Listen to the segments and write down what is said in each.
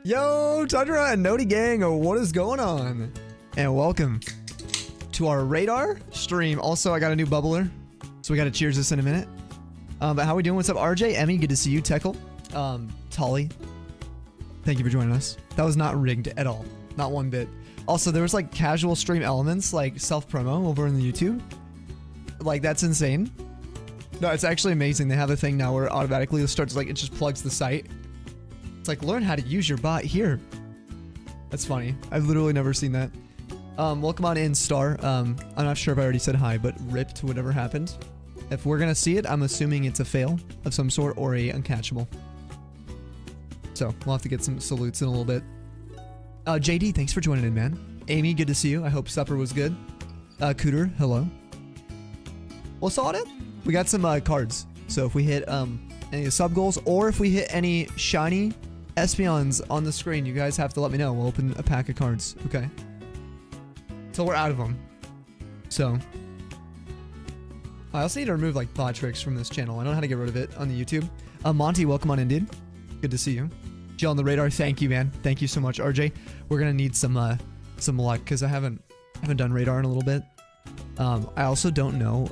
Yo, Tundra and Noti Gang, what is going on? And welcome to our radar stream. Also, I got a new bubbler, so we got to cheers this in a minute. But how we doing? What's up, RJ? Emmy, good to see you. Teckle, Tolly, thank you for joining us. That was not rigged at all, not one bit. Also, there was like casual stream elements, like self-promo over in the YouTube. Like, that's insane. No, it's actually amazing. They have a thing now where automatically it starts, like, it just plugs the site. It's like, learn how to use your bot here. That's funny. I've literally never seen that. Welcome on in, Star. I'm not sure if I already said hi, but rip to whatever happened. If we're gonna see it, I'm assuming it's a fail of some sort or a uncatchable. So, we'll have to get some salutes in a little bit. JD, thanks for joining in, man. Amy, good to see you. I hope supper was good. Cooter, hello. Well, saw it. We got some cards. So if we hit any sub goals or if we hit any shiny Espeons on the screen, you guys have to let me know. We'll open a pack of cards, okay? Until we're out of them. So I also need to remove like bot tricks from this channel. I don't know how to get rid of it on the YouTube. Monty, welcome on in, dude. Good to see you. Jill on the radar, thank you, man. Thank you so much, RJ. We're gonna need some luck because I haven't done radar in a little bit. I also don't know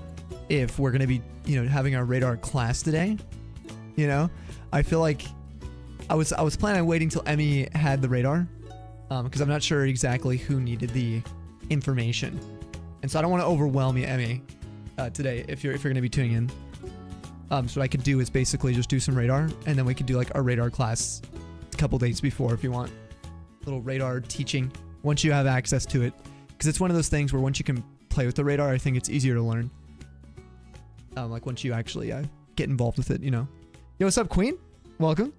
if we're gonna be, you know, having our radar class today. You know, I feel like I was planning on waiting till Emmy had the radar, because I'm not sure exactly who needed the information, and so I don't want to overwhelm you, Emmy, today if you're gonna be tuning in. So what I could do is basically just do some radar, and then we could do like our radar class a couple days before if you want. Little radar teaching once you have access to it, because it's one of those things where once you can play with the radar, I think it's easier to learn. Like once you actually get involved with it, you know. Yo, what's up, Queen? Welcome.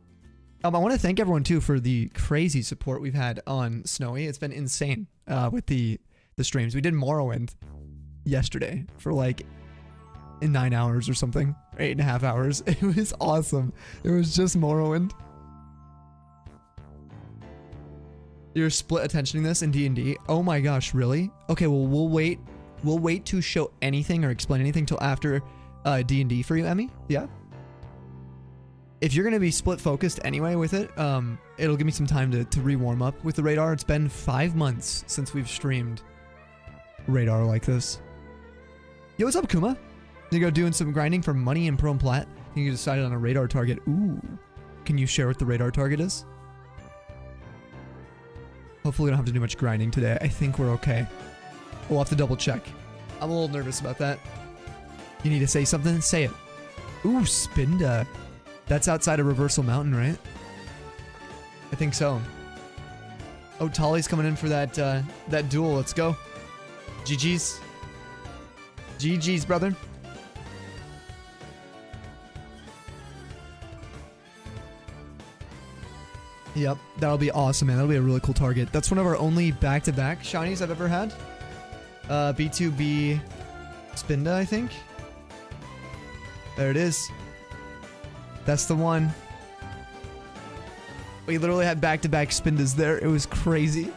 I want to thank everyone too for the crazy support we've had on Snowy. It's been insane with the streams. We did Morrowind yesterday for like 9 hours or something, or 8.5 hours. It was awesome. It was just Morrowind. You're split attentioning this in D&D. Oh my gosh, really? Okay, well we'll wait. We'll wait to show anything or explain anything till after D&D for you, Emmy. Yeah. If you're gonna be split focused anyway with it, it'll give me some time to re-warm up with the radar. It's been 5 months since we've streamed radar like this. Yo, what's up, Kuma? You go doing some grinding for money in Pro and Plat. I think you decided on a radar target. Ooh. Can you share what the radar target is? Hopefully we don't have to do much grinding today. I think we're okay. We'll have to double check. I'm a little nervous about that. You need to say something? Say it. Ooh, Spinda. That's outside of Reversal Mountain, right? I think so. Oh, Tolly's coming in for that that duel. Let's go. GG's. GG's, brother. Yep, that'll be awesome, man. That'll be a really cool target. That's one of our only back-to-back shinies I've ever had. B2B Spinda, I think. There it is. That's the one. We literally had back-to-back Spindas there. It was crazy.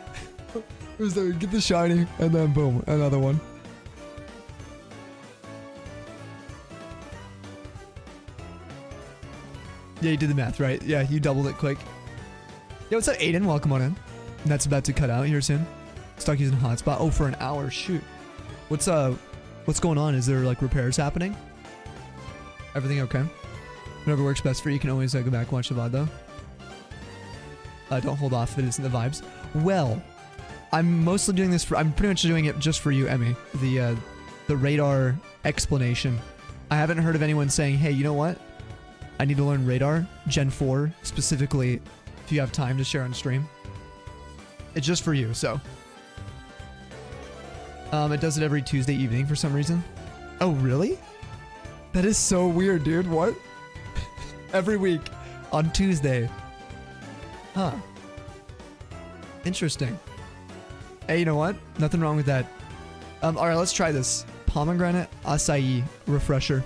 It was like, get the shiny, and then boom, another one. Yeah, you did the math, right? Yeah, you doubled it quick. Yo, what's up, Aiden? Welcome on in. And that's about to cut out here soon. Stuck using hotspot. Oh, for an hour. Shoot. What's going on? Is there like repairs happening? Everything okay? Whatever works best for you. You can always go back and watch the VOD though. Don't hold off if it isn't the vibes. Well, I'm mostly doing this for. I'm pretty much doing it just for you, Emmy. The radar explanation. I haven't heard of anyone saying, "Hey, you know what? I need to learn radar Gen 4 specifically." If you have time to share on stream, it's just for you. So, it does it every Tuesday evening for some reason. Oh, really? That is so weird, dude. What? Every week on Tuesday. Huh. Interesting. Hey, you know what? Nothing wrong with that. All right, let's try this. Pomegranate acai refresher.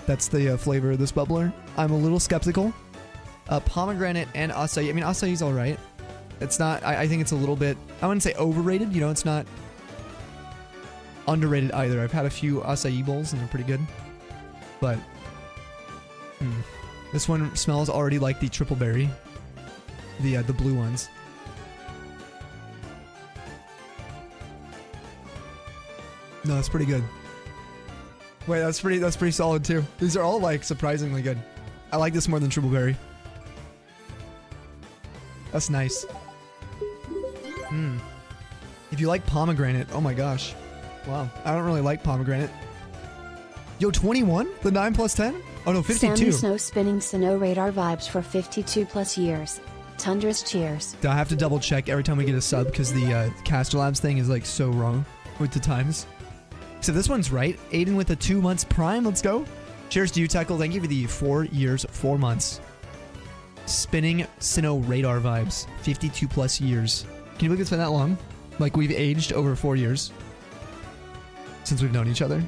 That's the flavor of this bubbler. I'm a little skeptical. Pomegranate and acai. I mean, acai's all right. It's not. I think it's a little bit. I wouldn't say overrated. You know, it's not underrated either. I've had a few acai bowls and they're pretty good. But this one smells already like the triple berry. the blue ones. No, that's pretty good. Wait, that's pretty solid too. These are all like surprisingly good. I like this more than triple berry. That's nice. If you like pomegranate, oh my gosh. Wow, I don't really like pomegranate. Yo, 21? The 9 plus 10? Oh no, 52. Sammy Snow spinning Snow radar vibes for 52 plus years. Tundra's cheers. I have to double check every time we get a sub because the Caster Labs thing is like so wrong with the times. So this one's right. Aiden with a 2 months prime. Let's go. Cheers to you, Tackle. Thank you for the 4 years, 4 months. Spinning Sinnoh radar vibes. 52 plus years. Can you believe it's been that long? Like we've aged over 4 years since we've known each other.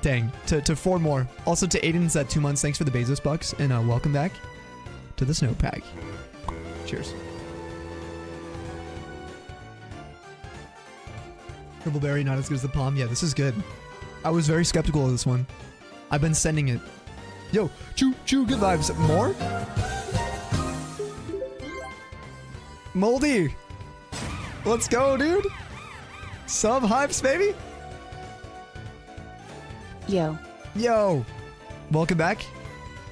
Dang. To 4 more. Also to Aiden's at 2 months. Thanks for the Bezos bucks. And welcome back to the Snow Pack. Cheers. Triple berry, not as good as the palm. Yeah, this is good. I was very skeptical of this one. I've been sending it. Yo, chew, good vibes. More? Moldy. Let's go, dude. Sub hypes, baby. Yo. Welcome back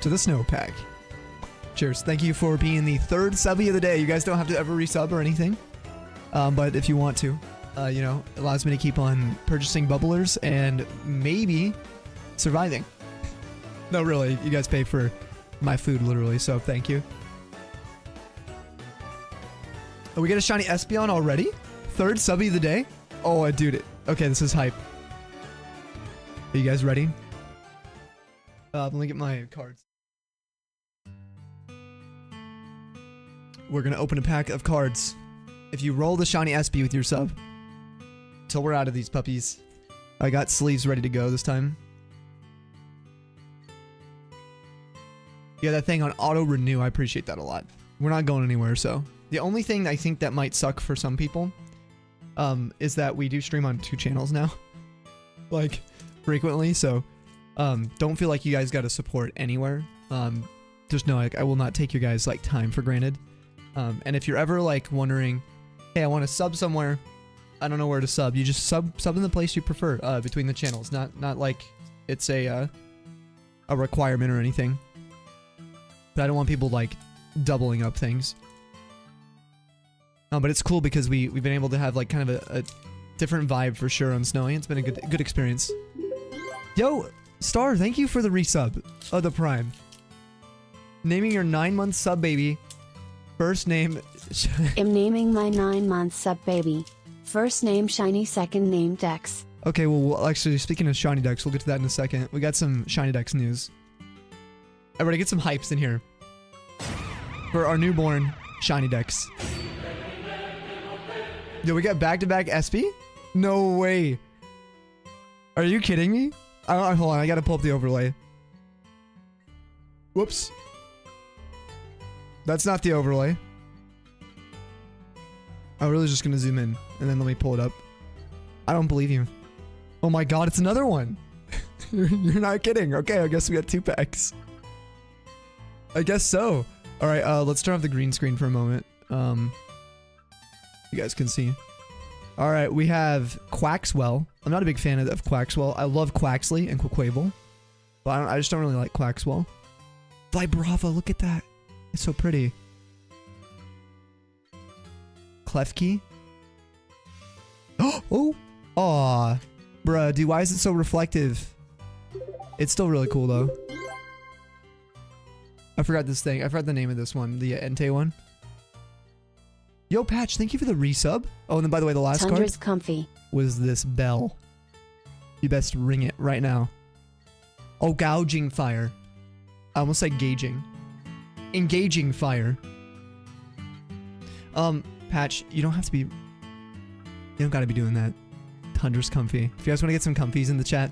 to the Snow Pack. Cheers. Thank you for being the 3rd subby of the day. You guys don't have to ever resub or anything. But if you want to, you know, it allows me to keep on purchasing bubblers and maybe surviving. No, really, you guys pay for my food, literally, so thank you. Oh, we get a shiny Espeon already? 3rd subby of the day? Oh, dude. Okay, this is hype. Are you guys ready? Let me get my cards. We're gonna open a pack of cards. If you roll the shiny SP with your sub, till we're out of these puppies. I got sleeves ready to go this time. Yeah, that thing on auto renew, I appreciate that a lot. We're not going anywhere, so. The only thing I think that might suck for some people is that we do stream on 2 channels now. Like, frequently, so don't feel like you guys gotta support anywhere. Just know, like, I will not take your guys' like time for granted. And if you're ever like wondering, hey, I want to sub somewhere, I don't know where to sub. You just sub in the place you prefer between the channels. Not like it's a requirement or anything. But I don't want people like doubling up things. But it's cool because we've been able to have like kind of a different vibe for sure on Snowy. It's been a good experience. Yo, Star, thank you for the resub of the Prime. Naming your 9-month sub baby. First name. I'm naming my 9-month sub baby. First name Shiny, second name Dex. Okay, well, actually, speaking of Shiny Dex, we'll get to that in a second. We got some Shiny Dex news. Everybody get some hypes in here. For our newborn Shiny Dex. Yo, we got back-to-back SP? No way. Are you kidding me? Hold on, I gotta pull up the overlay. Whoops. That's not the overlay. I'm really just gonna zoom in, and then let me pull it up. I don't believe you. Oh my god, it's another one! You're not kidding. Okay, I guess we got 2 packs. I guess so. Alright, let's turn off the green screen for a moment. You guys can see. Alright, we have Quaxwell. I'm not a big fan of Quaxwell. I love Quaxley and Quaquavel. But I just don't really like Quaxwell. Vibrava, look at that. It's so pretty. Klefki. Oh! Aw. Bruh, dude, why is it so reflective? It's still really cool, though. I forgot this thing. I forgot the name of this one. The Entei one. Yo, Patch, thank you for the resub. Oh, and then by the way, the last Tundra's card comfy. was this bell. You best ring it right now. Oh, gouging fire. I almost said gauging. Engaging fire. Patch, you don't have to be... You don't gotta be doing that. Tundra's comfy. If you guys want to get some comfies in the chat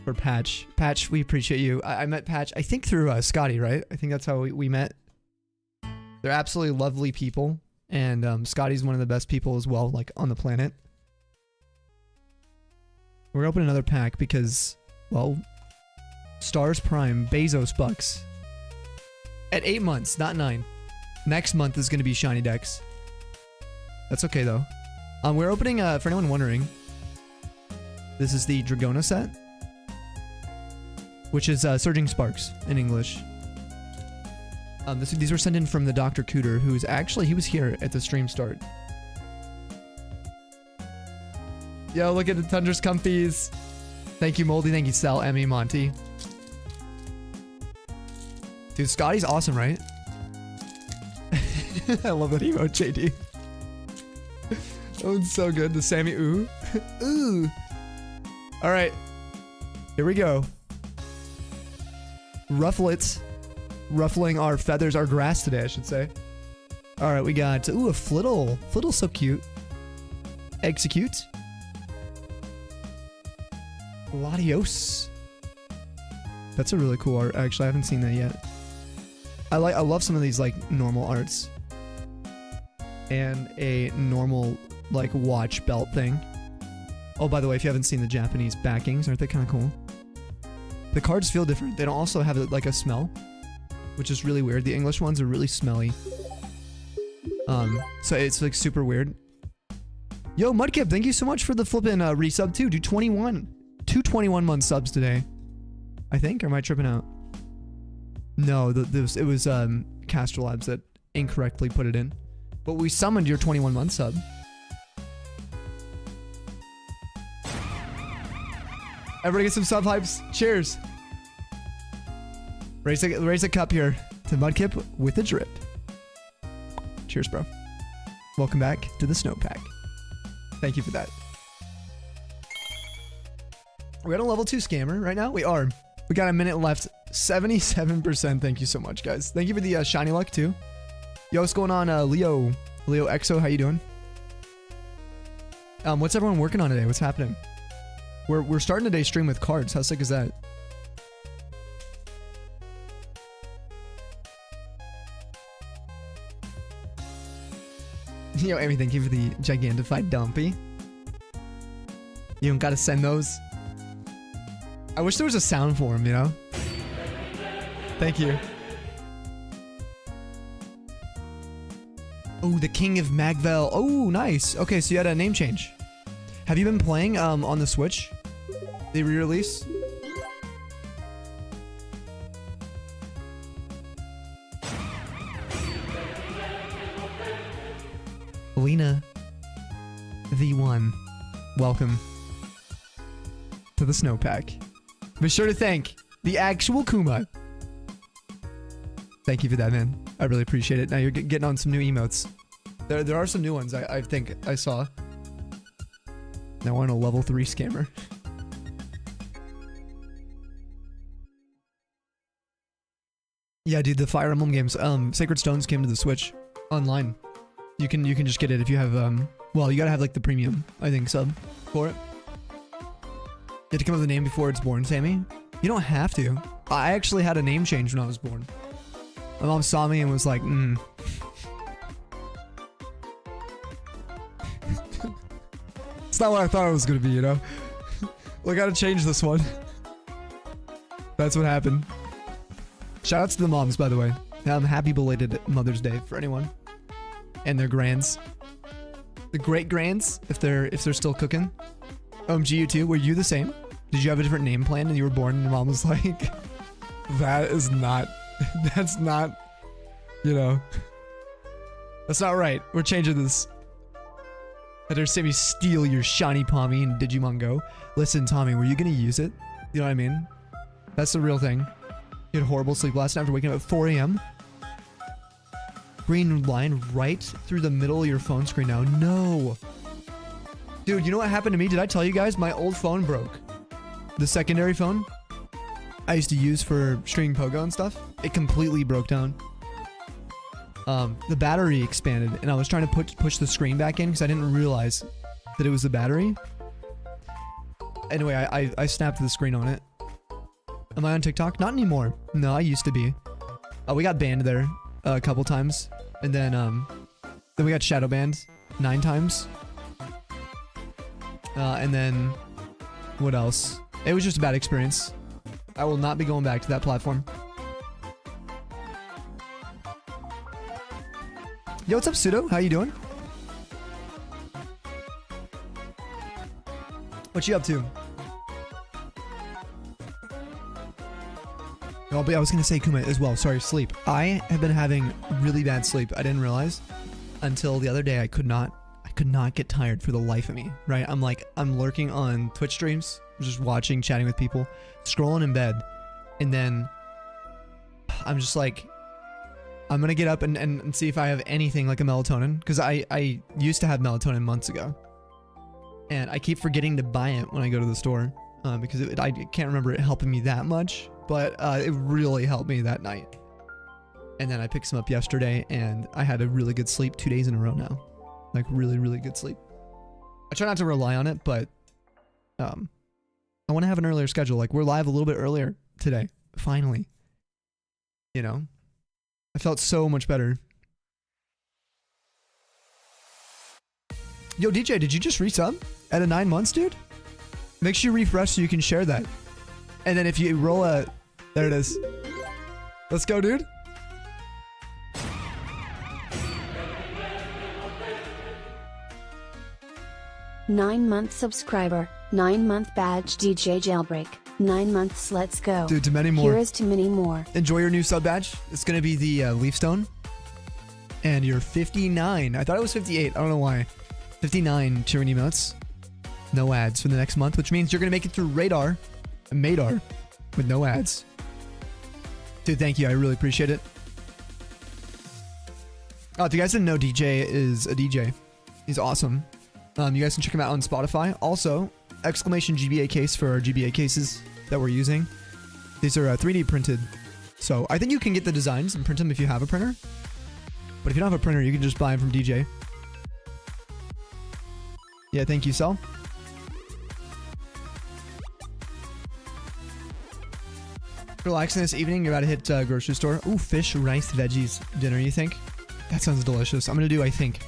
for Patch. Patch, we appreciate you. I met Patch, I think through Scotty, right? I think that's how we met. They're absolutely lovely people. And Scotty's one of the best people as well, like, on the planet. We're opening another pack because, well, Stars Prime, Bezos bucks. At 8 months, not 9. Next month is going to be shiny decks. That's okay though. We're opening, for anyone wondering, this is the Dragona set, which is Surging Sparks in English. These were sent in from the Dr. Cooter, who is actually, he was here at the stream start. Yo, look at the Tundra's comfies. Thank you, Moldy. Thank you, Sal, Emmy, Monty. Dude, Scotty's awesome, right? I love that emote, JD. Oh, it's so good. The Sammy ooh. Ooh. All right. Here we go. Rufflets. Ruffling our feathers, our grass today, I should say. All right, we got, ooh, a Flittle. Flittle's so cute. Execute. Latios. That's a really cool art. Actually, I haven't seen that yet. I love some of these like normal arts. And a normal like watch belt thing. Oh, by the way, if you haven't seen the Japanese backings, aren't they kind of cool? The cards feel different. They don't also have like a smell, which is really weird. The English ones are really smelly. So it's like super weird. Yo, Mudkip, thank you so much for the flippin' resub too. Do 21. 221-month subs today. I think, or am I tripping out? No, it was Castro Labs that incorrectly put it in. But we summoned your 21-month sub. Everybody get some sub hypes. Cheers. Raise a cup here to Mudkip with a drip. Cheers, bro. Welcome back to the snowpack. Thank you for that. We're at a level 2 scammer right now. We are. We got a minute left. 77%. Thank you so much, guys. Thank you for the shiny luck too. Yo, what's going on, Leo Exo? How you doing? What's everyone working on today? What's happening? We're starting today's stream with cards. How sick is that? Yo, Amy, thank you for the gigantified dumpy. You don't gotta send those. I wish there was a sound for him, you know? Thank you. Oh, the King of Magvel. Oh, nice. Okay, so you had a name change. Have you been playing on the Switch? The re-release? Lena V1. Welcome to the snowpack. Be sure to thank the actual Kuma. Thank you for that, man. I really appreciate it. Now you're getting on some new emotes. There are some new ones I think I saw. Now we're on a level 3 scammer. Yeah, dude, the Fire Emblem games. Sacred Stones came to the Switch online. You can just get it if you have well, you gotta have like the premium, I think, sub for it. You have to come up with a name before it's born, Sammy. You don't have to. I actually had a name change when I was born. My mom saw me and was like, It's not what I thought it was gonna be, you know? We gotta change this one. That's what happened. Shout out to the moms, by the way. Happy belated Mother's Day for anyone. And their grands. The great grands, if they're still cooking. OMG, you too. Were you the same? Did you have a different name plan and you were born and your mom was like, that is not, that's not, you know, that's not right. We're changing this. I dare see me steal your shiny Pommy in Digimon Go. Listen, Tommy, were you gonna use it? You know what I mean? That's the real thing. You had horrible sleep last night after waking up at 4 a.m. Green line right through the middle of your phone screen now. No. Dude, you know what happened to me? Did I tell you guys? My old phone broke. The secondary phone I used to use for streaming Pogo and stuff. It completely broke down. The battery expanded and I was trying to push the screen back in because I didn't realize that it was the battery. Anyway, I snapped the screen on it. Am I on TikTok? Not anymore. No, I used to be. We got banned there a couple times. And then we got shadow banned 9 times. And then what else? It was just a bad experience. I will not be going back to that platform. Yo, what's up, Pseudo? How you doing? What you up to? Oh, but I was gonna say Kuma as well. Sorry, sleep. I have been having really bad sleep. I didn't realize until the other day. I could not get tired for the life of me. Right? I'm lurking on Twitch streams, just watching, chatting with people, scrolling in bed, and then I'm just like, I'm gonna get up and see if I have anything like a melatonin, because I used to have melatonin months ago, and I keep forgetting to buy it when I go to the store, because I can't remember it helping me that much. But it really helped me that night. And then I picked some up yesterday, and I had a really good sleep 2 days in a row now. Like, really, really good sleep. I try not to rely on it, but I want to have an earlier schedule. Like, we're live a little bit earlier today. Finally. You know? I felt so much better. Yo, DJ, did you just resub at a 9 months, dude? Make sure you refresh so you can share that. And then if you roll a... There it is. Let's go, dude. Nine-month subscriber, 9-month badge DJ jailbreak, 9 months let's go. Dude, to many more. Here is to many more. Enjoy your new sub badge. It's going to be the Leaf Stone. And you're 59. I thought it was 58. I don't know why. 59 cheering emotes. No ads for the next month, which means you're going to make it through Radar and Madar with no ads. Dude, thank you. I really appreciate it. Oh, if you guys didn't know, DJ is a DJ. He's awesome. You guys can check him out on Spotify. Also, exclamation GBA case for our GBA cases that we're using. These are 3D printed. So I think you can get the designs and print them if you have a printer. But if you don't have a printer, you can just buy them from DJ. Yeah, thank you, Sal. Relaxing this evening, you're about to hit grocery store. Ooh, fish, rice, veggies, dinner, you think? That sounds delicious. I'm gonna do, I think,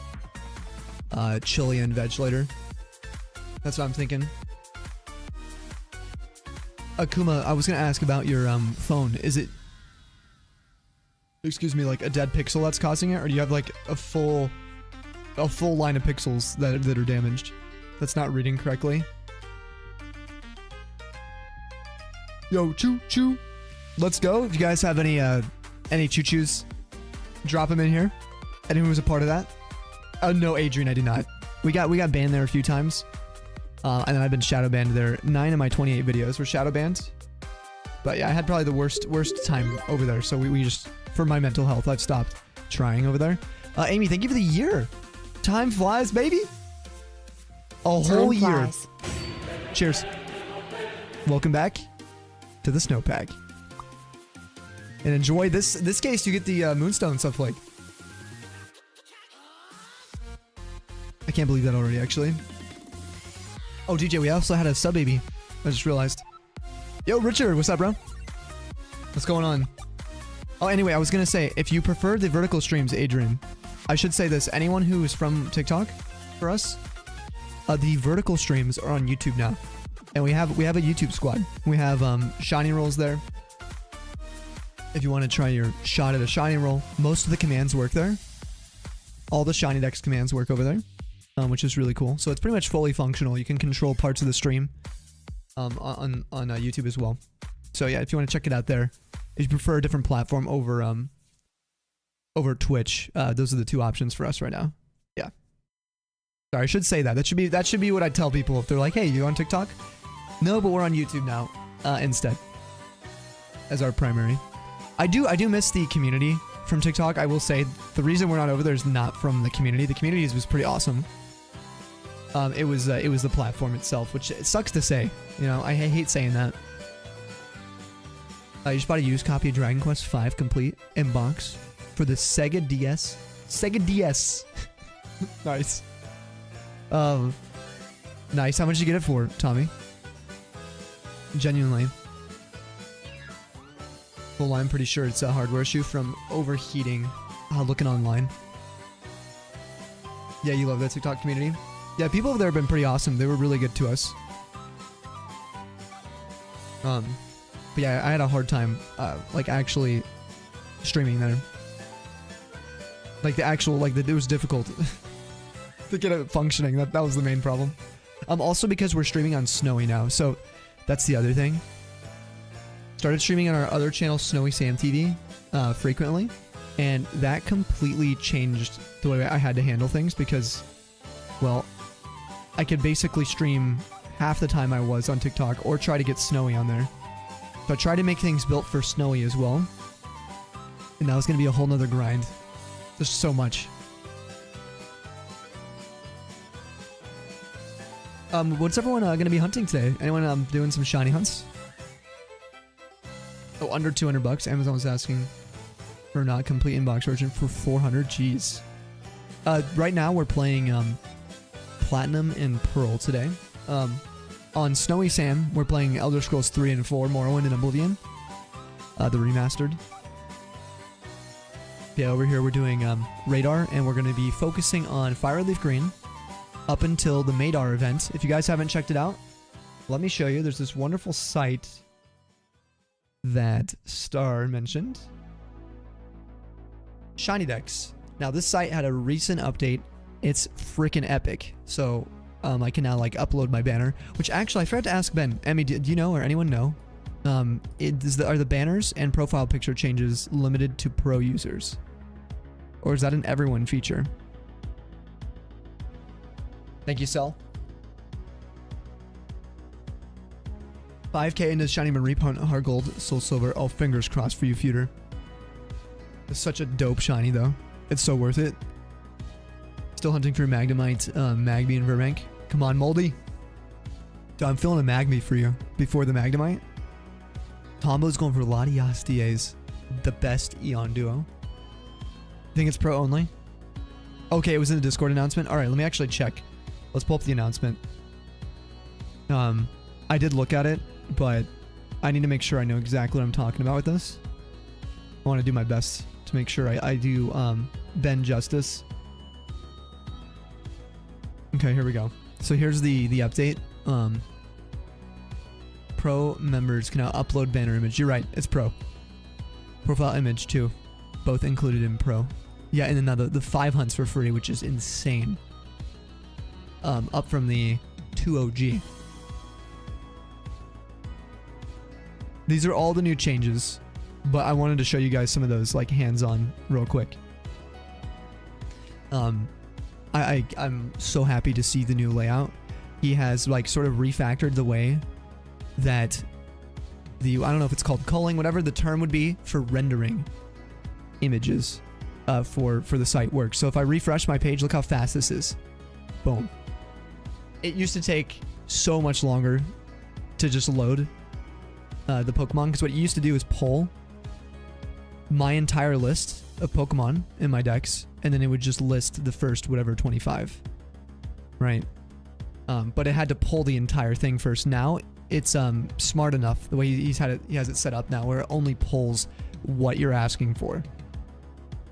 chili and veg later. That's what I'm thinking. Akuma, I was gonna ask about your phone. Is it, excuse me, like a dead pixel that's causing it, or do you have like a full line of pixels that are damaged, that's not reading correctly? Yo, choo choo. Let's go. If you guys have any choo-choos, drop them in here. Anyone who's a part of that? No, Adrian, I did not. We got banned there a few times. And then I've been shadow banned there. 9 of my 28 videos were shadow banned. But yeah, I had probably the worst time over there. So we just, for my mental health, I've stopped trying over there. Amy, thank you for the year. Time flies, baby. A whole year. Cheers. Welcome back to the snowpack. And enjoy this case. You get the moonstone stuff. Like, I can't believe that already, actually. Oh, DJ, we also had a sub baby. I just realized. Yo, Richard, what's up, bro? What's going on? Oh, anyway, I was gonna say, if you prefer the vertical streams, Adrian, I should say this. Anyone who is from TikTok, for us, the vertical streams are on YouTube now, and we have a YouTube squad. We have shiny rolls there. If you want to try your shot at a shiny roll, most of the commands work there. All the shiny dex commands work over there, which is really cool. So it's pretty much fully functional. You can control parts of the stream on YouTube as well. So yeah, if you want to check it out there, if you prefer a different platform over Twitch, those are the two options for us right now. Yeah. Sorry, I should say that. That should be what I tell people if they're like, "Hey, you on TikTok?" No, but we're on YouTube now instead as our primary. I do miss the community from TikTok. I will say the reason we're not over there is not from the community. The community was pretty awesome. It was the platform itself, which it sucks to say. You know, I hate saying that. You just bought a used copy of Dragon Quest V Complete in box for the Sega DS. Sega DS. Nice. Nice. How much did you get it for, Tommy? Genuinely. Well, I'm pretty sure it's a hardware issue from overheating. Looking online. Yeah, you love that TikTok community. Yeah, people over there have been pretty awesome. They were really good to us. But yeah, I had a hard time, like actually streaming there. Like the actual, like it was difficult to get it functioning. That was the main problem. Also because we're streaming on Snowy now, so that's the other thing. Started streaming on our other channel, Snowy Sam TV, frequently, and that completely changed the way I had to handle things because, well, I could basically stream half the time I was on TikTok or try to get Snowy on there. So I tried to make things built for Snowy as well, and that was going to be a whole nother grind. There's so much. What's everyone going to be hunting today? Anyone doing some shiny hunts? Oh, under 200 bucks. Amazon was asking for not complete inbox version for 400. Jeez. Right now we're playing Platinum and Pearl today. On Snowy Sam, we're playing Elder Scrolls 3 and 4, Morrowind and Oblivion. The remastered. Yeah, over here we're doing Radar, and we're going to be focusing on Fireleaf Green up until the Madar event. If you guys haven't checked it out, let me show you. There's this wonderful site that Star mentioned. Shiny Decks. Now, this site had a recent update. It's freaking epic. So, I can now, like, upload my banner, which actually, I forgot to ask Ben. Emmy, do you know, or anyone know? Are the banners and profile picture changes limited to pro users? Or is that an everyone feature? Thank you, Cell. 5k into Shiny Marie Hunt, Hard Gold, Soul Silver. Oh, fingers crossed for you, Feuder. It's such a dope shiny, though. It's so worth it. Still hunting for Magnemite, Magby, and Verbank. Come on, Moldy. Dude, I'm feeling a Magby for you before the Magnemite. Tombo's going for Latias DAs. The best Eon duo. Think it's pro only? Okay, it was in the Discord announcement. Alright, let me actually check. Let's pull up the announcement. I did look at it, but I need to make sure I know exactly what I'm talking about with this. I want to do my best to make sure I do Ben justice. Okay, here we go. So here's the update. Pro members can now upload banner image. You're right, it's pro. Profile image too. Both included in pro. Yeah, and then now the 5 hunts for free, which is insane. Up from the 2 OG. These are all the new changes, but I wanted to show you guys some of those, like, hands-on real quick. I'm so happy to see the new layout. He has, like, sort of refactored the way that I don't know if it's called culling, whatever the term would be for rendering images for the site works. So if I refresh my page, look how fast this is. Boom. It used to take so much longer to just load the Pokemon, because what it used to do is pull my entire list of Pokemon in my decks, and then it would just list the first whatever 25, right? But it had to pull the entire thing first. Now it's smart enough the way he has it set up now, where it only pulls what you're asking for.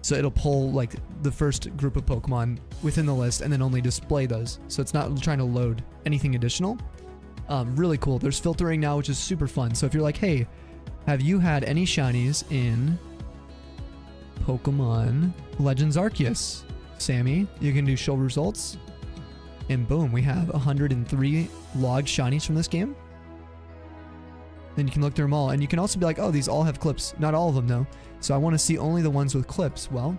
So it'll pull like the first group of Pokemon within the list and then only display those. So it's not trying to load anything additional. Really cool. There's filtering now, which is super fun. So if you're like, hey, have you had any shinies in Pokemon Legends Arceus? Sammy, you can do show results. And boom, we have 103 logged shinies from this game. Then you can look through them all. And you can also be like, oh, these all have clips. Not all of them, though. So I want to see only the ones with clips. Well,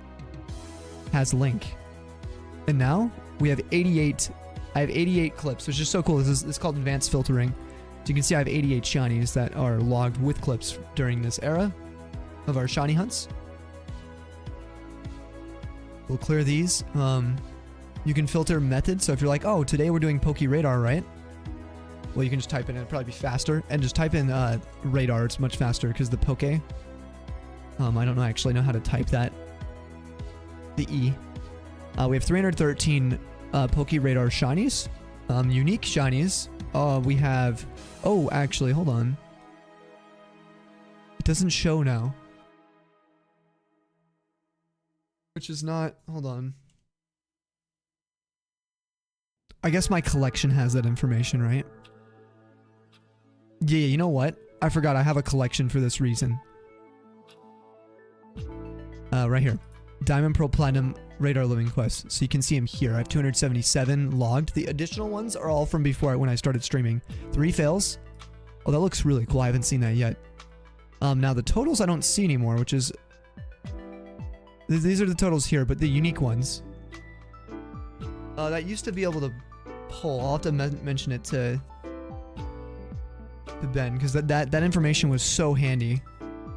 has link. And now we have 88. I have 88 clips, which is so cool. This is called advanced filtering. So you can see I have 88 shinies that are logged with clips during this era of our shiny hunts. We'll clear these. You can filter methods. So if you're like, oh, today we're doing Poke Radar, right? Well, you can just type in, it'll probably be faster. And just type in Radar. It's much faster because the Poke. I don't actually know how to type that. The E. We have 313 Poke Radar shinies. Unique shinies. We have... Oh, actually, hold on. It doesn't show now. Which is not... Hold on. I guess my collection has that information, right? Yeah, you know what? I forgot I have a collection for this reason. Right here. Diamond, Pearl, Platinum, Radar Living Quest. So you can see them here. I have 277 logged. The additional ones are all from before when I started streaming. 3 fails. Oh, that looks really cool. I haven't seen that yet. Now the totals I don't see anymore, which is... These are the totals here, but the unique ones. That used to be able to pull. I'll have to mention it to Ben, because that information was so handy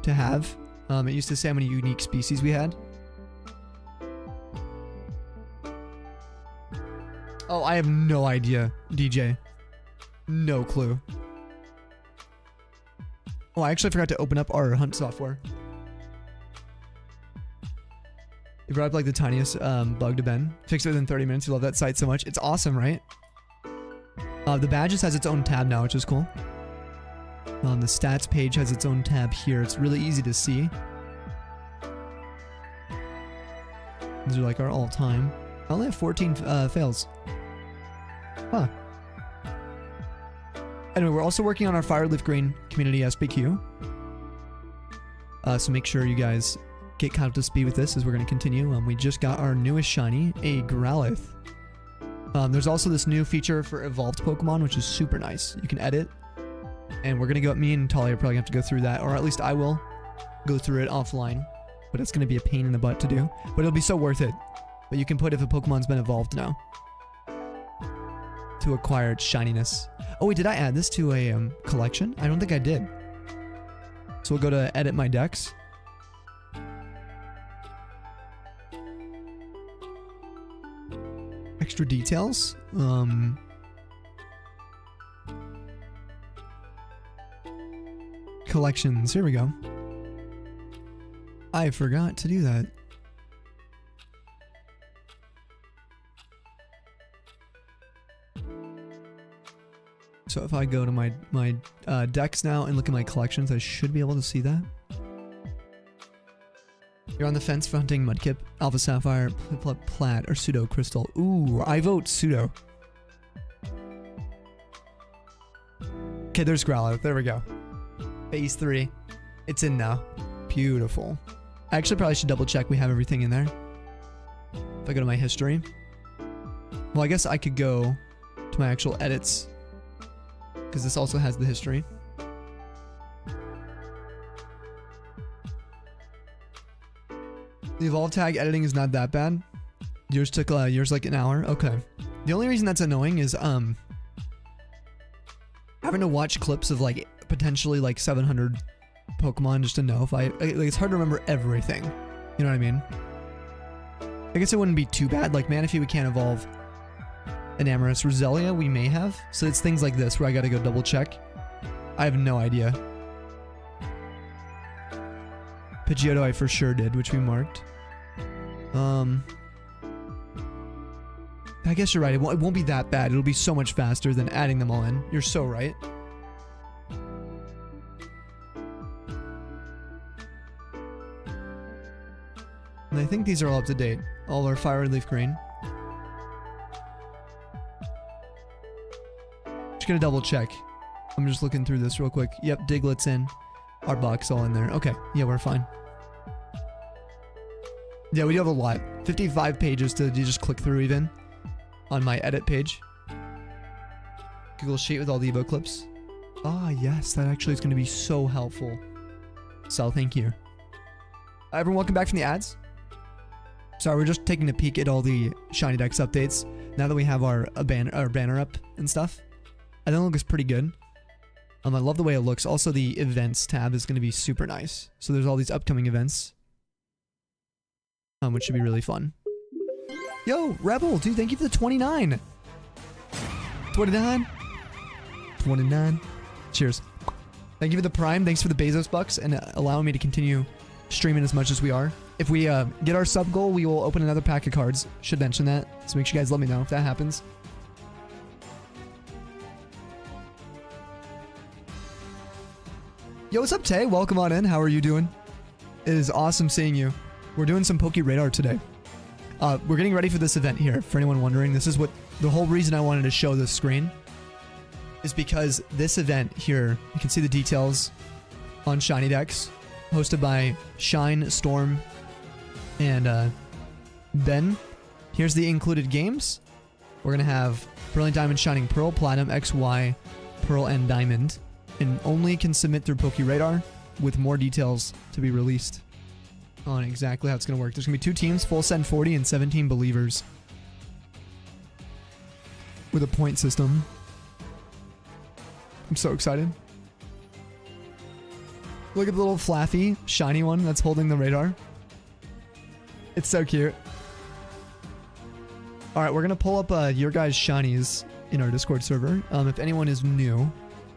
to have. It used to say how many unique species we had. Oh, I have no idea, DJ. No clue. Oh, I actually forgot to open up our hunt software. You brought up like the tiniest bug to Ben. Fixed it within 30 minutes. You love that site so much. It's awesome, right? The badges has its own tab now, which is cool. The stats page has its own tab here. It's really easy to see. These are like our all-time. I only have 14 fails. Huh. Anyway, we're also working on our Fireleaf Green Community SBQ. So make sure you guys get caught up to speed with this as we're going to continue. We just got our newest shiny, a Growlithe. There's also this new feature for evolved Pokemon, which is super nice. You can edit. And we're going to go, me and Talia are probably going to have to go through that, or at least I will go through it offline. But it's going to be a pain in the butt to do. But it'll be so worth it. But you can put if a Pokemon's been evolved now. To acquire its shininess. Oh wait, did I add this to a collection? I don't think I did. So we'll go to edit my decks. Extra details. Collections. Here we go. I forgot to do that. So if I go to my decks now and look at my collections, I should be able to see that. You're on the fence for hunting Mudkip, Alpha Sapphire, Plat, or Pseudo Crystal. Ooh, I vote Pseudo. Okay, there's Growlithe. There we go. Phase 3. It's in now. Beautiful. I actually probably should double check we have everything in there. If I go to my history. Well, I guess I could go to my actual edits. Because this also has the history. The evolve tag editing is not that bad. Yours took like an hour. Okay. The only reason that's annoying is having to watch clips of like potentially like 700 Pokemon just to know if like it's hard to remember everything. You know what I mean? I guess it wouldn't be too bad. Like Manaphy we can't evolve. An Amorous. Roselia we may have. So it's things like this where I gotta go double check. I have no idea. Pidgeotto I for sure did, which we marked. I guess you're right. It won't be that bad. It'll be so much faster than adding them all in. You're so right. And I think these are all up to date. All our Fire and Leaf Green. Just gonna double check. I'm just looking through this real quick. Yep, Diglett's in. Arbok's all in there. Okay, yeah, we're fine. Yeah, we do have a lot. 55 pages to just click through even. On my edit page. Google Sheet with all the Evo clips. Ah, yes, that actually is going to be so helpful. So, thank you. Everyone, welcome back from the ads. Sorry, we're just taking a peek at all the Shiny Dex updates. Now that we have our banner up and stuff. I think it looks pretty good. I love the way it looks. Also, the events tab is going to be super nice. So there's all these upcoming events. Which should be really fun. Yo, Rebel, dude, thank you for the 29. 29. 29. Cheers. Thank you for the Prime. Thanks for the Bezos bucks and allowing me to continue streaming as much as we are. If we get our sub goal, we will open another pack of cards. Should mention that. So make sure you guys let me know if that happens. Yo, what's up, Tay? Welcome on in. How are you doing? It is awesome seeing you. We're doing some Poke Radar today. We're getting ready for this event here. For anyone wondering, this is what the whole reason I wanted to show this screen is because this event here, you can see the details on Shiny Dex, hosted by Shine, Storm, And then here's the included games. We're going to have Brilliant Diamond, Shining Pearl, Platinum, XY, Pearl, and Diamond. And only can submit through PokeRadar with more details to be released on exactly how it's going to work. There's going to be 2 teams, full send 40 and 17 believers. With a point system. I'm so excited. Look at the little flaffy, shiny one that's holding the radar. It's so cute. Alright, we're going to pull up your guys' shinies in our Discord server. If anyone is new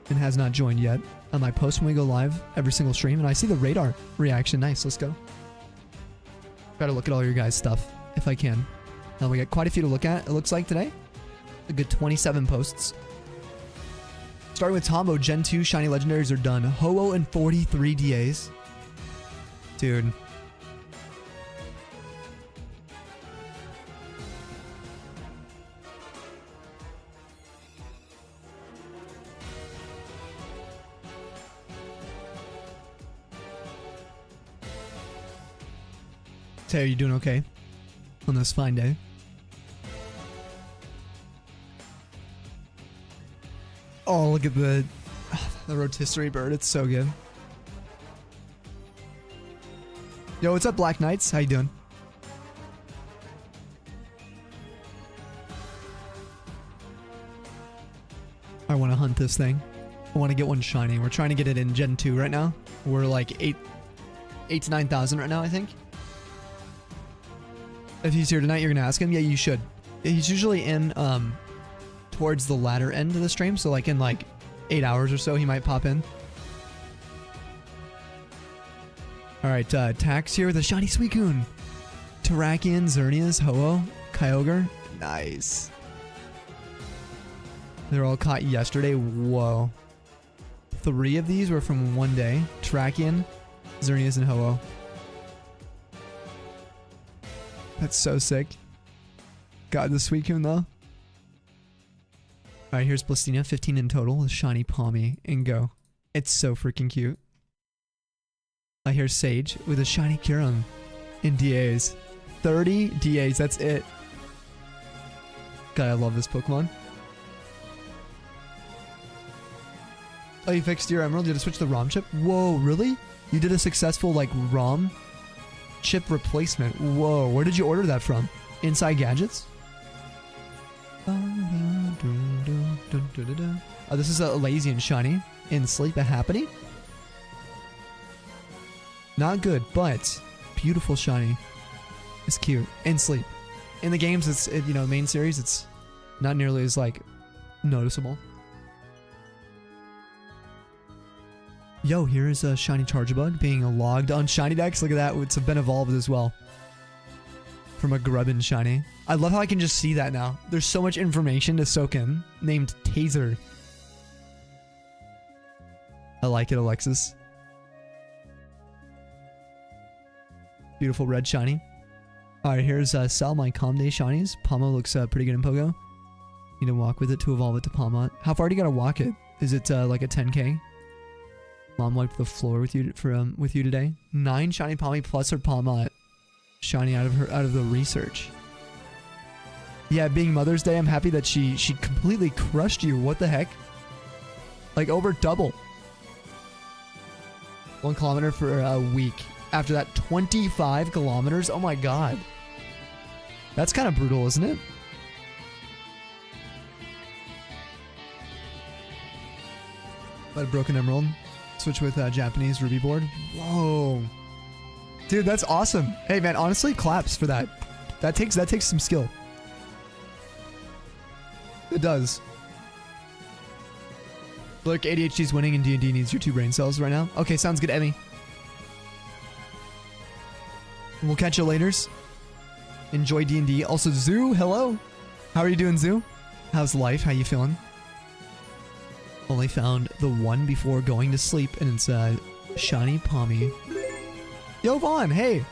and has not joined yet, I post when we go live every single stream. And I see the radar reaction. Nice, let's go. Gotta look at all your guys' stuff if I can. We got quite a few to look at, it looks like, today. A good 27 posts. Starting with Tombo, Gen 2 Shiny Legendaries are done. Ho-Oh and 43 DAs. Dude. Tay, are you doing okay on this fine day? Oh, look at the rotisserie bird. It's so good. Yo, what's up, Black Knights? How you doing? I want to hunt this thing. I want to get one shiny. We're trying to get it in Gen 2 right now. We're like 8 to 9,000 right now, I think. If he's here tonight, you're going to ask him? Yeah, you should. He's usually in towards the latter end of the stream, so like in like 8 hours or so, he might pop in. Alright, Tax here with a shiny Suicune. Terrakion, Xerneas, Ho-Oh, Kyogre. Nice. They're all caught yesterday. Whoa. 3 of these were from one day. Terrakion, Xerneas, and Ho-Oh. That's so sick. God, the Suicune though. Alright, here's Blastina, 15 in total, with shiny Palmy, and go. It's so freaking cute. I hear Sage with a shiny Kyurem in DAs. 30 DAs, that's it. God, I love this Pokemon. Oh, you fixed your Emerald? You had to switch the ROM chip? Whoa, really? You did a successful, like, ROM chip replacement. Whoa, where did you order that from? Inside Gadgets? Oh, this is a lazy and shiny. In sleep, a happy. Not good, but beautiful shiny. It's cute. In sleep. In the games, it's you know, main series, it's not nearly as like noticeable. Yo, here is a shiny Chargebug being logged on shiny decks. Look at that. It's been evolved as well. From a Grubbin shiny. I love how I can just see that now. There's so much information to soak in. Named Taser. I like it, Alexis. Beautiful red shiny. Alright, here's Sal, my Calm Day shinies. Palma looks pretty good in Pogo. Need to walk with it to evolve it to Palma. How far do you gotta walk it? Is it like a 10k? Mom wiped the floor with you with you today. 9 shiny Palmy plus her Palma shiny out of the research. Yeah, being Mother's Day, I'm happy that she completely crushed you. What the heck? Like over double. 1 kilometer for a week. After that, 25 kilometers. Oh my god. That's kind of brutal, isn't it? Let a broken emerald. Switch with Japanese Ruby board. Whoa. Dude, that's awesome. Hey man, honestly, claps for that. That takes some skill. It does. Look, ADHD's winning and D&D needs your 2 brain cells right now. Okay, sounds good, Emmy. We'll catch you laters. Enjoy D&D. Also, Zoo, hello. How are you doing, Zoo? How's life? How you feeling? Only found the one before going to sleep, and it's shiny Palmy. Yo, Vaughn, hey.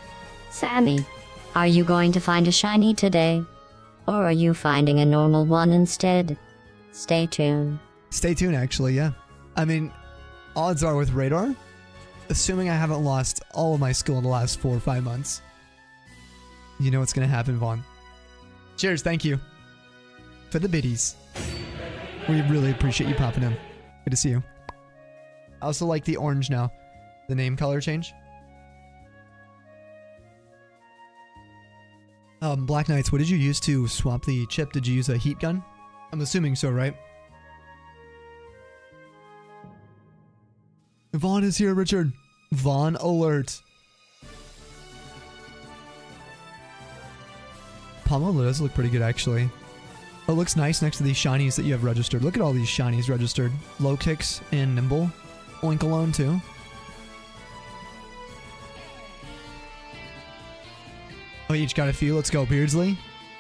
Sammy, are you going to find a shiny today? Or are you finding a normal one instead? Stay tuned. Stay tuned, actually, yeah. I mean, odds are with Radar, assuming I haven't lost all of my skill in the last 4 or 5 months, You know what's gonna happen, Vaughn. Cheers, thank you. For the biddies. We really appreciate you popping in. Good to see you. I also like the orange now. The name color change. Black Knights, what did you use to swap the chip? Did you use a heat gun? I'm assuming so, right? Vaughn is here, Richard. Vaughn alert. Pomelo does look pretty good, actually. It looks nice next to these shinies that you have registered. Look at all these shinies registered. Low kicks and nimble. Oink alone, too. Oh, each got a few. Let's go, Beardsley.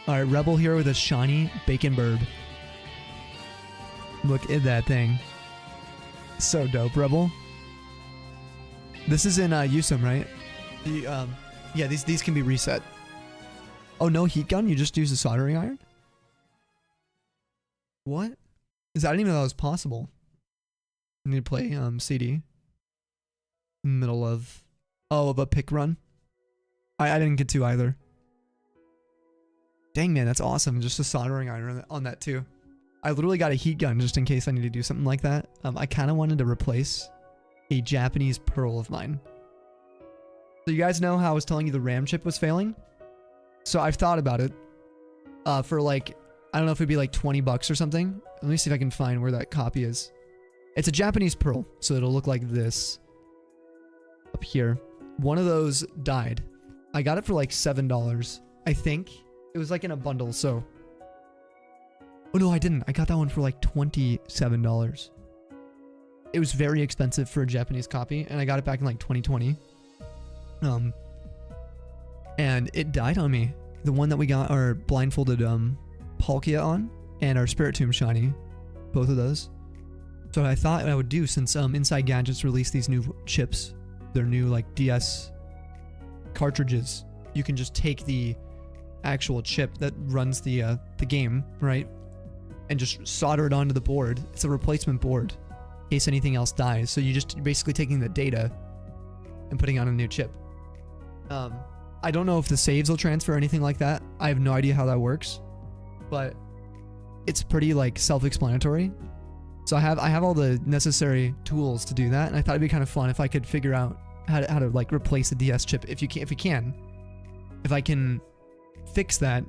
Alright, Rebel here with a shiny Bacon Bird. Look at that thing. So dope, Rebel. This is in Usum, right? Yeah, these can be reset. Oh, no heat gun? You just use a soldering iron? What? I didn't even know that was possible. I need to play CD. Middle of... Oh, of a pick run? I didn't get to either. Dang, man, that's awesome. Just a soldering iron on that, too. I literally got a heat gun just in case I need to do something like that. I kind of wanted to replace a Japanese pearl of mine. So you guys know how I was telling you the RAM chip was failing? So I've thought about it. For like, I don't know if it'd be like 20 bucks or something. Let me see if I can find where that copy is. It's a Japanese pearl, so it'll look like this. Up here. One of those died. I got it for like $7, I think. It was like in a bundle, so... Oh no, I didn't. I got that one for like $27. It was very expensive for a Japanese copy, and I got it back in like 2020. And it died on me. The one that we got our blindfolded Palkia on, and our Spiritomb shiny. Both of those. So what I thought I would do, since Inside Gadgets released these new chips, their new like DS cartridges, you can just take the actual chip that runs the game, right? And just solder it onto the board. It's a replacement board in case anything else dies. So you're basically taking the data and putting on a new chip. I don't know if the saves will transfer or anything like that. I have no idea how that works, but it's pretty like self-explanatory. So I have all the necessary tools to do that, and I thought it'd be kind of fun if I could figure out how to like replace a DS chip. If I can fix that,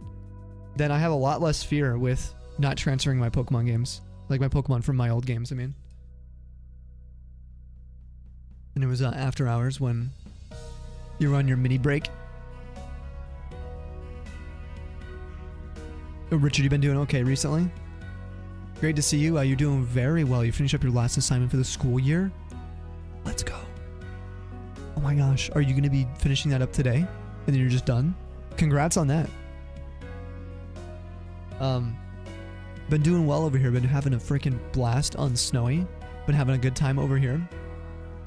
then I have a lot less fear with not transferring my Pokemon games, like my Pokemon from my old games. I mean, and it was after hours when you were on your mini break. Oh, Richard, you've been doing okay recently? Great to see you. You're doing very well. You finished up your last assignment for the school year. Let's go. Oh my gosh. Are you going to be finishing that up today? And then you're just done? Congrats on that. Been doing well over here. Been having a freaking blast on Snowy. Been having a good time over here.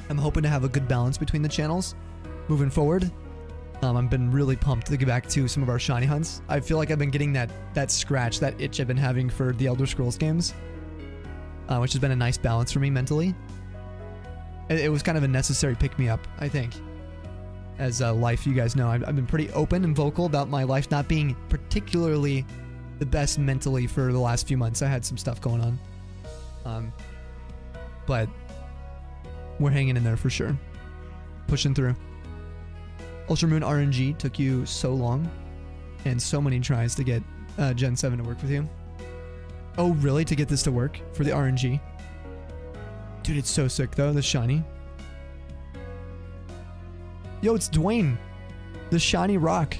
I'm hoping to have a good balance between the channels moving forward. I've been really pumped to get back to some of our shiny hunts. I feel like I've been getting that scratch, that itch I've been having for the Elder Scrolls games, which has been a nice balance for me mentally. It was kind of a necessary pick-me-up, I think. As life, you guys know, I've been pretty open and vocal about my life not being particularly the best mentally for the last few months. I had some stuff going on. But we're hanging in there for sure. Pushing through. Ultramoon RNG took you so long and so many tries to get Gen 7 to work with you. Oh, really? To get this to work for the RNG? Dude, it's so sick though, the shiny. Yo, it's Dwayne. The shiny rock.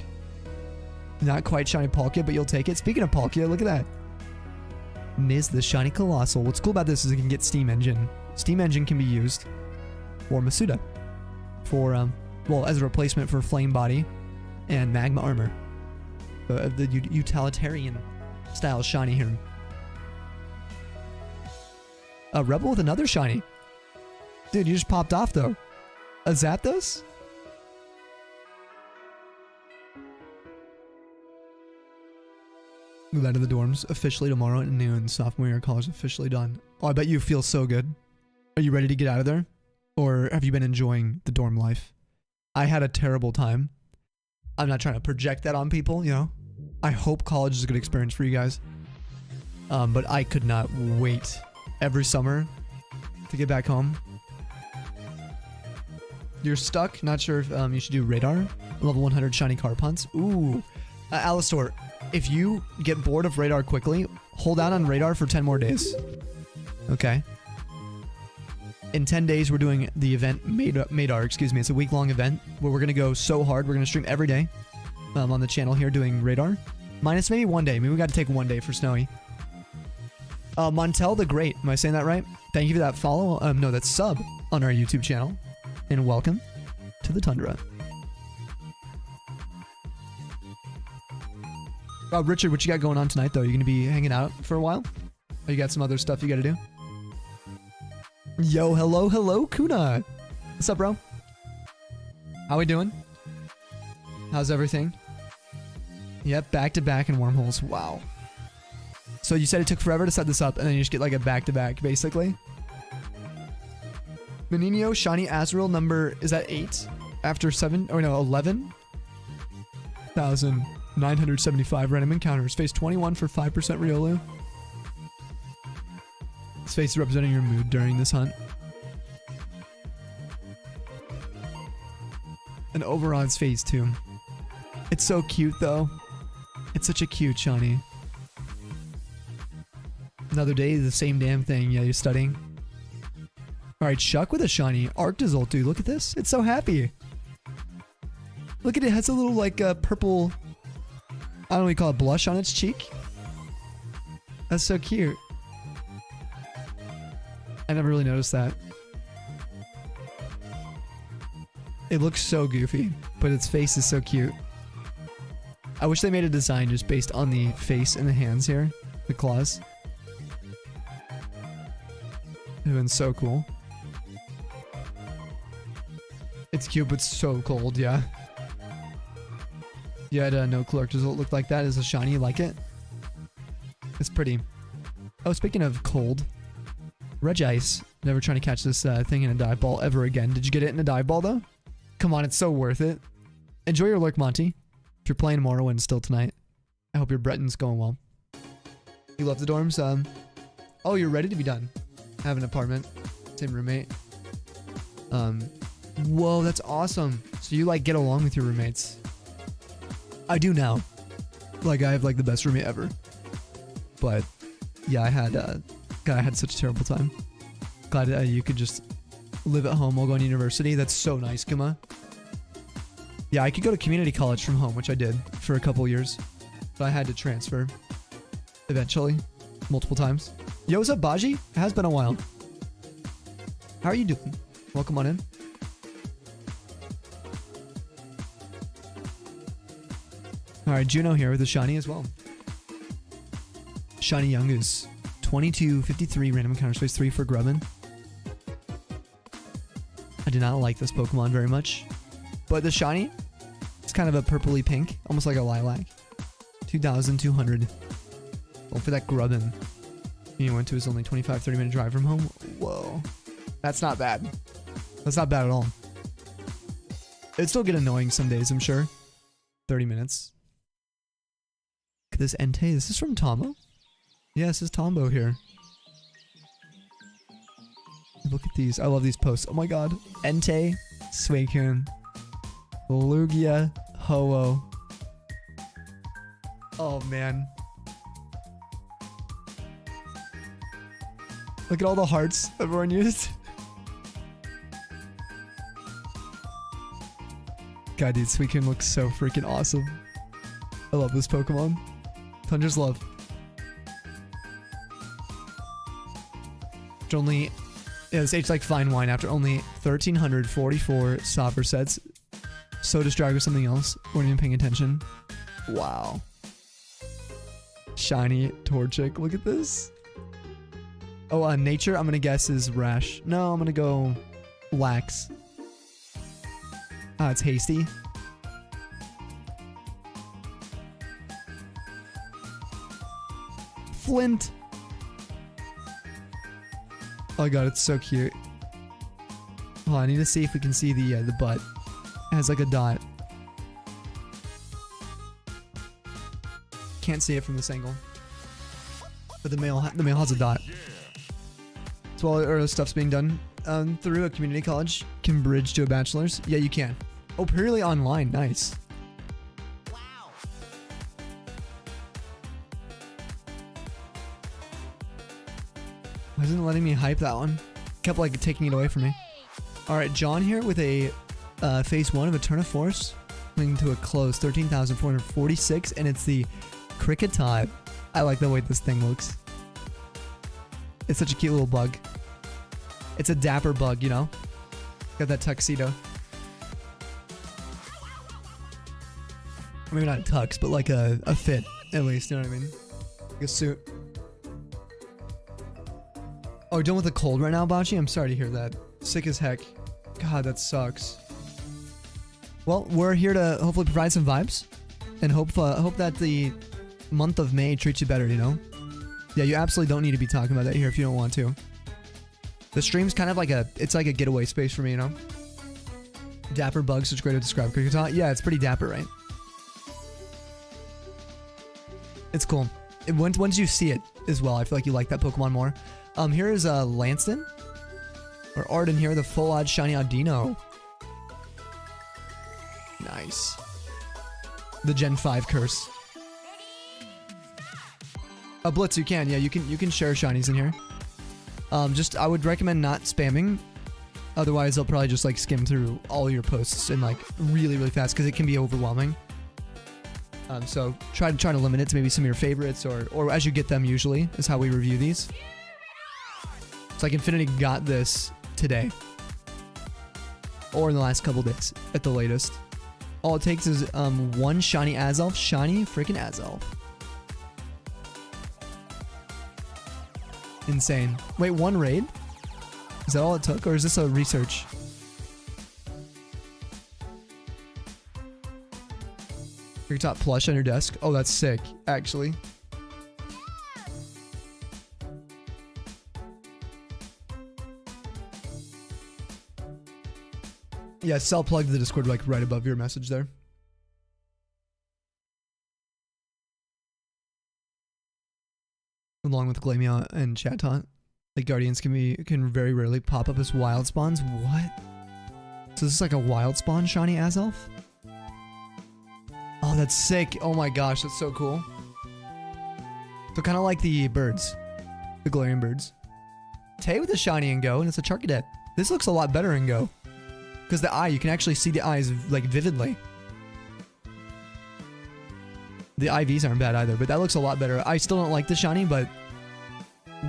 Not quite shiny Palkia, but you'll take it. Speaking of Palkia, look at that. Miz the shiny Colossal. What's cool about this is it can get Steam Engine. Steam Engine can be used for Masuda. For, well, as a replacement for Flame Body and Magma Armor. The utilitarian style shiny here. A Rebel with another shiny. Dude, you just popped off though. A Zapdos? Move out of the dorms officially tomorrow at noon. Sophomore year of college officially done. Oh, I bet you feel so good. Are you ready to get out of there? Or have you been enjoying the dorm life? I had a terrible time. I'm not trying to project that on people, you know. I hope college is a good experience for you guys. But I could not wait every summer to get back home. You're stuck? Not sure if you should do radar. Level 100 shiny car punts. Ooh. Alistor, if you get bored of radar quickly, hold down on radar for 10 more days. Okay. In 10 days, we're doing the event Madar, excuse me. It's a week-long event where we're going to go so hard. We're going to stream every day on the channel here doing radar. Minus maybe one day. Maybe we got to take one day for Snowy. Montel the Great. Am I saying that right? Thank you for that follow. No, that's sub on our YouTube channel. And welcome to the Tundra. Richard, what you got going on tonight, though? You going to be hanging out for a while? Or you got some other stuff you got to do? Yo, hello, Kuna. What's up, bro? How we doing? How's everything? Yep, back-to-back in wormholes. Wow. So you said it took forever to set this up, and then you just get like a back-to-back, basically? Menino, Shiny Azrael number, is that 8? After 7, oh no, 11,975 random encounters. Phase 21 for 5% Riolu. This face is representing your mood during this hunt. And Oberon's phase 2. It's so cute though. It's such a cute shiny. Another day, the same damn thing. Yeah, you're studying. Alright, Shuck with a shiny. Arctazult, dude. Look at this. It's so happy. Look at it. It has a little like purple, I don't know what you call it, blush on its cheek. That's so cute. I never really noticed that. It looks so goofy, but its face is so cute. I wish they made a design just based on the face and the hands here. The claws. It would have been so cool. It's cute, but so cold, yeah. You had no clerk. Does it look like that as a shiny? You like it? It's pretty. Oh, speaking of cold. Regice. Never trying to catch this thing in a dive ball ever again. Did you get it in a dive ball, though? Come on, it's so worth it. Enjoy your lurk, Monty. If you're playing Morrowind still tonight. I hope your Breton's going well. You love the dorms? Oh, you're ready to be done. Have an apartment. Same roommate. Whoa, that's awesome. So you, like, get along with your roommates. I do now. Like, I have, like, the best roommate ever. But, yeah, I had such a terrible time. Glad you could just live at home while going to university. That's so nice, Kuma. Yeah, I could go to community college from home, which I did for a couple years. But I had to transfer. Eventually. Multiple times. Yo, what's up, Baji? It has been a while. How are you doing? Welcome on in. Alright, Juno here with a shiny as well. Shiny Young is 2253 random encounter space 3 for Grubbin. I do not like this Pokemon very much. But the shiny, it's kind of a purpley pink, almost like a lilac. 2,200. Well, for that Grubbin. He went to his only 25-30 minute drive from home. Whoa. That's not bad. That's not bad at all. It'd still get annoying some days, I'm sure. 30 minutes. Look at this Entei. This is from Tombo? Yeah, this is Tombo here. Look at these. I love these posts. Oh my god. Entei, Suicune, Lugia, Ho-Oh. Oh man. Look at all the hearts everyone used. God, dude, Suicune looks so freaking awesome. I love this Pokemon. Tundra's love. After only, yeah, this aged like fine wine. After only 1,344 software sets. So distracted with something else. Weren't even paying attention. Wow. Shiny Torchic. Look at this. Oh, nature, I'm gonna guess is Rash. No, I'm gonna go Lax. Ah, it's Hasty. Flint. Oh my god, it's so cute. Oh, I need to see if we can see the butt. It has like a dot. can't see it from this angle. But the male has a dot. So all our stuff's being done through a community college. Can bridge to a bachelor's. Yeah, you can. Oh, purely online. Nice. Why isn't it letting me hype that one? Kept like taking it away from me. All right, John here with a phase 1 of a turn of force, coming to a close, 13,446, and it's the cricket type. I like the way this thing looks. It's such a cute little bug. It's a dapper bug, you know? Got that tuxedo. Maybe not a tux, but like a fit, at least, you know what I mean? Like a suit. Oh, done with the cold right now, Bachi? I'm sorry to hear that. Sick as heck. God, that sucks. Well, we're here to hopefully provide some vibes, and hope that the month of May treats you better, you know? Yeah, you absolutely don't need to be talking about that here if you don't want to. The stream's kind of like it's like a getaway space for me, you know? Dapper bug, such a great way to describe cricket. Yeah, it's pretty dapper, right? It's cool. Once you see it as well, I feel like you like that Pokemon more. Here is Lanston. Or Arden here, the full odd shiny Audino. Nice. The Gen 5 curse. Blitz, you can. Yeah, you can share shinies in here. Just I would recommend not spamming. Otherwise, they'll probably just like skim through all your posts and like really fast because it can be overwhelming. So try to limit it to maybe some of your favorites or as you get them usually is how we review these. It's like Infinity got this today. Or in the last couple days at the latest. All it takes is one shiny Azelf. Shiny freaking Azelf. Insane. Wait, one raid? Is that all it took or is this a research? Your top plush on your desk. Oh, that's sick, actually. Yeah, Cell plugged the Discord like right above your message there. Along with Glamia and Chatot. The Guardians can very rarely pop up as wild spawns. What? So this is like a wild spawn shiny Azelf? Oh, that's sick. Oh my gosh, that's so cool. So kind of like the birds. The Galarian birds. Tay with a shiny in Go, and it's a Charcadet. This looks a lot better in Go. Because the eye, you can actually see the eyes like vividly. The IVs aren't bad either, but that looks a lot better. I still don't like the shiny, but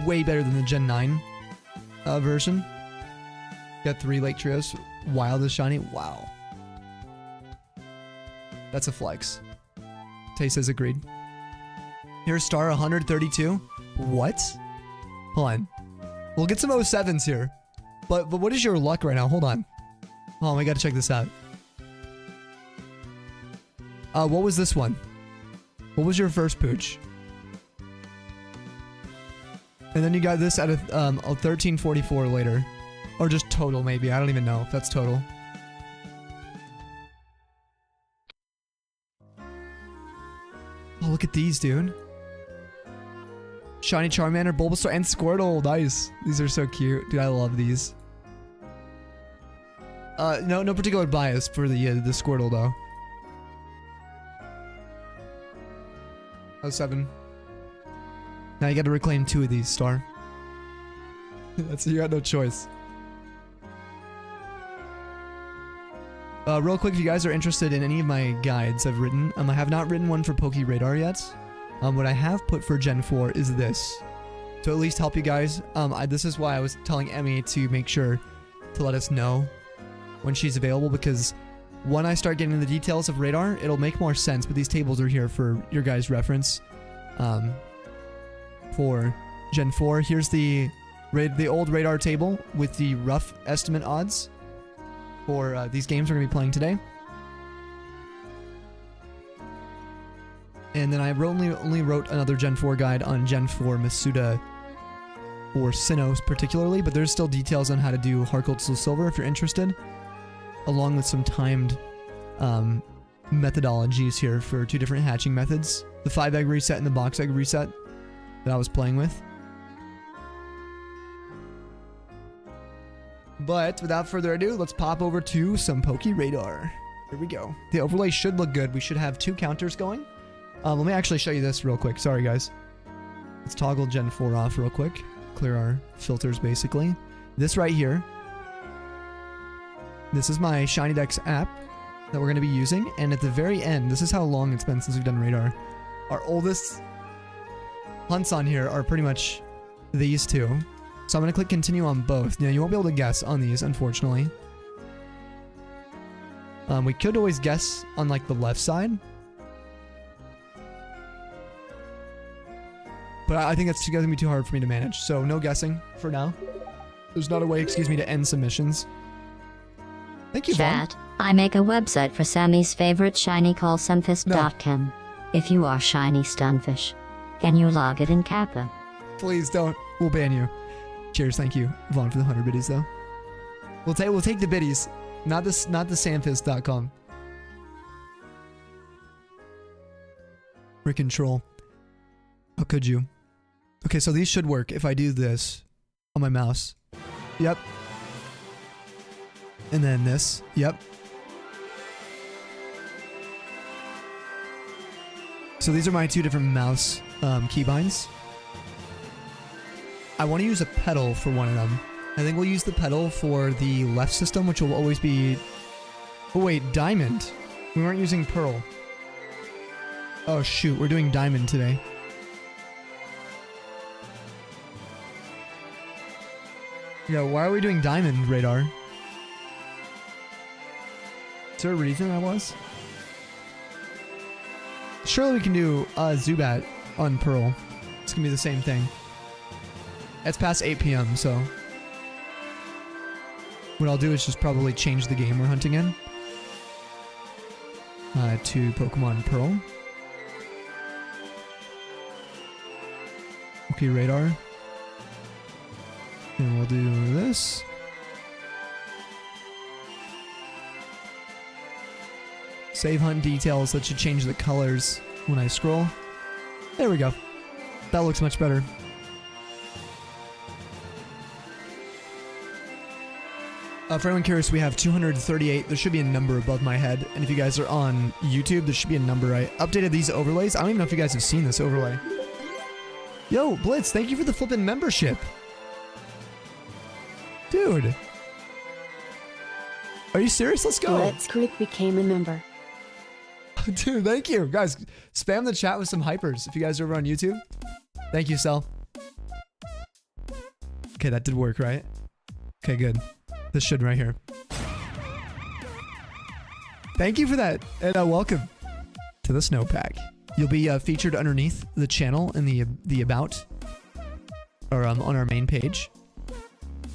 way better than the Gen 9 version. Got 3 Lake Trios. Wild is shiny. Wow. That's a flex. Tay says agreed. Here's star 132. What? Hold on. We'll get some 07s here. But what is your luck right now? Hold on. Oh, we gotta check this out. What was this one? What was your first pooch? And then you got this at a 1344 later. Or just total, maybe. I don't even know if that's total. Oh, look at these, dude. Shiny Charmander, Bulbasaur, and Squirtle. Nice. These are so cute. Dude, I love these. No particular bias for the Squirtle, though. 07. Now you gotta reclaim 2 of these, Star. You got no choice. Real quick, if you guys are interested in any of my guides I've written, I have not written one for Poke Radar yet. What I have put for Gen 4 is this. To at least help you guys. This is why I was telling Emmy to make sure to let us know when she's available, because when I start getting into the details of Radar, it'll make more sense, but these tables are here for your guys' reference. For Gen 4, here's the old Radar table with the rough estimate odds for these games we're going to be playing today. And then I only wrote another Gen 4 guide on Gen 4 Masuda for Sinnoh particularly, but there's still details on how to do Heart Gold Soul Silver if you're interested, along with some timed methodologies here for 2 different hatching methods. The 5 egg reset and the box egg reset that I was playing with. But without further ado, let's pop over to some Poke Radar. Here we go. The overlay should look good. We should have 2 counters going. Let me actually show you this real quick. Sorry, guys. Let's toggle Gen 4 off real quick. Clear our filters, basically. This right here. This is my Shiny Dex app that we're going to be using. And at the very end, this is how long it's been since we've done radar. Our oldest hunts on here are pretty much these 2. So I'm going to click continue on both. Now, you won't be able to guess on these, unfortunately. We could always guess on like the left side. But I think that's going to be too hard for me to manage. So no guessing for now. There's not a way, excuse me, to end submissions. Thank you, Vaughn. Chat, I make a website for Sammy's favorite shiny called sunfish.com. If you are shiny stunfish, can you log it in Kappa? Please don't. We'll ban you. Cheers, thank you, Vaughn, for the 100 biddies, though. We'll take the biddies, not the samfist.com. Rick and Troll. How could you? Okay, so these should work if I do this on my mouse. Yep. And then this. Yep. So these are my 2 different mouse keybinds. I want to use a pedal for one of them. I think we'll use the pedal for the left system, which will always be... Oh wait, diamond. We weren't using pearl. Oh shoot, we're doing diamond today. Yeah, why are we doing diamond radar? Is there a reason I was? Surely we can do Zubat on pearl. It's gonna be the same thing. It's past 8 p.m., so what I'll do is just probably change the game we're hunting in to Pokemon Pearl. Okay, radar. And we'll do this. Save hunt details. That should change the colors when I scroll. There we go. That looks much better. For anyone curious, we have 238. There should be a number above my head. And if you guys are on YouTube, there should be a number. I updated these overlays. I don't even know if you guys have seen this overlay. Yo, Blitz, thank you for the flippin' membership. Dude. Are you serious? Let's go. Let's Creek became a member. Dude, thank you. Guys, spam the chat with some hypers if you guys are over on YouTube. Thank you, Sel. Okay, that did work, right? Okay, good. This should right here. Thank you for that, and welcome to the snowpack. You'll be featured underneath the channel in the about, or on our main page.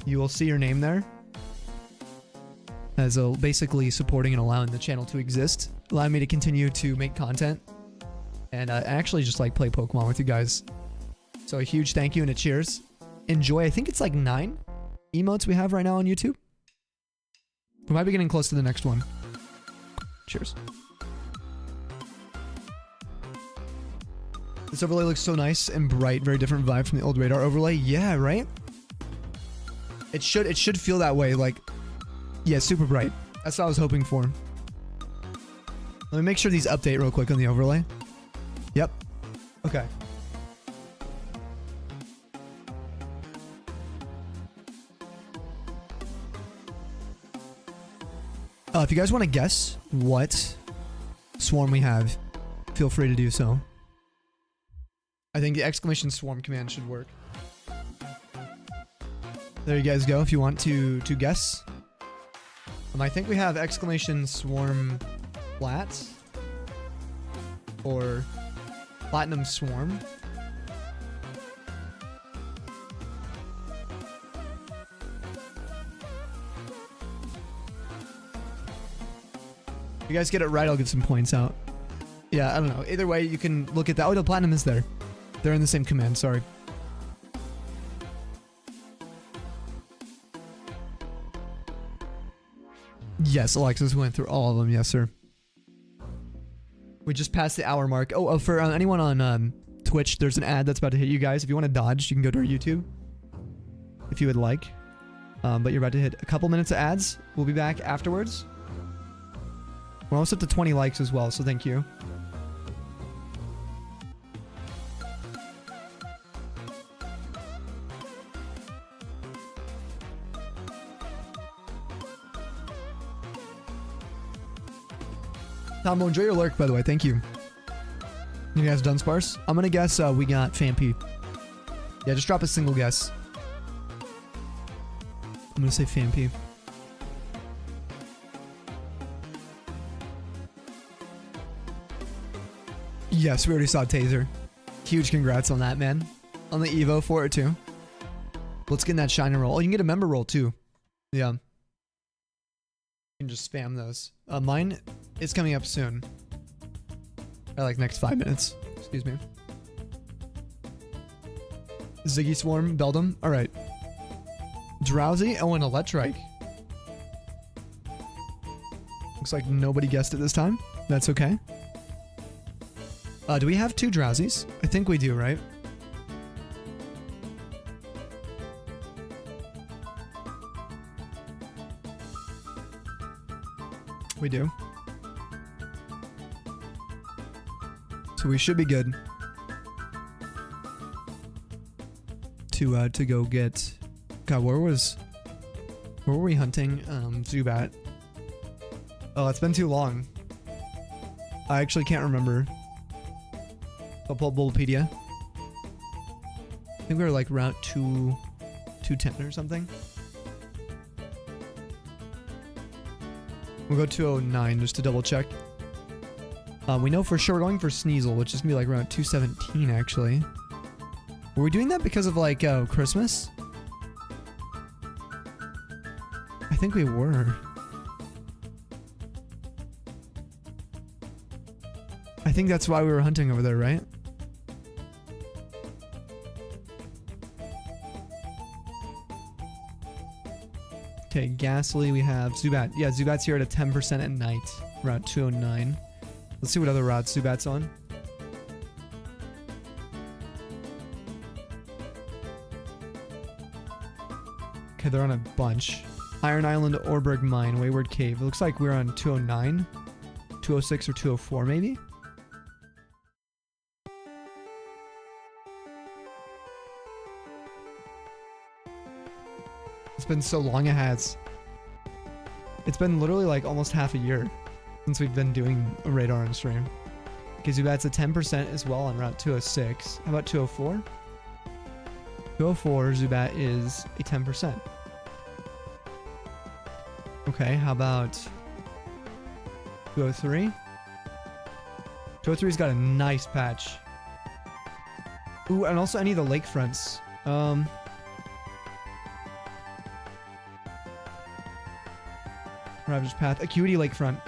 You will see your name there as basically supporting and allowing the channel to exist, allowing me to continue to make content, and actually just like play Pokemon with you guys. So a huge thank you and a cheers. Enjoy. I think it's like 9 emotes we have right now on YouTube. We might be getting close to the next one. Cheers. This overlay looks so nice and bright. Very different vibe from the old radar overlay. Yeah, right? It should feel that way. Like, yeah, super bright. That's what I was hoping for. Let me make sure these update real quick on the overlay. Yep. Okay. If you guys want to guess what swarm we have, feel free to do so. I think the exclamation swarm command should work. There you guys go if you want to guess. I think we have exclamation swarm flats or platinum swarm. If you guys get it right, I'll give some points out. Yeah, I don't know. Either way, you can look at that. Oh, the platinum is there. They're in the same command, sorry. Yes, Alexis went through all of them. Yes, sir. We just passed the hour mark. Oh, for anyone on Twitch, there's an ad that's about to hit you guys. If you want to dodge, you can go to our YouTube. If you would like. But you're about to hit a couple minutes of ads. We'll be back afterwards. We're almost up to 20 likes as well, so thank you. Tombo, enjoy your lurk, by the way. Thank you. You guys done, Sparse? I'm gonna guess we got Famp. Yeah, just drop a single guess. I'm gonna say Famp. Yes, we already saw Taser. Huge congrats on that, man. On the Evo for it, too. Let's get in that shiny roll. Oh, you can get a member roll, too. Yeah. You can just spam those. Mine is coming up soon. Like next 5 minutes. Excuse me. Ziggy Swarm, Beldum. Alright. Drowsy. Oh, and Electrike. Looks like nobody guessed it this time. That's okay. Do we have 2 Drowsies? I think we do, right? We do. So we should be good to go get. God, where were we hunting? Zubat. Oh, it's been too long. I actually can't remember. I'll pull Bulbapedia. I think we were like route 210 or something. We'll go 209 just to double check. We know for sure we're going for Sneasel, which is gonna be like around 217 actually. Were we doing that because of like Christmas? I think we were. I think that's why we were hunting over there, right? Okay, Ghastly, we have Zubat. Yeah, Zubat's here at a 10% at night. Route 209. Let's see what other routes Zubat's on. Okay, they're on a bunch. Iron Island, Orberg Mine, Wayward Cave. It looks like we're on 209, 206, or 204 maybe? It's been so long, it has. It's been literally like almost half a year since we've been doing a radar on stream. Okay, Zubat's a 10% as well on Route 206. How about 204? 204, Zubat is a 10%. Okay, how about 203? 203's got a nice patch. Ooh, and also any of the lakefronts. Ravage Path, Acuity Lakefront,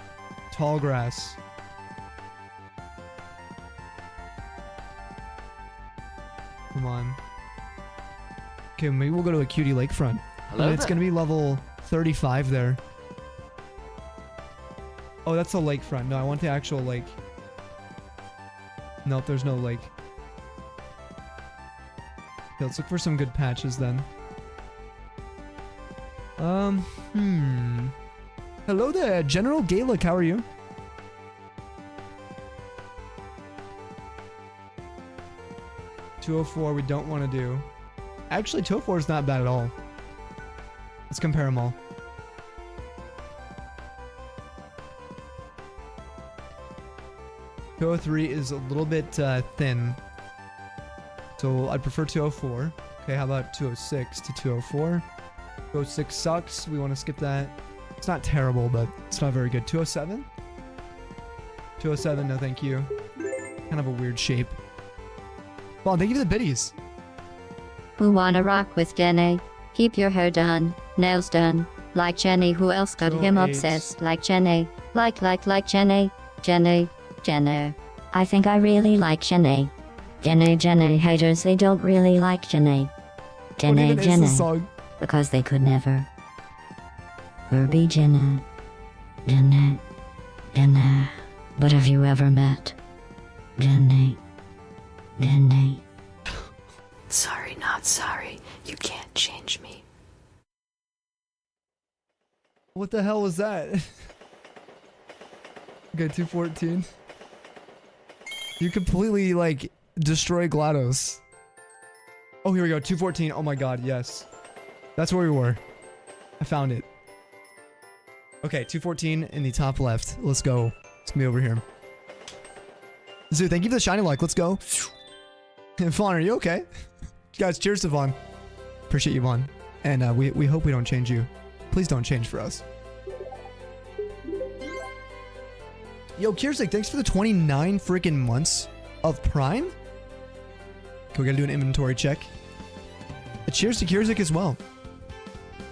Tall Grass. Come on. Okay, maybe we'll go to Acuity Lakefront. Hello it's gonna be level 35 there. Oh, that's a lakefront. No, I want the actual lake. Nope, there's no lake. Okay, let's look for some good patches then. Hello there, General Gaelic, how are you? .204 we don't want to do. Actually, 204 is not bad at all. Let's compare them all. .203 is a little bit thin. So I'd prefer 204. Okay, how about 206 to 204? 206 sucks. We want to skip that. It's not terrible, but it's not very good. 207? 207, no thank you. Kind of a weird shape. Well, thank you for the biddies. Who wanna rock with Jenny? Keep your hair done, nails done. Like Jenny, who else got him 208. obsessed? Like Jenny. Like Jenny. Jenny. I think I really like Jenny. Jenny haters, they don't really like Jenny. What even is this song? Because they could never. Be Jenny. But have you ever met Jenny? Jenny. Sorry, not sorry. You can't change me. What the hell was that? Okay, 214. You completely, like, destroy GLaDOS. Oh, here we go. 214. Oh my god, yes. That's where we were. I found it. Okay, 214 in the top left. Let's go. It's gonna be over here. Zoo, thank you for the shiny like. Let's go. Vaughn, are you okay? Guys, cheers to Vaughn. Appreciate you, Vaughn. And we hope we don't change you. Please don't change for us. Yo, Kiersik, thanks for the 29 freaking months of Prime. Okay, we gotta do an inventory check. Cheers to Kiersik as well.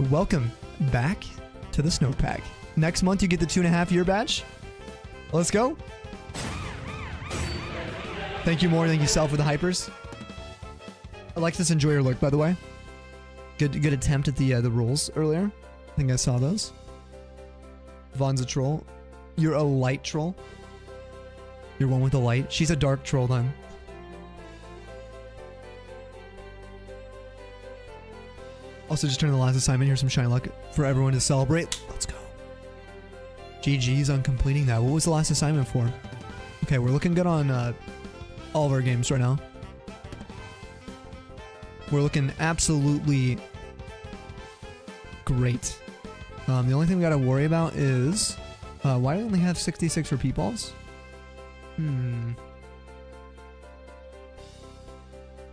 Welcome back to the Snow Pack. Next month, you get the 2.5-year badge. Let's go. Thank you more. Thank you, Sal, for the hypers. I like this enjoyer look, by the way. Good attempt at the rules earlier. I think I saw those. Vaughn's a troll. You're a light troll. You're one with a light. She's a dark troll then. Also, just turn the last assignment. Here's some shiny luck for everyone to celebrate. Let's go. GG's on completing that. What was the last assignment for? Okay, we're looking good on all of our games right now. We're looking absolutely great. The only thing we gotta worry about is why do we only have 66 repeat balls?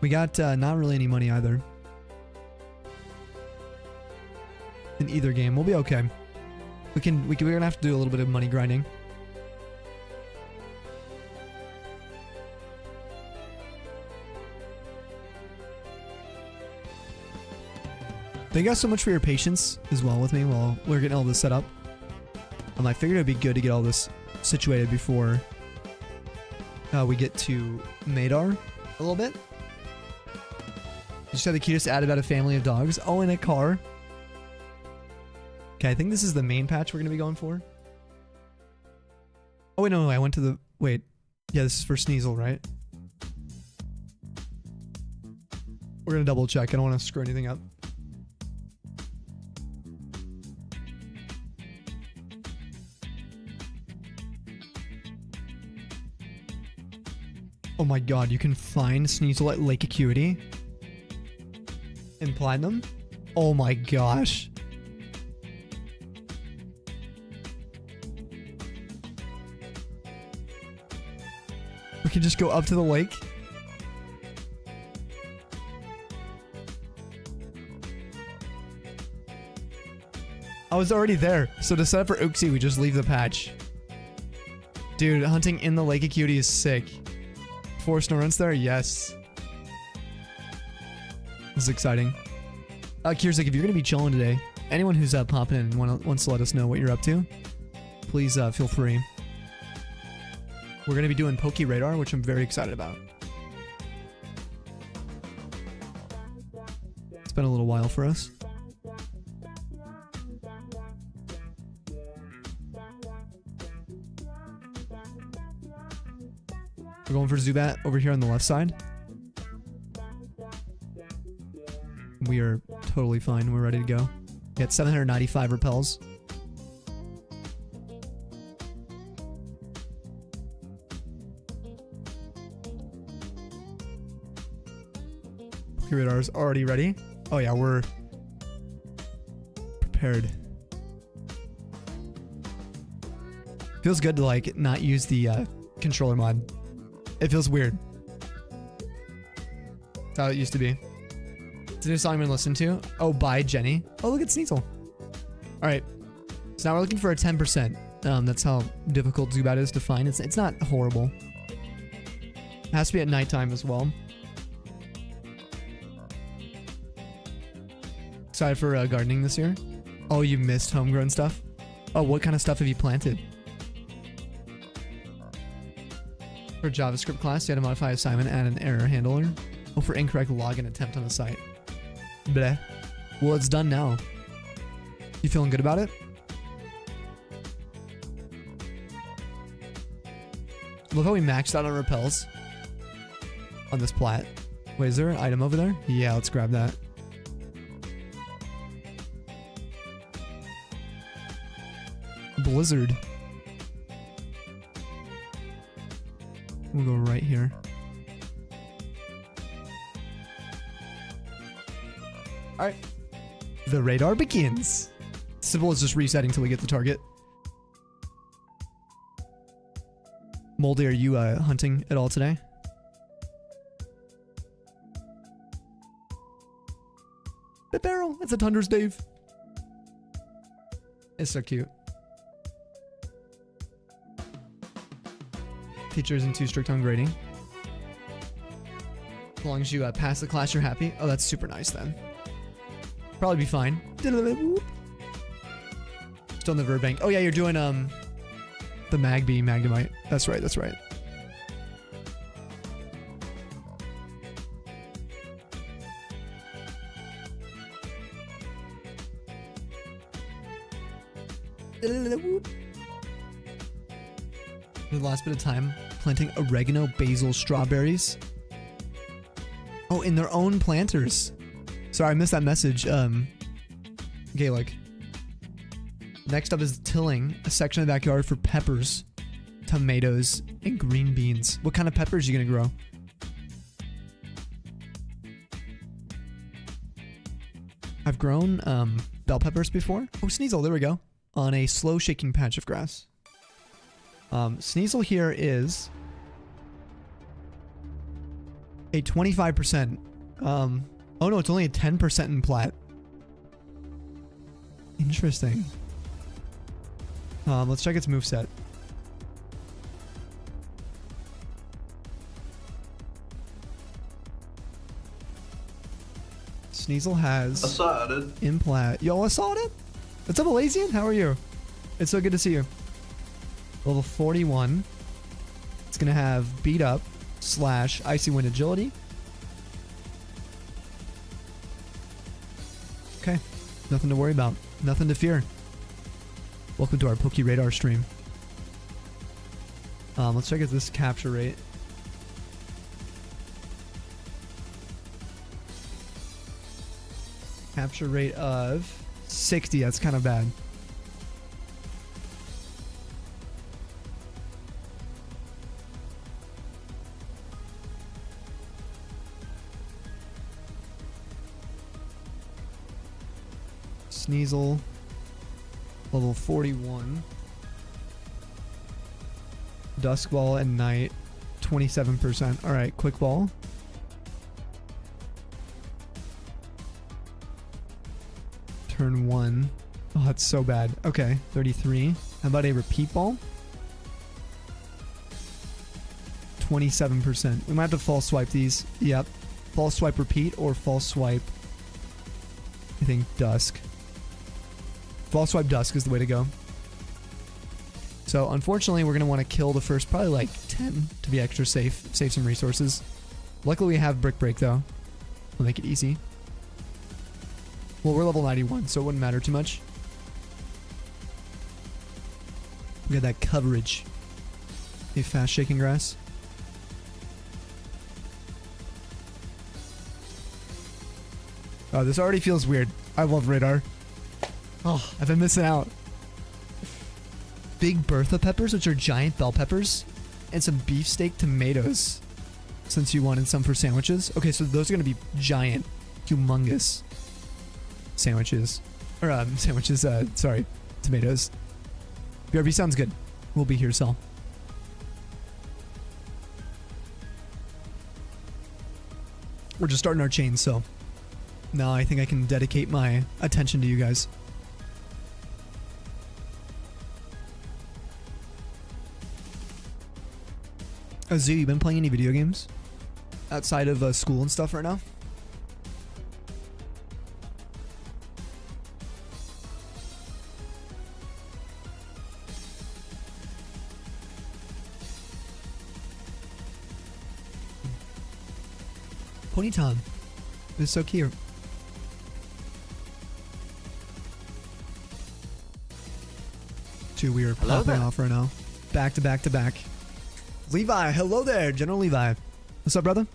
We got not really any money either. In either game, we'll be okay. We're gonna have to do a little bit of money grinding. Thank you guys so much for your patience as well with me while we're getting all this set up. I figured it'd be good to get all this situated before we get to Madar a little bit. You just had the cutest ad about a family of dogs. Oh, in a car. Okay, I think this is the main patch we're going to be going for. Oh, wait, no, I went to the... Wait. Yeah, this is for Sneasel, right? We're going to double check. I don't want to screw anything up. Oh my god, you can find Sneasel at Lake Acuity in Platinum? Oh my gosh. We can just go up to the lake. I was already there, so to set up for Uxie, we just leave the patch. Dude, hunting in the Lake Acuity is sick. 4 snow runs there? Yes. This is exciting. Kiersik, if you're going to be chilling today, anyone who's popping in and wants to let us know what you're up to, please feel free. We're going to be doing Poke Radar, which I'm very excited about. It's been a little while for us. We're going for Zubat over here on the left side. We are totally fine. We're ready to go. We got 795 repels. Radar's already ready. Oh yeah, we're prepared. Feels good to like not use the controller mod. It feels weird. That's how it used to be. It's a new song I'm gonna listen to. Oh, by Jenny. Oh, look at Sneasel. Alright. So now we're looking for a 10%. That's how difficult Zubat is to find. It's not horrible. It has to be at nighttime as well. Excited for gardening this year? Oh, you missed homegrown stuff? Oh, what kind of stuff have you planted? For JavaScript class, you had to modify assignment, add an error handler. Oh, for incorrect login attempt on the site. Bleh. Well, it's done now. You feeling good about it? Look how we maxed out on repels on this plat. Wait, is there an item over there? Yeah, let's grab that. Blizzard. We'll go right here. Alright. The radar begins. Sybil is just resetting till we get the target. Moldy, are you hunting at all today? The barrel. It's a Tunder's Dave. It's so cute. Teacher isn't too strict on grading. As long as you pass the class, you're happy. Oh, that's super nice then. Probably be fine. Still in the Verbank. Oh yeah, you're doing the Magnemite. That's right, that's right. The last bit of time planting oregano, basil, strawberries. Oh, in their own planters. Sorry, I missed that message. Gaelic. Next up is tilling a section of the backyard for peppers, tomatoes, and green beans. What kind of peppers are you gonna grow? I've grown bell peppers before. Oh, Sneasel, there we go. On a slow shaking patch of grass. Sneasel here is a 25%. Oh no, it's only a 10% in plat. Interesting. Let's check its moveset. Sneasel has Assaulted. in plat. Yo, assaulted? What's up, Elazian? How are you? It's so good to see you. Level 41. It's gonna have beat up / icy wind agility. Okay, nothing to worry about. Nothing to fear. Welcome to our Poke Radar stream. Let's check out this capture rate. Capture rate of 60. That's kind of bad. Sneasel, level 41. Dusk Ball and Night, 27%. Alright, Quick Ball. Turn 1. Oh, that's so bad. Okay, 33. How about a Repeat Ball? 27%. We might have to false swipe these. Yep. False swipe repeat or false swipe, I think, Dusk. False swipe Dusk is the way to go. So unfortunately, we're going to want to kill the first probably like 10 to be extra safe. Save some resources. Luckily, we have Brick Break though. We'll make it easy. Well, we're level 91, so it wouldn't matter too much. We got that coverage. A fast shaking grass. Oh, this already feels weird. I love radar. Oh, I've been missing out. Big Bertha peppers, which are giant bell peppers, and some beefsteak tomatoes, since you wanted some for sandwiches. Okay, so those are going to be giant, humongous sandwiches. Or, sandwiches, sorry, tomatoes. BRB sounds good. We'll be here, Sal. We're just starting our chain, so now I think I can dedicate my attention to you guys. Zoo, you been playing any video games outside of school and stuff right now? Ponyton. This is so cute. Dude, we are popping off right now. Back to back to back. Levi, hello there, General Levi. What's up, brother?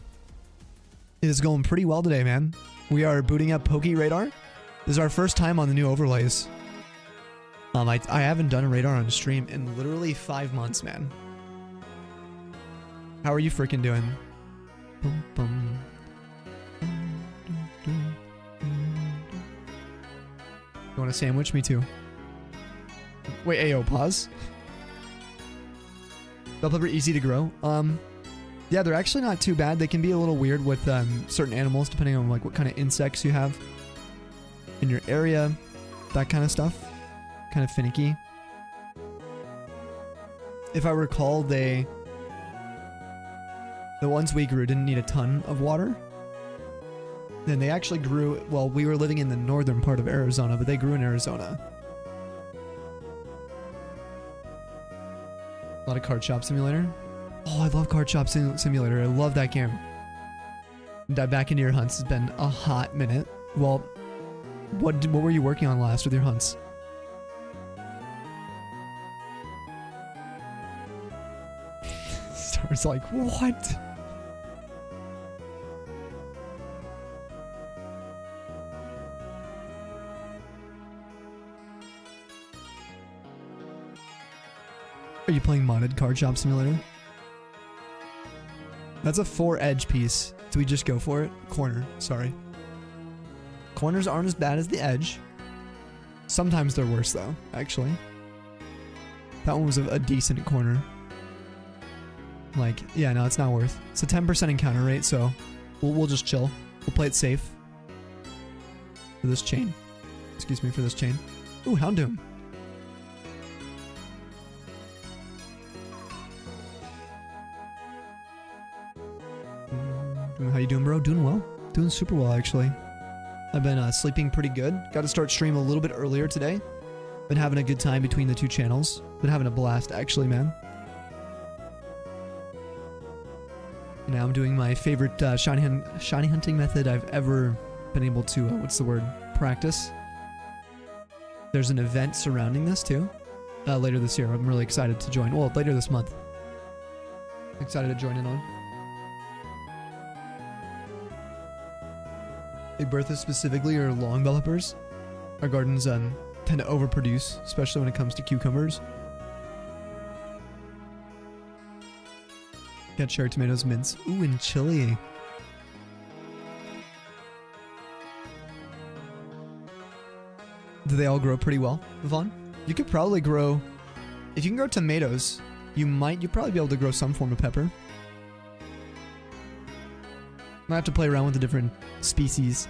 It is going pretty well today, man. We are booting up Poke Radar. This is our first time on the new overlays. I haven't done a radar on stream in literally 5 months, man. How are you freaking doing? Bum, bum. You want a sandwich? Me too. Wait, ayo, pause. Bell pepper easy to grow. Yeah, they're actually not too bad. They can be a little weird with certain animals depending on like what kind of insects you have in your area, that kind of stuff. Kind of finicky. If I recall, the ones we grew didn't need a ton of water. Then they actually grew, well, we were living in the northern part of Arizona, but they grew in Arizona. A lot of Card Shop Simulator. Oh, I love Card Shop Simulator. I love that game. Dive back into your hunts. It's been a hot minute. Well, what were you working on last with your hunts? Star's like, what? Are you playing modded Card Shop Simulator? That's a 4-edge piece. Do we just go for it? Corner, sorry. Corners aren't as bad as the edge. Sometimes they're worse though, actually. That one was a decent corner. Like, yeah, no, it's not worth. It's a 10% encounter rate, so we'll just chill. We'll play it safe. For this chain. Excuse me, for this chain. Ooh, Houndoom. How you doing, bro? Doing well. Doing super well, actually. I've been sleeping pretty good. Got to start stream a little bit earlier today. Been having a good time between the two channels. Been having a blast, actually, man. Now I'm doing my favorite shiny hunting method I've ever been able to, what's the word, practice. There's an event surrounding this, too. Later this year. I'm really excited to join. Well, later this month. Excited to join in on. Big Bertha specifically, or long bell peppers. Our gardens tend to overproduce, especially when it comes to cucumbers. Got cherry tomatoes, mints. Ooh, and chili. Do they all grow pretty well, Vaughn? You could probably grow... If you can grow tomatoes, you'd probably be able to grow some form of pepper. Might have to play around with the different species.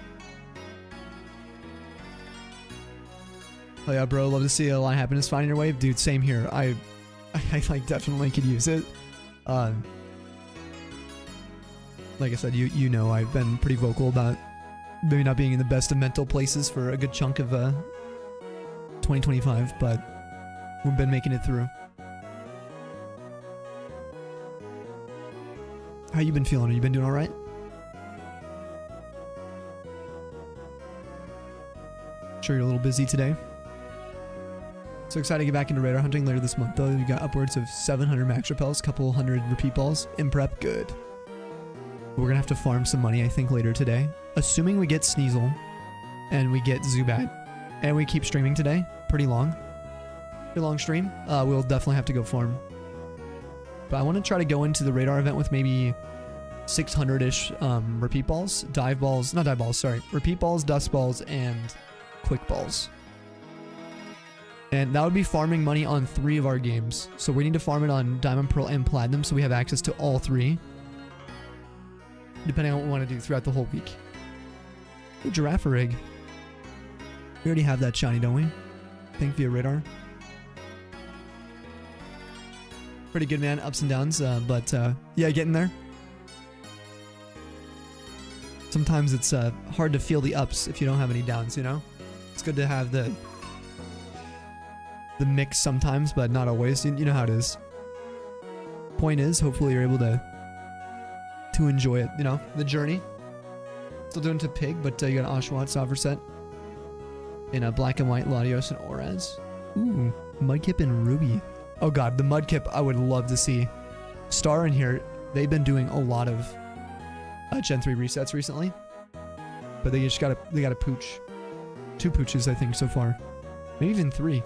Oh yeah, bro, love to see a lot of happiness finding your way. Dude, same here. I like definitely could use it. Like I said, you know I've been pretty vocal about maybe not being in the best of mental places for a good chunk of 2025, but we've been making it through. How you been feeling? Have you been doing alright? Sure you're a little busy today. So excited to get back into radar hunting later this month though. We got upwards of 700 max repels, couple hundred repeat balls. In prep, good. We're gonna have to farm some money, I think, later today. Assuming we get Sneasel and we get Zubat and we keep streaming today. Pretty long stream. We'll definitely have to go farm. But I want to try to go into the radar event with maybe 600-ish repeat balls, repeat balls, dust balls, and quick balls. And that would be farming money on 3 of our games. So we need to farm it on Diamond, Pearl, and Platinum so we have access to all 3. Depending on what we want to do throughout the whole week. Hey, Giraffe Rig. We already have that shiny, don't we? I think via radar. Pretty good, man. Ups and downs. But yeah, getting there. Sometimes it's hard to feel the ups if you don't have any downs, you know? It's good to have the mix sometimes, but not always. You know how it is. Point is, hopefully you're able to enjoy it, you know, the journey. Still doing to Pig, but you got an Oshawott Sovereign set in a black and white Latios and Oraz. Ooh, Mudkip and Ruby. Oh god, the Mudkip I would love to see. Star in here, they've been doing a lot of Gen 3 resets recently. But they just they got a pooch. 2 pooches, I think, so far. Maybe even 3.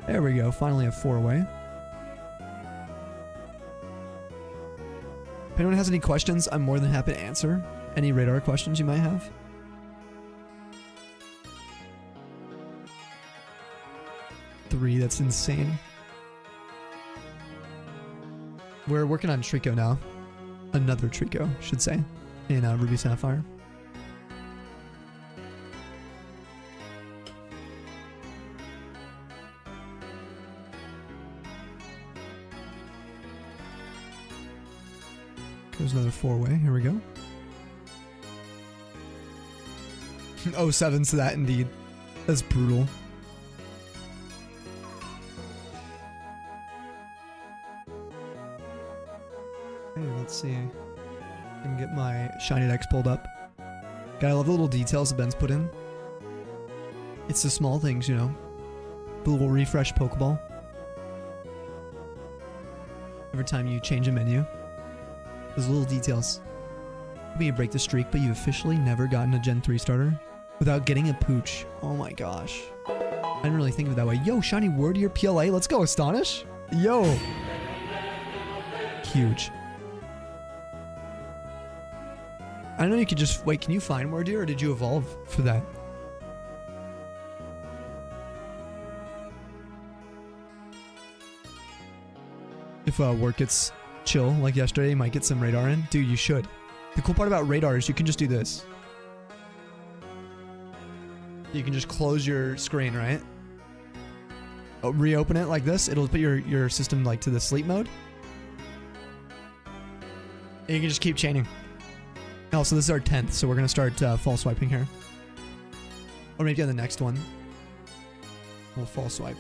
There we go. Finally a 4-way. If anyone has any questions, I'm more than happy to answer any radar questions you might have. Three, that's insane. We're working on Trico now. Another Trico, should say, in Ruby Sapphire. There's another 4-way. Here we go. Oh, 7's to that indeed. That's brutal. Hey, let's see. I can get my Shiny Dex pulled up. God, I love the little details that Ben's put in. It's the small things, you know. The little refresh Pokeball. Every time you change a menu. Those little details. Maybe you break the streak, but you've officially never gotten a Gen 3 starter without getting a pooch. Oh my gosh. I didn't really think of it that way. Yo, shiny word to your PLA. Let's go, Astonish. Yo. Huge. I don't know, you could just... Wait, can you find word here, or did you evolve for that? If work gets chill like yesterday, you might get some radar in. Dude, you should. The cool part about radar is you can just do this. You can just close your screen, right? Oh, reopen it like this. It'll put your system like to the sleep mode. And you can just keep chaining. Oh, so this is our 10th, so we're going to start fall swiping here. Or maybe on the next one. We'll fall swipe.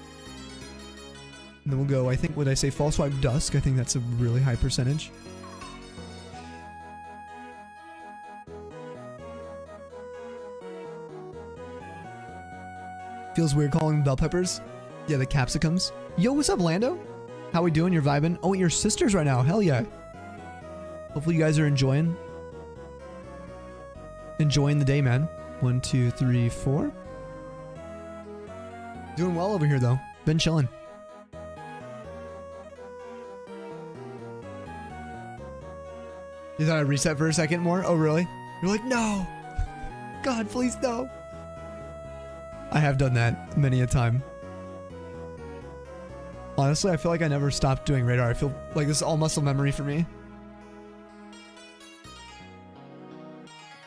And then we'll go, I think, would I say fall swipe dusk? I think that's a really high percentage. Feels weird calling them bell peppers. Yeah, the capsicums. Yo, what's up, Lando? How we doing? You're vibing? Oh, your sisters right now. Hell yeah. Hopefully you guys are enjoying the day, man. 1, 2, 3, 4. Doing well over here, though. Been chilling. You thought I'd reset for a second more? Oh, really? You're like, no! God, please, no! I have done that many a time. Honestly, I feel like I never stopped doing radar. I feel like this is all muscle memory for me.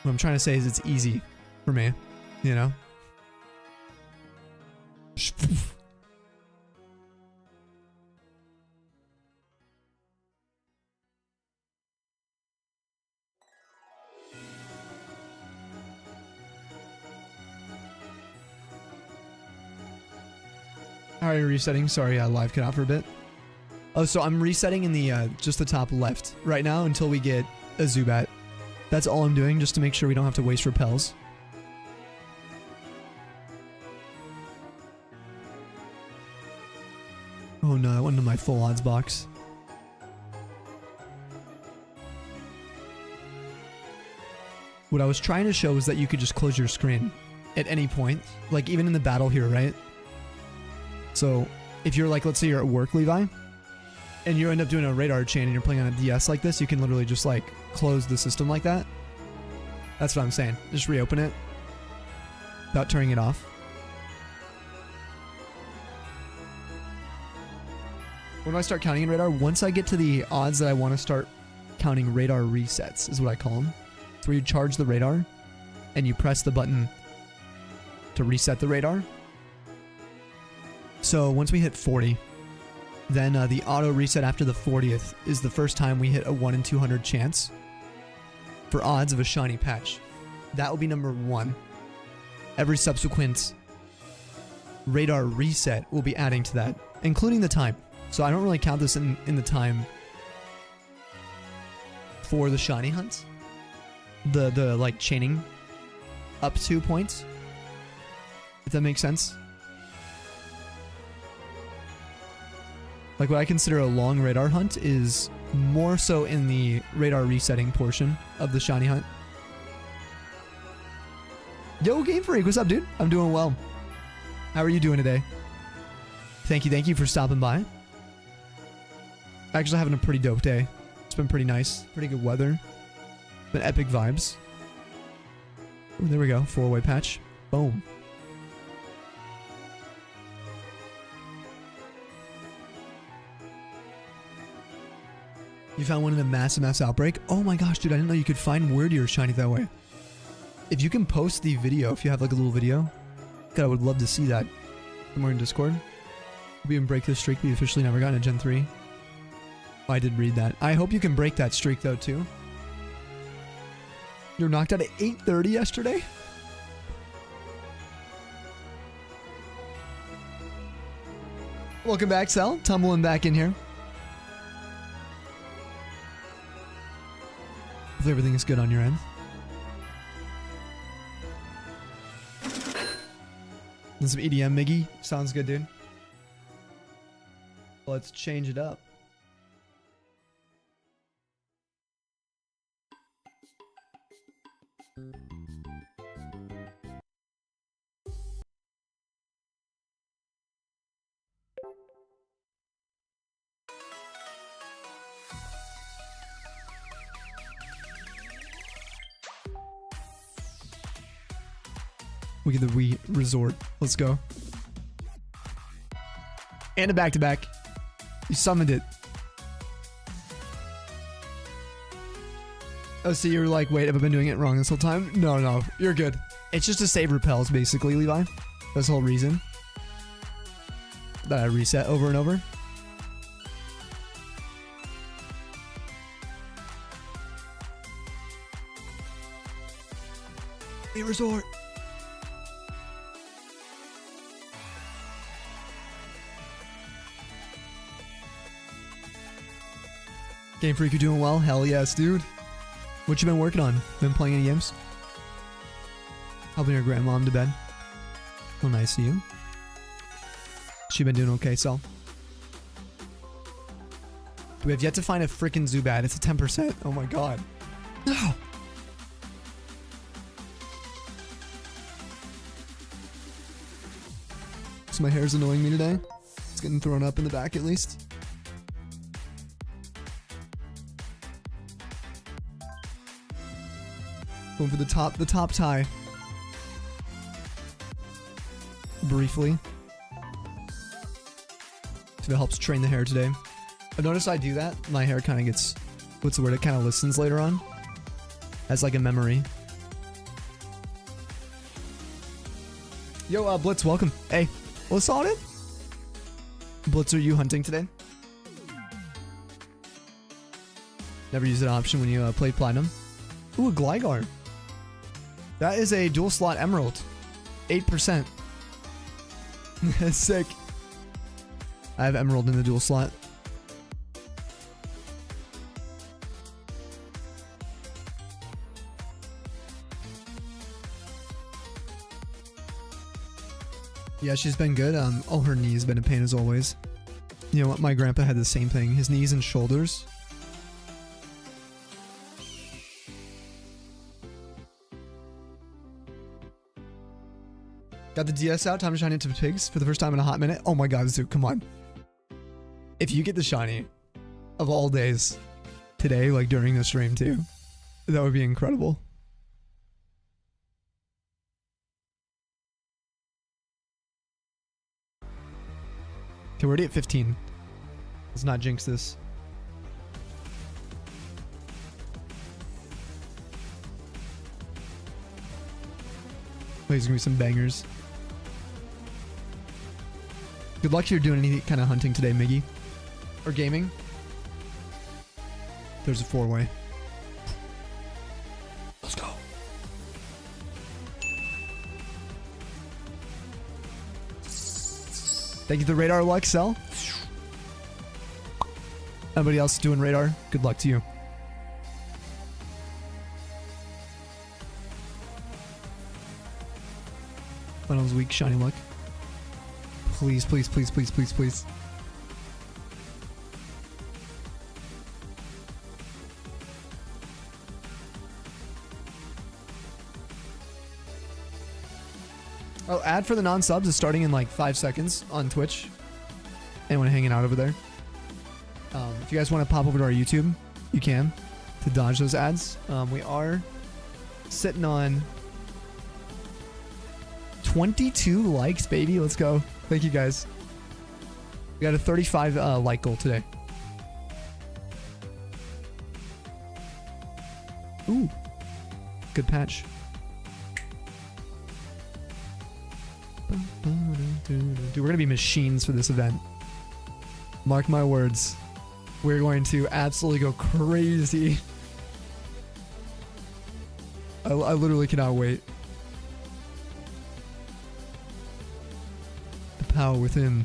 What I'm trying to say is it's easy for me, you know? How are you resetting? Sorry, live cut out for a bit. Oh, so I'm resetting in the just the top left right now until we get a Zubat. That's all I'm doing, just to make sure we don't have to waste repels. Oh no, that went into my full odds box. What I was trying to show is that you could just close your screen at any point, like even in the battle here, right? So if you're like, let's say you're at work, Levi, and you end up doing a radar chain and you're playing on a DS like this, you can literally just like close the system like that. That's what I'm saying. Just reopen it without turning it off. When do I start counting in radar? Once I get to the odds that I want to start counting radar resets, is what I call them. It's where you charge the radar and you press the button to reset the radar. So once we hit 40, then the auto reset after the 40th is the first time we hit a 1 in 200 chance for odds of a shiny patch. That will be number 1. Every subsequent radar reset will be adding to that, including the time. So I don't really count this in the time for the shiny hunts. The like chaining up 2 points. If that makes sense. Like what I consider a long radar hunt is more so in the radar resetting portion of the shiny hunt. Yo, Game Freak, what's up, dude? I'm doing well. How are you doing today? Thank you for stopping by. Actually having a pretty dope day. It's been pretty nice. Pretty good weather. Been epic vibes. Ooh, there we go. 4-way patch. Boom. You found one in a massive outbreak? Oh my gosh, dude, I didn't know you could find weirdier shiny that way. If you can post the video, if you have like a little video, God, I would love to see that. Somewhere in Discord. We can break this streak. We officially never got a Gen 3. Oh, I did read that. I hope you can break that streak though too. You were knocked out at 8:30 yesterday? Welcome back, Sal. Tumbling back in here. Hopefully everything is good on your end. And some EDM, Miggy. Sounds good, dude. Let's change it up. We get the Wii Resort. Let's go. And a back-to-back. You summoned it. Oh, so you're like, wait, have I been doing it wrong this whole time? No, you're good. It's just to save repels, basically, Levi. That's the whole reason. That I reset over and over. Wii Resort. Game Freak, you doing well? Hell yes, dude. What you been working on? Been playing any games? Helping your grandmom to bed. Oh, nice of you. She been doing okay, Sal? We have yet to find a freaking Zubat. It's a 10%. Oh my god. No! So my hair's annoying me today. It's getting thrown up in the back at least. Going for the top tie. Briefly. So it helps train the hair today. I've noticed I do that. My hair kind of gets, what's the word? It kind of listens later on. As like a memory. Yo, Blitz, welcome. Hey, what's on it? Blitz, are you hunting today? Never use that option when you play Platinum. Ooh, a Gligar. That is a dual slot emerald. 8%. Sick. I have emerald in the dual slot. Yeah, she's been good. Oh, her knees been a pain as always. You know what? My grandpa had the same thing. His knees and shoulders. Got the DS out. Time to shine into pigs for the first time in a hot minute. Oh my god, Zook, come on. If you get the shiny of all days today, like during the stream too, that would be incredible. Okay, we're already at 15. Let's not jinx this. Please give me some bangers. Good luck if you're doing any kind of hunting today, Miggy. Or gaming. There's a 4-way. Let's go. Thank you to the radar, Lexel. Everybody else doing radar, good luck to you. Finals week, shiny luck. Please, please, please, please, please, please. Oh, ad for the non-subs is starting in like 5 seconds on Twitch. Anyone hanging out over there? If you guys want to pop over to our YouTube, you can to dodge those ads. We are sitting on 22 likes, baby. Let's go. Thank you guys. We got a 35 like goal today. Ooh, good patch. Dude, we're gonna be machines for this event. Mark my words. We're going to absolutely go crazy. I literally cannot wait. The power within.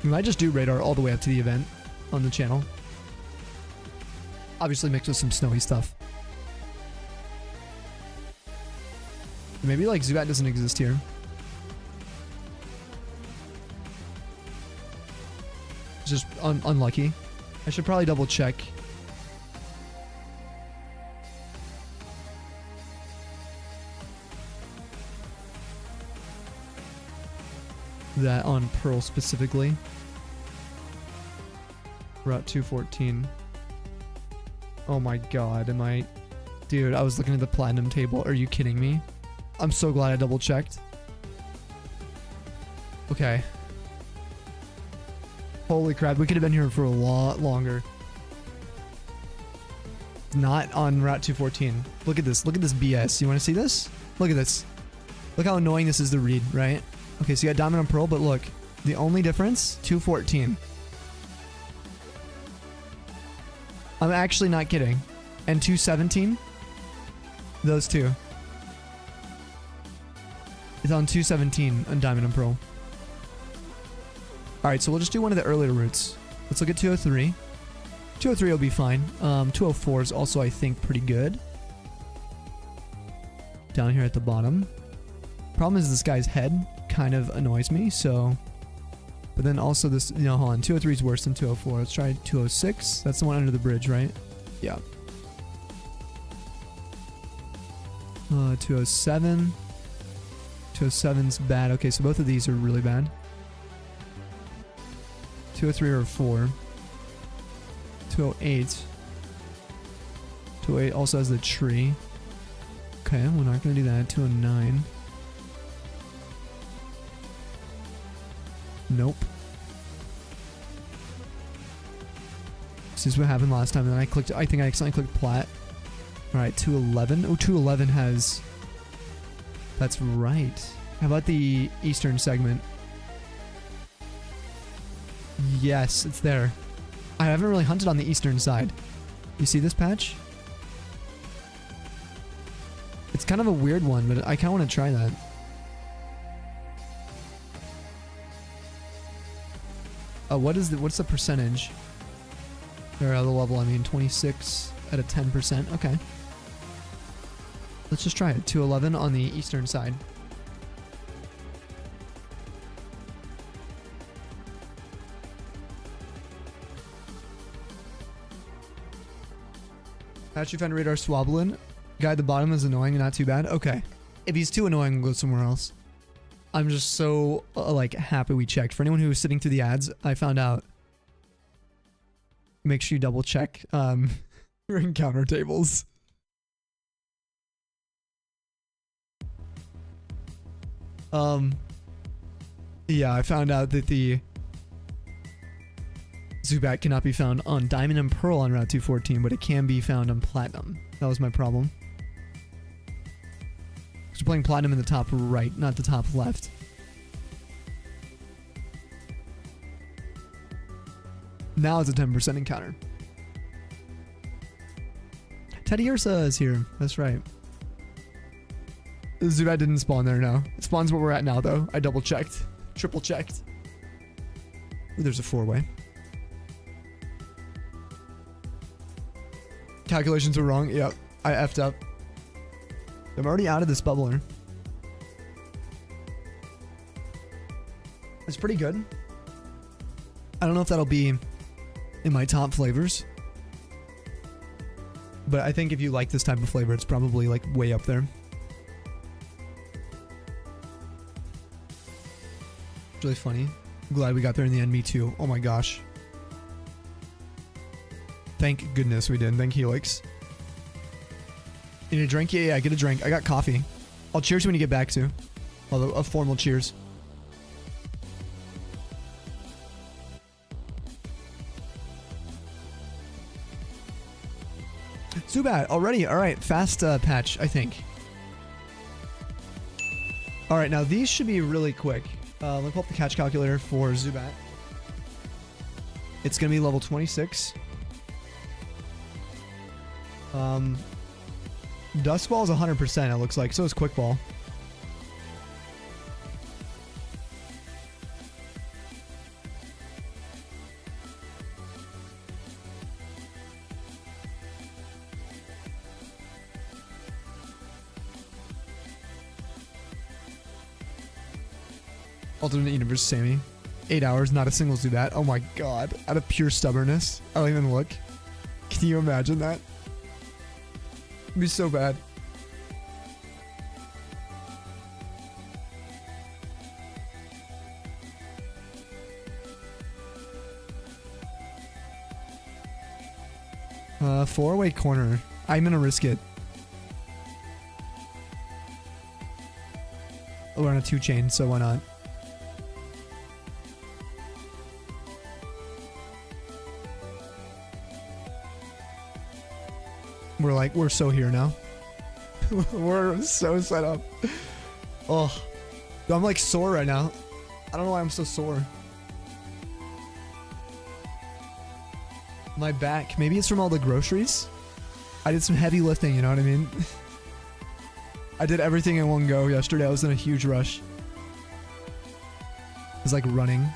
We might just do radar all the way up to the event on the channel. Obviously mixed with some snowy stuff. Maybe like Zubat doesn't exist here. It's just unlucky. I should probably double check. That on Pearl specifically. Route 214. Oh my god, am I... Dude, I was looking at the platinum table. Are you kidding me? I'm so glad I double checked. Okay. Holy crap, we could have been here for a lot longer. Not on Route 214. Look at this. Look at this BS. You want to see this? Look at this. Look how annoying this is to read, right? Okay, so you got Diamond and Pearl, but look. The only difference, 214. I'm actually not kidding. And 217? Those two. It's on 217 on Diamond and Pearl. Alright, so we'll just do one of the earlier routes. Let's look at 203. 203 will be fine. 204 is also, I think, pretty good. Down here at the bottom. Problem is this guy's head kind of annoys me, so... But then also this, you know, hold on. 203 is worse than 204. Let's try 206. That's the one under the bridge, right? Yeah. 207. 207's bad. Okay, so both of these are really bad. 203 or 4. 208. 208 also has the tree. Okay, we're not going to do that. 209. Nope. This is what happened last time. And then I clicked, I think I accidentally clicked plat. Alright, 211. Oh, 211 has... That's right. How about the eastern segment? Yes, it's there. I haven't really hunted on the eastern side. You see this patch? It's kind of a weird one, but I kind of want to try that. What's the percentage? Or the level, I mean, 26 at a 10%. Okay. Let's just try it. 211 on the eastern side. Actually found radar Swablin. Guy at the bottom is annoying and not too bad. Okay. If he's too annoying, we'll go somewhere else. I'm just so, like, happy we checked. For anyone who was sitting through the ads, I found out. Make sure you double check your encounter tables. Yeah, I found out that the Zubat cannot be found on Diamond and Pearl on Route 214, but it can be found on Platinum. That was my problem. We're playing Platinum in the top right, not the top left. Now it's a 10% encounter. Teddy Ursa is here. That's right. Zubat didn't spawn there, no. It spawns where we're at now, though. I double checked. Triple checked. Ooh, there's a 4-way. Calculations were wrong. Yep. I effed up. I'm already out of this bubbler. It's pretty good. I don't know if that'll be in my top flavors. But I think if you like this type of flavor, it's probably like way up there. It's really funny. I'm glad we got there in the end. Me too. Oh my gosh. Thank goodness we did. Thank Helix. You need a drink? Yeah, get a drink. I got coffee. I'll cheers when you get back to. Although a formal cheers. Zubat already. All right, fast patch, I think. All right, now these should be really quick. Let me pull up the catch calculator for Zubat. It's gonna be level 26. Dusk Ball is 100%. It looks like. So is Quick Ball. Alternate Universe Sammy. 8 hours, not a single Zubat. Oh my god. Out of pure stubbornness. I don't even look. Can you imagine that? It'd be so bad. Four-way corner. I'm gonna risk it. We're on a 2-chain, so why not? We're so here now. We're so set up. Oh, I'm like sore right now. I don't know why I'm so sore. My back. Maybe it's from all the groceries. I did some heavy lifting, you know what I mean? I did everything in one go yesterday. I was in a huge rush. It was like running.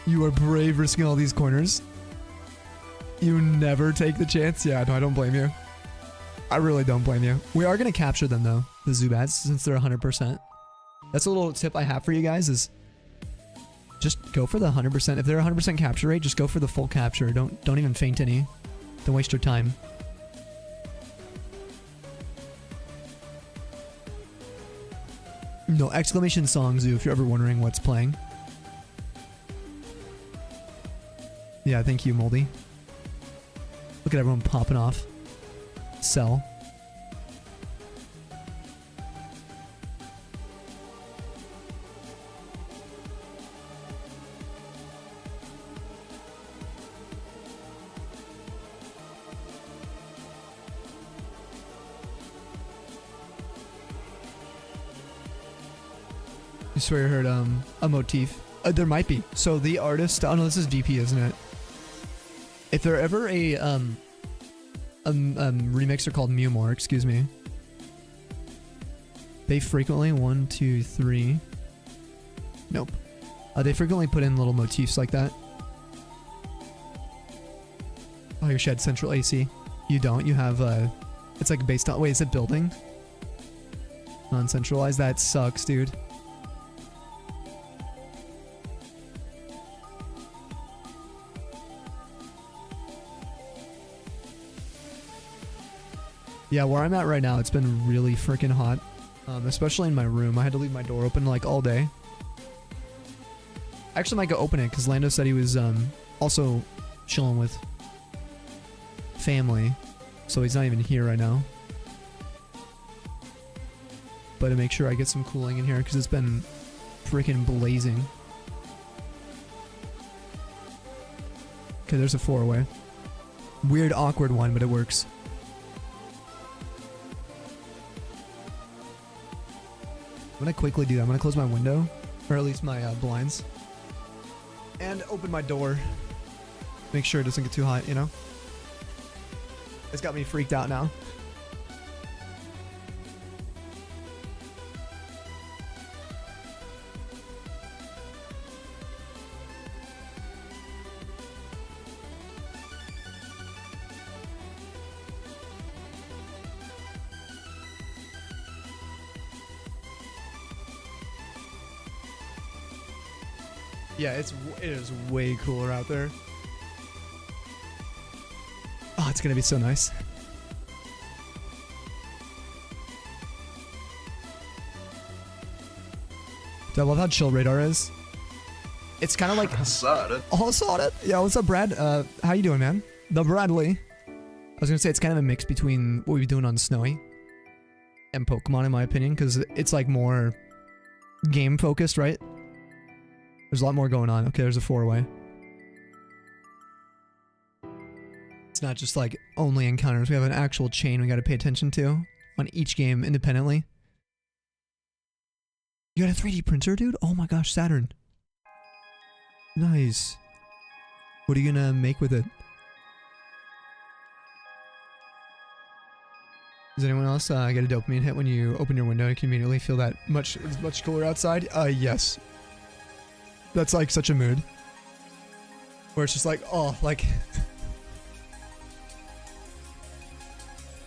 You are brave risking all these corners. You never take the chance. Yeah, no, I don't blame you. I really don't blame you. We are going to capture them though, the Zubats, since they're 100%. That's a little tip I have for you guys is just go for the 100%. If they're 100% capture rate, just go for the full capture. Don't even feint any. Don't waste your time. No, exclamation song Zoo if you're ever wondering what's playing. Yeah, thank you, Moldy. Look at everyone popping off. Sell. You swear you heard a motif. There might be. So the artist, oh no, this is VP, isn't it? If there ever a remixer called Mewmore, excuse me. They frequently, 1, 2, 3. Nope. They frequently put in little motifs like that. Oh, your shed central AC. You don't. You have it's like based on. Wait, is it building? Non-centralized. That sucks, dude. Yeah, where I'm at right now, it's been really freaking hot. Especially in my room. I had to leave my door open like all day. I actually might go open it because Lando said he was also chilling with family. So he's not even here right now. But to make sure I get some cooling in here because it's been freaking blazing. Okay, there's a 4-way. Weird, awkward one, but it works. I'm gonna quickly do that. I'm gonna close my window, or at least my blinds, and open my door. Make sure it doesn't get too hot, you know? It's got me freaked out now. Yeah, it is way cooler out there. Oh, it's gonna be so nice. I love how chill radar is. It's kind of like... I saw it. Oh, saw it. Yeah, what's up, Brad? How you doing, man? The Bradley. I was gonna say it's kind of a mix between what we've been doing on Snowy and Pokemon, in my opinion, because it's like more game focused, right? There's a lot more going on. Okay, there's a 4-way. It's not just like only encounters. We have an actual chain we got to pay attention to on each game independently. You got a 3D printer, dude? Oh my gosh, Saturn. Nice. What are you gonna make with it? Does anyone else get a dopamine hit when you open your window? You can immediately feel that it's much cooler outside? Yes. That's like such a mood. Where it's just like, oh, like...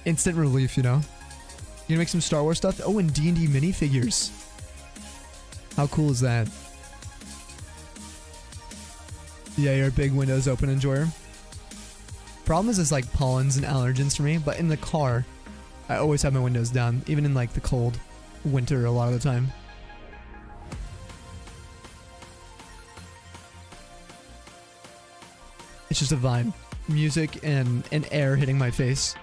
instant relief, you know? You gonna make some Star Wars stuff? Oh, and D&D minifigures. How cool is that? Yeah, you're a big windows open enjoyer. Problem is it's like pollens and allergens for me, but in the car, I always have my windows down, even in like the cold winter a lot of the time. It's just a vibe. Music and air hitting my face.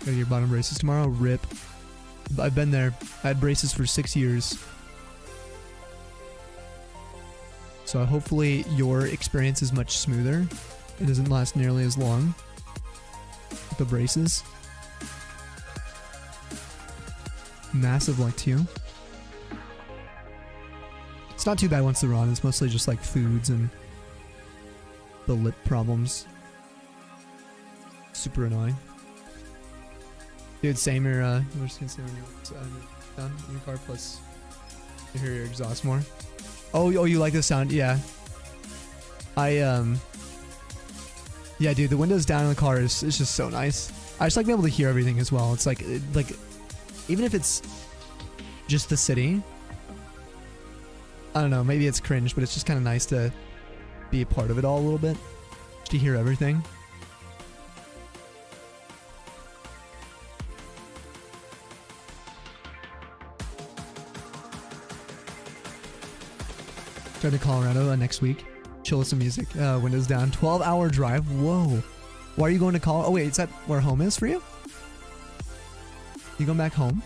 Gotta get bottom braces tomorrow. Rip. I've been there. I had braces for 6 years. So hopefully your experience is much smoother. It doesn't last nearly as long with the braces. Massive luck to you. It's not too bad once they're on. It's mostly just like foods and the lip problems. Super annoying. Dude, same. We're just gonna say when you're done in your car, plus you hear your exhaust more. Oh, you like the sound? Yeah. Yeah, dude, the windows down in the car is just so nice. I just like being able to hear everything as well. It's like even if it's just the city, I don't know, maybe it's cringe, but it's just kind of nice to be a part of it all a little bit, just to hear everything. Go to Colorado next week. Chill with some music. Windows down. 12-hour drive. Whoa. Why are you going to Colorado? Oh, wait. Is that where home is for you? You going back home?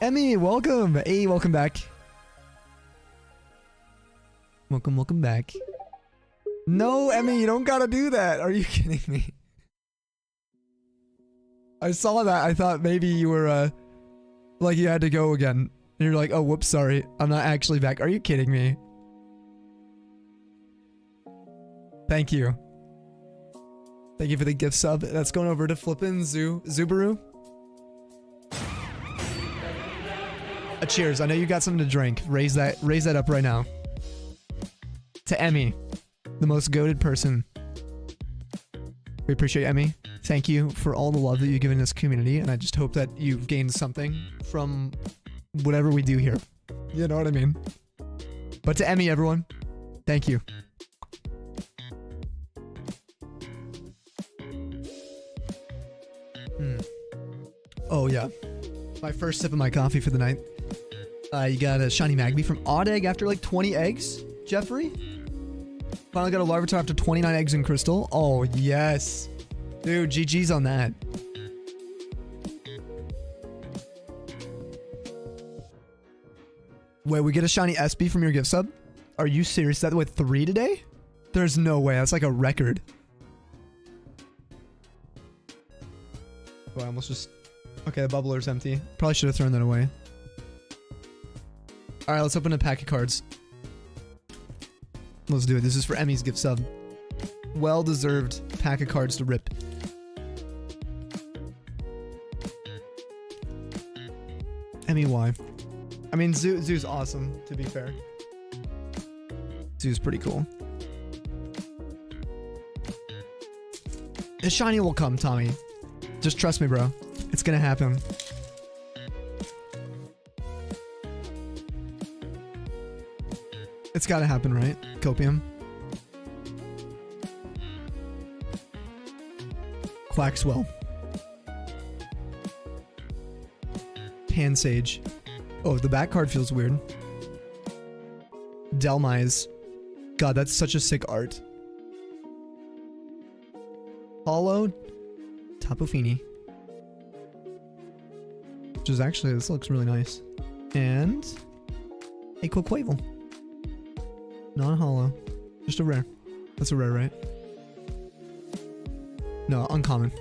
Emmy, welcome. Hey, welcome back. Welcome back. No, Emmy, you don't gotta do that. Are you kidding me? I saw that. I thought maybe you were, like you had to go again. And you're like, oh, whoops, sorry. I'm not actually back. Are you kidding me? Thank you. Thank you for the gift sub. That's going over to Flippin' Zubaru. Cheers. I know you got something to drink. Raise that up right now. To Emmy. The most goated person. We appreciate Emmy. Thank you for all the love that you've given this community, and I just hope that you've gained something from whatever we do here. You know what I mean? But to Emmy, everyone, thank you. Oh yeah. My first sip of my coffee for the night. You got a shiny Magby from Odd Egg after like 20 eggs, Jeffrey? Finally got a Larvitar after 29 eggs in Crystal. Oh, yes. Dude, GG's on that. Wait, we get a shiny SB from your gift sub? Are you serious? Is that with 3 today? There's no way. That's like a record. Oh, I almost just... Okay, the bubbler's empty. Probably should have thrown that away. Alright, let's open a pack of cards. Let's do it. This is for Emmy's gift sub. Well-deserved pack of cards to rip. MEY. I mean, Zoo's awesome, to be fair. Zoo's pretty cool. A shiny will come, Tommy. Just trust me, bro. It's gonna happen. It's gotta happen, right? Copium. Quaxwell. Pansage. Oh, the back card feels weird. Delmise. God, that's such a sick art. Hollow. Tapu Fini. Which is actually, this looks really nice. And a Quaquavel. Non-hollow. Just a rare. That's a rare, right? No, uncommon.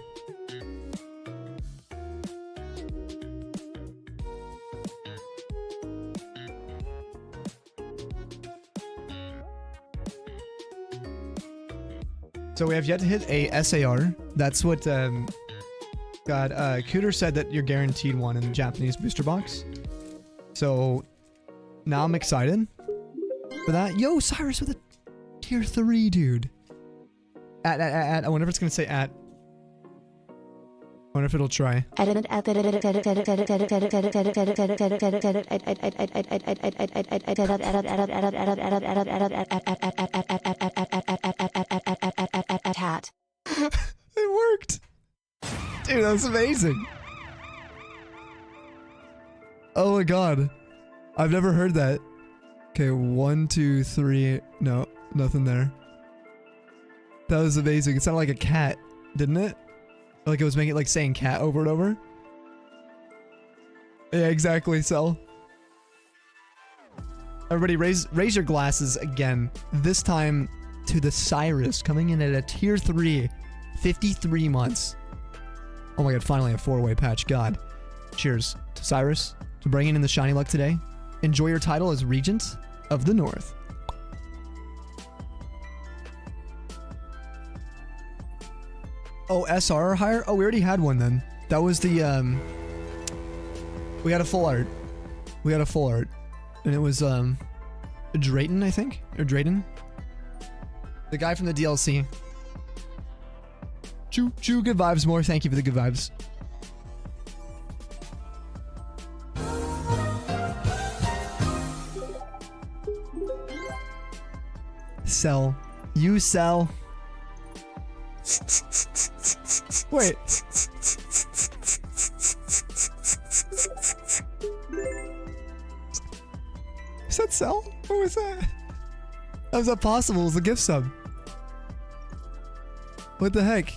So we have yet to hit a SAR. That's what Cooter said, that you're guaranteed one in the Japanese booster box. So now I'm excited for that. Yo, Cyrus with a tier 3, dude. I wonder if it's gonna say at. I wonder if it'll try. It worked. Dude, that's amazing. Oh my god. I've never heard that. Okay, 1, 2, 3. No, nothing there. That was amazing. It sounded like a cat, didn't it? Like it was making, like saying cat over and over. Yeah, exactly, Cell. Everybody raise your glasses again. This time to the Cyrus, coming in at a tier 3, 53 months. Oh my god, finally a 4-way patch. God. Cheers to Cyrus, to bringing in the shiny luck today. Enjoy your title as Regent of the North. Oh, SR or higher? Oh, we already had one then. That was the, we got a full art. We got a full art. And it was, Drayton, I think? Or Drayton? The guy from the DLC. Choo, good vibes more. Thank you for the good vibes. Sell. You sell. Wait. Is that sell? What was that? How is that possible? It was a gift sub. What the heck?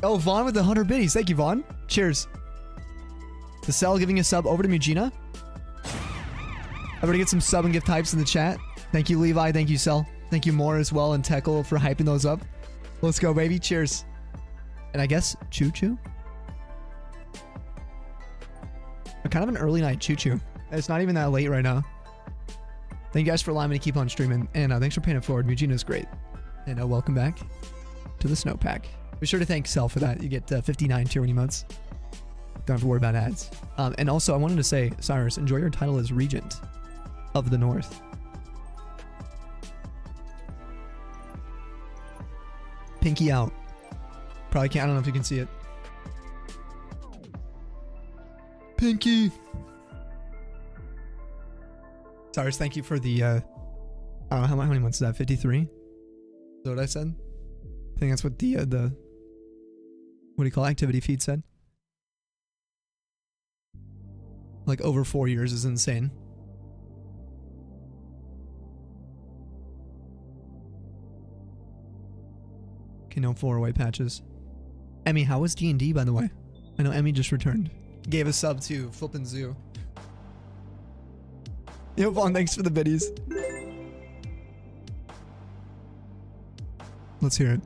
Oh, Vaughn with the 100 biddies. Thank you, Vaughn. Cheers. To Cell giving a sub over to Mujina. Everybody get some sub and gift types in the chat. Thank you, Levi. Thank you, Cell. Thank you, Moore, as well, and Teckle for hyping those up. Let's go, baby. Cheers. And I guess Choo Choo. Kind of an early night Choo Choo. It's not even that late right now. Thank you guys for allowing me to keep on streaming. And thanks for paying it forward. Mujina's great. And welcome back to the Snowpack. Be sure to thank Cell for that. You get 59 tier 1 emotes. Don't have to worry about ads. And also, I wanted to say, Cyrus, enjoy your title as Regent of the North. Pinky out. Probably can't. I don't know if you can see it. Pinky. Cyrus, thank you for the, I don't know, how many months is that? 53? Is that what I said? I think that's what the what do you call it? Activity feed said. Like over 4 years is insane. Okay, no 4-way patches. Emmy, how was D&D, by the way? I know Emmy just returned. Gave a sub to Flippin' Zoo. Yo, Vaughn, thanks for the biddies. Let's hear it.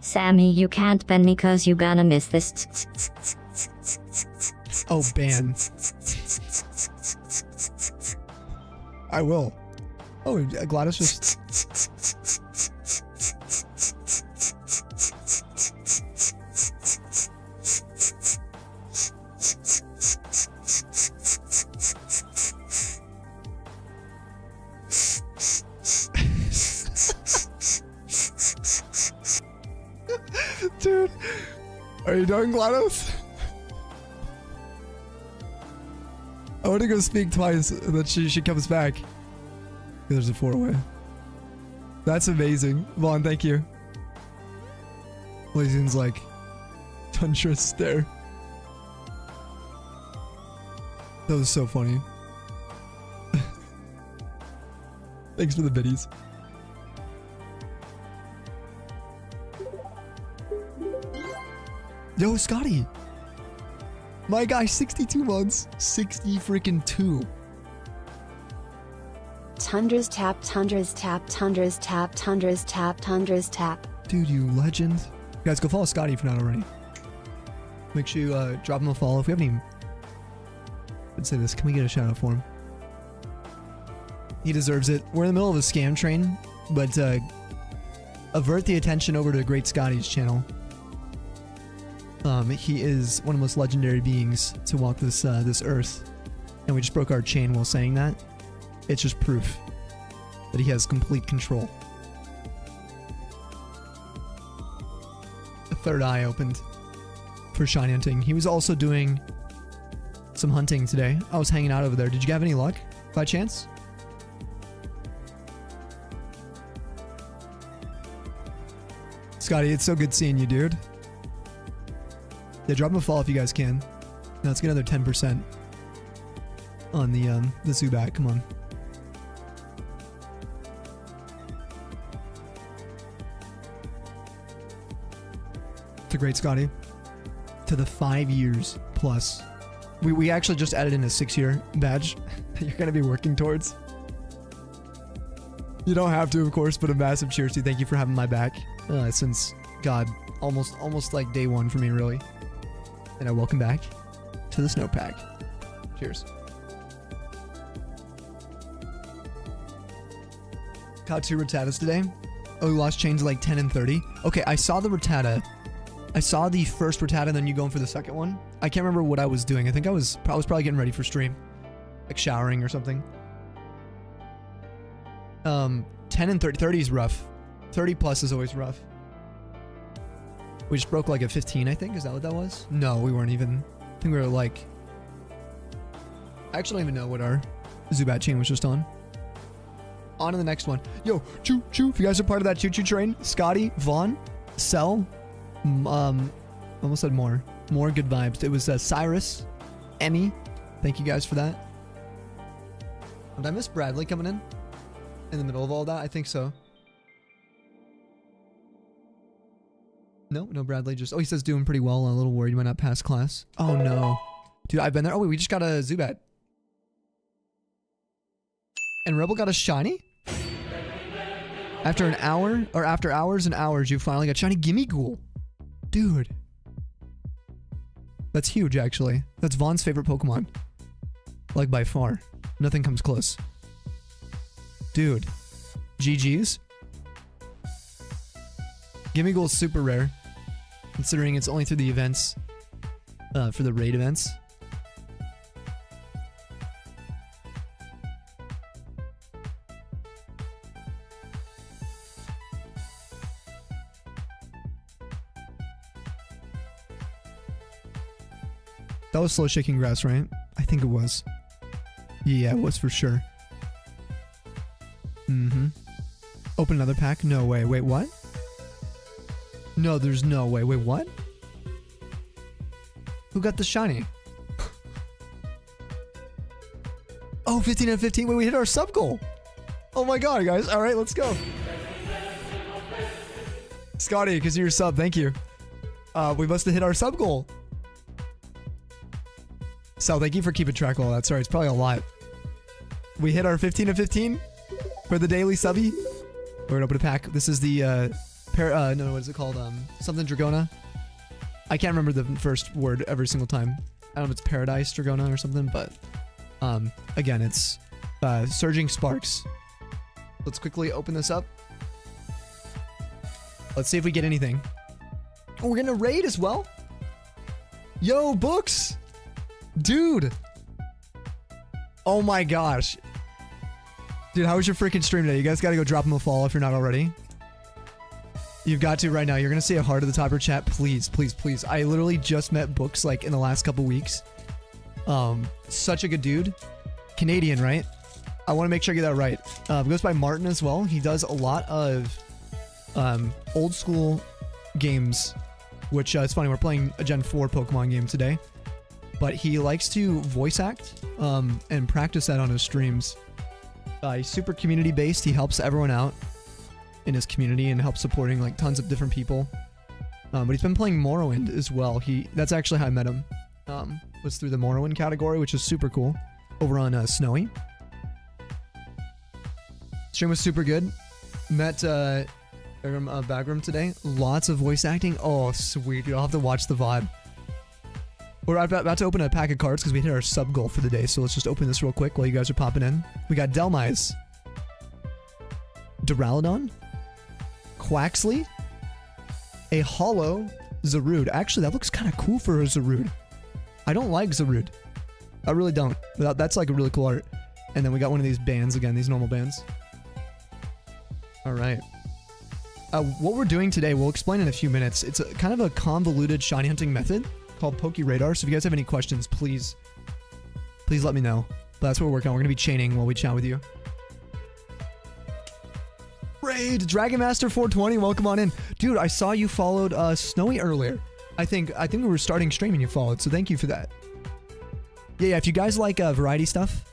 Sammy, you can't ban me cause you gonna miss this. Oh, ban. I will. Oh, Gladys just... Are you done, GLaDOS? I want to go speak twice, and then she comes back. There's a 4-way. That's amazing. Vaughn, thank you. Lazin's like, Tundra stare. That was so funny. Thanks for the biddies. Yo, Scotty. My guy, 62 months. 60 freaking 2. Tundras tap, tundras tap, tundras tap, tundras tap, tundras tap. Dude, you legend. Guys, go follow Scotty if you're not already. Make sure you drop him a follow. If we haven't even... Let's say this. Can we get a shout out for him? He deserves it. We're in the middle of a scam train, but avert the attention over to Great Scotty's channel. He is one of the most legendary beings to walk this this earth, and we just broke our chain while saying that. It's just proof that he has complete control. A third eye opened for shinyhunting. He was also doing some hunting today. I was hanging out over there. Did you have any luck by chance? Scotty, it's so good seeing you, dude. Yeah, drop him a follow if you guys can. Now let's get another 10% on the Zubat. Come on. To Great Scotty. To the 5 years plus. We actually just added in a 6-year badge that you're going to be working towards. You don't have to, of course, but a massive cheers to you. Thank you for having my back since, God, almost like day one for me, really. And welcome back to the snowpack. Cheers. Caught 2 Rattatas today. Oh, we lost chains like 10 and 30. Okay, I saw the Rattata. I saw the first Rattata, and then you going for the second one. I can't remember what I was doing. I think I was probably getting ready for stream. Like showering or something. 10 and 30. 30 is rough. 30 plus is always rough. We just broke like a 15, I think. Is that what that was? No, we weren't even. I think we were like... I actually don't even know what our Zubat chain was just on. On to the next one. Yo, choo choo. If you guys are part of that choo choo train, Scotty, Vaughn, Cell, almost said more good vibes. It was Cyrus, Emmy. Thank you guys for that. Did I miss Bradley coming in the middle of all that? I think so. No Bradley. Just, oh, he says doing pretty well. A little worried he might not pass class. Oh no, dude, I've been there. Oh wait, we just got a Zubat. And Rebel got a shiny? After an hour, or after hours and hours, you finally got shiny Gimme Ghoul. Dude. That's huge, actually. That's Vaughn's favorite Pokemon. Like, by far. Nothing comes close. Dude. GG's. Gimme Ghoul's super rare. Considering it's only through the events. For the raid events. That was slow shaking grass, right? I think it was. Yeah, it was for sure. Mm-hmm. Open another pack? No way. Wait, what? No, there's no way. Wait, what? Who got the shiny? Oh, 15 and 15. Wait, we hit our sub goal. Oh my god, guys. All right, let's go. Scotty, because you're sub. Thank you. We must have hit our sub goal. So thank you for keeping track of all that. Sorry, it's probably a lot. We hit our 15 and 15 for the daily subby. We're gonna open a pack. This is the no, what is it called? Something Dragona. I can't remember the first word every single time. I don't know if it's Paradise Dragona or something, but again, it's Surging Sparks. Let's quickly open this up. Let's see if we get anything. Oh, we're gonna raid as well. Yo, books. Dude. Oh my gosh. Dude, how was your freaking stream today? You guys gotta go drop him a follow if you're not already. You've got to right now. You're going to say a heart at the top of your chat. Please, please, please. I literally just met Books like in the last couple weeks. Such a good dude. Canadian, right? I want to make sure I get that right. Goes by Martin as well. He does a lot of old school games, which it's funny. We're playing a Gen 4 Pokemon game today. But he likes to voice act and practice that on his streams. He's super community based. He helps everyone out in his community and helps supporting like tons of different people. But he's been playing Morrowind as well. That's actually how I met him. Was through the Morrowind category, which is super cool. Over on Snowy. Stream was super good. Met Bagram today. Lots of voice acting. Oh, sweet. You'll have to watch the VOD. We're about to open a pack of cards because we hit our sub goal for the day. So let's just open this real quick while you guys are popping in. We got Delmise. Duraludon. Quaxley. A hollow Zarude. Actually, that looks kind of cool for a Zarude. I don't like Zarude. I really don't. But that's like a really cool art. And then we got one of these bands again, these normal bands. All right. What we're doing today, we'll explain in a few minutes. It's kind of a convoluted shiny hunting method called Poke Radar. So if you guys have any questions, please let me know. But that's what we're working on. We're going to be chaining while we chat with you. Raid Dragon Master 420, welcome on in. Dude, I saw you followed Snowy earlier. I think we were starting stream and you followed, so thank you for that. Yeah, if you guys like variety stuff,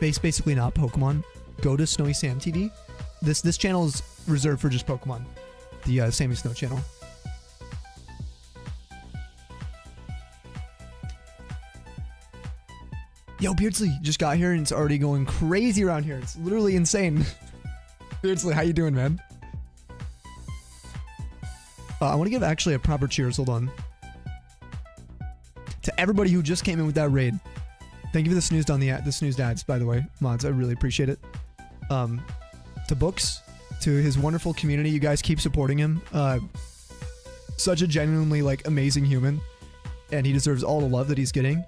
basically not Pokemon, go to Snowy Sam TV. This channel is reserved for just Pokemon. The Sammy Snow channel. Yo, Beardsley just got here and it's already going crazy around here. It's literally insane. Beardsley, how you doing, man? I want to give actually a proper cheers. Hold on. To everybody who just came in with that raid. Thank you for the snooze on the snoozed ads, by the way, mods. I really appreciate it. To Books, to his wonderful community. You guys keep supporting him. Such a genuinely like amazing human, and he deserves all the love that he's getting,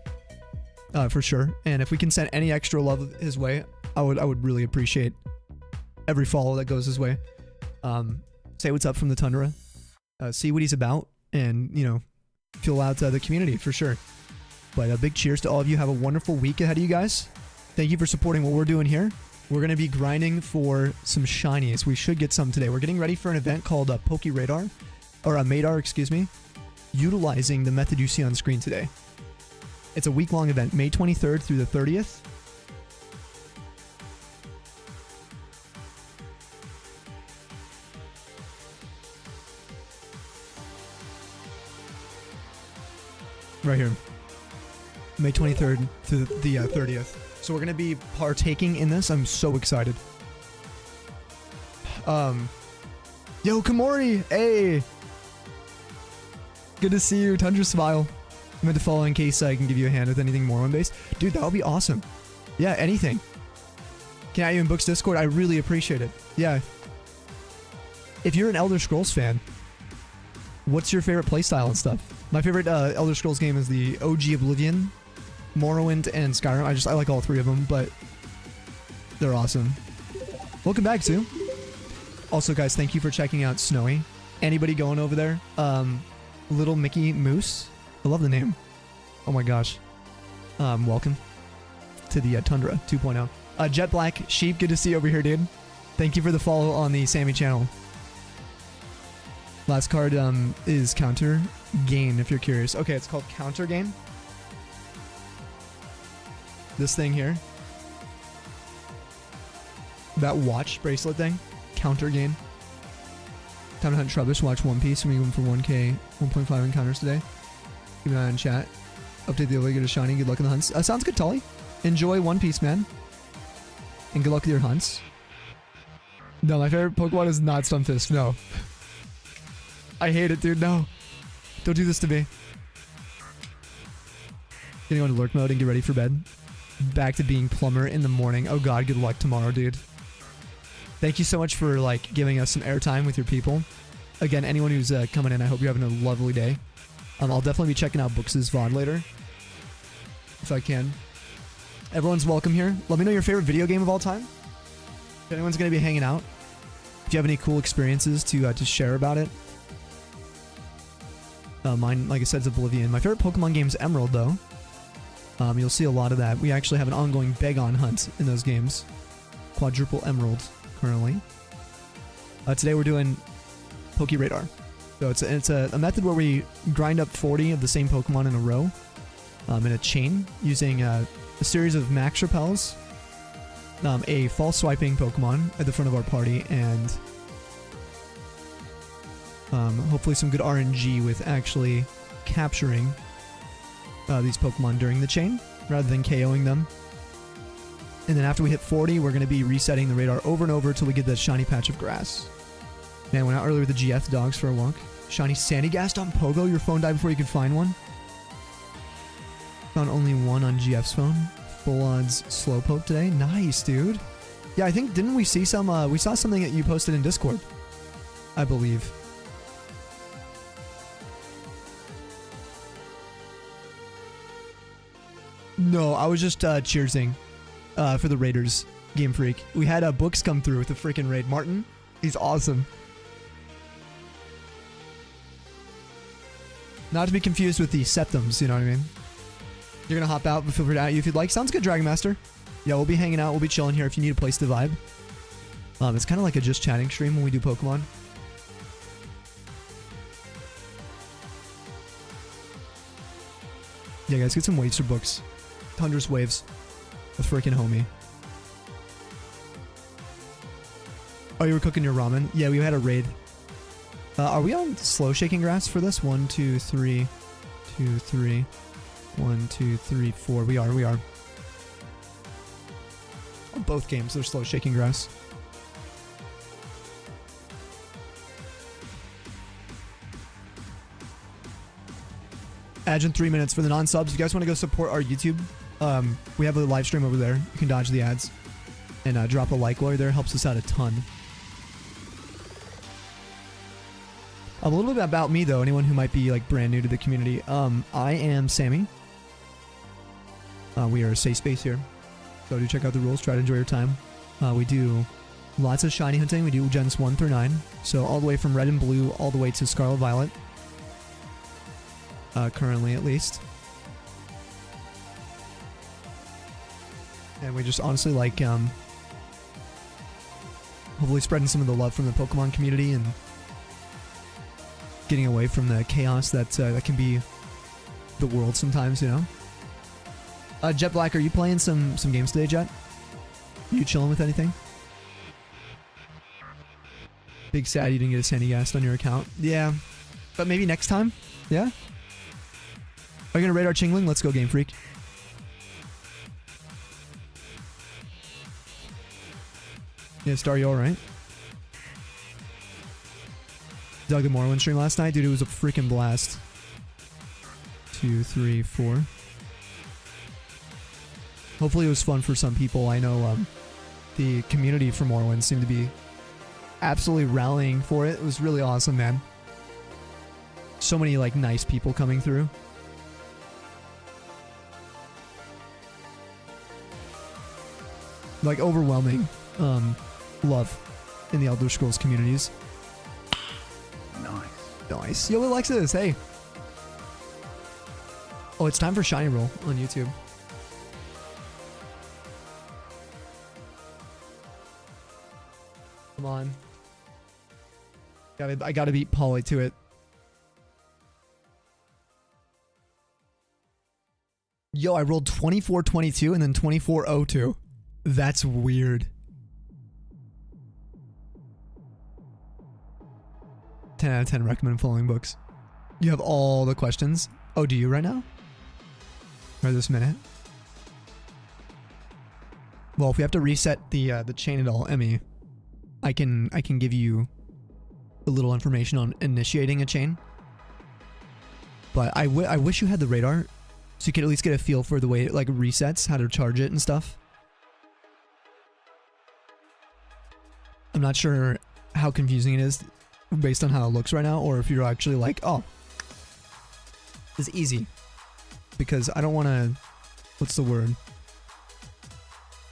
for sure. And if we can send any extra love his way, I would really appreciate every follow that goes his way. Say what's up from the Tundra. See what he's about, and feel out the community for sure. But a big cheers to all of you. Have a wonderful week ahead of you guys. Thank you for supporting what we're doing here. We're going to be grinding for some shinies. We should get some today. We're getting ready for an event called Poke Radar, or Madar, excuse me, utilizing the method you see on screen today. It's a week-long event, May 23rd through the 30th. Right here. May 23rd to the 30th. So we're going to be partaking in this. I'm so excited. Yo, Kamori! Hey! Good to see you. Tundra Smile. I meant to follow in case I can give you a hand with anything Morrowind based. Dude, that would be awesome. Yeah, anything. Can I even Books Discord? I really appreciate it. Yeah. If you're an Elder Scrolls fan, what's your favorite playstyle and stuff? My favorite Elder Scrolls game is the OG Oblivion, Morrowind, and Skyrim. I like all three of them, but they're awesome. Welcome back, Sue. Also, guys, thank you for checking out Snowy. Anybody going over there? Little Mickey Moose. I love the name. Oh my gosh. Welcome to the Tundra 2.0. Jet Black Sheep, good to see you over here, dude. Thank you for the follow on the Sammy channel. Last card is Counter Gain, if you're curious. Okay, it's called Counter Gain. This thing here. That watch bracelet thing. Counter Gain. Time to hunt Trubbish, watch One Piece. We're going for 1k, 1.5 encounters today. Keep an eye on chat. Update the Omega to Shiny. Good luck in the hunts. Sounds good, Tully. Enjoy One Piece, man. And good luck with your hunts. No, my favorite Pokemon is not Stunfisk. No. I hate it, dude. No. Don't do this to me. Gonna go into lurk mode and get ready for bed. Back to being plumber in the morning. Oh god, good luck tomorrow, dude. Thank you so much for like giving us some airtime with your people. Again, anyone who's coming in, I hope you're having a lovely day. I'll definitely be checking out Books' VOD later, if I can. Everyone's welcome here. Let me know your favorite video game of all time. If anyone's gonna be hanging out If you have any cool experiences to share about it. Mine, like I said, is Oblivion. My favorite Pokemon game is Emerald, though. You'll see a lot of that. We actually have an ongoing Bagon hunt in those games. Quadruple Emerald, currently. Today we're doing Poke Radar. So it's a method where we grind up 40 of the same Pokemon in a row in a chain using a series of max repels, a false swiping Pokemon at the front of our party, and hopefully some good RNG with actually capturing these Pokemon during the chain rather than KOing them. And then after we hit 40, we're going to be resetting the radar over and over until we get the shiny patch of grass. Man, went out earlier with the GF dogs for a walk. Shiny Sandygast on Pogo. Your phone died before you could find one. Found only one on GF's phone. Full odds Slowpoke today. Nice, dude. Yeah, I think, didn't we see some, we saw something that you posted in Discord, I believe. No, I was just cheersing for the Raiders, Game Freak. We had books come through with the freaking raid. Martin, he's awesome. Not to be confused with the Septums, you know what I mean? You're going to hop out, but feel free to at you if you'd like. Sounds good, Dragon Master. Yeah, we'll be hanging out. We'll be chilling here if you need a place to vibe. It's kind of like a just chatting stream when we do Pokemon. Yeah, guys, get some waves for books. Thunderous Waves. A freaking homie. Oh, you were cooking your ramen? Yeah, we had a raid. Are we on slow shaking grass for this? 1, 2, 3. 2, 3. 1, 2, 3, 4. We are. On both games, they're slow shaking grass. Adjun 3 minutes for the non-subs. If you guys want to go support our YouTube, we have a live stream over there. You can dodge the ads and drop a like while you're there. Helps us out a ton. A little bit about me, though. Anyone who might be like brand new to the community. I am Sammy. We are a safe space here, so do check out the rules. Try to enjoy your time. We do lots of shiny hunting. We do gens 1 through 9, so all the way from red and blue all the way to scarlet violet. Currently, at least. And we just honestly like hopefully spreading some of the love from the Pokemon community and getting away from the chaos that that can be the world sometimes, you know. Jet Black, are you playing some games today, Jet? You chilling with anything? Big sad you didn't get a Sandygast on your account. Yeah, but maybe next time. Yeah. Are you gonna raid our Chingling? Let's go, Game Freak. Yeah, Star, you alright? Dug the Morrowind stream last night? Dude, it was a freaking blast. 2, 3, 4. Hopefully it was fun for some people. I know the community for Morrowind seemed to be absolutely rallying for it. It was really awesome, man. So many like nice people coming through. Like overwhelming love in the Elder Scrolls communities. Nice. Yo, Alexis, hey. Oh, it's time for Shiny Roll on YouTube. Come on. I gotta beat Polly to it. Yo, I rolled 24-22 and then 24-02. That's weird. 10 out of 10 recommend following books. You have all the questions. Oh, do you right now? Or this minute? Well, if we have to reset the chain at all, Emmy, I can give you a little information on initiating a chain. But I wish you had the radar, so you could at least get a feel for the way it like resets, how to charge it and stuff. I'm not sure how confusing it is based on how it looks right now, or if you're actually like, oh, it's easy. Because I don't want to, what's the word?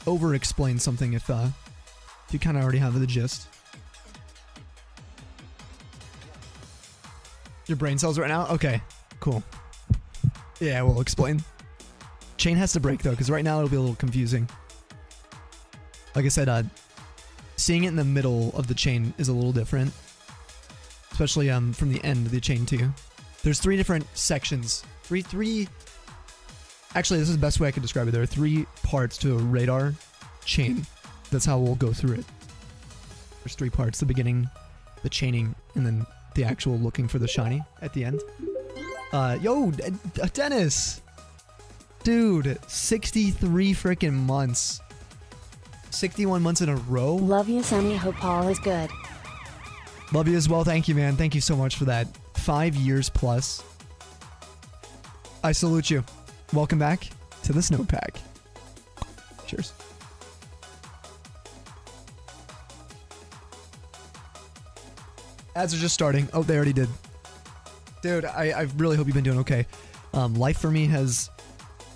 Over-explain something if you kind of already have the gist. Your brain cells right now? Okay, cool. Yeah, we'll explain. Chain has to break though, because right now it'll be a little confusing. Like I said, seeing it in the middle of the chain is a little different. Especially from the end of the chain too. There's 3 different sections. Actually, this is the best way I can describe it. There are 3 parts to a radar chain. That's how we'll go through it. There's 3 parts: the beginning, the chaining, and then the actual looking for the shiny at the end. Yo, Dennis! Dude, 63 freaking months. 61 months in a row? Love you, Sammy. Hope all is good. Love you as well. Thank you, man. Thank you so much for that. 5 years plus. I salute you. Welcome back to the Snow Pack. Cheers. Ads are just starting. Oh, they already did. Dude, I really hope you've been doing okay. Life for me has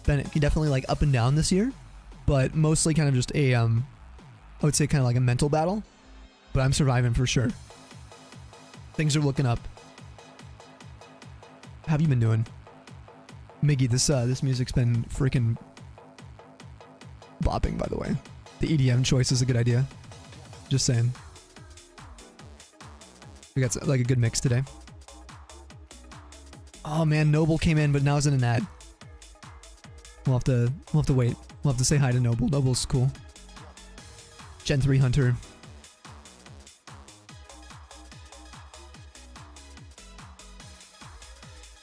been definitely like up and down this year, but mostly kind of just a, I would say kind of like a mental battle, but I'm surviving for sure. Things are looking up. How have you been doing? Miggy, this music's been freaking bopping, by the way. The EDM choice is a good idea. Just saying. We got like a good mix today. Oh man, Noble came in, but now it's in an ad. We'll have to wait. We'll have to say hi to Noble. Noble's cool. Gen 3 Hunter.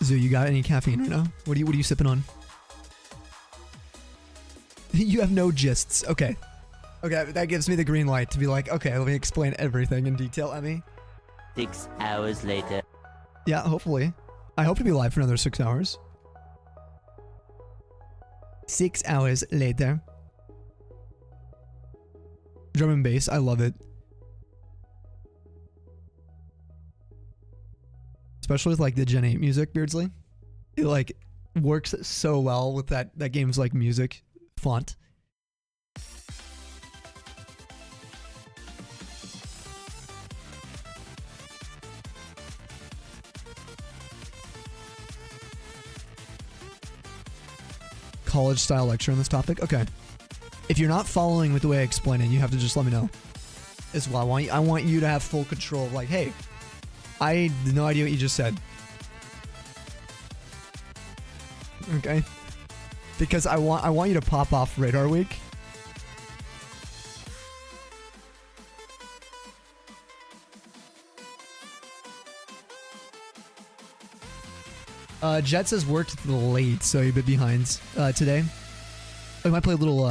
Zoo, you got any caffeine right now? What are you sipping on? You have no gists. Okay. Okay, that gives me the green light to be like, okay, let me explain everything in detail, Emmy. 6 hours later. Yeah, hopefully. I hope to be live for another 6 hours. 6 hours later. Drum and bass, I love it. Especially with like the Gen 8 music, Beardsley. It like works so well with that game's like music font. College style lecture on this topic? Okay. If you're not following with the way I explain it, you have to just let me know as well. I want you to have full control of like, hey, I had no idea what you just said. Okay? Because I want you to pop off Radar Week. Jet says worked late, so you're a bit behind today. I might play a little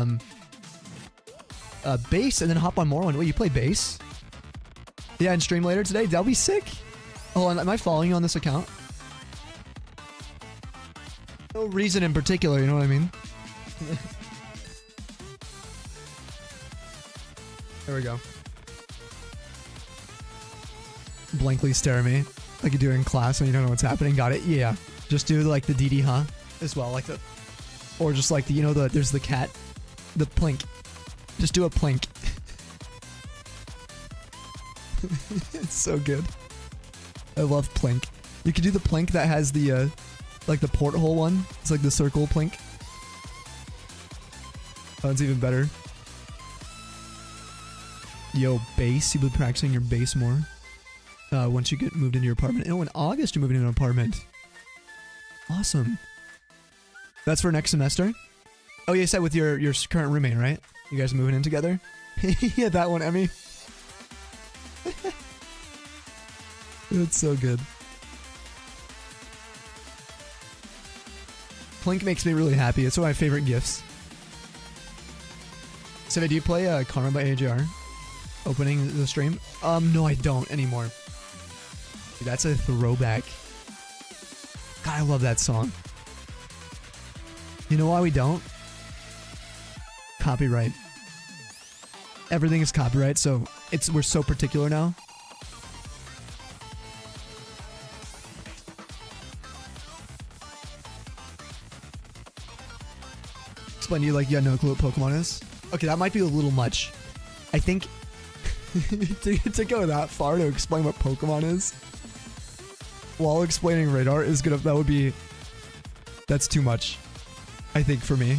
bass and then hop on more one. Wait, you play bass? Yeah, and stream later today? That'll be sick. Oh, am I following you on this account? No reason in particular, you know what I mean? There we go. Blankly stare at me like you do in class when you don't know what's happening. Got it? Yeah. Just do like the DD, huh? As well, like the, or just like the, you know, there's the cat, the plink. Just do a plink. It's so good. I love plink. You could do the plink that has the, like the porthole one. It's like the circle plink. Oh, it's even better. Yo, bass. You'll be practicing your bass more. Once you get moved into your apartment. Oh, in August you're moving into an apartment. Awesome. That's for next semester? Oh, you said with your current roommate, right? You guys moving in together? Yeah, that one, Emmy. It's so good. Plink makes me really happy. It's one of my favorite gifts. So, do you play Karma by AJR? Opening the stream? No, I don't anymore. Dude, that's a throwback. God, I love that song. You know why we don't? Copyright. Everything is copyright, so we're so particular now. Explain to you like you had no clue what Pokemon is? Okay, that might be a little much. I think to go that far to explain what Pokemon is. while explaining radar is gonna, that's too much, I think, for me.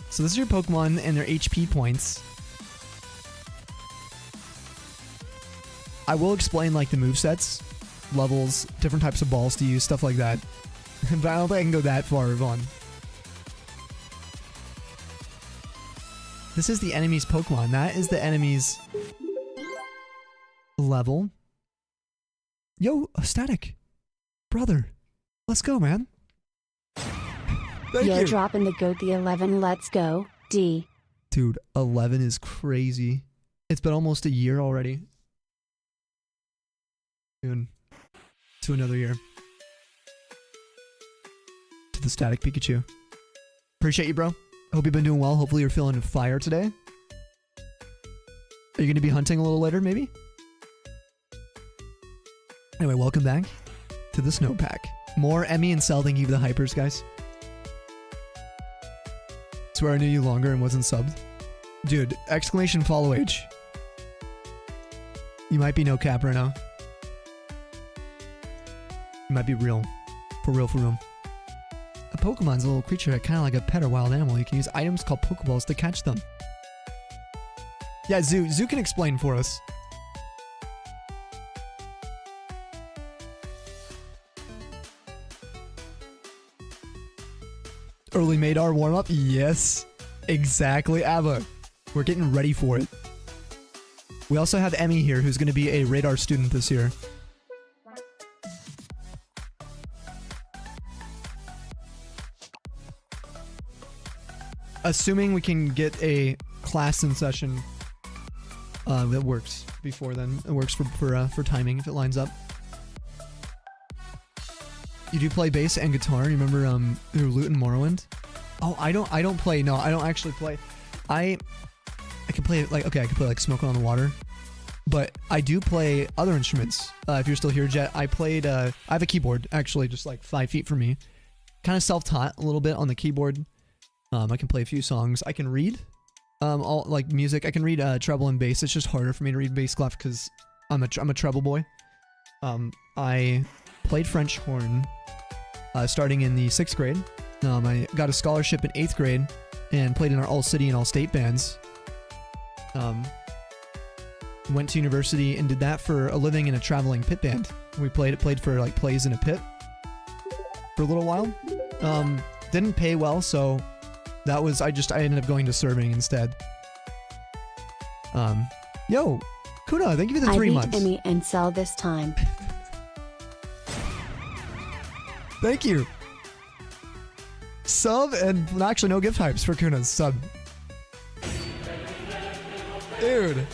So this is your Pokemon and their HP points. I will explain like the movesets, levels, different types of balls to use, stuff like that. But I don't think I can go that far, Vaughn. This is the enemy's Pokemon. That is the enemy's level. Yo, Static. Brother. Let's go, man. Thank You're you. dropping the goat the 11. Let's go, D. Dude, 11 is crazy. It's been almost a year already. Dude. To another year. To the Static Pikachu. Appreciate you, bro. Hope you've been doing well. Hopefully you're feeling fire today. Are you going to be hunting a little later, maybe? Anyway, welcome back to the snowpack. More Emmy and Cell, thank you for the hypers, guys. Swear I knew you longer and wasn't subbed. Dude, exclamation follow H. You might be no cap right now. You might be real. For real, for real. A Pokemon's a little creature, kind of like a pet or wild animal. You can use items called Pokeballs to catch them. Yeah, Zoo can explain for us. Early Madar warm-up? Yes. Exactly, Abba. We're getting ready for it. We also have Emmy here, who's going to be a radar student this year. Assuming we can get a class in session that works before then. It works for timing if it lines up. You do play bass and guitar. You remember your Lute and Morrowind? Oh, I don't play. No, I don't actually play. I can play like, okay, I can play like Smoke on the Water, but I do play other instruments. If you're still here, Jet, I have a keyboard actually, just like 5 feet from me. Kind of self-taught a little bit on the keyboard. I can play a few songs. I can read, all like music. I can read treble and bass. It's just harder for me to read bass clef because I'm a treble boy. I played French horn starting in the 6th grade. I got a scholarship in 8th grade and played in our all-city and all-state bands. Went to university and did that for a living in a traveling pit band. We played for like plays in a pit for a little while. Didn't pay well, so that was, I ended up going to serving instead. Yo, Kuna, thank you for the 3 months. I beat Emmy and Cell this time. Thank you. Sub and actually no gift hypes for Kuna's sub. Dude.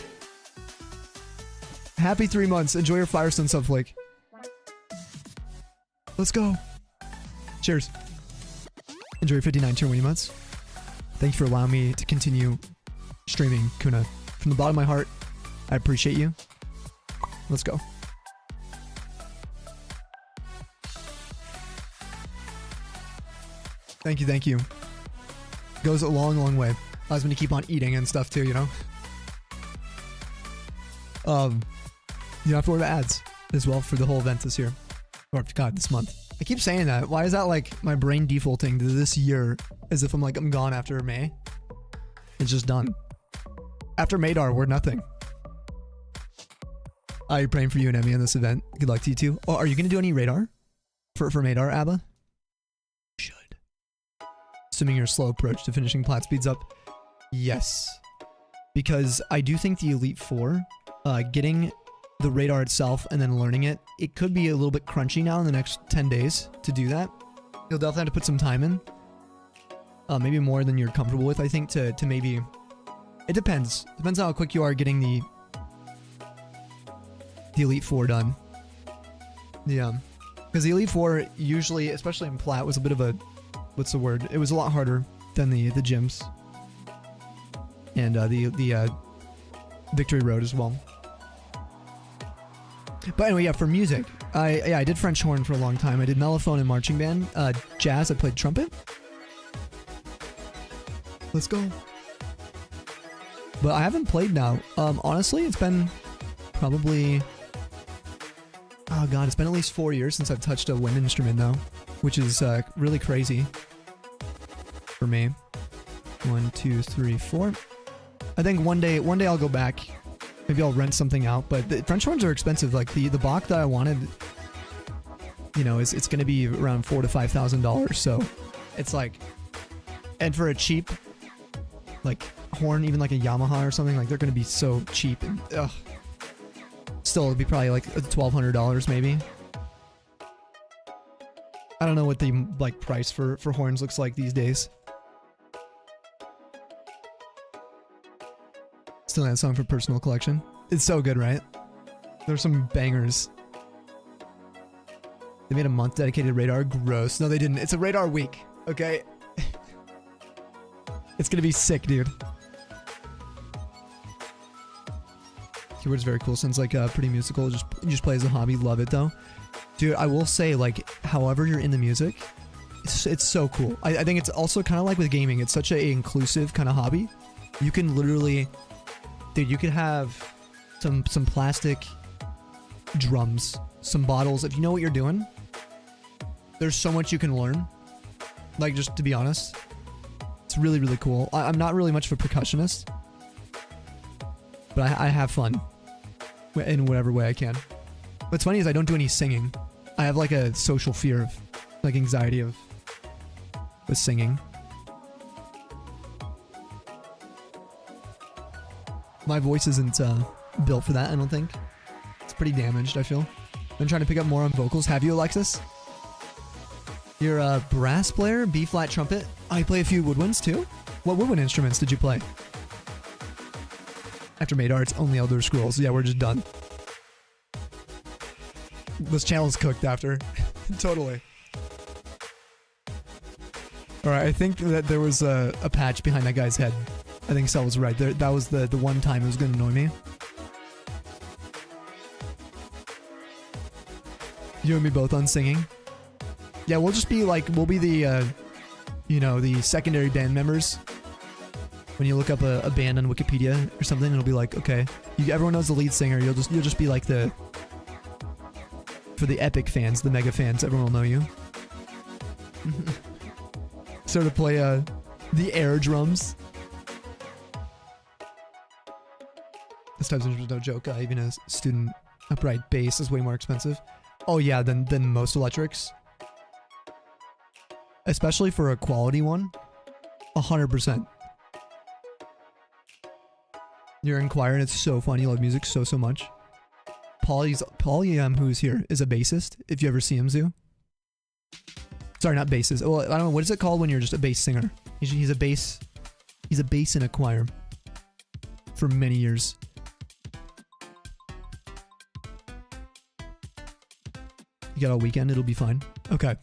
Happy 3 months. Enjoy your Firestone Subflake. Let's go. Cheers. Enjoy your 59 tier 1 months. Thank you for allowing me to continue streaming, Kuna. From the bottom of my heart, I appreciate you. Let's go. Thank you, thank you. Goes a long, long way. Allows me to keep on eating and stuff too, you know? You don't have to worry about ads as well for the whole event this year. Or, God, this month. I keep saying that. Why is that like my brain defaulting to this year as if I'm gone after May? It's just done. After Madar, we're nothing. I'm praying for you and Emmy on this event. Good luck to you too. Oh, are you going to do any radar for Madar, Abba? Should. Assuming your slow approach to finishing plat speeds up. Yes. Because I do think the Elite Four, getting the radar itself and then learning it, it could be a little bit crunchy now in the next 10 days to do that. You'll definitely have to put some time in. Maybe more than you're comfortable with, I think, to maybe... It depends. Depends on how quick you are getting the Elite Four done. Yeah. Because the Elite Four usually, especially in Plat, was a bit of a... What's the word? It was a lot harder than the gyms. And the Victory Road as well. But anyway, yeah, for music, I did French horn for a long time. I did mellophone and marching band. Jazz, I played trumpet. Let's go. But I haven't played now. Honestly, it's been probably Oh god, it's been at least 4 years since I've touched a wind instrument though, which is really crazy for me. 1, 2, 3, 4. I think one day I'll go back. Maybe I'll rent something out. But the French horns are expensive. Like the Bach that I wanted, you know, it's going to be around $4,000 to $5,000. So it's like, and for a cheap like horn, even like a Yamaha or something, like they're going to be so cheap. And, ugh. Still, it'd be probably like $1,200 maybe. I don't know what the like price for horns looks like these days. Still that song for personal collection. It's so good, right? There's some bangers. They made a month dedicated radar. Gross. No, they didn't. It's a radar week. Okay. It's gonna be sick, dude. Keyboard's very cool. Sounds like pretty musical. Just play as a hobby. Love it though, dude. I will say, like, however you're into music, it's so cool. I think it's also kind of like with gaming. It's such a inclusive kind of hobby. You can literally, dude, you could have some plastic drums, some bottles. If you know what you're doing, there's so much you can learn. Like, just to be honest, it's really, really cool. I'm not really much of a percussionist, but I have fun in whatever way I can. What's funny is I don't do any singing. I have like a social fear of, like, anxiety with singing. My voice isn't built for that, I don't think. It's pretty damaged, I feel. I'm trying to pick up more on vocals. Have you, Alexis? You're a brass player, B-flat trumpet. I play a few woodwinds too. What woodwind instruments did you play? After Madar, it's only Elder Scrolls. Yeah, we're just done. This channel's cooked after. Totally. Alright, I think that there was a patch behind that guy's head. I think Sel was right. That was the one time it was going to annoy me. You and me both on singing. Yeah, we'll just be like, we'll be the, you know, the secondary band members. When you look up a band on Wikipedia or something, it'll be like, okay, everyone knows the lead singer. You'll just be like the, for the epic fans, the mega fans, everyone will know you. Sort of play the air drums. This type of instrument, no joke. Even a student upright bass is way more expensive. Oh yeah, than most electrics. Especially for a quality one. 100%. You're in choir and it's so fun. You love music so much. Paulie, who's here, is a bassist. If you ever see him, Zoo. Sorry, not bassist. Well, I don't know. What is it called when you're just a bass singer? He's a bass. He's a bass in a choir. For many years. You got all weekend, it'll be fine. Okay.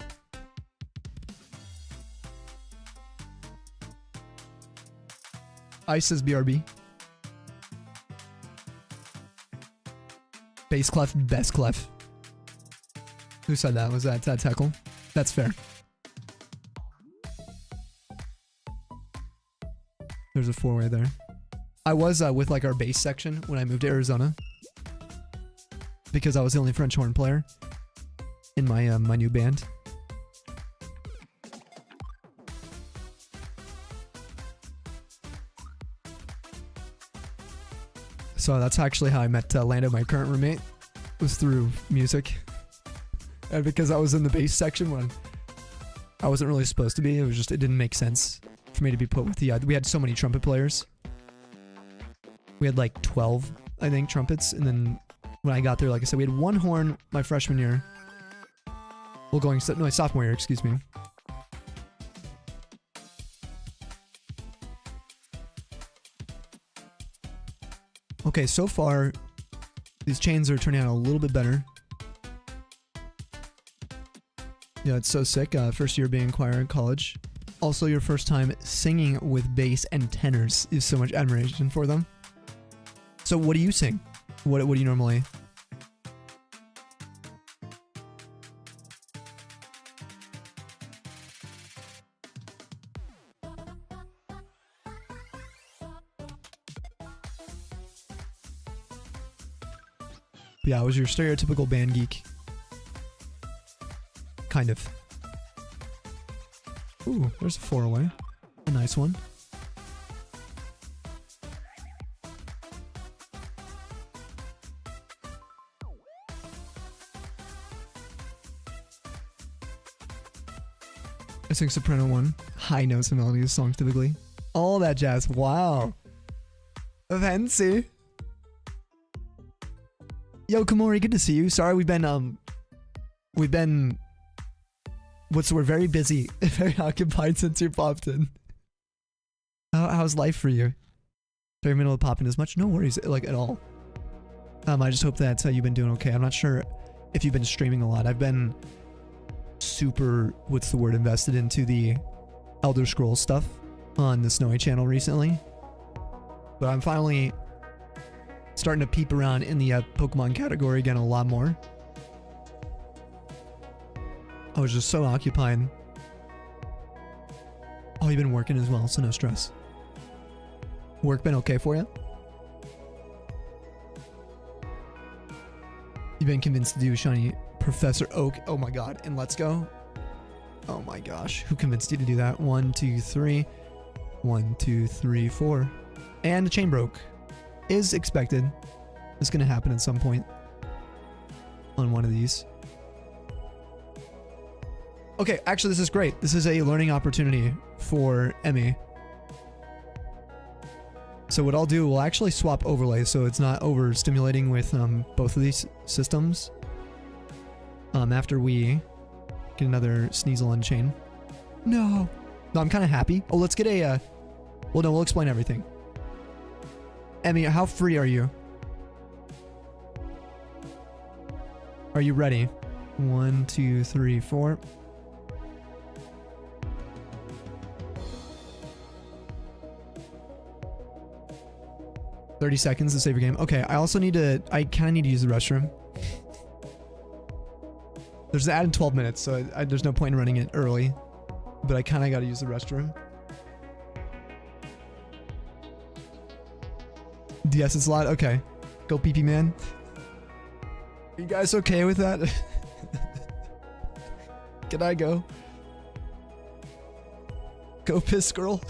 Ice says BRB. Bass clef, best clef. Who said that? Was that Heckle? That's fair. There's a four-way there. I was with like our bass section when I moved to Arizona. Because I was the only French horn player in my my new band. So that's actually how I met Lando, my current roommate, was through music. And because I was in the bass section when I wasn't really supposed to be, it didn't make sense for me to be put with the, we had so many trumpet players. We had like 12, I think, trumpets. And then when I got there, like I said, we had one horn my freshman year. Well, my sophomore year, excuse me. Okay, so far, these chains are turning out a little bit better. Yeah, it's so sick. First year being in choir in college. Also, your first time singing with bass and tenors is so much admiration for them. So what do you sing? What do you normally... Yeah, I was your stereotypical band geek. Kind of. Ooh, there's a 4 away. A nice one. I sing soprano 1. High notes and melodies songs typically. All that jazz. Wow. Fancy. Yo, Kamori, good to see you. Sorry, we've been what's the word? Very busy, very occupied since you popped in. How's life for you? Sorry, middle of popping as much. No worries, like at all. I just hope that you've been doing okay. I'm not sure if you've been streaming a lot. I've been super, what's the word, invested into the Elder Scrolls stuff on the Snowy channel recently. But I'm finally starting to peep around in the Pokemon category again a lot more. I was just so occupied. Oh, you've been working as well, so no stress. Work been okay for you? You've been convinced to do Shiny Professor Oak. Oh my god, and let's go. Oh my gosh, who convinced you to do that? 1, 2, 3. 1, 2, 3, 4. And the chain broke. Is expected. It's gonna happen at some point on one of these. Okay, actually this is great. This is a learning opportunity for Emmy. So what I'll do, we'll actually swap overlays so it's not overstimulating with both of these systems. After we get another Sneasel Unchain. No, I'm kind of happy. Oh, let's get a, well no, we'll explain everything. Emmy, how free are you? Are you ready? 1, 2, 3, 4. $30 to save your game. Okay, I also need to, I kind of need to use the restroom. There's an ad in 12 minutes, so there's no point in running it early. But I kind of got to use the restroom. DS is a lot? Okay. Go pee-pee, man. Are you guys okay with that? Can I go? Go piss, girl.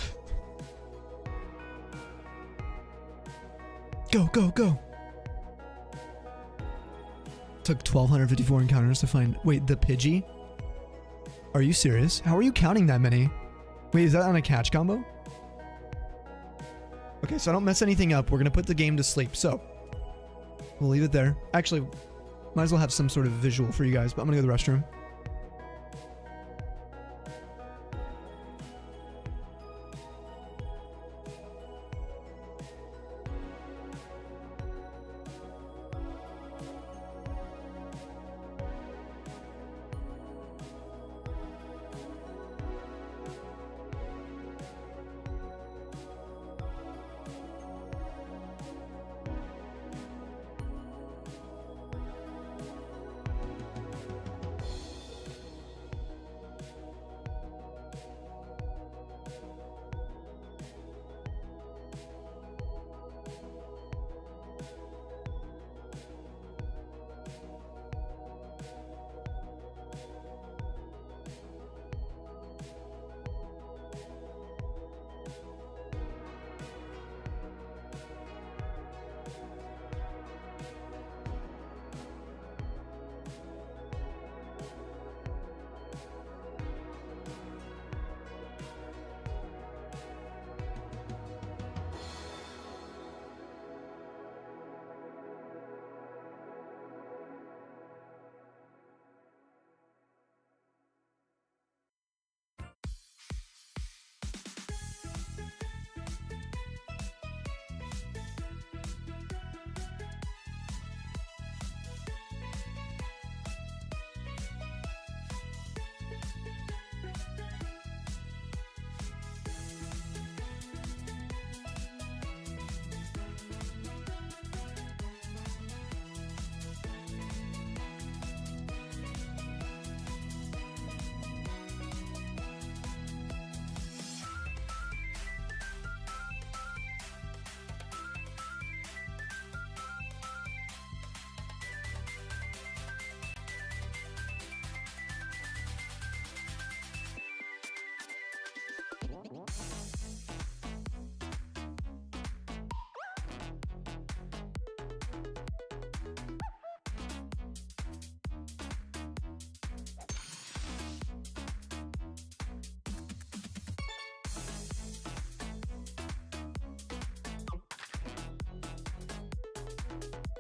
Go, go, go. Took 1,254 encounters to find... Wait, the Pidgey? Are you serious? How are you counting that many? Wait, is that on a catch combo? Okay, so I don't mess anything up. We're going to put the game to sleep. So, we'll leave it there. Actually, might as well have some sort of visual for you guys, but I'm going to go to the restroom.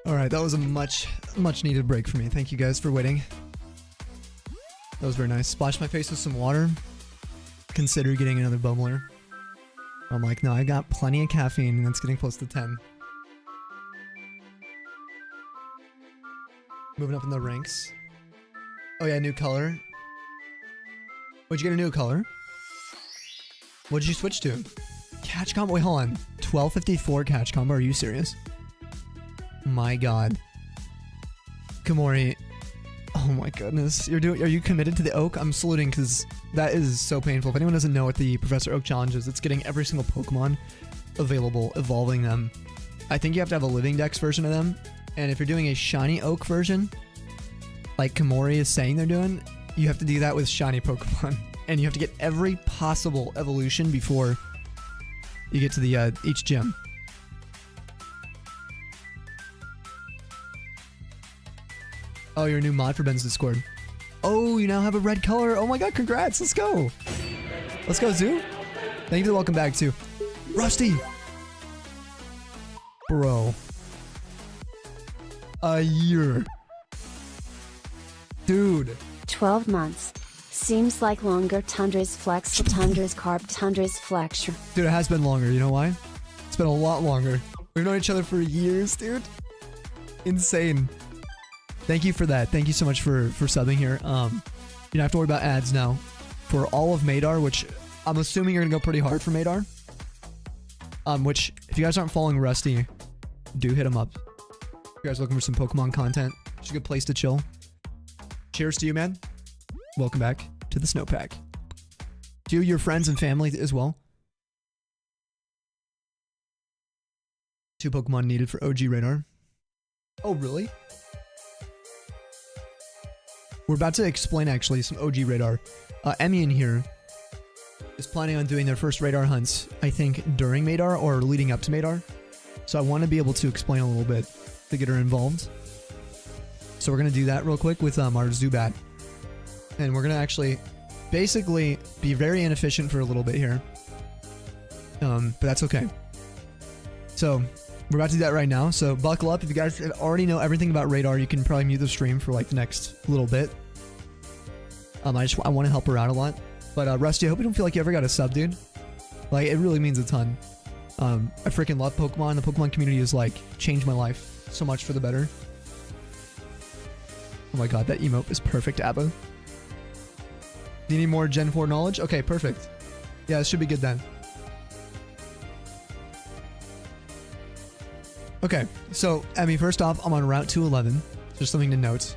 Alright, that was a much needed break for me. Thank you guys for waiting. That was very nice. Splash my face with some water. Consider getting another bubbler. I'm like, no, I got plenty of caffeine and it's getting close to 10. Moving up in the ranks. Oh yeah, new color. What'd you get a new color? What did you switch to? Catch combo. Wait, hold on. 1254 catch combo. Are you serious? My god. Kamori. Oh my goodness. Are you committed to the oak? I'm saluting because that is so painful. If anyone doesn't know what the Professor Oak challenge is, it's getting every single Pokemon available, evolving them. I think you have to have a living dex version of them. And if you're doing a shiny oak version, like Kamori is saying they're doing, you have to do that with shiny Pokemon. And you have to get every possible evolution before you get to the each gym. Oh, you're a new mod for Ben's Discord. Oh, you now have a red color. Oh my god, congrats. Let's go. Let's go, Zoo. Thank you for the welcome back, too. Rusty. Bro. A year. Dude. 12 months. Seems like longer. Tundra's flex. Tundra's carp. Tundra's flexure. Dude, it has been longer. You know why? It's been a lot longer. We've known each other for years, dude. Insane. Thank you for that. Thank you so much for subbing here. You don't have to worry about ads now. For all of Madar, which I'm assuming you're going to go pretty hard for Madar. Which, if you guys aren't following Rusty, do hit him up. If you guys are looking for some Pokemon content, it's a good place to chill. Cheers to you, man. Welcome back to the Snowpack. To your friends and family as well. 2 Pokemon needed for OG Radar. Oh, really? We're about to explain, actually, some OG Radar. Emmy in here is planning on doing their first Radar hunts, I think, during Madar or leading up to Madar. So I want to be able to explain a little bit to get her involved. So we're going to do that real quick with our Zubat. And we're going to actually basically be very inefficient for a little bit here. But that's okay. So we're about to do that right now. So buckle up. If you guys already know everything about Radar, you can probably mute the stream for like the next little bit. I want to help her out a lot. But Rusty, I hope you don't feel like you ever got a sub, dude. Like, it really means a ton. I freaking love Pokemon. The Pokemon community has like changed my life so much for the better. Oh my god, that emote is perfect, Abba. Do you need more Gen 4 knowledge? Okay, perfect. Yeah, this should be good then. Okay, so, Emmy, first off, I'm on Route 211. Just something to note.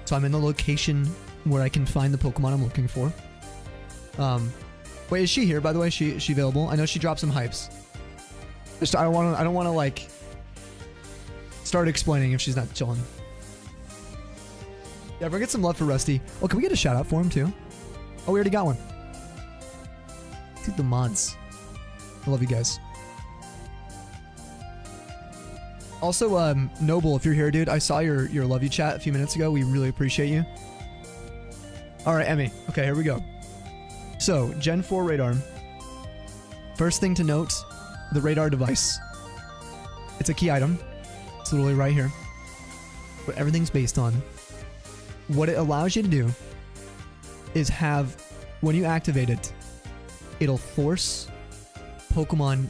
So I'm in the location where I can find the Pokemon I'm looking for. Wait, is she here, by the way? Is she available? I know she dropped some hypes. Just, I don't want to, like, start explaining if she's not chilling. Yeah, we'll get some love for Rusty. Oh, can we get a shout out for him too? Oh, we already got one. Dude, the mods. I love you guys. Also, Noble, if you're here, dude, I saw your love you chat a few minutes ago. We really appreciate you. All right, Emmy. Okay, here we go. So, Gen 4 Radar. First thing to note, the Radar device. It's a key item. It's literally right here. What everything's based on. What it allows you to do is have, when you activate it, it'll force Pokemon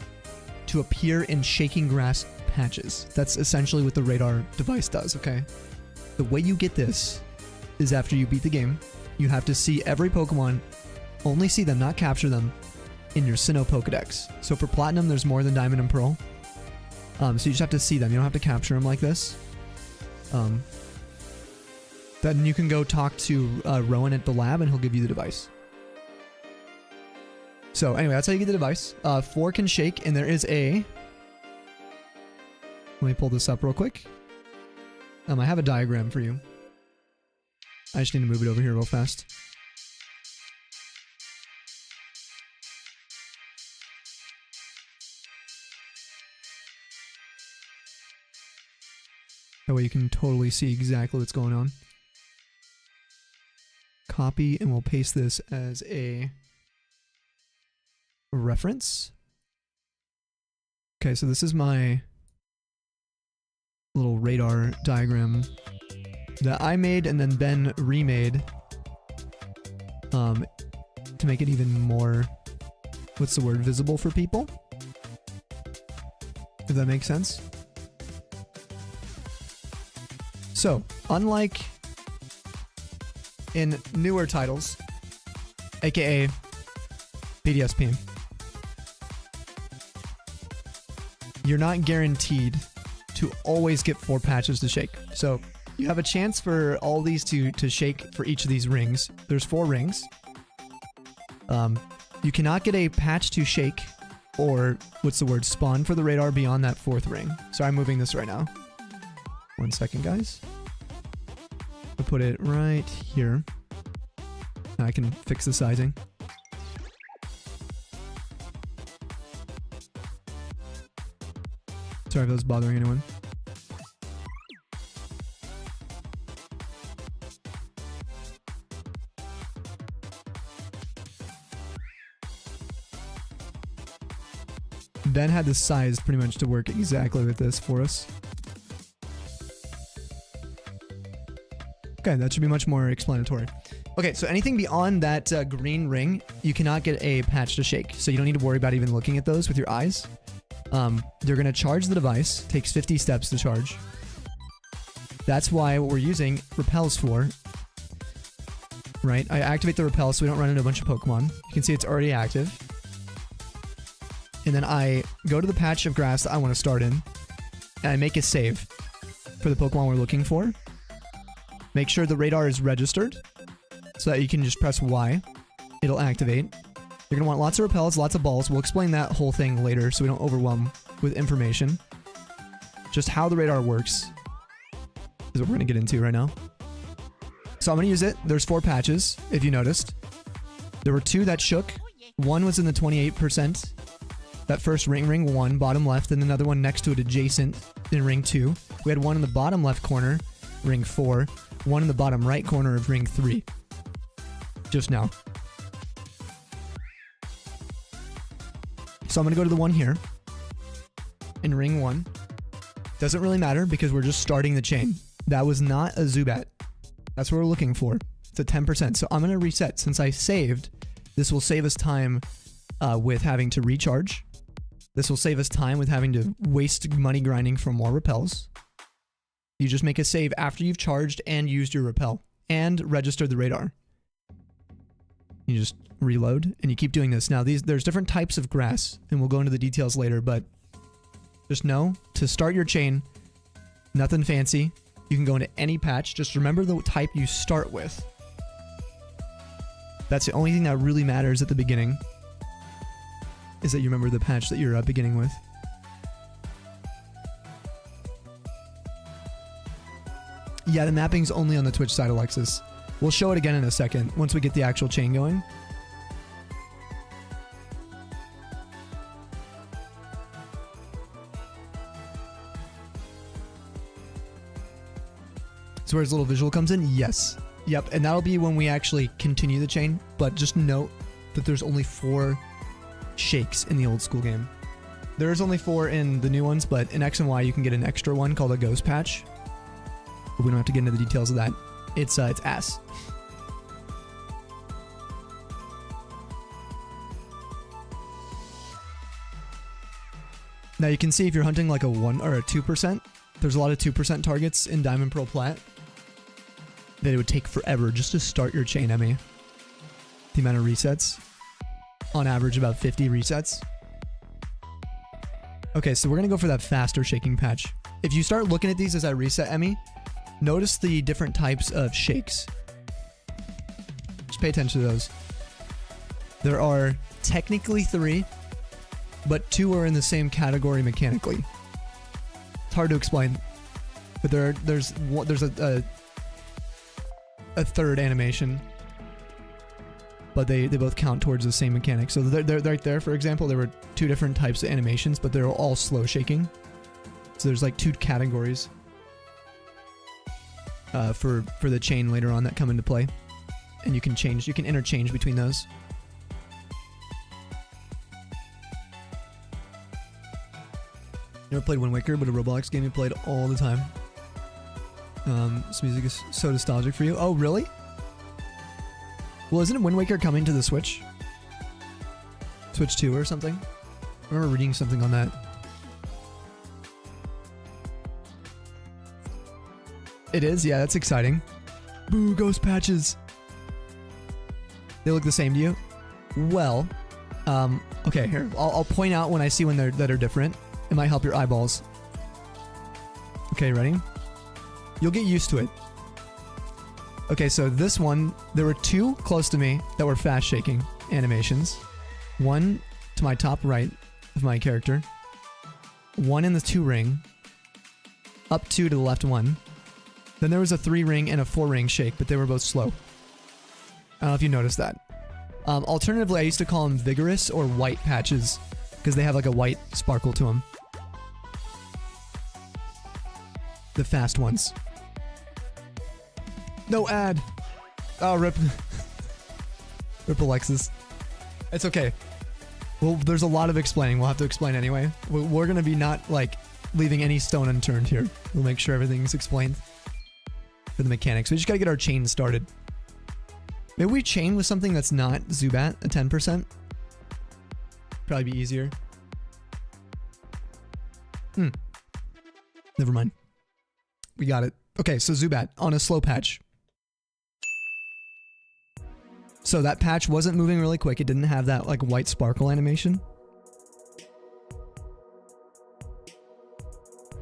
to appear in shaking grass patches. That's essentially what the Radar device does, okay? The way you get this is after you beat the game, you have to see every Pokemon, only see them, not capture them, in your Sinnoh Pokedex. So for Platinum, there's more than Diamond and Pearl. So you just have to see them. You don't have to capture them like this. Then you can go talk to Rowan at the lab and he'll give you the device. So anyway, that's how you get the device. 4 can shake, and there is a... Let me pull this up real quick. I have a diagram for you. I just need to move it over here real fast. That way you can totally see exactly what's going on. Copy, and we'll paste this as a reference. Okay, so this is my little radar diagram that I made and then Ben remade to make it even more, what's the word, visible for people? If that makes sense. So, unlike in newer titles, aka PDSP, you're not guaranteed to always get 4 patches to shake. So you have a chance for all these to shake for each of these rings. There's 4 rings. You cannot get a patch to shake or, what's the word, spawn for the radar beyond that 4th ring. So I'm moving this right now. 1 second, guys. I'll put it right here. Now I can fix the sizing. Sorry if that was bothering anyone. Ben had this sized pretty much to work exactly with this for us. Okay, that should be much more explanatory. Okay, so anything beyond that green ring, you cannot get a patch to shake. So you don't need to worry about even looking at those with your eyes. They're going to charge the device. Takes 50 steps to charge. That's why what we're using repels for. Right? I activate the repel so we don't run into a bunch of Pokemon. You can see it's already active. And then I go to the patch of grass that I want to start in. And I make a save for the Pokemon we're looking for. Make sure the radar is registered so that you can just press Y. It'll activate. You're going to want lots of repels, lots of balls. We'll explain that whole thing later so we don't overwhelm with information. Just how the radar works is what we're going to get into right now. So I'm going to use it. There's 4 patches, if you noticed. There were 2 that shook. One was in the 28%. That first ring 1, bottom left, and another one next to it adjacent in ring 2. We had one in the bottom left corner, ring 4. One in the bottom right corner of ring 3. Just now. So I'm going to go to the one here. In ring 1. Doesn't really matter because we're just starting the chain. That was not a Zubat. That's what we're looking for. It's a 10%. So I'm going to reset. Since I saved, this will save us time with having to recharge. This will save us time with having to waste money grinding for more repels. You just make a save after you've charged and used your repel and registered the radar. You just reload and you keep doing this. Now there's different types of grass and we'll go into the details later, but just know to start your chain, nothing fancy. You can go into any patch. Just remember the type you start with. That's the only thing that really matters at the beginning, is that you remember the patch that you're beginning with. Yeah, the mapping's only on the Twitch side, Alexis. We'll show it again in a second, once we get the actual chain going. So where his little visual comes in? Yes. Yep, and that'll be when we actually continue the chain, but just note that there's only 4 shakes in the old school game. There's only 4 in the new ones, but in X and Y you can get an extra one called a ghost patch. But we don't have to get into the details of that. It's ass. Now you can see if you're hunting like a 1 or a 2%, there's a lot of 2% targets in Diamond Pearl Plat that it would take forever just to start your chain, Emmy. The amount of resets. On average, about 50 resets. Okay, so we're going to go for that faster shaking patch. If you start looking at these as I reset, Emmy, notice the different types of shakes. Just pay attention to those. There are technically 3, but 2 are in the same category mechanically. It's hard to explain, but there's a third animation, but they both count towards the same mechanic. So they're right there, for example, there were 2 different types of animations, but they're all slow shaking. So there's like 2 categories for the chain later on that come into play, and you can interchange between those. Never played Wind Waker, but a Roblox game you played all the time. This music is so nostalgic for you. Oh, really? Well, isn't Wind Waker coming to the Switch? Switch 2 or something? I remember reading something on that. It is? Yeah, that's exciting. Boo, ghost patches. They look the same to you? Well, okay, here. I'll point out when I see when that are different. It might help your eyeballs. Okay, ready? You'll get used to it. Okay, so this one, there were two close to me that were fast shaking animations. One to my top right of my character. One in the 2 ring. Up 2 to the left 1. Then there was a 3 ring and a 4 ring shake, but they were both slow. I don't know if you noticed that. Alternatively, I used to call them vigorous or white patches because they have like a white sparkle to them. The fast ones. No ad. Oh, rip. Rip Alexis. It's okay. Well, there's a lot of explaining. We'll have to explain anyway. We're going to be not like leaving any stone unturned here. We'll make sure everything's explained for the mechanics. We just got to get our chain started. Maybe we chain with something that's not Zubat, a 10%. Probably be easier. Never mind. We got it. Okay, so Zubat on a slow patch. So that patch wasn't moving really quick. It didn't have that like white sparkle animation.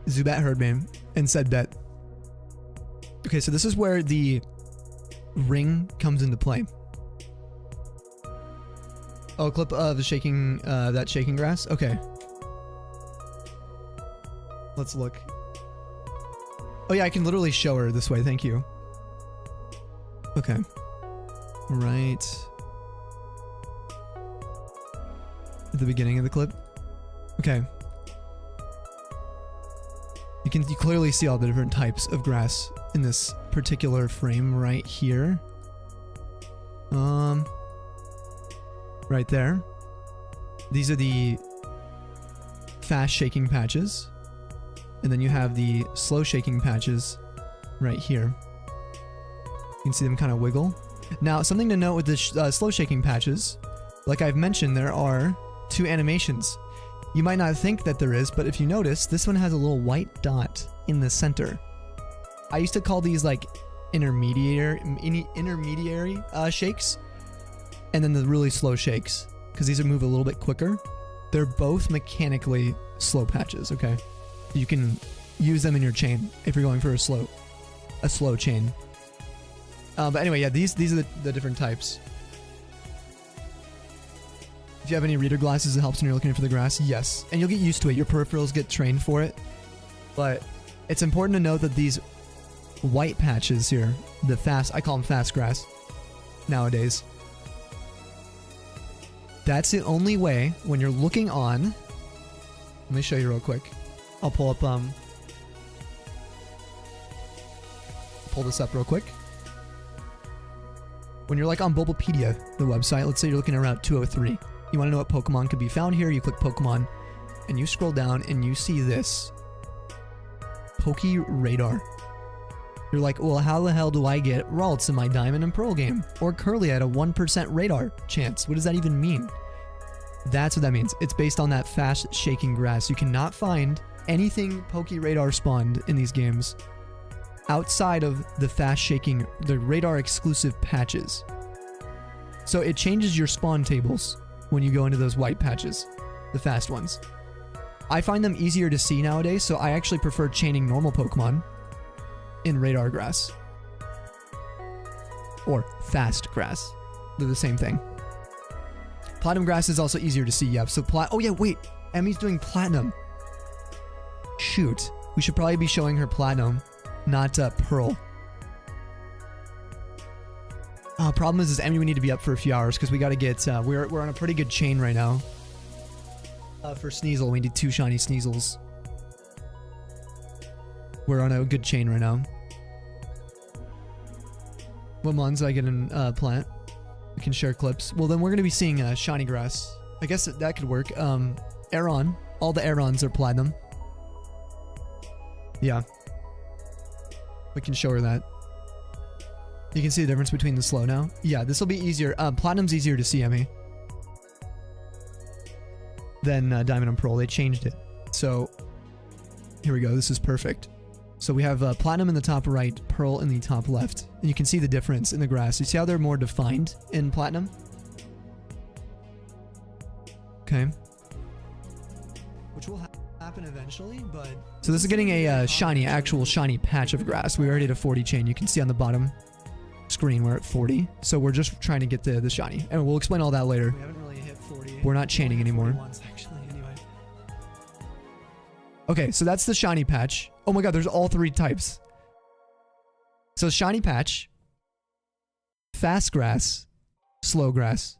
Zubat heard me and said bet. Okay, so this is where the ring comes into play. Oh, a clip of shaking, that shaking grass? Okay. Let's look. Oh yeah, I can literally show her this way, thank you. Okay. Right. At the beginning of the clip. Okay. You clearly see all the different types of grass in this particular frame right here. Right there. These are the fast shaking patches. And then you have the slow shaking patches right here. You can see them kind of wiggle. Now, something to note with the slow shaking patches, like I've mentioned, there are 2 animations. You might not think that there is, but if you notice, this one has a little white dot in the center. I used to call these like intermediary shakes, and then the really slow shakes, because these move a little bit quicker. They're both mechanically slow patches, okay? You can use them in your chain if you're going for a slow chain. But anyway, yeah, these are the different types. If you have any reader glasses, it helps when you're looking for the grass. Yes, and you'll get used to it. Your peripherals get trained for it. But it's important to note that these white patches here, I call them fast grass nowadays. That's the only way when you're looking on. Let me show you real quick. I'll pull up, pull this up real quick. When you're like on Bulbapedia, the website, let's say you're looking around 203. You want to know what Pokemon could be found here, you click Pokemon, and you scroll down and you see this. Poke Radar. You're like, well, how the hell do I get Ralts in my Diamond and Pearl game? Or Curly at a 1% radar chance? What does that even mean? That's what that means. It's based on that fast shaking grass. You cannot find anything Poke Radar spawned in these games outside of the fast shaking, the radar exclusive patches. So it changes your spawn tables when you go into those white patches, the fast ones. I find them easier to see nowadays, so I actually prefer chaining normal Pokemon in radar grass. Or fast grass. They're the same thing. Platinum grass is also easier to see, yeah. So oh yeah, wait. Emmy's doing platinum. Shoot. We should probably be showing her platinum, not Pearl. Problem is Emmy, we need to be up for a few hours because we got to get, we're on a pretty good chain right now. For Sneasel, we need 2 shiny Sneasels. We're on a good chain right now. What mons do I get in plant? We can share clips. Well, then we're going to be seeing shiny grass. I guess that could work. Aeron. All the Aerons are platinum. Yeah. We can show her that. You can see the difference between the slow now. Yeah, this will be easier. Platinum's easier to see, Emmy, than Diamond and Pearl. They changed it. So here we go. This is perfect. So we have Platinum in the top right, Pearl in the top left. And you can see the difference in the grass. You see how they're more defined in Platinum? Okay. Which will happen eventually, but... So this is getting a shiny, actual shiny patch of grass. We already did a 40 chain. You can see on the bottom screen we're at 40. So we're just trying to get the shiny. And we'll explain all that later. We haven't really hit 40. We're not chaining anymore. Actually, anyway. Okay, so that's the shiny patch. Oh my god, there's all three types. So shiny patch, fast grass, slow grass.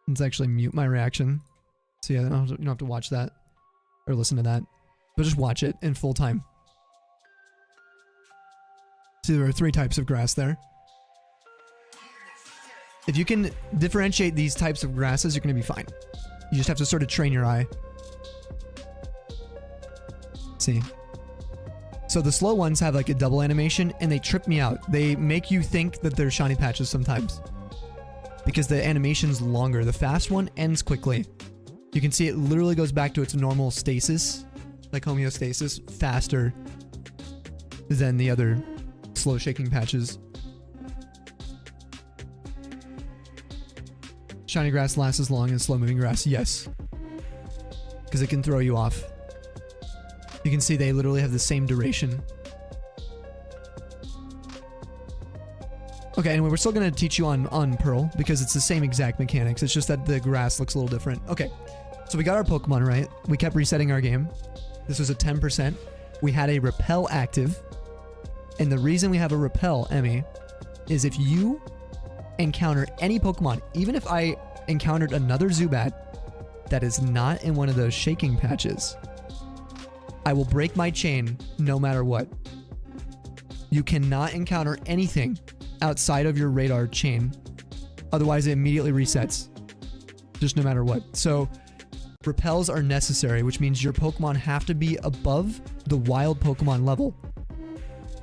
Let's actually mute my reaction. So yeah, you don't have to watch that or listen to that, but just watch it in full time. So there are three types of grass there. If you can differentiate these types of grasses, you're going to be fine. You just have to sort of train your eye. See? So the slow ones have like a double animation and they trip me out. They make you think that they're shiny patches sometimes, because the animation's longer. The fast one ends quickly. You can see it literally goes back to its normal stasis, like homeostasis, faster than the other slow shaking patches. Shiny grass lasts as long as slow moving grass, yes. Because it can throw you off. You can see they literally have the same duration. Okay, anyway, we're still going to teach you on Pearl, because it's the same exact mechanics. It's just that the grass looks a little different. Okay, so we got our Pokemon, right? We kept resetting our game. This was a 10%. We had a Repel active. And the reason we have a Repel, Emmy, is if you encounter any Pokemon, even if I encountered another Zubat that is not in one of those shaking patches, I will break my chain no matter what. You cannot encounter anything outside of your radar chain. Otherwise, it immediately resets. Just no matter what. So, repels are necessary, which means your Pokemon have to be above the wild Pokemon level.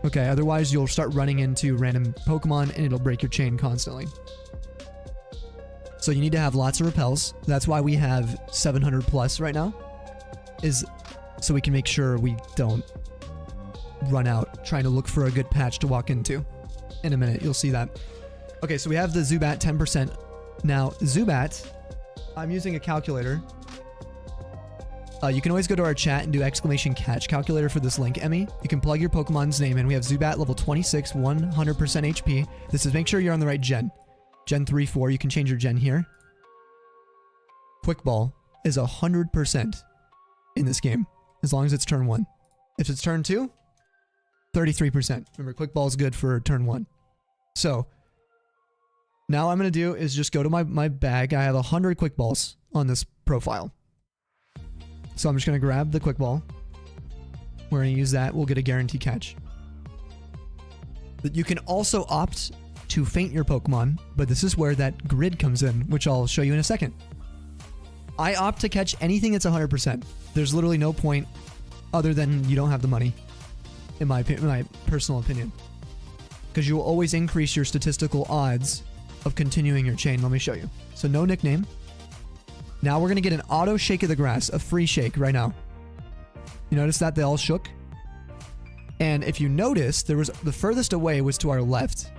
Okay, otherwise you'll start running into random Pokemon and it'll break your chain constantly. So you need to have lots of repels. That's why we have 700 plus right now. Is so we can make sure we don't run out trying to look for a good patch to walk into. In a minute, you'll see that. Okay, so we have the Zubat 10%. Now, Zubat, I'm using a calculator. You can always go to our chat and do exclamation catch calculator for this link, Emmy. You can plug your Pokemon's name in. We have Zubat level 26, 100% HP. This is make sure you're on the right gen. Gen 3, 4. You can change your gen here. Quick Ball is 100% in this game, as long as it's turn 1. If it's turn 2, 33%. Remember, Quick Ball is good for turn 1. So, now what I'm going to do is just go to my bag. I have 100 Quick Balls on this profile. So I'm just going to grab the Quick Ball. We're going to use that. We'll get a guarantee catch. But you can also opt to faint your Pokemon, but this is where that grid comes in, which I'll show you in a second. I opt to catch anything that's 100%. There's literally no point other than you don't have the money, in my personal opinion. Because you will always increase your statistical odds of continuing your chain. Let me show you. So no nickname. Now we're going to get an auto shake of the grass, a free shake right now. You notice that they all shook? And if you notice, there was the furthest away was to our left.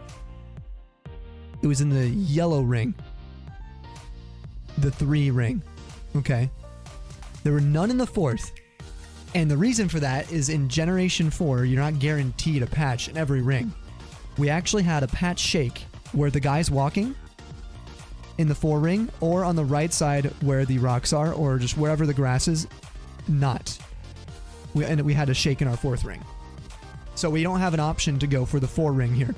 It was in the yellow ring. The 3 ring. Okay. There were none in the 4th. And the reason for that is in Generation 4, you're not guaranteed a patch in every ring. We actually had a patch shake where the guy's walking in the 4 ring, or on the right side where the rocks are, or just wherever the grass is, not. And we had a shake in our 4th ring. So we don't have an option to go for the 4 ring here.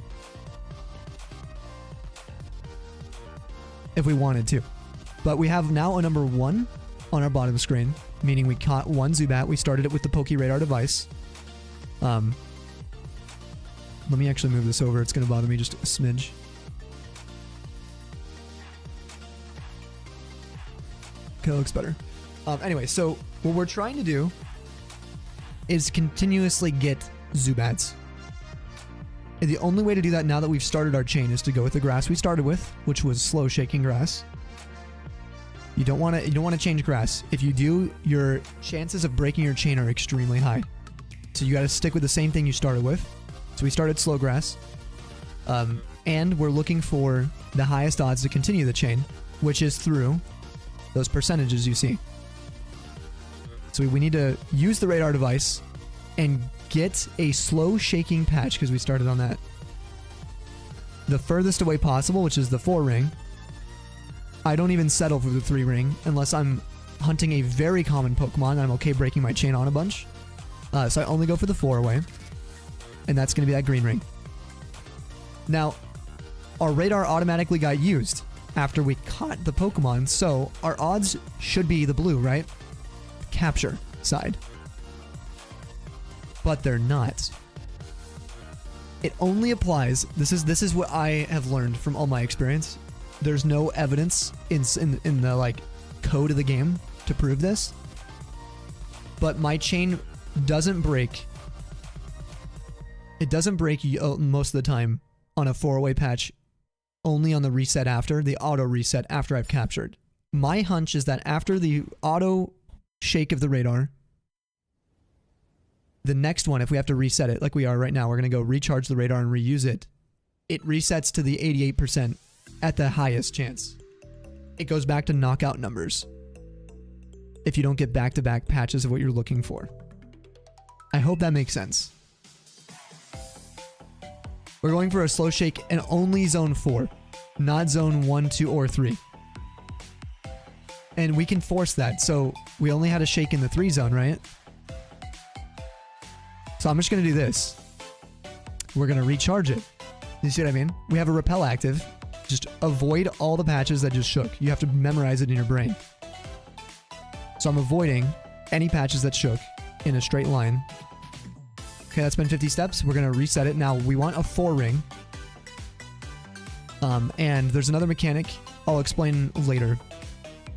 If we wanted to. But we have now a number 1 on our bottom screen, meaning we caught 1 Zubat. We started it with the Poke Radar device. Let me actually move this over. It's going to bother me just a smidge. Okay, that looks better. Anyway, so what we're trying to do is continuously get Zubats. And the only way to do that now that we've started our chain is to go with the grass we started with, which was slow shaking grass. You don't want to change grass. If you do, your chances of breaking your chain are extremely high. So you got to stick with the same thing you started with. So we started slow grass. And we're looking for the highest odds to continue the chain, which is through those percentages you see. So we need to use the radar device and get a slow shaking patch, because we started on that, the furthest away possible, which is the 4 ring. I don't even settle for the 3 ring unless I'm hunting a very common Pokemon and I'm okay breaking my chain on a bunch. So I only go for the 4 away, and that's going to be that green ring. Now, our radar automatically got used after we caught the Pokemon, so our odds should be the blue, right? Capture side. But they're not. It only applies, this is what I have learned from all my experience. There's no evidence in the like code of the game to prove this. But my chain doesn't break. It doesn't break most of the time on a 4-way patch, only on the reset after, the auto reset after I've captured. My hunch is that after the auto shake of the radar, the next one, if we have to reset it like we are right now, we're going to go recharge the radar and reuse it. It resets to the 88% at the highest chance. It goes back to knockout numbers if you don't get back-to-back patches of what you're looking for. I hope that makes sense. We're going for a slow shake and only zone 4, not zone 1, 2, or 3. And we can force that, so we only had a shake in the 3 zone, right? So I'm just going to do this. We're going to recharge it. You see what I mean? We have a repel active. Just avoid all the patches that just shook. You have to memorize it in your brain. So I'm avoiding any patches that shook in a straight line. Okay, that's been 50 steps. We're going to reset it. Now, we want a 4 ring. And there's another mechanic I'll explain later.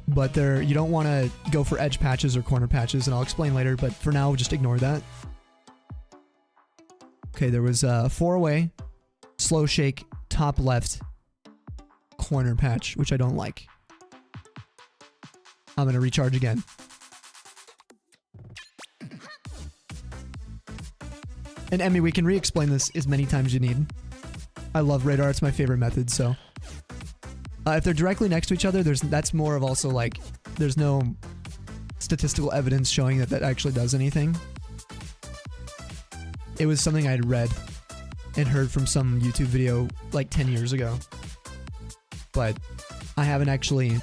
But you don't want to go for edge patches or corner patches, and I'll explain later. But for now, just ignore that. Okay, there was a 4-way, slow shake, top left, corner patch, which I don't like. I'm going to recharge again. And Emmy, we can re-explain this as many times as you need. I love radar, it's my favorite method, so. If they're directly next to each other, that's more of also like, there's no statistical evidence showing that actually does anything. It was something I'd read and heard from some YouTube video like 10 years ago. But I haven't actually,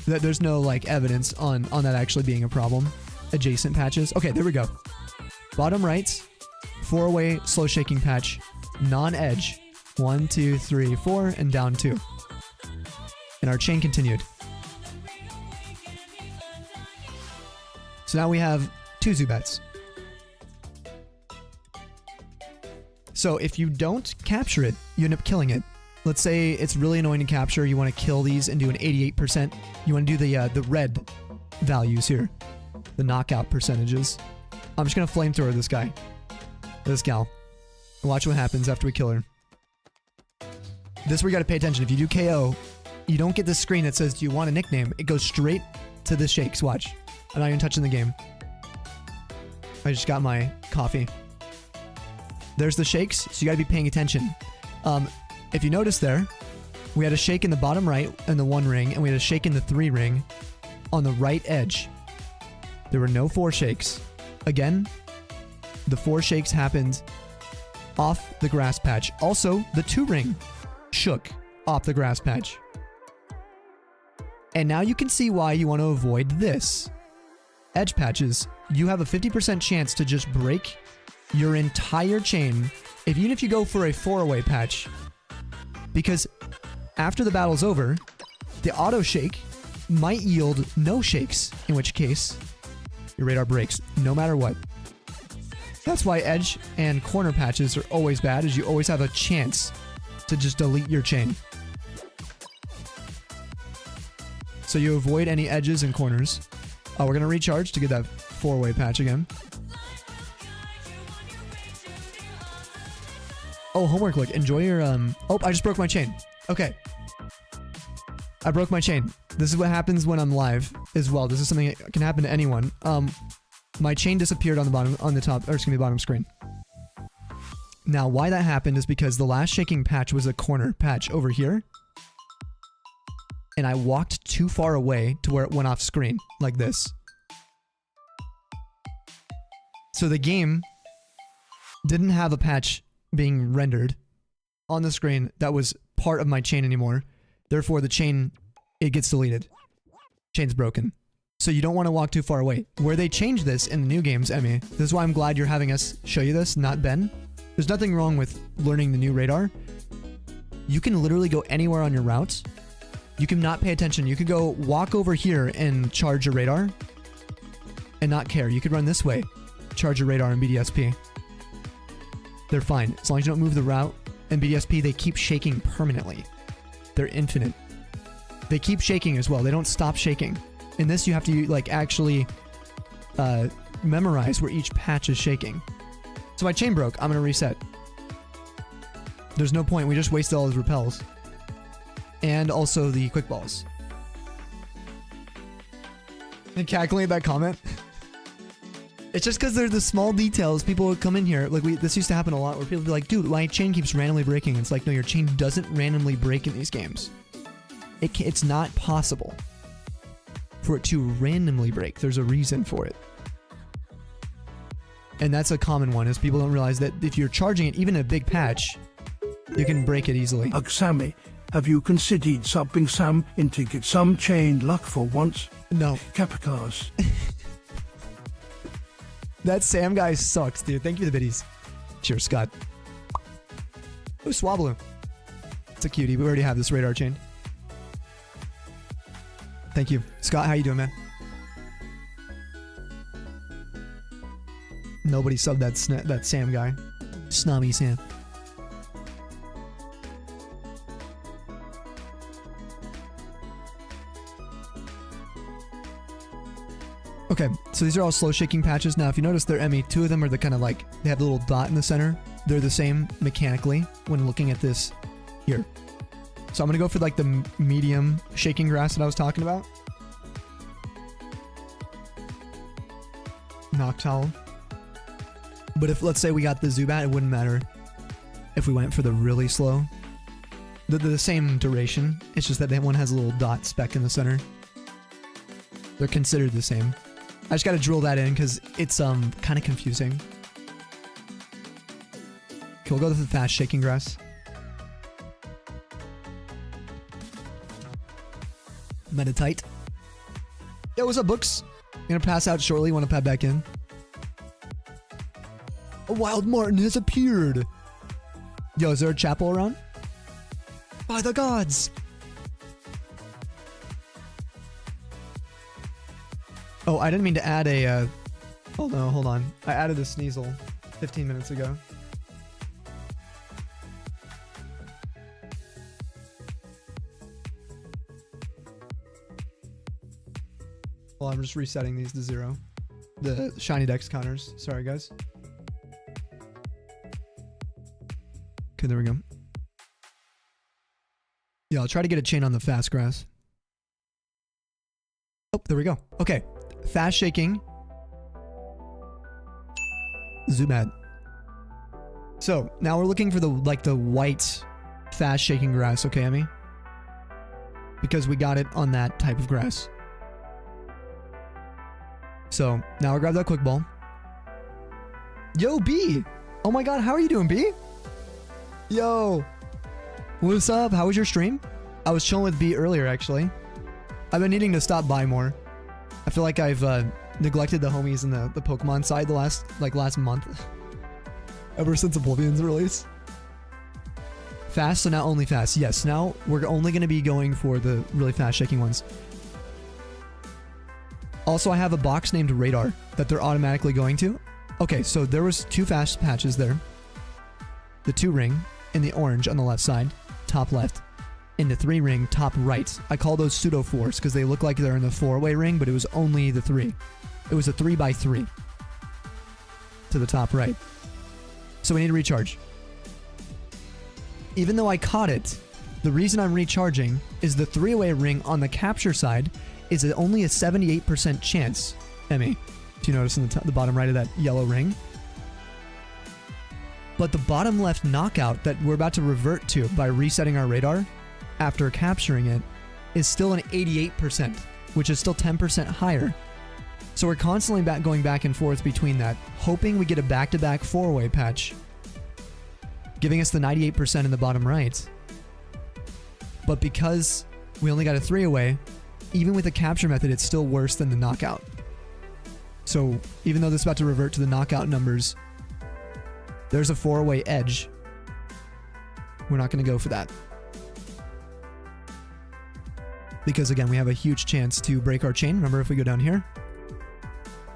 there's no like evidence on that actually being a problem. Adjacent patches. Okay, there we go. Bottom right, 4-way slow shaking patch, non-edge. 1, 2, 3, 4, and down 2. And our chain continued. So now we have 2 Zubats. So if you don't capture it, you end up killing it. Let's say it's really annoying to capture. You want to kill these and do an 88%. You want to do the red values here. The knockout percentages. I'm just going to flamethrower this guy. This gal. And watch what happens after we kill her. This is where you got to pay attention. If you do KO, you don't get this screen that says, do you want a nickname? It goes straight to the shakes. Watch. I'm not even touching the game. I just got my coffee. There's the shakes, so you got to be paying attention. If you notice there, we had a shake in the bottom right in the 1 ring, and we had a shake in the 3 ring on the right edge. There were no 4 shakes. Again, the 4 shakes happened off the grass patch. Also, the 2 ring shook off the grass patch. And now you can see why you want to avoid this. Edge patches, you have a 50% chance to just break your entire chain, even if you go for a 4-way patch. Because after the battle's over, the auto shake might yield no shakes, in which case your radar breaks no matter what. That's why edge and corner patches are always bad, is you always have a chance to just delete your chain. So you avoid any edges and corners. We're going to recharge to get that 4-way patch again. Oh, homework. Look, enjoy your Oh, I just broke my chain. Okay. I broke my chain. This is what happens when I'm live as well. This is something that can happen to anyone. My chain disappeared on the bottom, on the top, or excuse me, bottom screen. Now, why that happened is because the last shaking patch was a corner patch over here. And I walked too far away to where it went off screen, like this. So the game didn't have a patch being rendered on the screen that was part of my chain anymore. Therefore, the chain, it gets deleted. Chain's broken. So you don't want to walk too far away. Where they changed this in the new games, Emmy, this is why I'm glad you're having us show you this, not Ben. There's nothing wrong with learning the new radar. You can literally go anywhere on your routes. You can not pay attention. You could go walk over here and charge your radar and not care. You could run this way, charge your radar in BDSP. They're fine. As long as you don't move the route. In BDSP, they keep shaking permanently. They're infinite. They keep shaking as well. They don't stop shaking. In this, you have to like actually memorize where each patch is shaking. So my chain broke. I'm going to reset. There's no point. We just wasted all his repels. And also the quick balls. And cackling at that comment. It's just because they're the small details. People would come in here. Like this used to happen a lot where people would be like, dude, my chain keeps randomly breaking. It's like, no, your chain doesn't randomly break in these games. It's not possible for it to randomly break. There's a reason for it. And that's a common one, is people don't realize that if you're charging it, even a big patch, you can break it easily. Sammy, have you considered subbing Sam into get some chain luck for once? No. Capicars. That Sam guy sucks, dude. Thank you for the biddies. Cheers, Scott. Oh, Swablu. It's a cutie. We already have this radar chain. Thank you. Scott, how you doing, man? Nobody subbed that Sam guy. Snobby Sam. Okay, so these are all slow shaking patches. Now, if you notice, they're Emmy. Two of them are the kind of like, they have the little dot in the center. They're the same mechanically when looking at this here. So I'm going to go for like the medium shaking grass that I was talking about. Noctowl. But if, let's say we got the Zubat, it wouldn't matter if we went for the really slow. They're the same duration. It's just that that one has a little dot speck in the center. They're considered the same. I just got to drill that in because it's kind of confusing. Okay, we'll go with the fast shaking grass. Meditite. Yo, what's up, books? Gonna pass out shortly. Want to pad back in? A wild Martin has appeared. Yo, is there a chapel around? By the gods. Oh, I didn't mean to add a, oh no, hold on. I added a Sneasel 15 minutes ago. Well, I'm just resetting these to 0. The shiny dex counters. Sorry, guys. Okay, there we go. Yeah, I'll try to get a chain on the fast grass. Oh, there we go. Okay. Fast shaking. Zubat. So, now we're looking for the white fast shaking grass, okay, Emmy? Because we got it on that type of grass. So, now I'll grab that quick ball. Yo, B! Oh my god, how are you doing, B? Yo! What's up? How was your stream? I was chilling with B earlier, actually. I've been needing to stop by more. I feel like I've neglected the homies in the Pokemon side the last month. Ever since Oblivion's release. Fast, so now only fast. Yes, now we're only going to be going for the really fast shaking ones. Also, I have a box named Radar that they're automatically going to. Okay, so there was 2 fast patches there. The 2 ring and the orange on the left side, top left. In the 3 ring, top right. I call those pseudo 4s because they look like they're in the 4-way ring, but it was only the 3. It was a 3x3 to the top right. So we need to recharge. even though I caught it, the reason I'm recharging is the 3-away ring on the capture side is only a 78% chance. Emmy, do you notice in the bottom right of that yellow ring? But the bottom left knockout that we're about to revert to by resetting our radar after capturing it is still an 88%, which is still 10% higher. So we're constantly going back and forth between that, hoping we get a back-to-back 4-way patch, giving us the 98% in the bottom right. But because we only got a 3-away, even with the capture method, it's still worse than the knockout. So even though this is about to revert to the knockout numbers, there's a 4-away edge. We're not going to go for that. Because again, we have a huge chance to break our chain. Remember, if we go down here,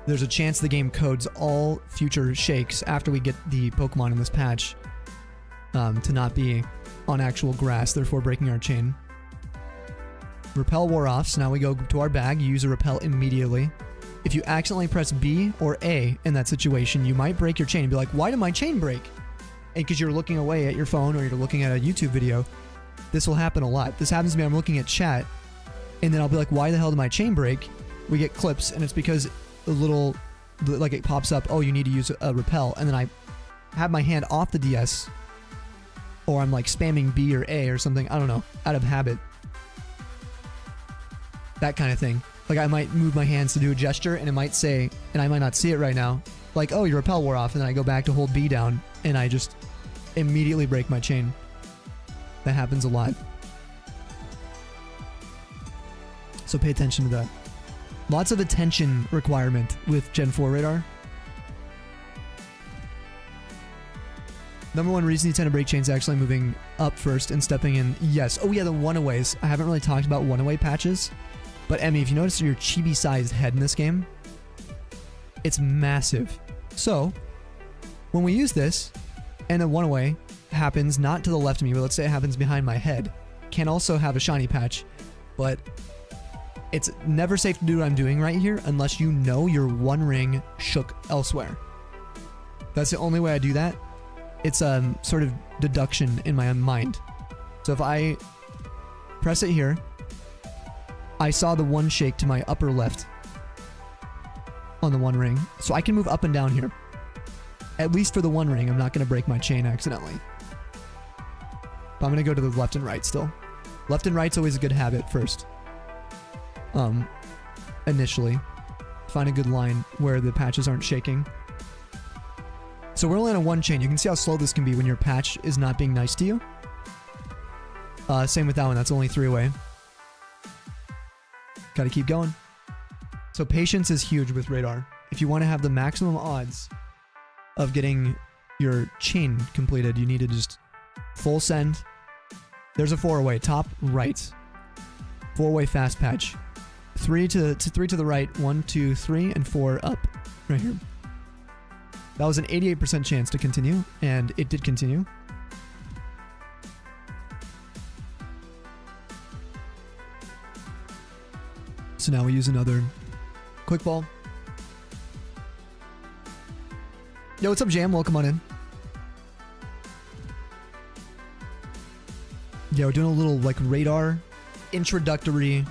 there's a chance the game codes all future shakes after we get the Pokemon in this patch to not be on actual grass, therefore breaking our chain. Repel wore off, so now we go to our bag, you use a repel immediately. If you accidentally press B or A in that situation, you might break your chain and be like, why did my chain break? And because you're looking away at your phone or you're looking at a YouTube video, this will happen a lot. This happens to me, I'm looking at chat, and then I'll be like, why the hell did my chain break? We get clips, and it's because the little, like it pops up, oh, you need to use a repel, and then I have my hand off the DS, or I'm like spamming B or A or something, I don't know, out of habit. That kind of thing. Like I might move my hands to do a gesture and it might say, and I might not see it right now, like, oh, your repel wore off, and then I go back to hold B down and I just immediately break my chain. That happens a lot. So pay attention to that. Lots of attention requirement with Gen 4 radar. Number one reason you tend to break chains is actually moving up first and stepping in. Yes. Oh yeah, the one-aways. I haven't really talked about one-away patches. But Emmy, if you notice your chibi-sized head in this game, it's massive. So, when we use this, and the one-away happens not to the left of me, but let's say it happens behind my head, can also have a shiny patch, but it's never safe to do what I'm doing right here unless you know your one ring shook elsewhere. That's the only way I do that. It's a sort of deduction in my own mind. So if I press it here, I saw the one shake to my upper left on the one ring. So I can move up and down here. At least for the one ring, I'm not going to break my chain accidentally. But I'm going to go to the left and right still. Left and right's always a good habit first. Initially. Find a good line where the patches aren't shaking. So we're only on a one chain. You can see how slow this can be when your patch is not being nice to you. Same with that one. That's only 3-away. Gotta keep going. So patience is huge with radar. If you want to have the maximum odds of getting your chain completed, you need to just full send. There's a 4-away, top right. 4-away fast patch. 3 to the right, 1, 2, 3, and 4 up. Right here. That was an 88% chance to continue, and it did continue. So now we use another quick ball. Yo, what's up, Jam? Welcome on in. Yeah, we're doing a little like radar introductory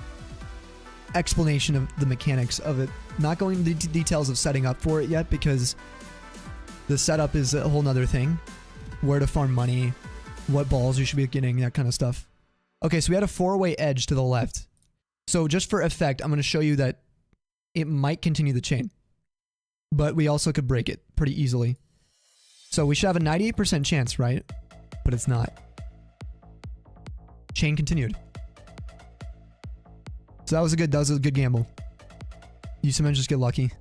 explanation of the mechanics of it. Not going into details of setting up for it yet because the setup is a whole nother thing. Where to farm money, what balls you should be getting, that kind of stuff. Okay, so we had a 4-away edge to the left. So just for effect, I'm going to show you that it might continue the chain. But we also could break it pretty easily. So we should have a 98% chance, right? But it's not. Chain continued. So that was a good gamble. You sometimes just get lucky.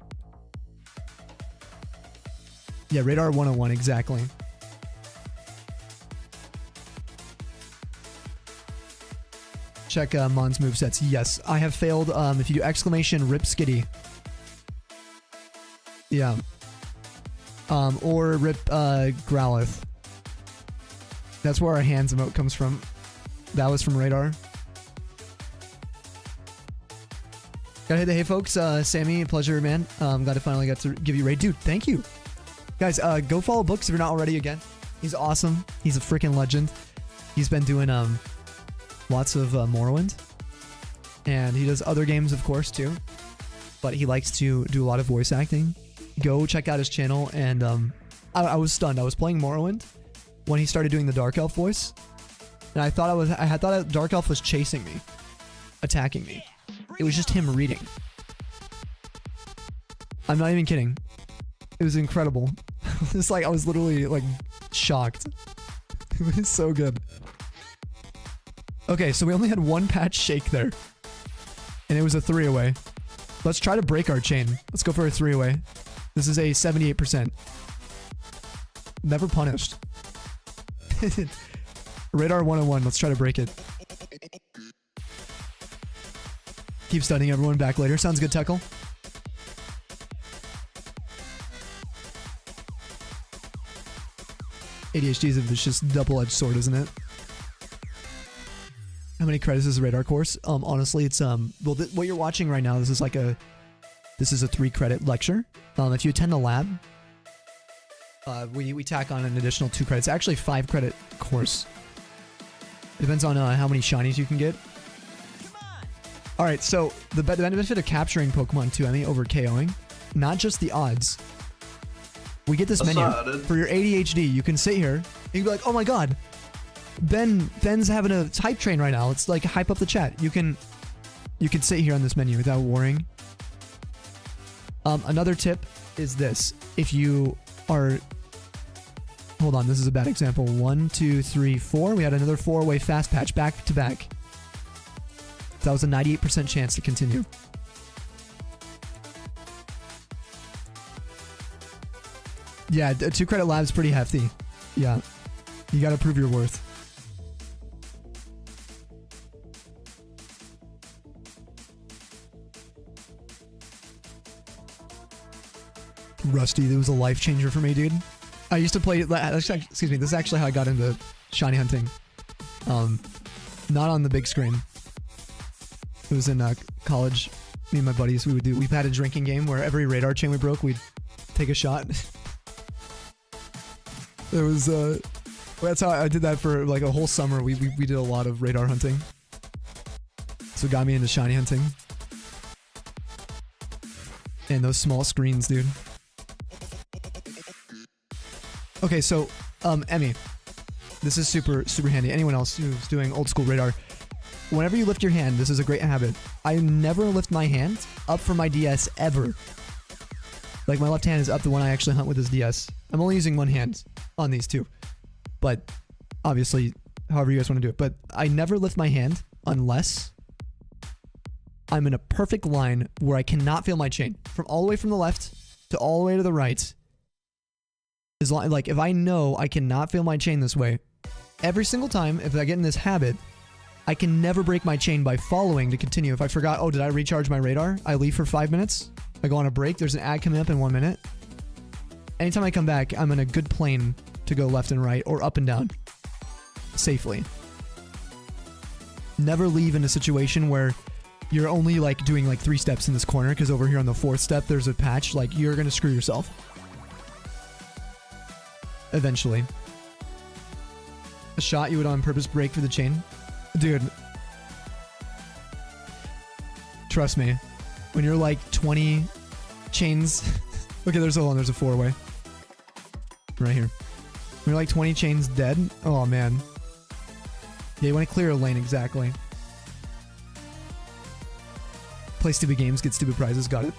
Yeah, radar 101, exactly. Check Mon's movesets. Yes, I have failed. If you do exclamation rip skitty. Yeah. Or rip Growlithe. That's where our hands emote comes from. That was from radar. Gotta hit the hey folks. Sammy, pleasure, man. Glad to finally got to give you raid. Dude, thank you. Guys, go follow Books if you're not already again. He's awesome. He's a freaking legend. He's been doing lots of Morrowind, and he does other games, of course, too. But he likes to do a lot of voice acting. Go check out his channel, and I was stunned. I was playing Morrowind when he started doing the Dark Elf voice, and I had thought Dark Elf was chasing me, attacking me. It was just him reading. I'm not even kidding. It was incredible. It's like I was literally like shocked. It was so good. Okay, so we only had one patch shake there, and it was a 3-away. Let's try to break our chain. Let's go for a 3-away. This is a 78%. Never punished. Radar 101. Let's try to break it. Keep studying, everyone. Back later. Sounds good, Teckle. ADHD is a vicious double-edged sword, isn't it? How many credits is the radar course? Honestly, it's well, what you're watching right now. This is a 3-credit lecture. If you attend the lab, we tack on an additional 2 credits. Actually, 5-credit course. It depends on how many shinies you can get. All right, so the benefit of capturing Pokemon too, Emmy, over KOing, not just the odds. We get this menu for your ADHD. You can sit here. You can be like, oh my god, Ben's having a hype train right now. Let's like hype up the chat. You can sit here on this menu without worrying. Another tip is this: if you are, hold on, this is a bad example. 1, 2, 3, 4. We had another 4-away fast patch back to back. That was a 98% chance to continue. Yeah, a 2-credit lab's pretty hefty. Yeah, you gotta prove your worth. Rusty, that was a life changer for me, dude. I used to play, excuse me, this is actually how I got into shiny hunting. Not on the big screen. It was in college. Me and my buddies, we had a drinking game where every radar chain we broke, we'd take a shot. There was that's how I did that for like a whole summer. We did a lot of radar hunting. So it got me into shiny hunting. And those small screens, dude. Okay, so Emmy, this is super handy. Anyone else who's doing old school radar, whenever you lift your hand, this is a great habit. I never lift my hand up for my DS ever. Like my left hand is up the one I actually hunt with this DS. I'm only using one hand on these two, but obviously, however you guys want to do it. But I never lift my hand unless I'm in a perfect line where I cannot feel my chain from all the way from the left to all the way to the right. As long, like if I know I cannot feel my chain this way, every single time, if I get in this habit, I can never break my chain by following to continue. If I forgot, oh, did I recharge my radar? I leave for 5 minutes. I go on a break. There's an ad coming up in 1 minute. Anytime I come back, I'm in a good plane to go left and right or up and down safely. Never leave in a situation where you're only like doing like 3 steps in this corner because over here on the 4th step, there's a patch. Like you're going to screw yourself. Eventually. A shot you would on purpose break for the chain. Dude. Trust me. When you're like 20 chains. Okay, there's a 4-way. Right here. When you're like 20 chains dead. Oh man. Yeah, you want to clear a lane, exactly. Play stupid games, get stupid prizes, got it.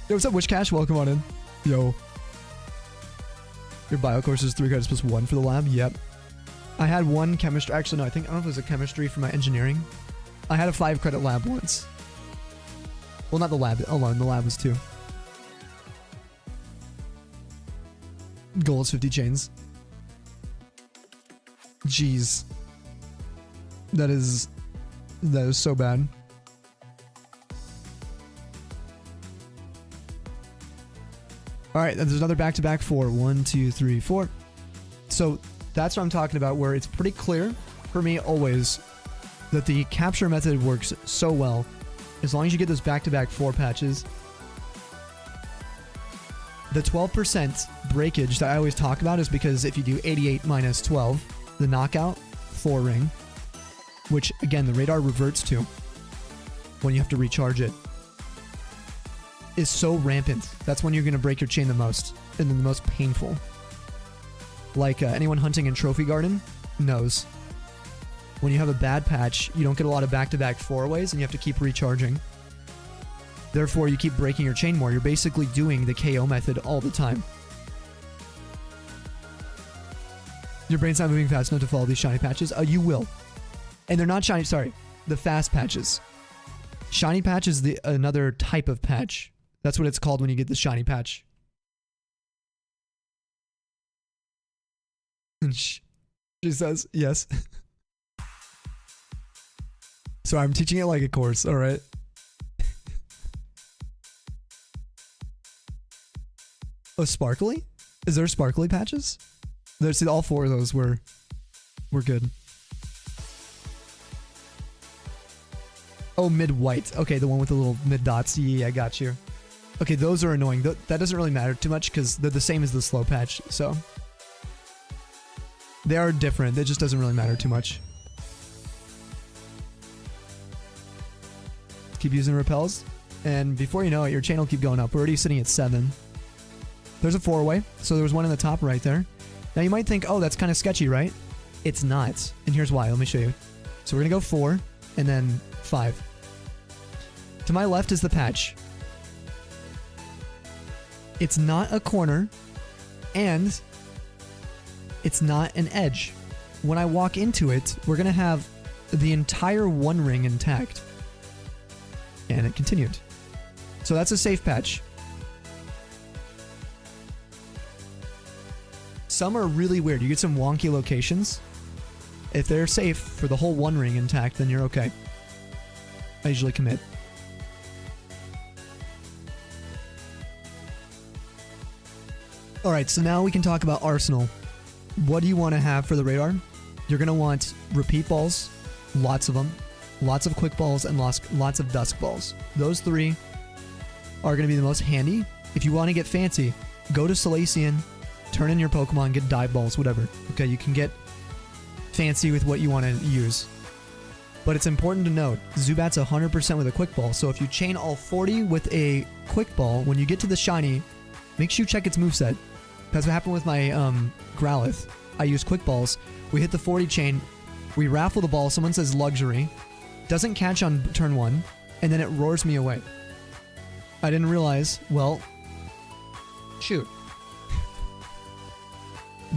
Yo, what's up, Wishcash? Welcome on in. Yo. Your bio course is 3 credits plus 1 for the lab? Yep. I had 1 chemistry. Actually, no, I don't know if it was a chemistry for my engineering. I had a 5-credit lab once. Well, not the lab alone. The lab was 2. Goal is 50 chains. Jeez. That is so bad. Alright, there's another back-to-back 4. 1, 2, 3, 4. So that's what I'm talking about, where it's pretty clear for me always that the capture method works so well. As long as you get those back-to-back 4 patches. The 12% breakage that I always talk about is because if you do 88 minus 12, the knockout, 4 ring, which again the radar reverts to when you have to recharge it, is so rampant. That's when you're going to break your chain the most, and then the most painful. Like anyone hunting in Trophy Garden knows. When you have a bad patch, you don't get a lot of back-to-back 4-ways, and you have to keep recharging. Therefore, you keep breaking your chain more. You're basically doing the KO method all the time. Your brain's not moving fast enough to follow these shiny patches. You will. And they're not shiny, sorry. The fast patches. Shiny patch is another type of patch. That's what it's called when you get the shiny patch. She says, yes. Sorry, I'm teaching it like a course, alright? Oh, sparkly? Is there sparkly patches? There's all 4 of those were good. Oh, mid-white. Okay, the one with the little mid-dots. Yeah, I got you. Okay, those are annoying. That doesn't really matter too much because they're the same as the slow patch, so. They are different. It just doesn't really matter too much. Keep using repels, and before you know it, your chain will keep going up. We're already sitting at 7. There's a 4-way, so there was one in the top right there. Now you might think, oh, that's kind of sketchy, right? It's not, and here's why. Let me show you. So we're gonna go 4, and then 5. To my left is the patch. It's not a corner, and it's not an edge. When I walk into it, we're gonna have the entire 1 ring intact. And it continued. So that's a safe patch. Some are really weird. You get some wonky locations. If they're safe for the whole 1 ring intact, then you're okay. I usually commit. Alright, so now we can talk about arsenal. What do you want to have for the radar? You're going to want repeat balls, lots of them, lots of quick balls, and lots of dusk balls. Those 3 are going to be the most handy. If you want to get fancy, go to Salacian, turn in your Pokemon, get dive balls, whatever. Okay, you can get fancy with what you want to use. But it's important to note, Zubat's 100% with a quick ball, so if you chain all 40 with a quick ball, when you get to the shiny, make sure you check its moveset. That's what happened with my Growlithe. I use quick balls. We hit the 40 chain, we raffle the ball, someone says luxury, doesn't catch on turn 1, and then it roars me away. I didn't realize, well, shoot.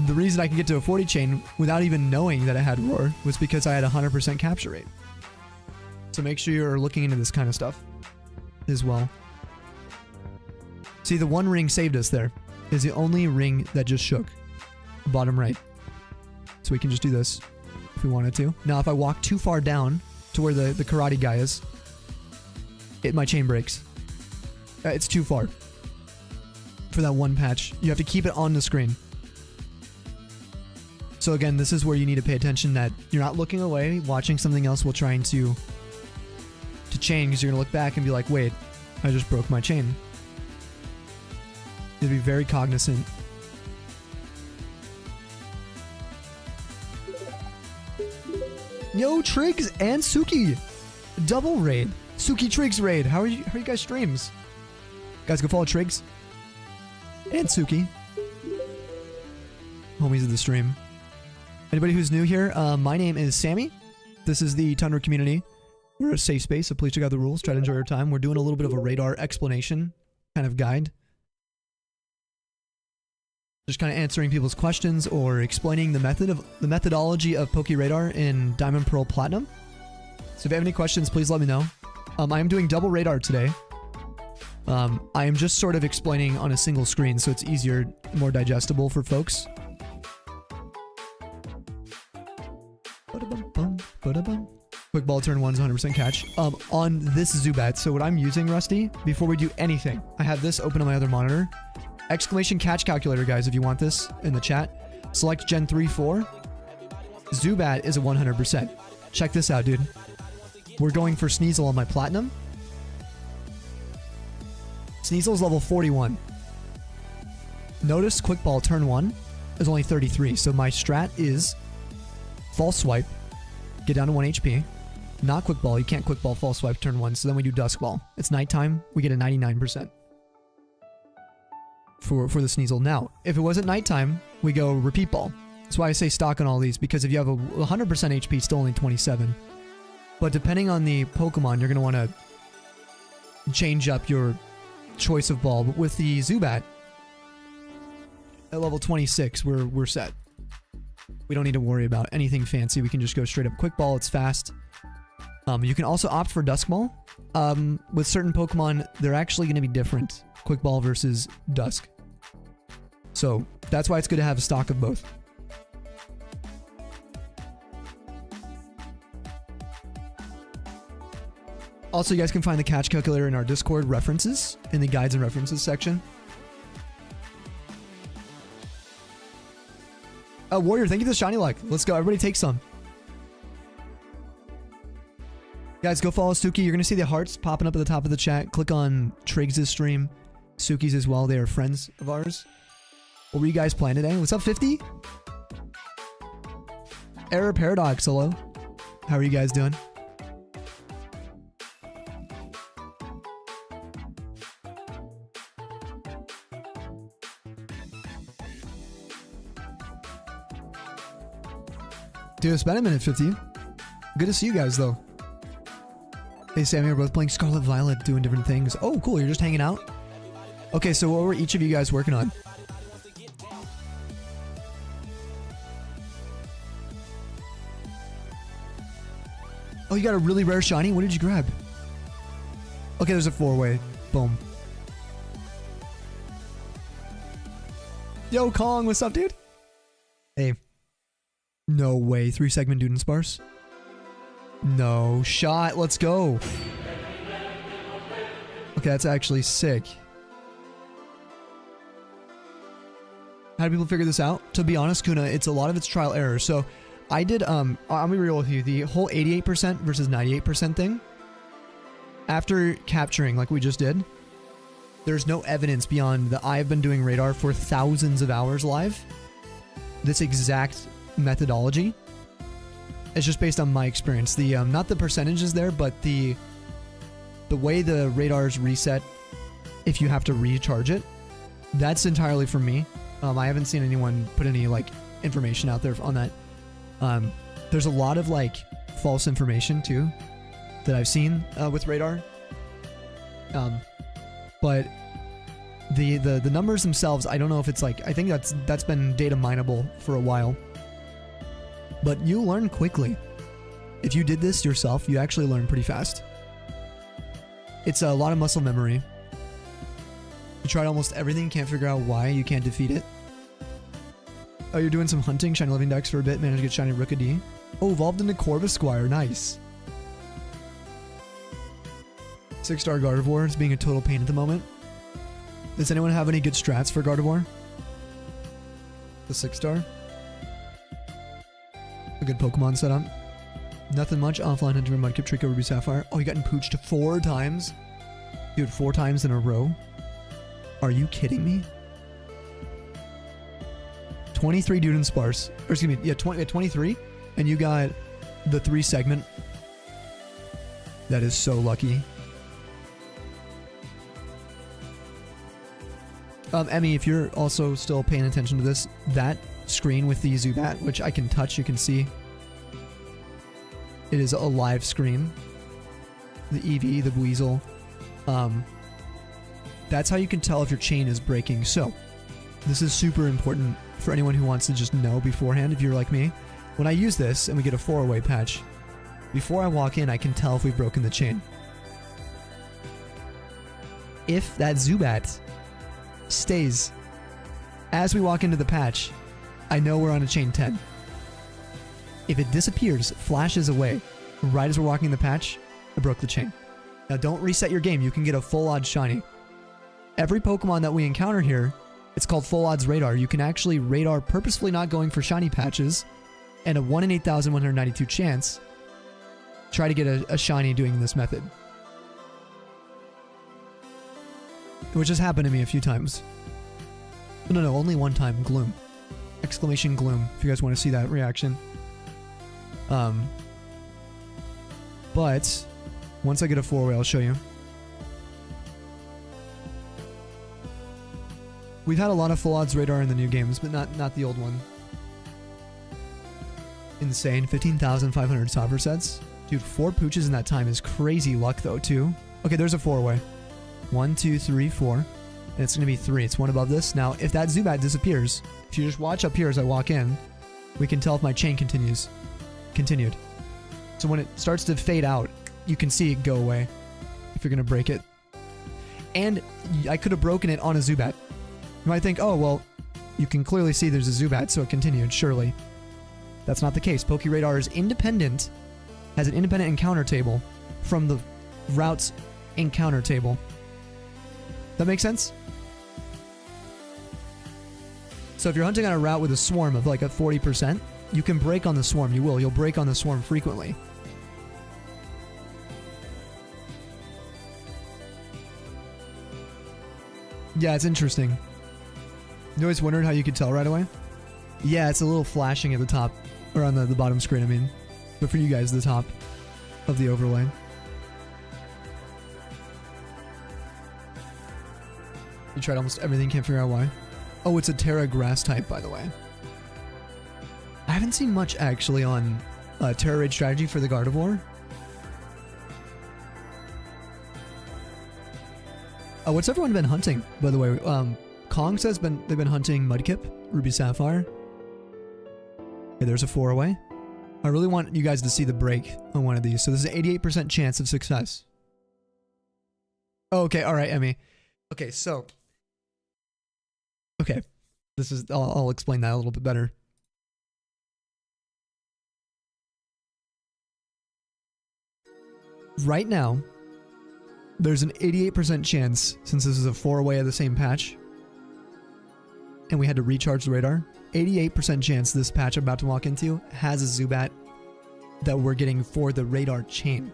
The reason I can get to a 40 chain without even knowing that it had roar was because I had 100% capture rate. So make sure you're looking into this kind of stuff as well. See, the 1 ring saved us there. Is the only ring that just shook. Bottom right. So we can just do this if we wanted to. Now if I walk too far down to where the karate guy is, my chain breaks. It's too far for that 1 patch. You have to keep it on the screen. So again, this is where you need to pay attention that you're not looking away, watching something else while trying to chain, because you're going to look back and be like, wait, I just broke my chain. You have to be very cognizant. Yo, Triggs and Suki! Double raid. Suki Triggs raid. How are you guys streams? Guys, go follow Triggs. And Suki. Homies of the stream. Anybody who's new here, my name is Sammy. This is the Tundra community. We're a safe space, so please check out the rules. Try to enjoy your time. We're doing a little bit of a radar explanation kind of guide. Just kind of answering people's questions or explaining the methodology of PokeRadar in Diamond, Pearl, Platinum. So if you have any questions, please let me know. I am doing double radar today. I am just sort of explaining on a single screen, so it's easier, more digestible for folks. Quick ball turn 1's 100% catch. On this Zubat, so what I'm using, Rusty, before we do anything, I have this open on my other monitor. Exclamation catch calculator, guys, if you want this in the chat. Select Gen 3-4. Zubat is a 100%. Check this out, dude. We're going for Sneasel on my Platinum. Sneasel's level 41. Notice Quick Ball turn 1 is only 33, so my strat is false swipe, get down to 1 HP. Not quick ball, you can't quick ball false swipe turn 1, so then we do dusk ball. It's nighttime, we get a 99% for the Sneasel. Now, if it wasn't nighttime, we go repeat ball. That's why I say stock on all these, because if you have a 100% HP, it's still only 27. But depending on the Pokemon, you're going to want to change up your choice of ball. But with the Zubat, at level 26, we're set. We don't need to worry about anything fancy. We can just go straight up quick ball. It's fast. You can also opt for dusk ball. With certain Pokemon, they're actually going to be different. Quick ball versus dusk. So that's why it's good to have a stock of both. Also, you guys can find the catch calculator in our Discord references in the guides and references section. Warrior, thank you for the shiny luck. Let's go. Everybody take some. Guys, go follow Suki. You're going to see the hearts popping up at the top of the chat. Click on Triggs' stream. Suki's as well. They are friends of ours. What were you guys playing today? What's up, 50? Error Paradox, hello. How are you guys doing? Dude, it's been a minute, 50. Good to see you guys, though. Hey, Sammy, we're both playing Scarlet Violet, doing different things. Oh, cool. You're just hanging out? Okay, so what were each of you guys working on? Oh, you got a really rare shiny? What did you grab? Okay, there's a 4-way. Boom. Yo, Kong, what's up, dude? Hey. No way. 3-segment Duden Sparse? No shot. Let's go. Okay, that's actually sick. How do people figure this out? To be honest, Kuna, it's a lot of it's trial error. So I did, I'll be real with you. The whole 88% versus 98% thing, after capturing like we just did, there's no evidence beyond that I've been doing radar for thousands of hours live. This exact methodology. It's just based on my experience. The not the percentages there, but the way the radars reset if you have to recharge it, that's entirely from me. I haven't seen anyone put any like information out there on that. There's a lot of like false information too that I've seen with radar. But the numbers themselves, I don't know if it's like, I think that's been data mineable for a while. But you learn quickly. If you did this yourself, you actually learn pretty fast. It's a lot of muscle memory. You tried almost everything, can't figure out why you can't defeat it. Oh, you're doing some hunting, shiny living dex for a bit, managed to get shiny Rookidee. Oh, evolved into Corvusquire, nice. 6-star Gardevoir is being a total pain at the moment. Does anyone have any good strats for Gardevoir? The 6-star? A good Pokemon setup. Nothing much. Offline Hunter, Mudkip, Trico, Ruby, Sapphire. Oh, you got pooched 4 times? Dude, 4 times in a row? Are you kidding me? 23 Duden Sparse. Or excuse me, yeah, 23. And you got the 3-segment. That is so lucky. Emmy, if you're also still paying attention to this, that screen with the Zubat, which I can touch, you can see. It is a live screen. The Eevee, the Weasel. That's how you can tell if your chain is breaking. So, this is super important for anyone who wants to just know beforehand, if you're like me. When I use this and we get a 4-way patch, before I walk in, I can tell if we've broken the chain. If that Zubat stays as we walk into the patch, I know we're on a chain 10. If it disappears, flashes away, right as we're walking the patch, I broke the chain. Now don't reset your game, you can get a full odds shiny. Every Pokemon that we encounter here, it's called full odds radar. You can actually radar purposefully not going for shiny patches, and a 1 in 8,192 chance, try to get a shiny doing this method. Which has happened to me a few times. No, only one time. Gloom. Exclamation Gloom, if you guys want to see that reaction. But once I get a 4-way, I'll show you. We've had a lot of full odds radar in the new games, but not the old one. Insane. 15,500 topper sets. Dude, 4 pooches in that time is crazy luck though, too. Okay, there's a 4-way. 1, 2, 3, 4. And it's going to be 3. It's one above this. Now, if that Zubat disappears, if you just watch up here as I walk in, we can tell if my chain continued. So when it starts to fade out, you can see it go away if you're going to break it. And I could have broken it on a Zubat. You might think, oh, well, you can clearly see there's a Zubat, so it continued, surely. That's not the case. PokeRadar is independent, has an independent encounter table from the route's encounter table. That makes sense? So if you're hunting on a route with a swarm of like a 40%, you can break on the swarm. You will. You'll break on the swarm frequently. Yeah, it's interesting. You always wondered how you could tell right away? Yeah, it's a little flashing at the top, or on the bottom screen, I mean. But for you guys, the top of the overlay. You tried almost everything, can't figure out why. Oh, it's a Terra grass type, by the way. I haven't seen much, actually, on Terra Raid strategy for the Gardevoir. What's everyone been hunting, by the way? Kong says they've been hunting Mudkip, Ruby Sapphire. Okay, there's a 4-away. I really want you guys to see the break on one of these. So this is an 88% chance of success. Oh, okay, alright, Emmy. Okay, so... Okay, this is... I'll explain that a little bit better. Right now, there's an 88% chance, since this is a 4-away of the same patch, and we had to recharge the radar, 88% chance this patch I'm about to walk into has a Zubat that we're getting for the radar chain.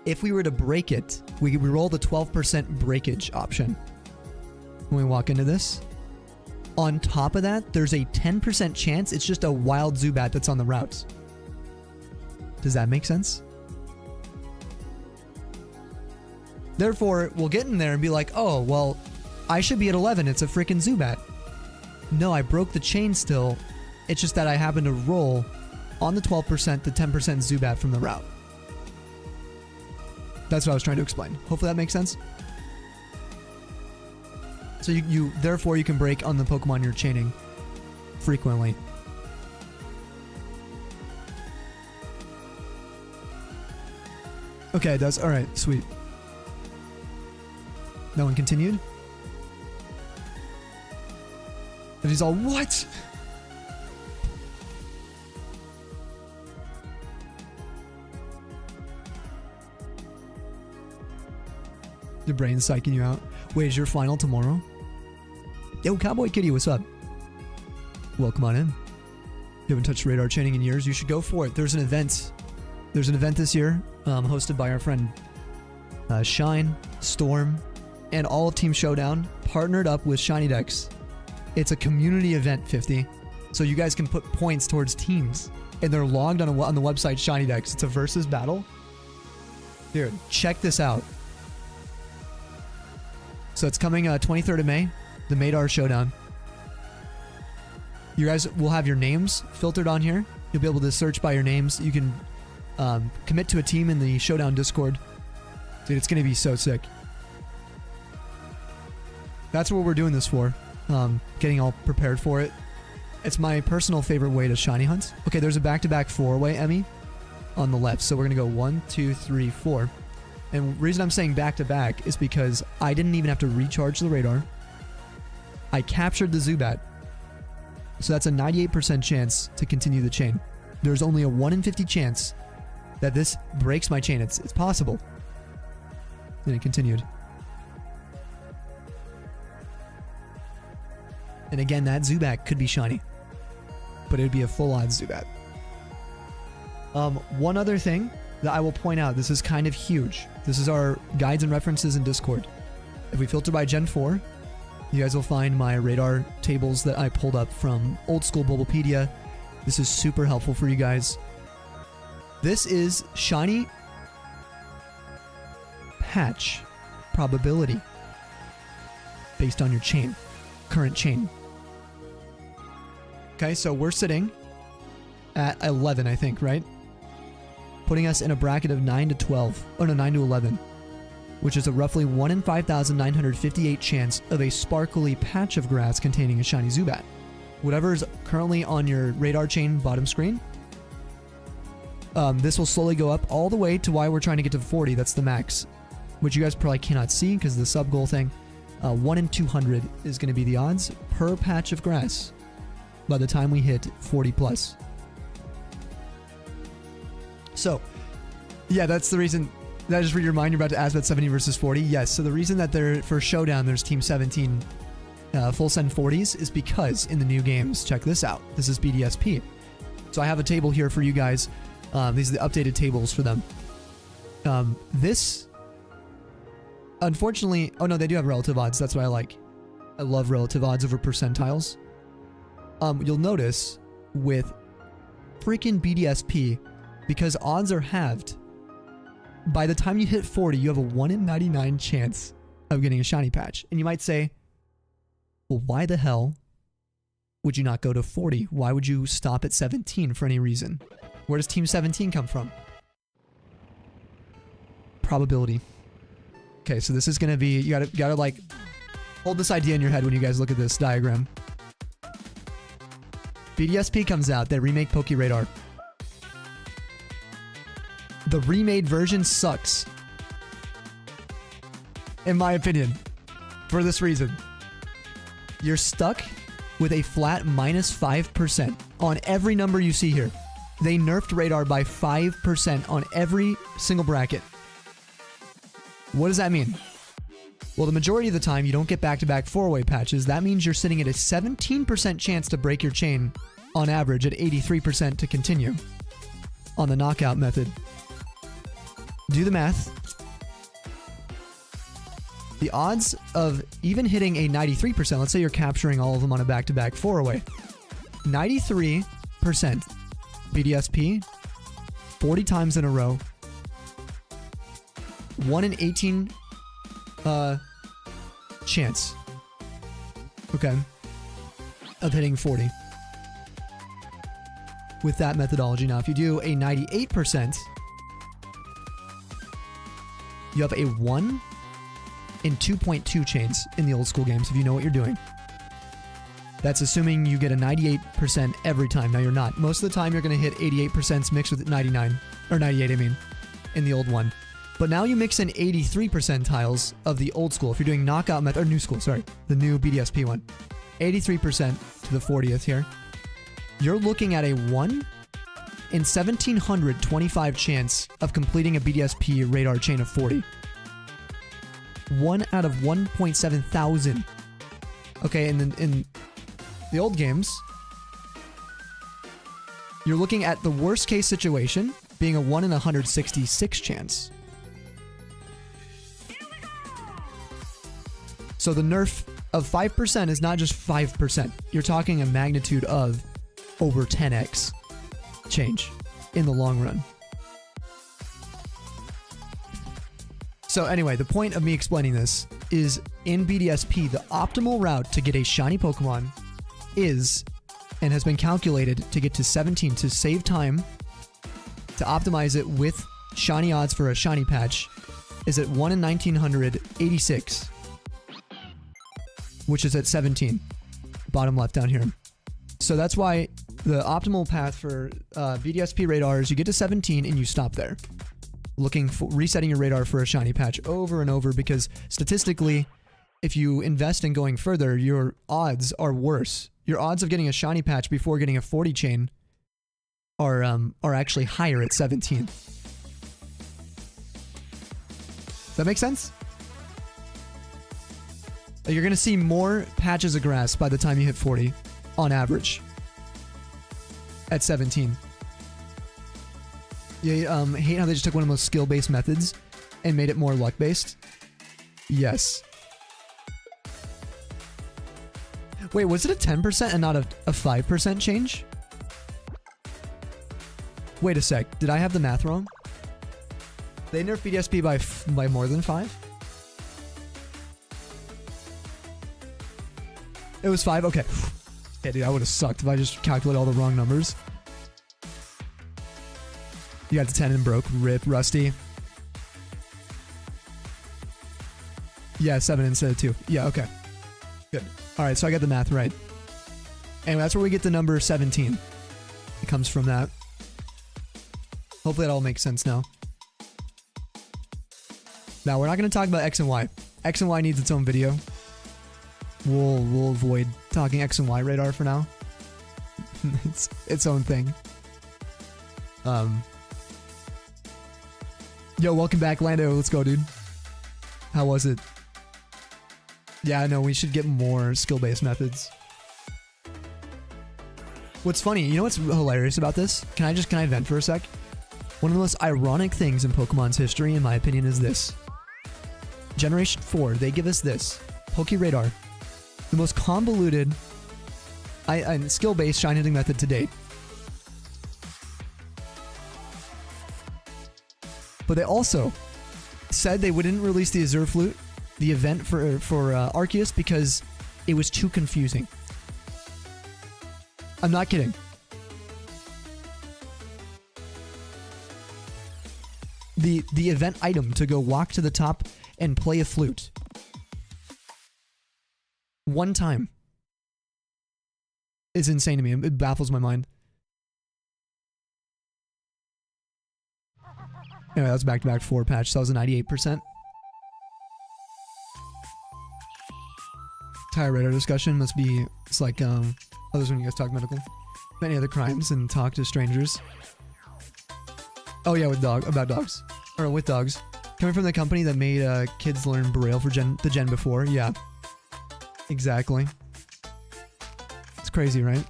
If we were to break it, we roll the 12% breakage option when we walk into this. On top of that, there's a 10% chance it's just a wild Zubat that's on the route. Does that make sense? Therefore, we'll get in there and be like, oh, well, I should be at 11. It's a freaking Zubat. No, I broke the chain still. It's just that I happen to roll on the 12% the 10% Zubat from the route. That's what I was trying to explain. Hopefully that makes sense. So therefore you can break on the Pokemon you're chaining frequently. Okay, that's alright, sweet. That one continued. And he's all, what? Your brain's psyching you out. Wait, is your final tomorrow? Yo, Cowboy Kitty, what's up? Welcome on in. You haven't touched radar chaining in years, you should go for it. There's an event. There's an event this year, hosted by our friend Shine, Storm, and all of Team Showdown, partnered up with Shiny Dex. It's a community event, 50. So you guys can put points towards teams. And they're logged on the website Shiny Dex. It's a versus battle. Dude, check this out. So it's coming 23rd of May, the Madar Showdown. You guys will have your names filtered on here. You'll be able to search by your names. You can commit to a team in the Showdown Discord. Dude, it's going to be so sick. That's what we're doing this for. Getting all prepared for it. It's my personal favorite way to shiny hunt. Okay, there's a back-to-back 4-way, Emmy, on the left. So we're going to go 1, 2, 3, 4. And the reason I'm saying back-to-back is because I didn't even have to recharge the radar. I captured the Zubat. So that's a 98% chance to continue the chain. There's only a 1 in 50 chance that this breaks my chain. It's possible. And it continued. And again, that Zubat could be shiny. But it would be a full odds Zubat. One other thing that I will point out, this is kind of huge. This is our guides and references in Discord. If we filter by Gen 4, you guys will find my radar tables that I pulled up from old school Bulbapedia. This is super helpful for you guys. This is shiny patch probability based on your chain, current chain. Okay, so we're sitting at 11, I think, right? Putting us in a bracket of 9 to 12. Oh no, 9 to 11. Which is a roughly 1 in 5,958 chance of a sparkly patch of grass containing a shiny Zubat. Whatever is currently on your radar chain bottom screen, this will slowly go up all the way to why we're trying to get to 40. That's the max, which you guys probably cannot see because of the sub goal thing. 1 in 200 is going to be the odds per patch of grass by the time we hit 40 plus. So, yeah, that's the reason. That is for your mind. You're about to ask about 70 versus 40. Yes, so the reason that for Showdown there's Team 17 full send 40s is because in the new games, check this out. This is BDSP. So I have a table here for you guys. These are the updated tables for them. This, unfortunately, oh no, they do have relative odds. That's what I like. I love relative odds over percentiles. You'll notice with freaking BDSP, because odds are halved, by the time you hit 40, you have a 1 in 99 chance of getting a shiny patch. And you might say, well, why the hell would you not go to 40? Why would you stop at 17 for any reason? Where does Team 17 come from? Probability. Okay, so this is going to be, you gotta like, hold this idea in your head when you guys look at this diagram. BDSP comes out, they remake PokeRadar. The remade version sucks, in my opinion, for this reason. You're stuck with a flat minus 5% on every number you see here. They nerfed radar by 5% on every single bracket. What does that mean? Well, the majority of the time you don't get back-to-back 4-way patches. That means you're sitting at a 17% chance to break your chain on average, at 83% to continue on the knockout method. Do the math. The odds of even hitting a 93%, let's say you're capturing all of them on a back-to-back 4-way. 93% BDSP, 40 times in a row. 1 in 18 chance. Okay. Of hitting 40. With that methodology. Now, if you do a 98%, you have a 1 in 2.2 chains in the old school games, if you know what you're doing. That's assuming you get a 98% every time. Now, you're not. Most of the time, you're going to hit 88% mixed with 99. Or 98, I mean, in the old one. But now you mix in 83 percentiles of the old school. If you're doing knockout method, or new school, sorry. The new BDSP one. 83% to the 40th here. You're looking at a 1 in 1,725 chance of completing a BDSP radar chain of 40. 1 out of 1.7 thousand. Okay, and then in the old games, you're looking at the worst case situation being a 1 in 166 chance. So the nerf of 5% is not just 5%. You're talking a magnitude of over 10x change in the long run. So anyway, the point of me explaining this is in BDSP, the optimal route to get a shiny Pokemon is, and has been calculated to get to 17 to save time, to optimize it with shiny odds for a shiny patch, is at 1 in 1986, which is at 17, bottom left down here. So that's why the optimal path for BDSP radar is you get to 17 and you stop there. Looking for resetting your radar for a shiny patch over and over, because statistically, if you invest in going further, your odds are worse. Your odds of getting a shiny patch before getting a 40 chain are actually higher at 17. Does that make sense? You're going to see more patches of grass by the time you hit 40, on average, at 17. You hate how they just took one of the most skill-based methods and made it more luck-based? Yes. Wait, was it a 10% and not a 5% change? Wait a sec. Did I have the math wrong? They nerfed BDSP by more than 5? It was 5? Okay. Yeah, dude, I would have sucked if I just calculated all the wrong numbers. You got to 10 and broke. Rip, Rusty. Yeah, 7 instead of 2. Yeah, okay. Good. Alright, so I got the math right. Anyway, that's where we get the number 17. It comes from that. Hopefully that all makes sense now. Now, we're not going to talk about X and Y. X and Y needs its own video. We'll avoid talking X and Y radar for now. It's its own thing. Yo, welcome back, Lando. Let's go, dude. How was it? Yeah, I know, we should get more skill-based methods. What's funny, you know what's hilarious about this? Can I vent for a sec? One of the most ironic things in Pokemon's history, in my opinion, is this. Generation 4, they give us this. Pokeradar. The most convoluted skill-based shiny hunting method to date. But they also said they wouldn't release the Azure Flute, the event for Arceus, because it was too confusing. I'm not kidding. The event item to go walk to the top and play a flute. One time. Is insane to me. It baffles my mind. Anyway, that was back-to-back 4 patch, so that was a 98%. Tire radar discussion must be, it's like, others when you guys talk medical. Many other crimes and talk to strangers. Oh yeah, about dogs. Or with dogs. Coming from the company that made kids learn Braille for the gen before, yeah. Exactly. It's crazy, right?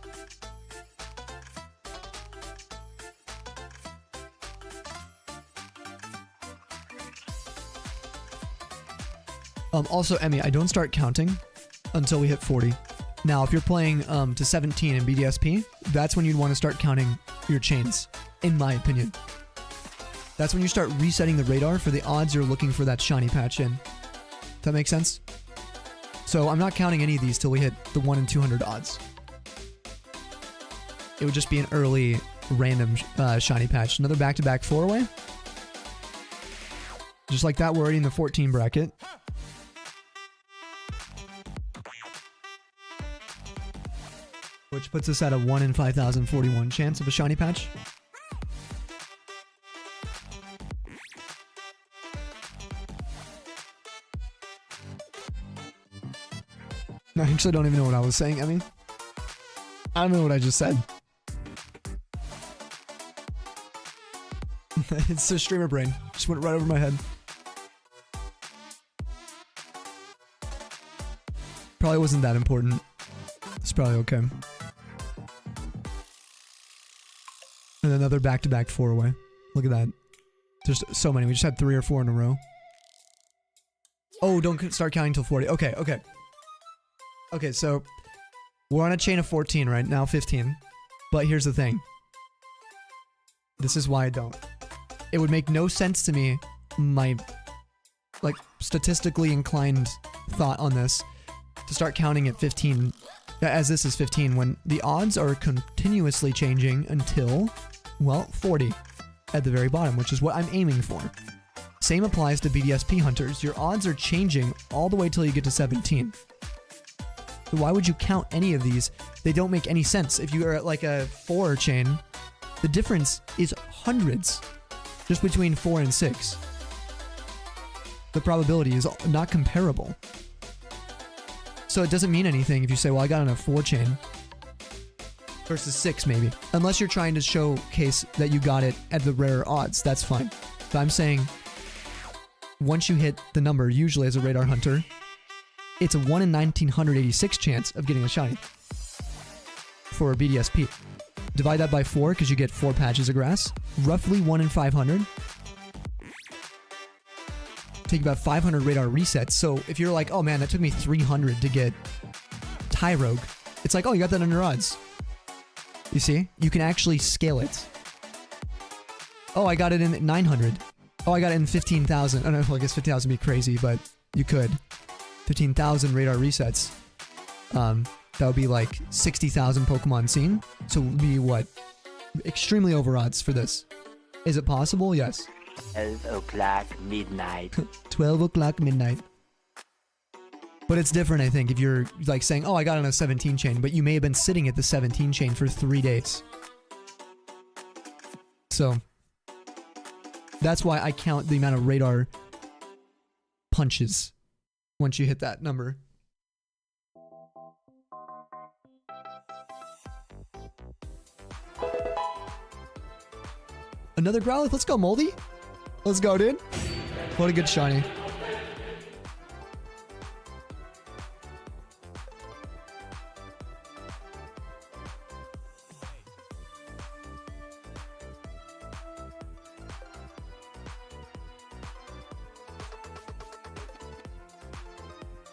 Also, Emmy, I don't start counting until we hit 40. Now, if you're playing to 17 in BDSP, that's when you'd want to start counting your chains, in my opinion. That's when you start resetting the radar for the odds you're looking for that shiny patch in. Does that make sense? So I'm not counting any of these till we hit the 1 in 200 odds. It would just be an early random shiny patch. Another back-to-back 4-way. Just like that, we're already in the 14 bracket. Which puts us at a 1 in 5,041 chance of a shiny patch. I actually don't even know what I was saying, Emmy. I don't know what I just said. It's the streamer brain. Just went right over my head. Probably wasn't that important. It's probably okay. And another back-to-back 4-way. Look at that. There's so many. We just had 3 or 4 in a row. Oh, don't start counting till 40. Okay, okay. Okay, so we're on a chain of 14 right now, 15. But here's the thing. This is why I don't. It would make no sense to me, my, like, statistically inclined thought on this, to start counting at 15, as this is 15, when the odds are continuously changing until, well, 40 at the very bottom, which is what I'm aiming for. Same applies to BDSP hunters. Your odds are changing all the way till you get to 17. So why would you count any of these? They don't make any sense. If you are at like a 4 chain, the difference is hundreds just between 4 and 6. The probability is not comparable. So it doesn't mean anything if you say, well, I got on a 4 chain versus 6 maybe. Unless you're trying to showcase that you got it at the rare odds, that's fine. But I'm saying, once you hit the number, usually as a radar hunter, it's a 1 in 1986 chance of getting a shiny for a BDSP. Divide that by 4 because you get 4 patches of grass. Roughly 1 in 500. Take about 500 radar resets. So if you're like, oh man, that took me 300 to get Tyrogue, it's like, oh, you got that under odds. You see? You can actually scale it. Oh, I got it in 900. Oh, I got it in 15,000. I don't know if I guess 15,000 would be crazy, but you could. 15,000 radar resets. That would be like 60,000 Pokemon seen. So it would be what? Extremely over odds for this. Is it possible? Yes. 12 o'clock midnight. 12 o'clock midnight. But it's different, I think, if you're like saying, oh, I got on a 17 chain, but you may have been sitting at the 17 chain for 3 days. So that's why I count the amount of radar punches once you hit that number. Another Growlithe. Let's go, Moldy. Let's go, dude. What a good shiny.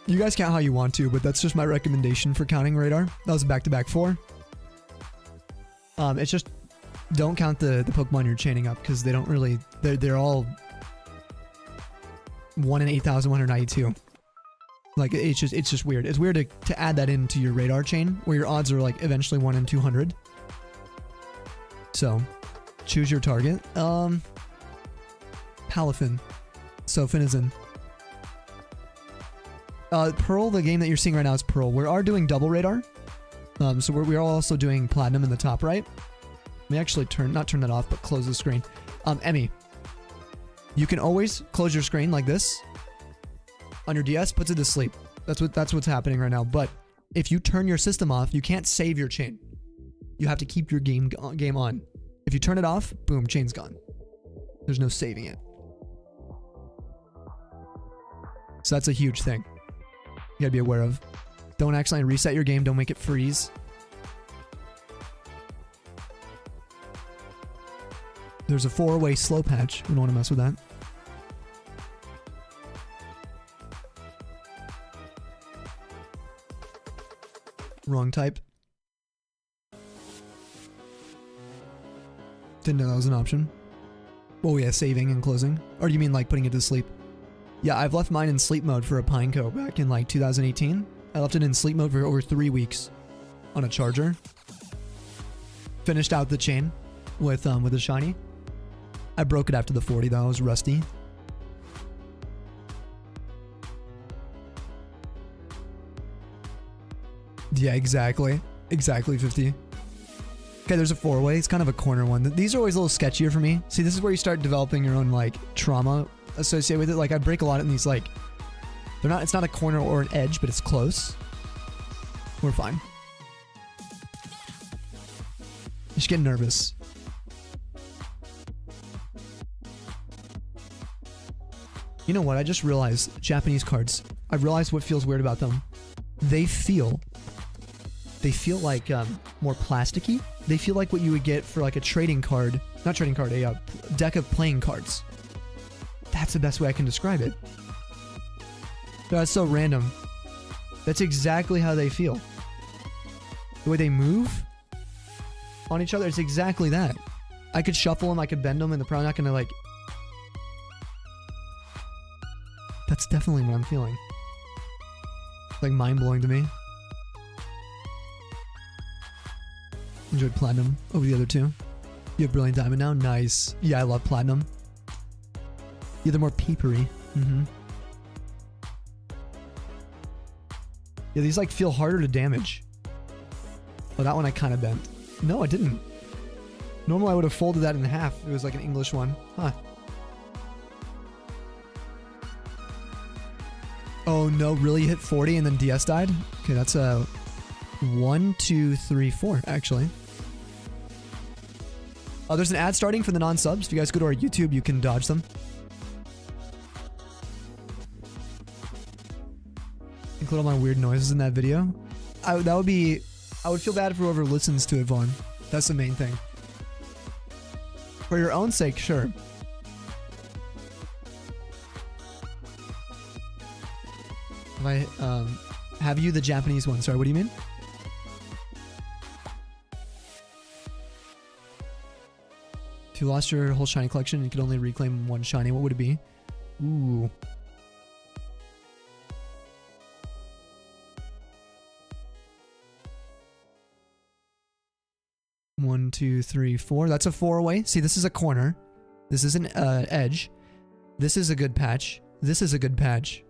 You guys count how you want to, but that's just my recommendation for counting radar. That was a back-to-back 4. It's just don't count the Pokemon you're chaining up because they don't really they're all 1 in 8,192. Like it's just weird. It's weird to add that into your radar chain where your odds are like eventually 1 in 200. So choose your target. Palafin. So Finizen. Pearl, the game that you're seeing right now is Pearl. We are doing double radar. So we're also doing Platinum in the top right. Let me actually not turn that off, but close the screen. Emmy, you can always close your screen like this. On your DS, puts it to sleep. That's what's happening right now. But if you turn your system off, you can't save your chain. You have to keep your game on. If you turn it off, boom, chain's gone. There's no saving it. So that's a huge thing. You gotta be aware of. Don't accidentally reset your game. Don't make it freeze. There's a 4-way slow patch. We don't want to mess with that. Wrong type. Didn't know that was an option. Oh yeah, saving and closing. Or do you mean like putting it to sleep? Yeah, I've left mine in sleep mode for a Pineco back in like 2018. I left it in sleep mode for over 3 weeks on a charger. Finished out the chain with a shiny. I broke it after the 40 though. I was rusty. Yeah, exactly. Exactly 50. Okay, there's a 4-way. It's kind of a corner one. These are always a little sketchier for me. See, this is where you start developing your own like trauma associated with it. Like I break a lot in these like it's not a corner or an edge, but it's close. We're fine. You should get nervous. You know what? I just realized Japanese cards. I realized what feels weird about them. They feel like more plasticky. They feel like what you would get for like a trading card, not trading card, a deck of playing cards. That's the best way I can describe it. That's so random. That's exactly how they feel. The way they move on each other, it's exactly that. I could shuffle them, I could bend them, and they're probably not gonna like... That's definitely what I'm feeling. It's like mind-blowing to me. Enjoyed Platinum over the other two. You have Brilliant Diamond now? Nice. Yeah, I love Platinum. Yeah, they're more peepery. Mm-hmm. Yeah, these like feel harder to damage. Oh, that one I kind of bent. No, I didn't. Normally I would have folded that in half if it was like an English one. Huh. Oh no, really? You hit 40 and then DS died? Okay, that's a 1, 2, 3, 4 actually. Oh, there's an ad starting for the non-subs. If you guys go to our YouTube, you can dodge them. Include all my weird noises in that video. I would feel bad for whoever listens to it, Vaughn. That's the main thing. For your own sake, sure. Have you the Japanese one? Sorry, what do you mean? you lost your whole shiny collection and you could only reclaim one shiny, what would it be? Ooh. One, two, three, four. That's a 4 away. See, this is a corner. This is an edge. This is a good patch. This is a good patch.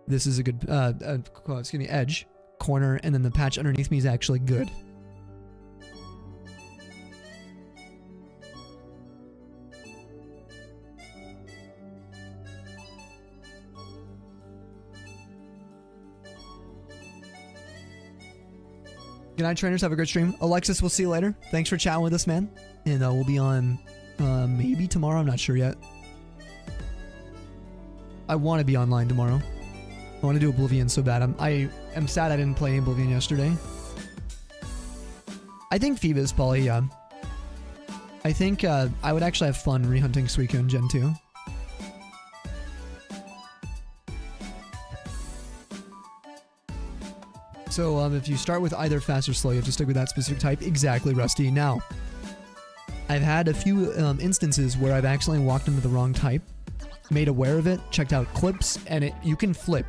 This is a good, excuse me, edge, corner, and then the patch underneath me is actually good. Good night, trainers. Have a great stream. Alexis, we'll see you later. Thanks for chatting with us, man. And we'll be on maybe tomorrow. I'm not sure yet. I want to be online tomorrow. I want to do Oblivion so bad. I am sad I didn't play Oblivion yesterday. I think Phoebe is Polly, yeah. I think I would actually have fun rehunting Suicune in Gen 2. So if you start with either fast or slow, you have to stick with that specific type. Exactly, Rusty. Now, I've had a few instances where I've accidentally walked into the wrong type, made aware of it, checked out clips, and you can flip.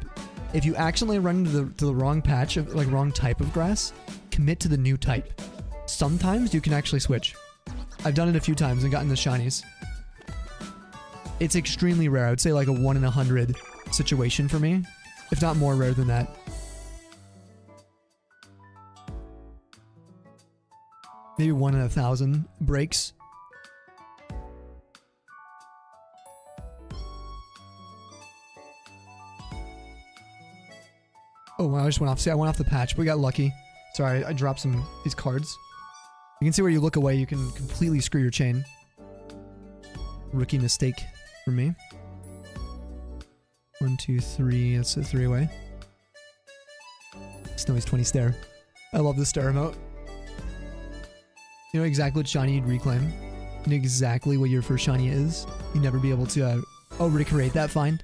If you accidentally run into the wrong patch of like wrong type of grass, commit to the new type. Sometimes you can actually switch. I've done it a few times and gotten the shinies. It's extremely rare. I would say like a 1 in 100 situation for me, if not more rare than that. Maybe 1 in 1,000 breaks. Oh, I just went off. See, I went off the patch, but we got lucky. Sorry, I dropped these cards. You can see where you look away, you can completely screw your chain. Rookie mistake for me. 1, 2, 3. That's a 3 away. Snowy's 20 stare. I love the stare emote. You know exactly what shiny you'd reclaim. You know exactly what your first shiny is. You'd never be able to recreate that find.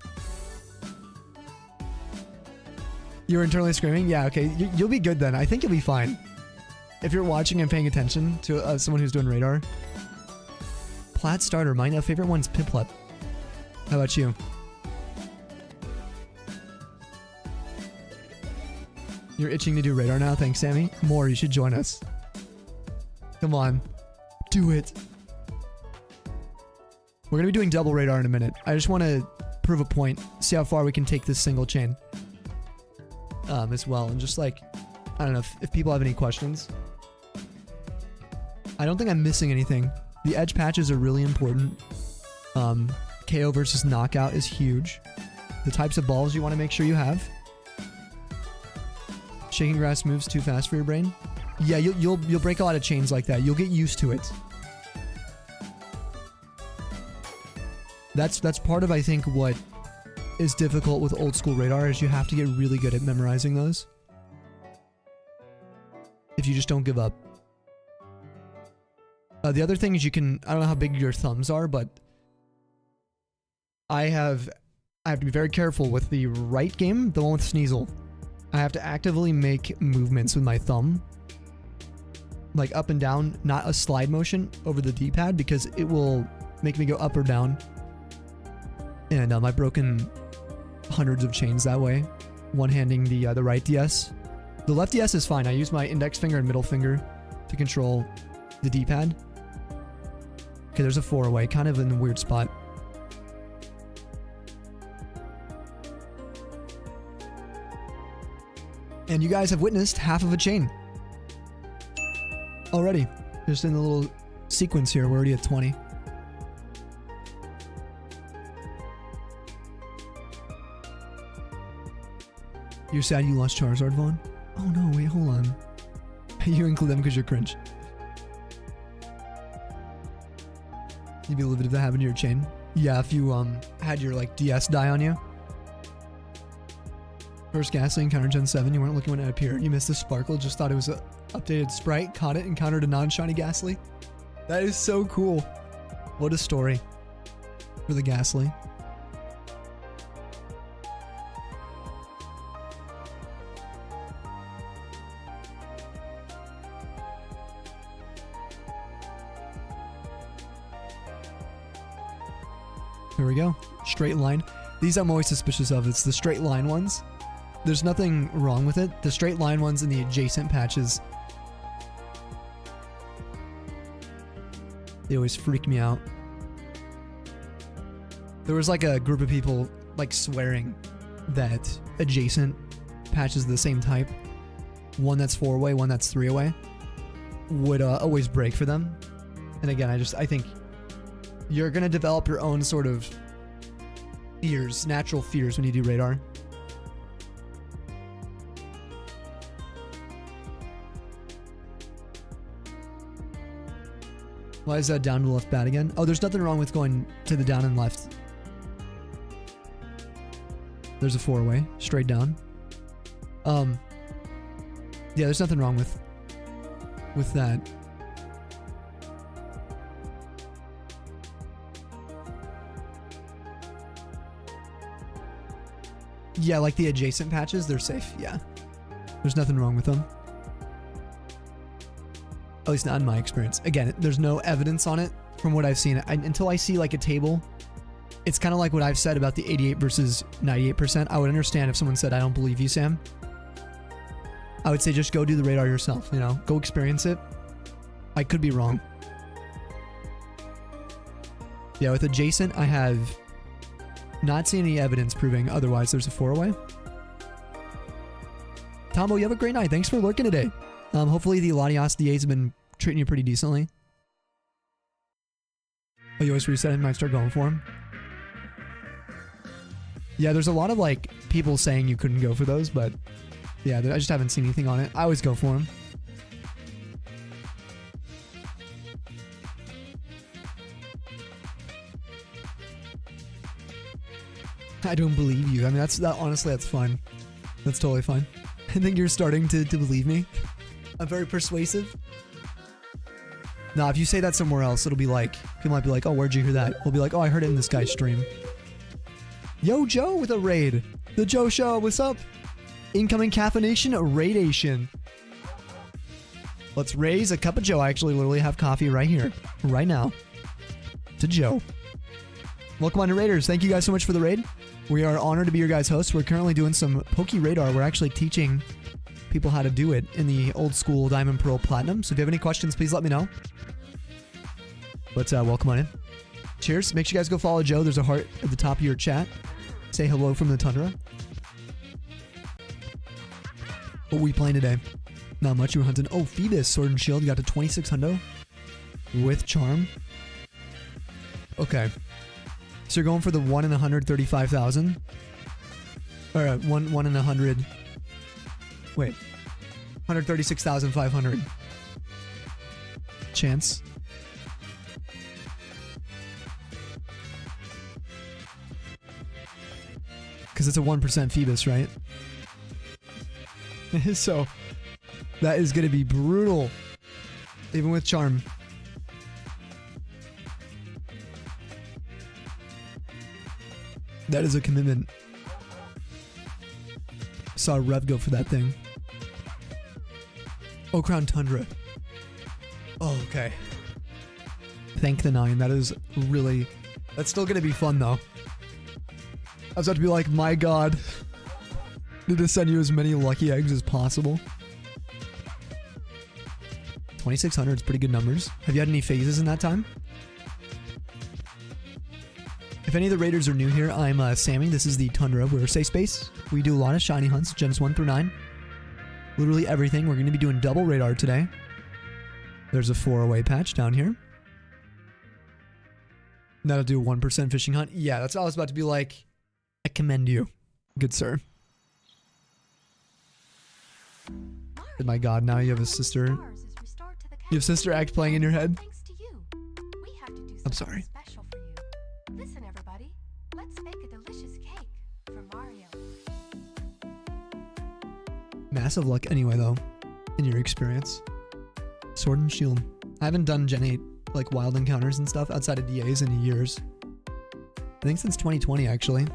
You're internally screaming? Yeah, okay. You'll be good then. I think you'll be fine. If you're watching and paying attention to someone who's doing radar. Plat starter. My favorite one's Piplup. How about you? You're itching to do radar now? Thanks, Sammy. More, you should join us. Come on. Do it. We're going to be doing double radar in a minute. I just want to prove a point. See how far we can take this single chain. As well. And just like, I don't know if people have any questions. I don't think I'm missing anything. The edge patches are really important. KO versus knockout is huge. The types of balls you want to make sure you have. Shaking grass moves too fast for your brain. Yeah, you'll break a lot of chains like that. You'll get used to it. That's part of, I think, what is difficult with old school radar is you have to get really good at memorizing those. If you just don't give up. The other thing is I don't know how big your thumbs are, but I have to be very careful with the right game, the one with Sneasel. I have to actively make movements with my thumb. Like up and down, not a slide motion over the D-pad because it will make me go up or down. And I've broken hundreds of chains that way. One-handing the right DS. The left DS is fine. I use my index finger and middle finger to control the D-pad. Okay, there's a 4 away, kind of in a weird spot. And you guys have witnessed half of a chain. Already. Just in the little sequence here, we're already at 20. You're sad you lost Charizard, Vaughn? Oh no, wait, hold on. You include them because you're cringe. You'd be livid if that happened to your chain. Yeah, if you had your like DS die on you. First Ghastly encountered Gen 7, you weren't looking when it appeared. You missed the sparkle, just thought it was a updated sprite, caught it, encountered a non-shiny Ghastly. That is so cool. What a story for the Ghastly. There we go. Straight line. These I'm always suspicious of. It's the straight line ones. There's nothing wrong with it. The straight line ones and the adjacent patches. They always freak me out. There was like a group of people like swearing that adjacent patches of the same type, one that's 4-way, one that's 3-away, would always break for them. And again, I think you're gonna develop your own sort of fears, natural fears when you do radar. Why is that down to the left bad again? Oh, there's nothing wrong with going to the down and left. There's a 4-way, straight down. Yeah, there's nothing wrong with that. Yeah, like the adjacent patches, they're safe, yeah. There's nothing wrong with them. At least not in my experience. Again, there's no evidence on it from what I've seen. Until I see like a table, it's kind of like what I've said about the 88 versus 98%. I would understand if someone said, I don't believe you, Sam. I would say just go do the radar yourself, you know? Go experience it. I could be wrong. Yeah, with adjacent, I have not seen any evidence proving otherwise. There's a 4-away. Tombo, you have a great night. Thanks for lurking today. Hopefully the Latias DAs have been treating you pretty decently. Oh, you always reset him, might start going for him. Yeah, there's a lot of like people saying you couldn't go for those, but yeah, I just haven't seen anything on it. I always go for him. I don't believe you. I mean, honestly, that's fine. That's totally fine. I think you're starting to believe me. I'm very persuasive. Nah, if you say that somewhere else, it'll be like, people might be like, oh, where'd you hear that? We'll be like, oh, I heard it in this guy's stream. Yo, Joe with a raid. The Joe Show, what's up? Incoming caffeination, raidation. Let's raise a cup of Joe. I actually literally have coffee right here, right now. To Joe. Welcome on to Raiders. Thank you guys so much for the raid. We are honored to be your guys' hosts. We're currently doing some Poke Radar. We're actually teaching people how to do it in the old school Diamond, Pearl, Platinum. So if you have any questions, please let me know. But welcome on in. Cheers. Make sure you guys go follow Joe. There's a heart at the top of your chat. Say hello from the Tundra. What are we playing today? Not much. You were hunting. Oh, Phoebus, Sword and Shield. You got to 26 hundo with Charm. Okay. So you're going for the 1 in 135,000? Or 1 in 100. Wait. 136,500. Chance. Because it's a 1% Phoebus, right? So, that is going to be brutal. Even with Charm. That is a commitment. Saw Rev go for that thing. Oh, Crown Tundra. Oh, okay. Thank the 9. That is really... That's still going to be fun, though. I was about to be like, my god. Need to send you as many lucky eggs as possible. 2,600 is pretty good numbers. Have you had any phases in that time? If any of the raiders are new here, I'm Sammy. This is the Tundra. We're a safe space. We do a lot of shiny hunts, gens 1 through 9. Literally everything. We're going to be doing double radar today. There's a 4-away patch down here. And that'll do a 1% fishing hunt. Yeah, that's what I was about to be like. I commend you. Good sir. Oh my god, now you have a sister. You have Sister Act playing in your head? I'm sorry. Listen, everybody. Let's make a delicious cake for Mario. Massive luck anyway, though, in your experience. Sword and Shield. I haven't done Gen 8, like, wild encounters and stuff outside of DAs in years. I think since 2020, actually.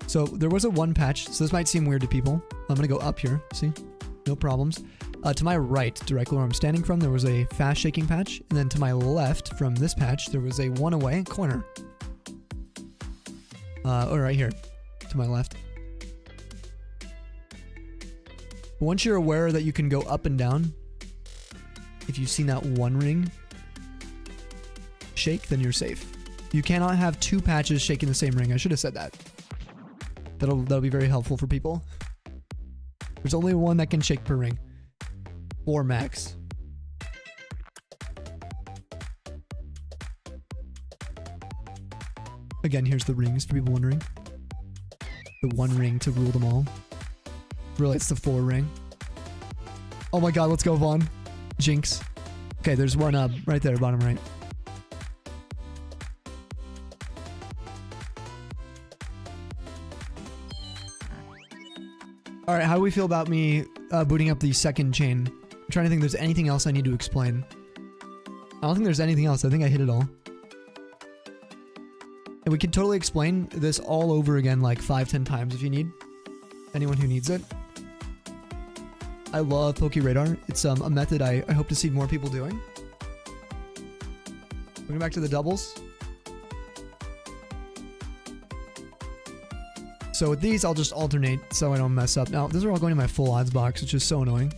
So, there was a 1 patch, so this might seem weird to people. I'm gonna go up here, see? No problems. To my right, directly where I'm standing from, there was a fast shaking patch. And then to my left from this patch, there was a one away corner. Oh, right here. To my left. Once you're aware that you can go up and down, if you've seen that one ring shake, then you're safe. You cannot have two patches shaking the same ring. I should have said that. That'll be very helpful for people. There's only one that can shake per ring. 4 max. Again, here's the rings for people wondering. The one ring to rule them all. Really, it's the 4 ring. Oh my god, let's go, Vaughn. Jinx. Okay, there's one right there, bottom right. Alright, how do we feel about me booting up the second chain? I'm trying to think if there's anything else I need to explain. I don't think there's anything else. I think I hit it all. And we can totally explain this all over again like 5-10 times if you need. Anyone who needs it. I love Poke Radar. It's a method I hope to see more people doing. Going back to the doubles. So with these, I'll just alternate so I don't mess up. Now, these are all going to my full odds box, which is so annoying.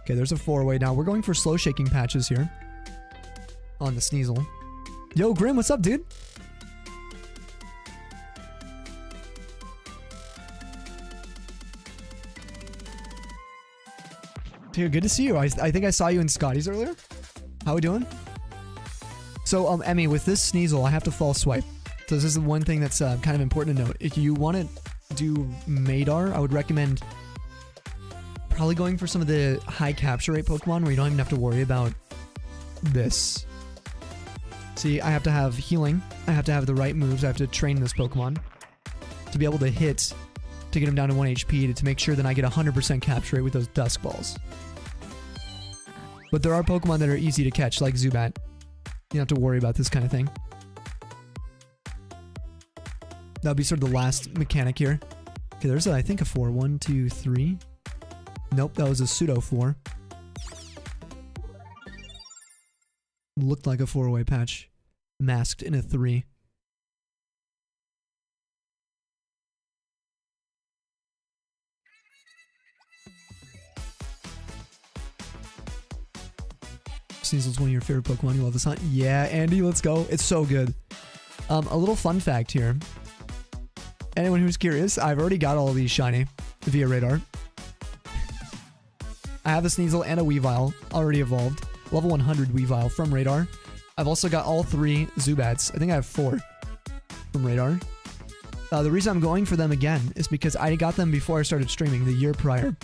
Okay, there's a 4-way. Now, we're going for slow shaking patches here. On the Sneasel. Yo, Grim, what's up, dude? Dude, good to see you. I think I saw you in Scotty's earlier. How we doing? So, Emmy, with this Sneasel, I have to false swipe. So this is the one thing that's kind of important to note. If you want to do Madar, I would recommend probably going for some of the high capture rate Pokemon where you don't even have to worry about this. See, I have to have healing. I have to have the right moves. I have to train this Pokemon to be able to hit, to get him down to 1 HP, to make sure that I get 100% capture rate with those Dusk Balls. But there are Pokemon that are easy to catch, like Zubat. You don't have to worry about this kind of thing. That'll be sort of the last mechanic here. Okay, there's, I think, a 4. 1, 2, 3. Nope, that was a pseudo 4. Looked like a 4-way patch. Masked in a 3. Sneasel's one of your favorite Pokemon. You love this hunt? Yeah, Andy, let's go. It's so good. A little fun fact here. Anyone who's curious, I've already got all of these shiny via Radar. I have a Sneasel and a Weavile already evolved. Level 100 Weavile from Radar. I've also got all 3 Zubats. I think I have 4 from Radar. The reason I'm going for them again is because I got them before I started streaming the year prior.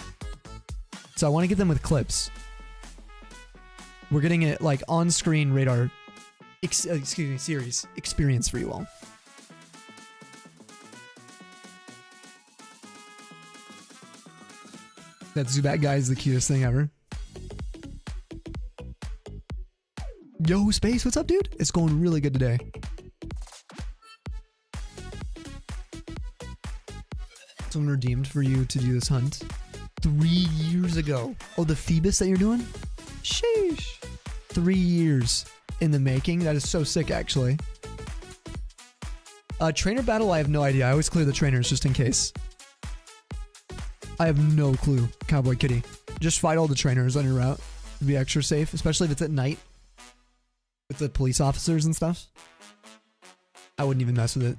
So I want to get them with clips. We're getting it like on-screen Radar series experience for you all. That Zubat guy is the cutest thing ever. Yo, Space, what's up, dude? It's going really good today. Someone redeemed for you to do this hunt 3 years ago. Oh, the Phoebus that you're doing? Sheesh. 3 years in the making. That is so sick, actually. Trainer battle, I have no idea. I always clear the trainers just in case. I have no clue, Cowboy Kitty. Just fight all the trainers on your route to be extra safe, especially if it's at night with the police officers and stuff. I wouldn't even mess with it.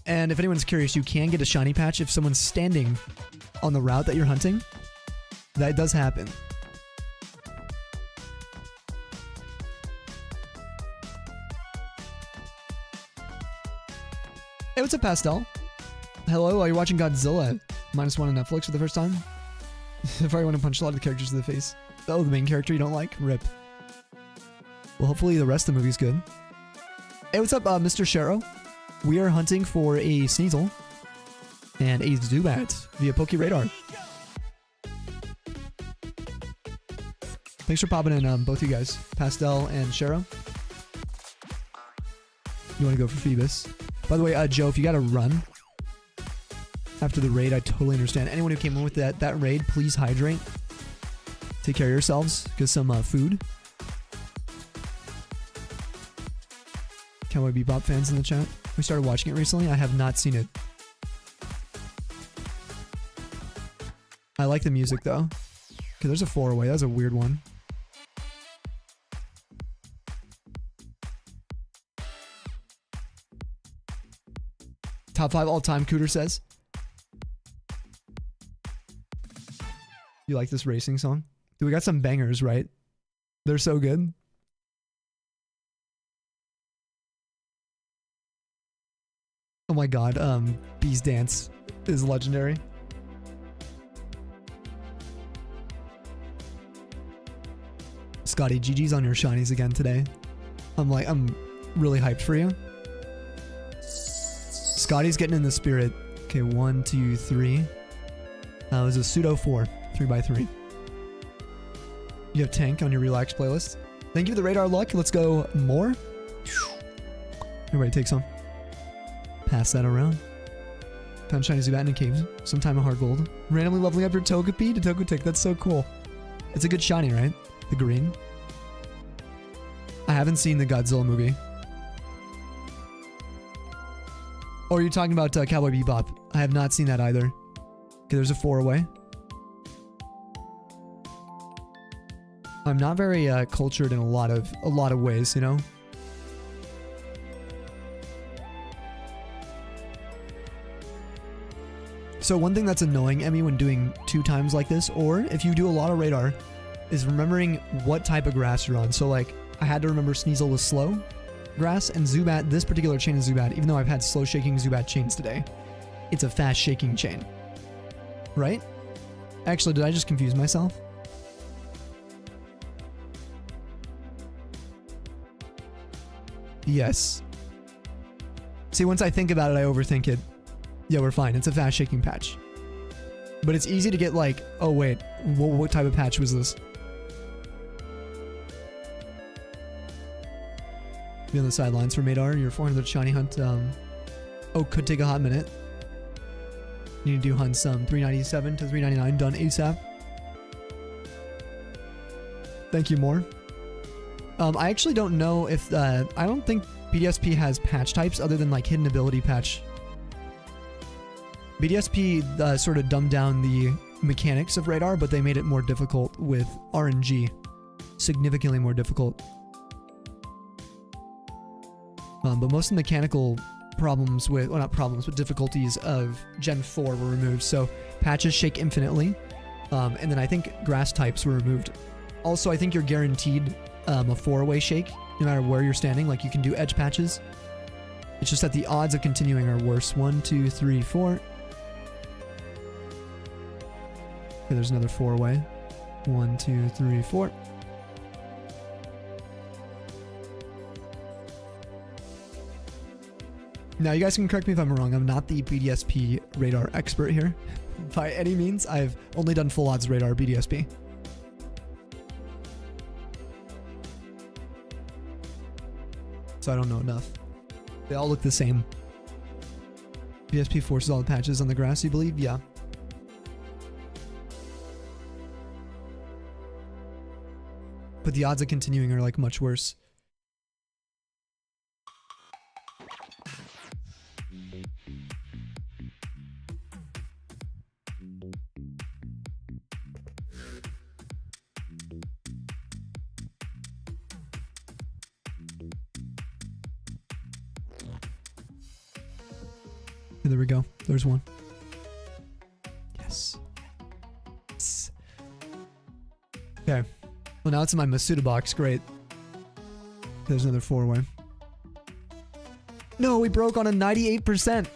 And if anyone's curious, you can get a shiny patch if someone's standing on the route that you're hunting. That does happen. Hey, what's up, Pastel? Hello, are you watching Godzilla? -1 on Netflix for the first time? If I want to punch a lot of the characters in the face. Oh, the main character you don't like? Rip. Well, hopefully the rest of the movie's good. Hey, what's up, Mr. Shero? We are hunting for a Sneasel and a Zubat via Poke Radar. Thanks for popping in, both you guys, Pastel and Shero. You want to go for Phoebus? By the way, Joe, if you got to run, after the raid. I totally understand. Anyone who came in with that raid, please hydrate. Take care of yourselves. Get some food. Cowboy Bebop fans in the chat. We started watching it recently. I have not seen it. I like the music though. Okay, there's a 4-away. That was a weird one. Top 5 all-time, Cooter says. You like this racing song? Dude, we got some bangers, right? They're so good. Oh my god, Bee's Dance is legendary. Scotty, GG's on your shinies again today. I'm really hyped for you. Scotty's getting in the spirit. Okay, 1, 2, 3. It was a pseudo 4, 3x3. You have Tank on your relax playlist. Thank you for the radar luck. Let's go more. Everybody take some. Pass that around. Found shiny Zubat in a cave. Sometime a hard gold. Randomly leveling up your Togepi to Togetic. That's so cool. It's a good shiny, right? The green. I haven't seen the Godzilla movie. Oh, are you talking about Cowboy Bebop? I have not seen that either. Okay, there's a 4-away. I'm not very cultured in a lot of ways, you know. So one thing that's annoying, Emmy, when doing 2 times like this, or if you do a lot of radar, is remembering what type of grass you're on. So like, I had to remember Sneasel was slow grass, and Zubat, this particular chain of Zubat, even though I've had slow shaking Zubat chains today, it's a fast shaking chain. Right? Actually, did I just confuse myself? Yes. See, once I think about it, I overthink it. Yeah, we're fine. It's a fast shaking patch. But it's easy to get like, oh wait, what type of patch was this? Be on the sidelines for Madar. Your 400 shiny hunt, could take a hot minute. You need to do hunts 397 to 399 done ASAP. Thank you, more. I actually don't know if I don't think BDSP has patch types other than like hidden ability patch. BDSP sort of dumbed down the mechanics of radar, but they made it more difficult with RNG. Significantly more difficult. But most of the mechanical problems with, well, not problems, but difficulties of Gen 4 were removed. So patches shake infinitely. And then I think grass types were removed. Also, I think you're guaranteed a 4-away shake, no matter where you're standing. Like you can do edge patches. It's just that the odds of continuing are worse. 1, 2, 3, 4. Okay, there's another 4-away. 1, 2, 3, 4. Now, you guys can correct me if I'm wrong. I'm not the BDSP radar expert here. By any means, I've only done full odds radar BDSP. So I don't know enough. They all look the same. BDSP forces all the patches on the grass, you believe? Yeah. But the odds of continuing are like much worse. There we go. There's one. Yes. Yes. Okay. Well, now it's in my Masuda box. Great. There's another 4-way. No, we broke on a 98%.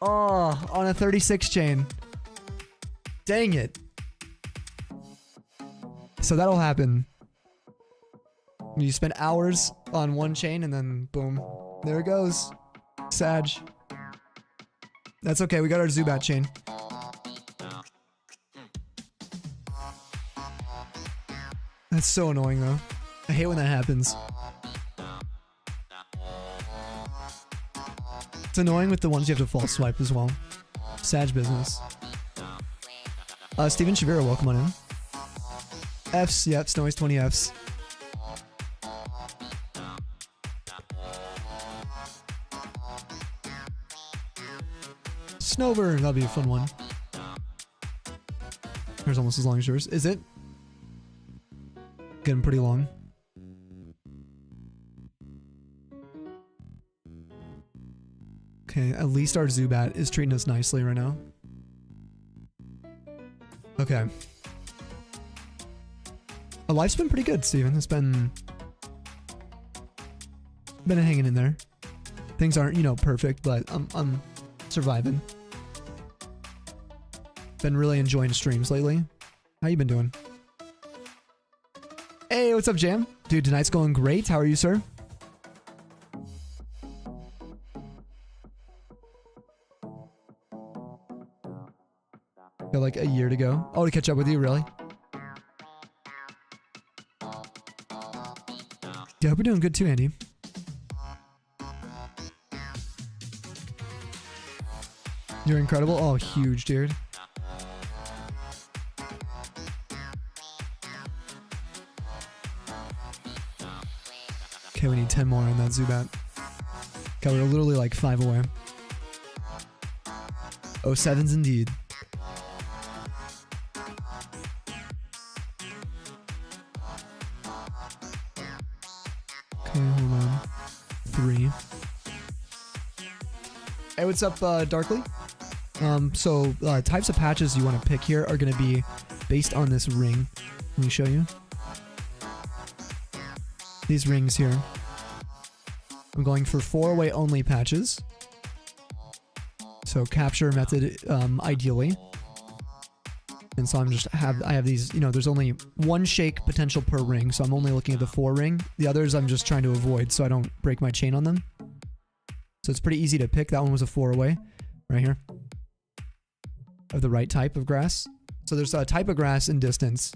Oh, on a 36 chain. Dang it. So that'll happen. You spend hours on one chain and then boom. There it goes. Sag. That's okay, we got our Zubat chain. That's so annoying though. I hate when that happens. It's annoying with the ones you have to false swipe as well. Sag business. Steven Shavira, welcome on in. Fs, yep, Snowy's 20 Fs. Snowbird, that'll be a fun one. Here's almost as long as yours. Is it? Getting pretty long. Okay, at least our Zubat is treating us nicely right now. Okay. Our life's been pretty good, Steven. It's been hanging in there. Things aren't, you know, perfect, but I'm surviving. Been really enjoying streams lately. How you been doing? Hey, what's up, Jam? Dude, tonight's going great. How are you, sir? Got like a year to go. Oh, to catch up with you, really? Yeah, we're doing good too, Andy. You're incredible. Oh, huge, dude. Okay, we need 10 more on that Zubat. Okay, we're literally like 5 away. Oh, 7s indeed. Okay, hold on. 3. Hey, what's up, Darkly? So types of patches you want to pick here are going to be based on this ring. Let me show you. These rings here. I'm going for 4-way only patches. So capture method, ideally. And so I have these, you know, there's only 1 shake potential per ring, so I'm only looking at the 4 ring. The others I'm just trying to avoid so I don't break my chain on them. So it's pretty easy to pick. That one was a 4-way right here. Of the right type of grass. So there's a type of grass and distance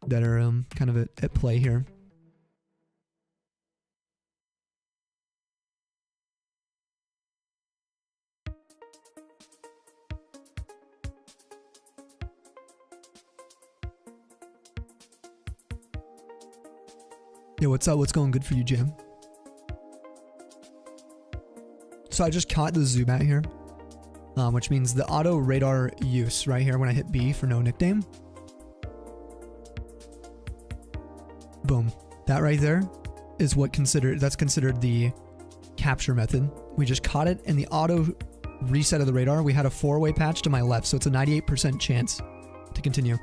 that are kind of at play here. Yeah, what's up? What's going good for you, Jim? So I just caught the Zubat here. Which means the auto radar use right here when I hit B for no nickname. Boom. That right there is that's considered the capture method. We just caught it and the auto reset of the radar. We had a 4-way patch to my left, so it's a 98% chance to continue.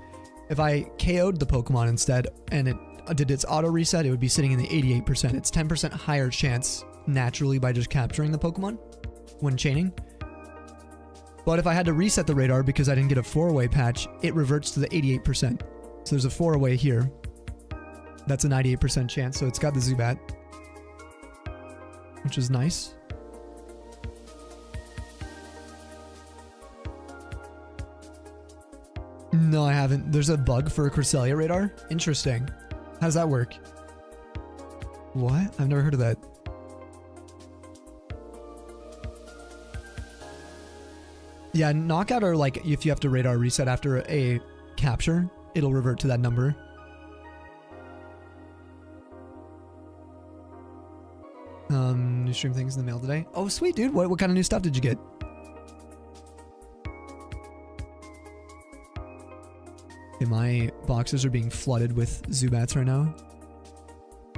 If I KO'd the Pokemon instead and it did its auto reset, it would be sitting in the 88%. It's 10% higher chance naturally by just capturing the Pokemon when chaining. But if I had to reset the radar because I didn't get a 4-way patch, it reverts to the 88%. So there's a 4-way here. That's a 98% chance, so it's got the Zubat. Which is nice. No, I haven't. There's a bug for a Cresselia radar? Interesting. How does that work? What? I've never heard of that. Yeah, knockout are like if you have to radar reset after a capture, it'll revert to that number. New stream things in the mail today. Oh, sweet, dude. What kind of new stuff did you get? Okay, my boxes are being flooded with Zubats right now.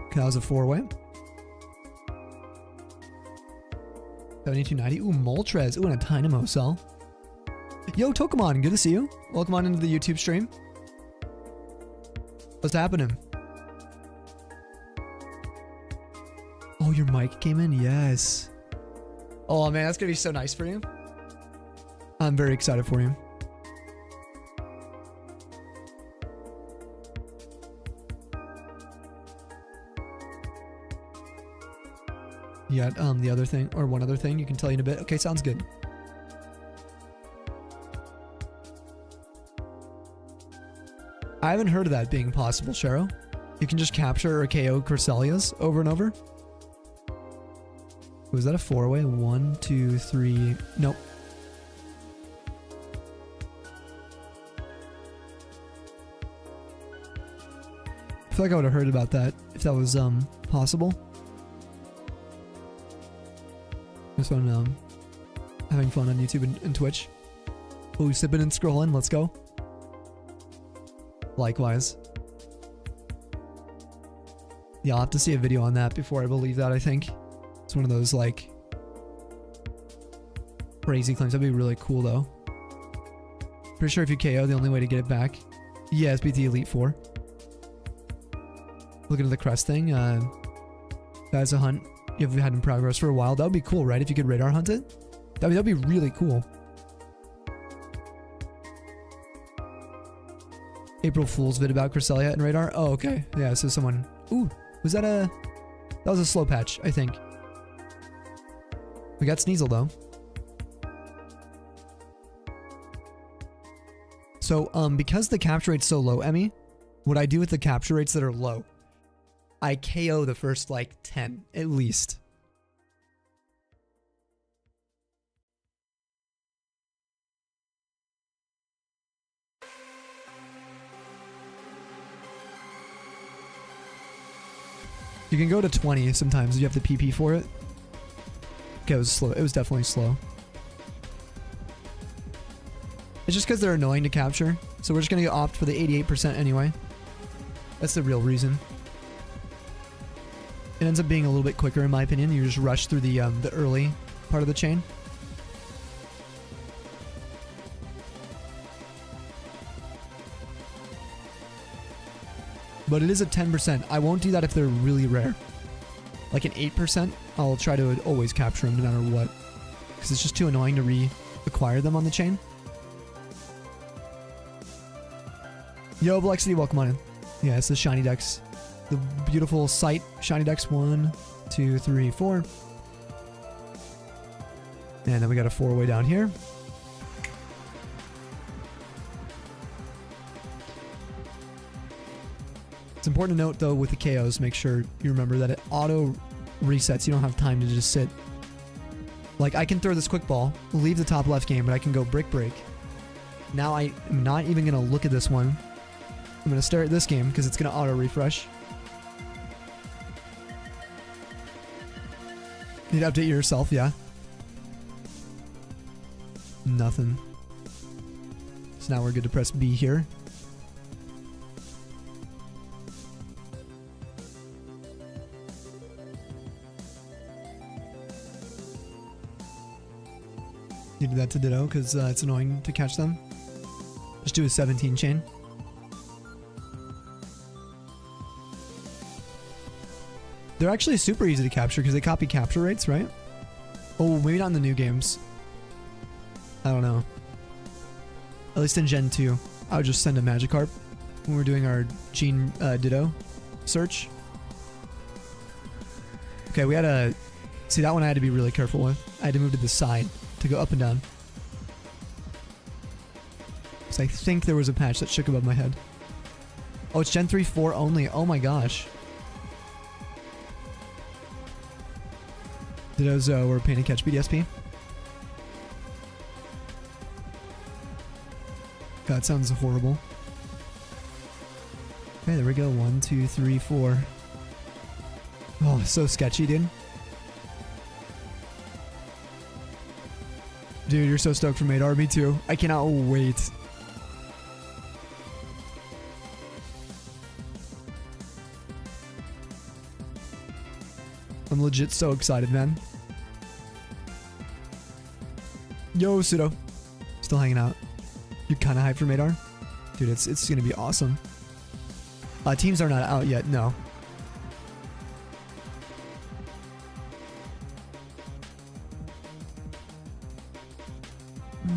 Okay, that was a 4-way. 7290. Ooh, Moltres. Ooh, and a Dynamo cell. Yo, Tokamon, good to see you. Welcome on into the YouTube stream. What's happening? Oh, your mic came in? Yes. Oh, man, that's going to be so nice for you. I'm very excited for you. Yeah, the other thing, or one other thing you can tell you in a bit. Okay, sounds good. I haven't heard of that being possible, Sharo. You can just capture or KO Cresselias over and over Was that a 4-way? 1, 2, 3. Nope. I feel like I would have heard about that if that was possible. Just on having fun on YouTube and Twitch. Oh, sipping and scrolling. Let's go. Likewise. Yeah, I'll have to see a video on that before I believe that, I think. It's one of those, like, crazy claims. That'd be really cool, though. Pretty sure if you KO, the only way to get it back. Yeah, SBT Elite 4. Looking at the crest thing. That's a hunt you've had in progress for a while. That would be cool, right? If you could radar hunt it? That'd be really cool. April Fool's vid about Cresselia and radar. Oh, okay. Yeah, so someone... Ooh, was that a... That was a slow patch, I think. We got Sneasel, though. So, because the capture rate's so low, Emmy, what I do with the capture rates that are low, I KO the first, like, 10, at least. You can go to 20 sometimes if you have the PP for it. Okay, it was slow. It was definitely slow. It's just because they're annoying to capture. So we're just going to opt for the 88% anyway. That's the real reason. It ends up being a little bit quicker in my opinion. You just rush through the early part of the chain. But it is a 10%. I won't do that if they're really rare. Like an 8%, I'll try to always capture them no matter what. Because it's just too annoying to re-acquire them on the chain. Yo, Blexity, welcome on in. Yeah, it's the shiny decks. The beautiful sight shiny decks. 1, 2, 3, 4. And then we got a 4-way down here. It's important to note, though, with the KOs, make sure you remember that it auto resets. You don't have time to just sit. Like, I can throw this quick ball, leave the top left game, but I can go brick break. Now I am not even going to look at this one. I'm going to stare at this game because it's going to auto refresh. Need to update yourself, yeah. Nothing. So now we're good to press B here. You do that to Ditto because it's annoying to catch them. Just do a 17 chain. They're actually super easy to capture because they copy capture rates, right? Oh, maybe not in the new games. I don't know. At least in Gen 2, I would just send a Magikarp when we're doing our Gene Ditto search. Okay, we had a... See, that one I had to be really careful with. I had to move to the side to go up and down. Because I think there was a patch that shook above my head. Oh, it's Gen 3 4 only. Oh my gosh. Dittos were a pain to catch BDSP. God, it sounds horrible. Okay, there we go. 1, 2, 3, 4. Oh, so sketchy, dude. Dude, you're so stoked for Madar. Me too. I cannot wait. I'm legit so excited, man. Yo, Pseudo. Still hanging out. You're kind of hyped for Madar? Dude, it's going to be awesome. Teams are not out yet, no.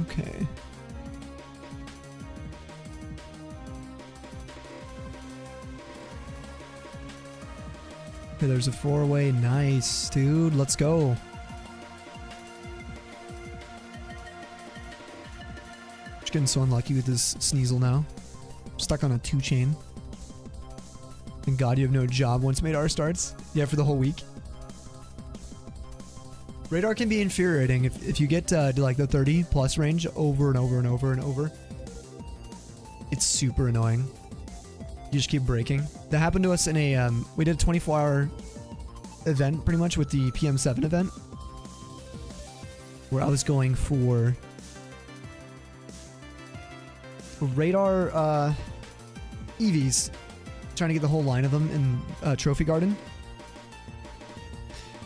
Okay. Okay, there's a 4-way. Nice, dude. Let's go. Just getting so unlucky with this Sneasel now. Stuck on a 2-chain. Thank God you have no job once Madar starts. Yeah, for the whole week. Radar can be infuriating if you get to like the 30 plus range over and over and over and over. It's super annoying. You just keep breaking. That happened to us in a, we did a 24-hour event pretty much with the PM7 event. Where I was going for radar EVs. Trying to get the whole line of them in Trophy Garden.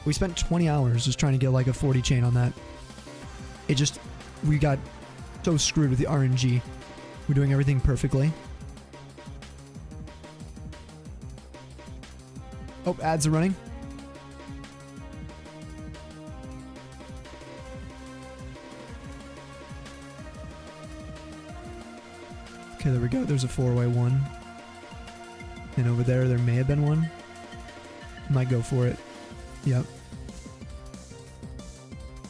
We spent 20 hours just trying to get like a 40 chain on that. We got so screwed with the RNG. We're doing everything perfectly. Oh, ads are running. Okay, there we go. There's a 4-way one. And over there may have been one. Might go for it. Yep.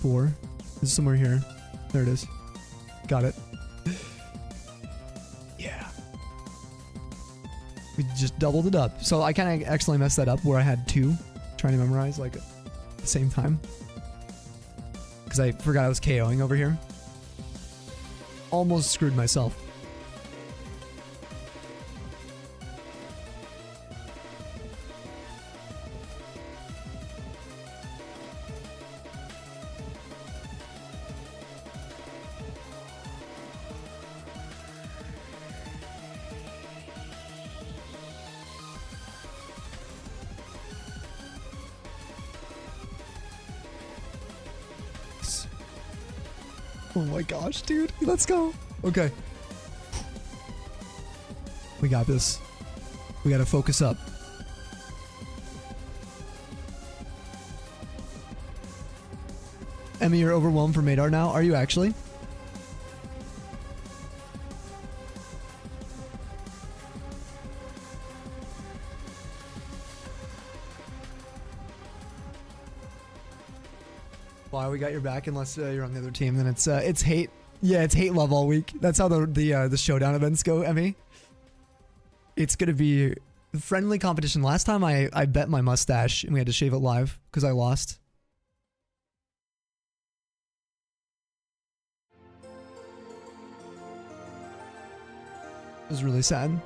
4. This is somewhere here. There it is. Got it. Yeah. We just doubled it up. So I kind of accidentally messed that up where I had 2 trying to memorize like at the same time. Because I forgot I was KOing over here. Almost screwed myself. Oh my gosh, dude. Let's go. Okay. We got this. We gotta focus up. Emmy, you're overwhelmed for Madar now? Are you actually? Why we got your back unless you're on the other team, then it's hate. Yeah, it's hate love all week. That's how the showdown events go, Emmy. It's gonna be friendly competition. Last time I bet my mustache and we had to shave it live because I lost. It was really sad.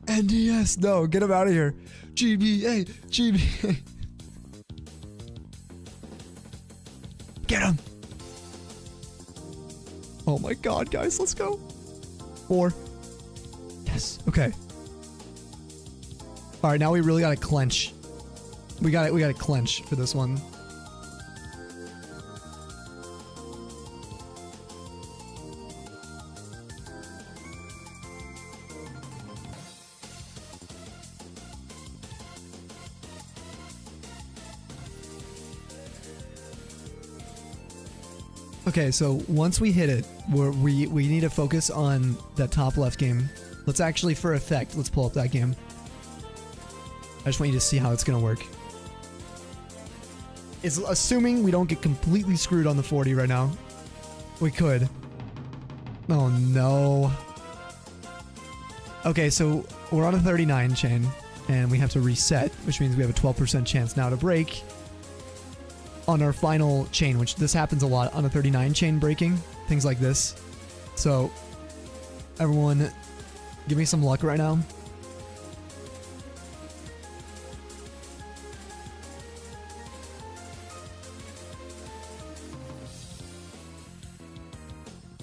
NDS, no, get him out of here. GBA, GBA. Get him. Oh my god, guys, let's go. 4. Yes, okay. All right, now we really gotta clench. We gotta clench for this one. Okay, so once we hit it, we need to focus on that top left game. Let's actually, for effect, let's pull up that game. I just want you to see how it's gonna work. It's assuming we don't get completely screwed on the 40 right now. We could. Oh no. Okay, so we're on a 39 chain, and we have to reset, which means we have a 12% chance now to break on our final chain, which this happens a lot on a 39 chain breaking, things like this. So everyone give me some luck right now.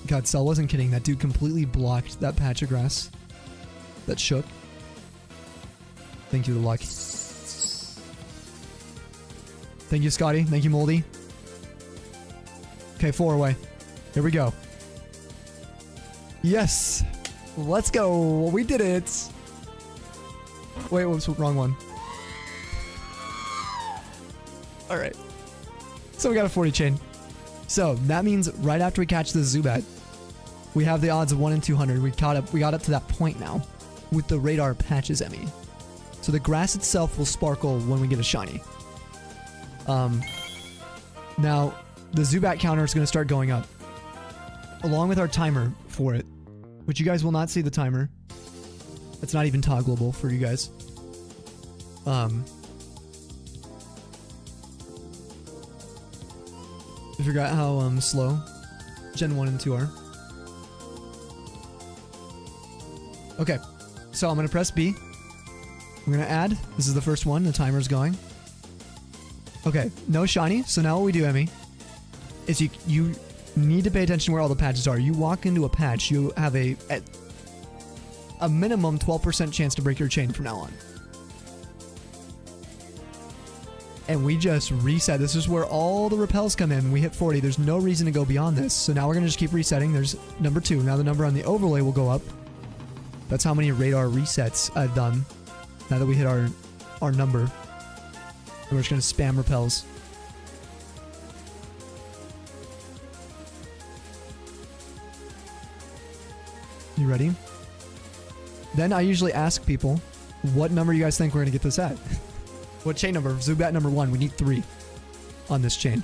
God, Cell wasn't kidding. That dude completely blocked that patch of grass that shook. Thank you, the luck. Thank you, Scotty. Thank you, Moldy. Okay, 4 away. Here we go. Yes. Let's go. We did it. Wait, whoops, wrong one. All right. So we got a 40 chain. So that means right after we catch the Zubat, we have the odds of 1 in 200. We got up to that point now with the radar patches, Emmy. So the grass itself will sparkle when we get a shiny. Now the Zubat counter is going to start going up along with our timer for it, which you guys will not see the timer. It's not even toggleable for you guys. I forgot how slow Gen 1 and 2 are. Okay, so I'm gonna press B. I'm gonna add. This is the first one. The timer's going. Okay, no shiny. So now what we do, Emmy, is you need to pay attention where all the patches are. You walk into a patch, you have a minimum 12% chance to break your chain from now on. And we just reset. This is where all the repels come in. We hit 40. There's no reason to go beyond this. So now we're going to just keep resetting. There's number 2. Now the number on the overlay will go up. That's how many radar resets I've done. Now that we hit our number. And we're just going to spam repels. You ready? Then I usually ask people, what number you guys think we're going to get this at? What chain number? Zubat number 1. We need 3 on this chain.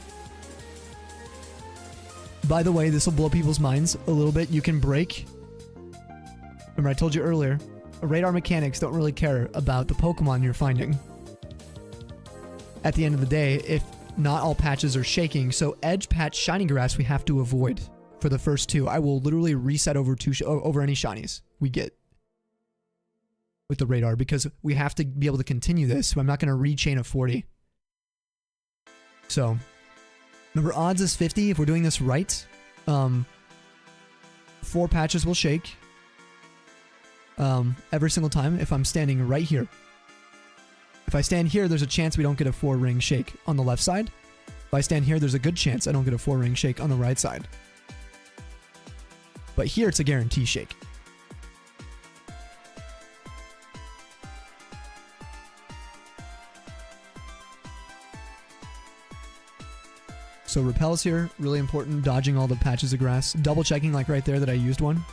By the way, this will blow people's minds a little bit. You can break. Remember, I told you earlier, radar mechanics don't really care about the Pokemon you're finding. At the end of the day, if not all patches are shaking, so Edge Patch Shiny Grass we have to avoid for the first 2. I will literally reset over any shinies we get with the radar because we have to be able to continue this. So I'm not going to rechain a 40. So, remember, odds is 50 if we're doing this right. 4 patches will shake every single time if I'm standing right here. If I stand here, there's a chance we don't get a 4-ring shake on the left side. If I stand here, there's a good chance I don't get a 4-ring shake on the right side. But here, it's a guarantee shake. So repels here, really important, dodging all the patches of grass. Double checking like right there that I used one.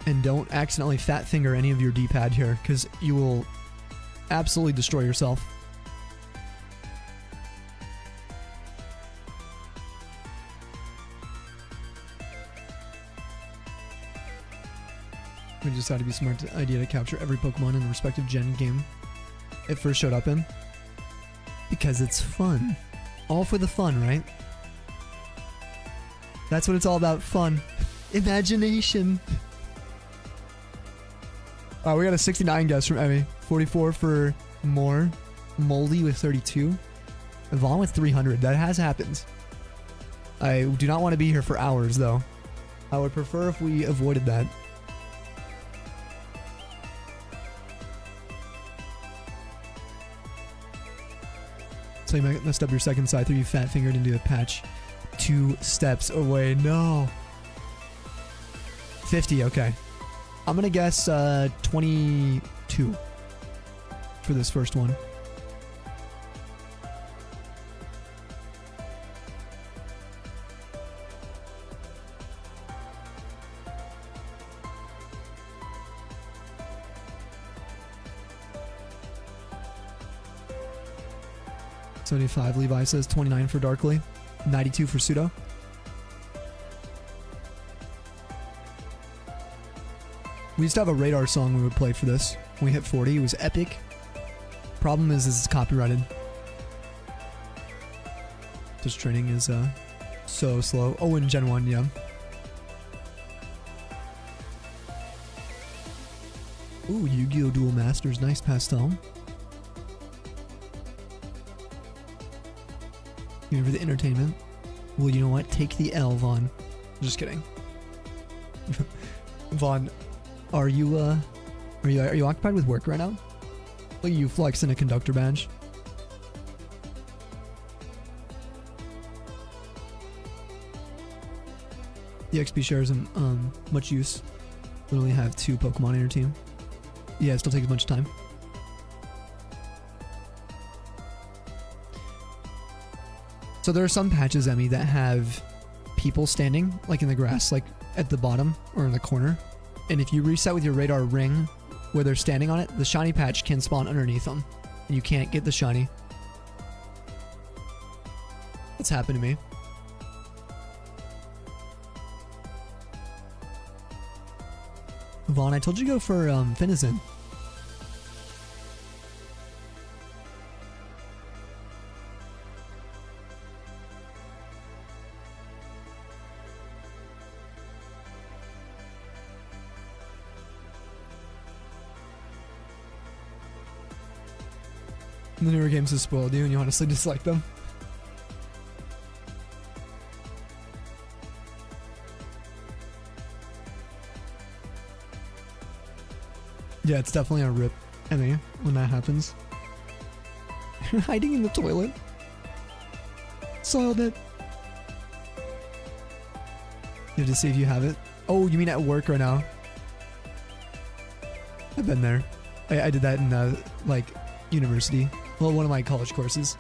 And don't accidentally fat finger any of your D-pad here, because you will absolutely destroy yourself. We just thought it'd be a smart idea to capture every Pokemon in the respective gen game it first showed up in. Because it's fun. All for the fun, right? That's what it's all about, fun. Imagination. We got a 69 guess from Emmy. 44 for more. Moldy with 32. Vaughn with 300. That has happened. I do not want to be here for hours, though. I would prefer if we avoided that. So you messed up your second side through, you fat fingered into a patch 2 steps away. No. 50, okay. I'm gonna guess 22 for this first one. $75, Levi says 29 for Darkly, 92 for Pseudo. We used to have a radar song we would play for this. When we hit 40, it was epic. Problem is it's copyrighted. This training is so slow. Oh, in Gen 1, yeah. Ooh, Yu-Gi-Oh! Duel Masters, nice pastel. Here for the entertainment. Well, you know what? Take the L, Vaughn. Just kidding. Vaughn, are you occupied with work right now? Look at you flexing a conductor badge. The XP share isn't much use. Literally have 2 Pokemon in your team. Yeah, it still takes a bunch of time. So there are some patches, Emmy, that have people standing, like in the grass, like at the bottom or in the corner. And if you reset with your radar ring where they're standing on it, the shiny patch can spawn underneath them. And you can't get the shiny. That's happened to me. Vaughn. I told you to go for Finizen. The newer games have spoiled you and you honestly dislike them. Yeah, it's definitely a rip, Emmy, when that happens. You're hiding in the toilet. Soiled it. You have to see if you have it. Oh, you mean at work right now? I've been there. I did that in, like, university. Well, one of my college courses.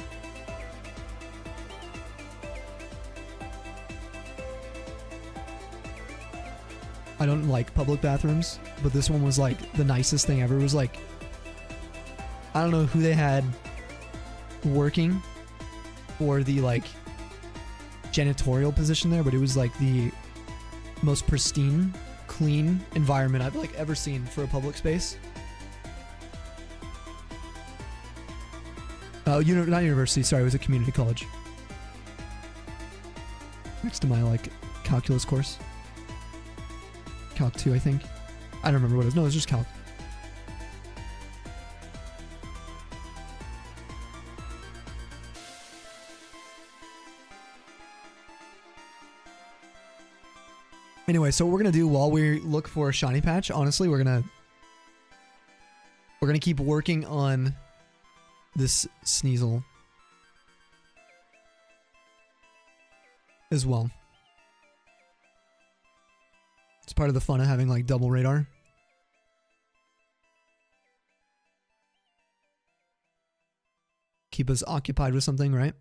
I don't like public bathrooms, but this one was like the nicest thing ever. It was like, I don't know who they had working for the like janitorial position there, but it was like the most pristine, clean environment I've like ever seen for a public space. Not university, sorry, it was a community college. Next to my like calculus course. Calc 2, I think. I don't remember what it was. No, it was just Calc. Anyway, so what we're gonna do while we look for a shiny patch, honestly, we're gonna keep working on this Sneasel as well. It's part of the fun of having like double radar. Keep us occupied with something, right?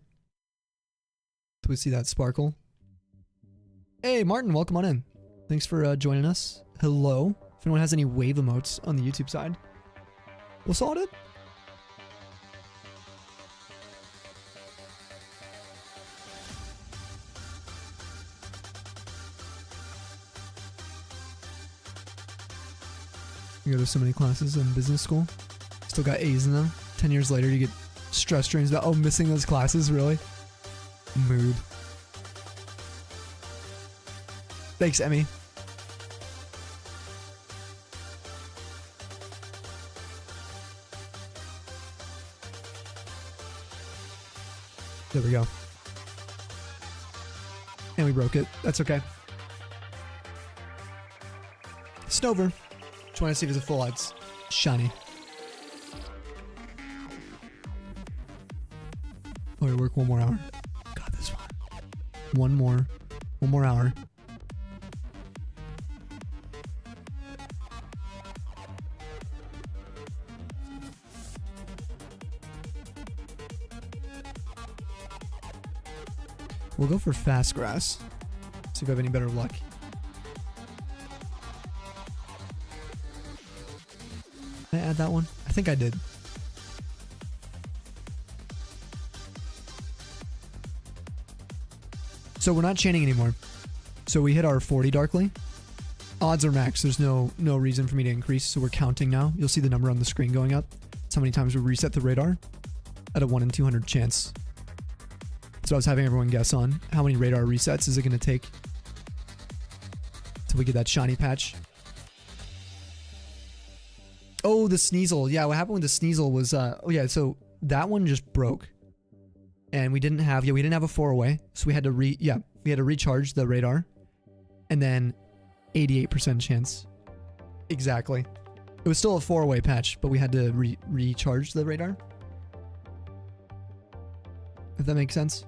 Do we see that sparkle? Hey, Martin, welcome on in. Thanks for joining us. Hello. If anyone has any wave emotes on the YouTube side, we'll sort it. You go to so many classes in business school. Still got A's in them. 10 years later, you get stress dreams about, oh, missing those classes, really? Mood. Thanks, Emmy. There we go. And we broke it. That's okay. Snover. Just want to see if it's a full odds shiny. Oh, we work one more hour. Got this one. One more hour. We'll go for fast grass. See if I have any better luck. Did I add that one? I think I did. So we're not chaining anymore. So we hit our 40 darkly. Odds are max. There's no reason for me to increase. So we're counting now. You'll see the number on the screen going up. That's how many times we reset the radar at a 1 in 200 chance. So I was having everyone guess on how many radar resets is it going to take till we get that shiny patch. Oh, the Sneasel. Yeah, what happened with the Sneasel was, oh yeah, so that one just broke. And we didn't have a 4-away. So we had to recharge the radar. And then 88% chance. Exactly. It was still a 4-away patch, but we had to recharge the radar. If that makes sense.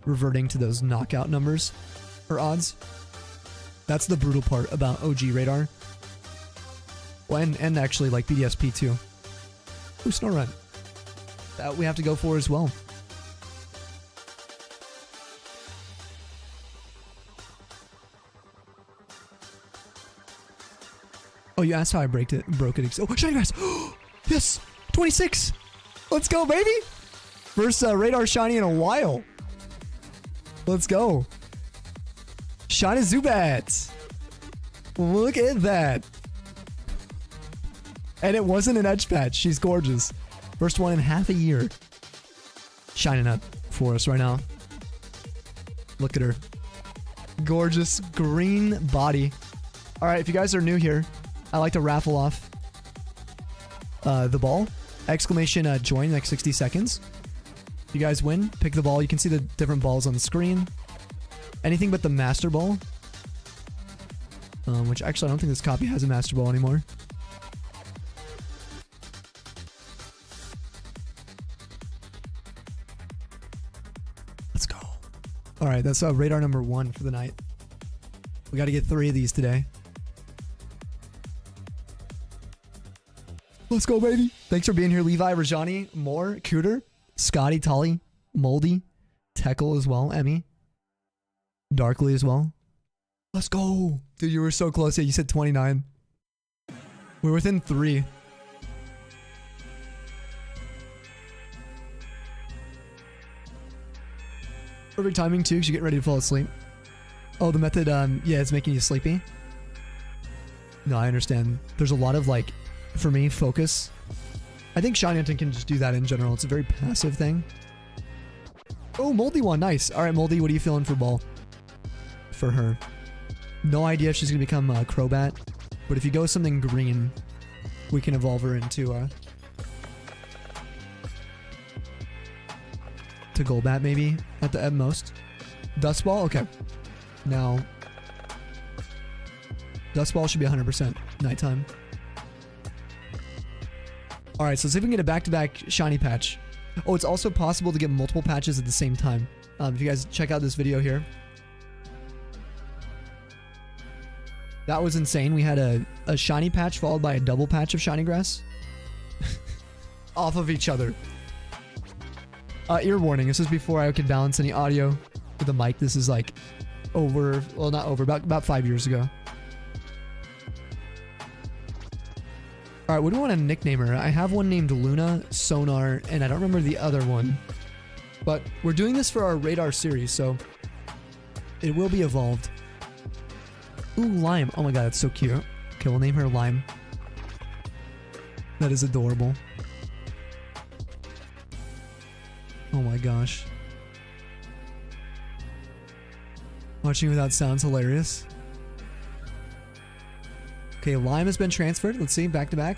Reverting to those knockout numbers or odds. That's the brutal part about OG radar. Well, and actually like BDSP too. Ooh, Snow Run. That we have to go for as well. Oh, you asked how I broke it. Oh, shiny grass. Yes, 26. Let's go, baby. First radar shiny in a while. Let's go. Shiny Zubat. Look at that. And it wasn't an edge patch. She's gorgeous. First one in half a year. Shining up for us right now. Look at her. Gorgeous green body. All right, if you guys are new here, I like to raffle off the ball. Exclamation join next 60 seconds. If you guys win, pick the ball. You can see the different balls on the screen. Anything but the master ball. Which actually I don't think this copy has a master ball anymore. Let's go. All right, that's radar number 1 for the night. We got to get 3 of these today. Let's go, baby. Thanks for being here, Levi, Rajani, Moore, Cooter, Scotty, Tolly, Moldy, Teckle as well, Emmy, Darkly as well. Let's go. Dude, you were so close. Yeah, you said 29. We're within 3. Perfect timing too, because you're getting ready to fall asleep. Oh, the method, yeah, it's making you sleepy. No, I understand. There's a lot of, like, for me, focus. I think shinyhunting can just do that in general. It's a very passive thing. Oh, Moldy one. Nice. All right, Moldy, what are you feeling for ball? For her. No idea if she's going to become a Crobat. But if you go something green, we can evolve her into to Golbat maybe at most. Dust Ball? Okay. Now, Dust Ball should be 100% nighttime. Alright, so let's see if we can get a back-to-back shiny patch. Oh, it's also possible to get multiple patches at the same time. If you guys check out this video here. That was insane. We had a shiny patch followed by a double patch of shiny grass. Off of each other. Ear warning. This is before I could balance any audio with the mic. This is like over, well, not over, about 5 years ago. All right, what do we want to nickname her? I have one named Luna, Sonar, and I don't remember the other one. But we're doing this for our radar series, so it will be evolved. Ooh, Lime. Oh my god, that's so cute. Okay, we'll name her Lime. That is adorable. Oh my gosh. Watching without sounds hilarious. Okay, Lime has been transferred. Let's see, back to back.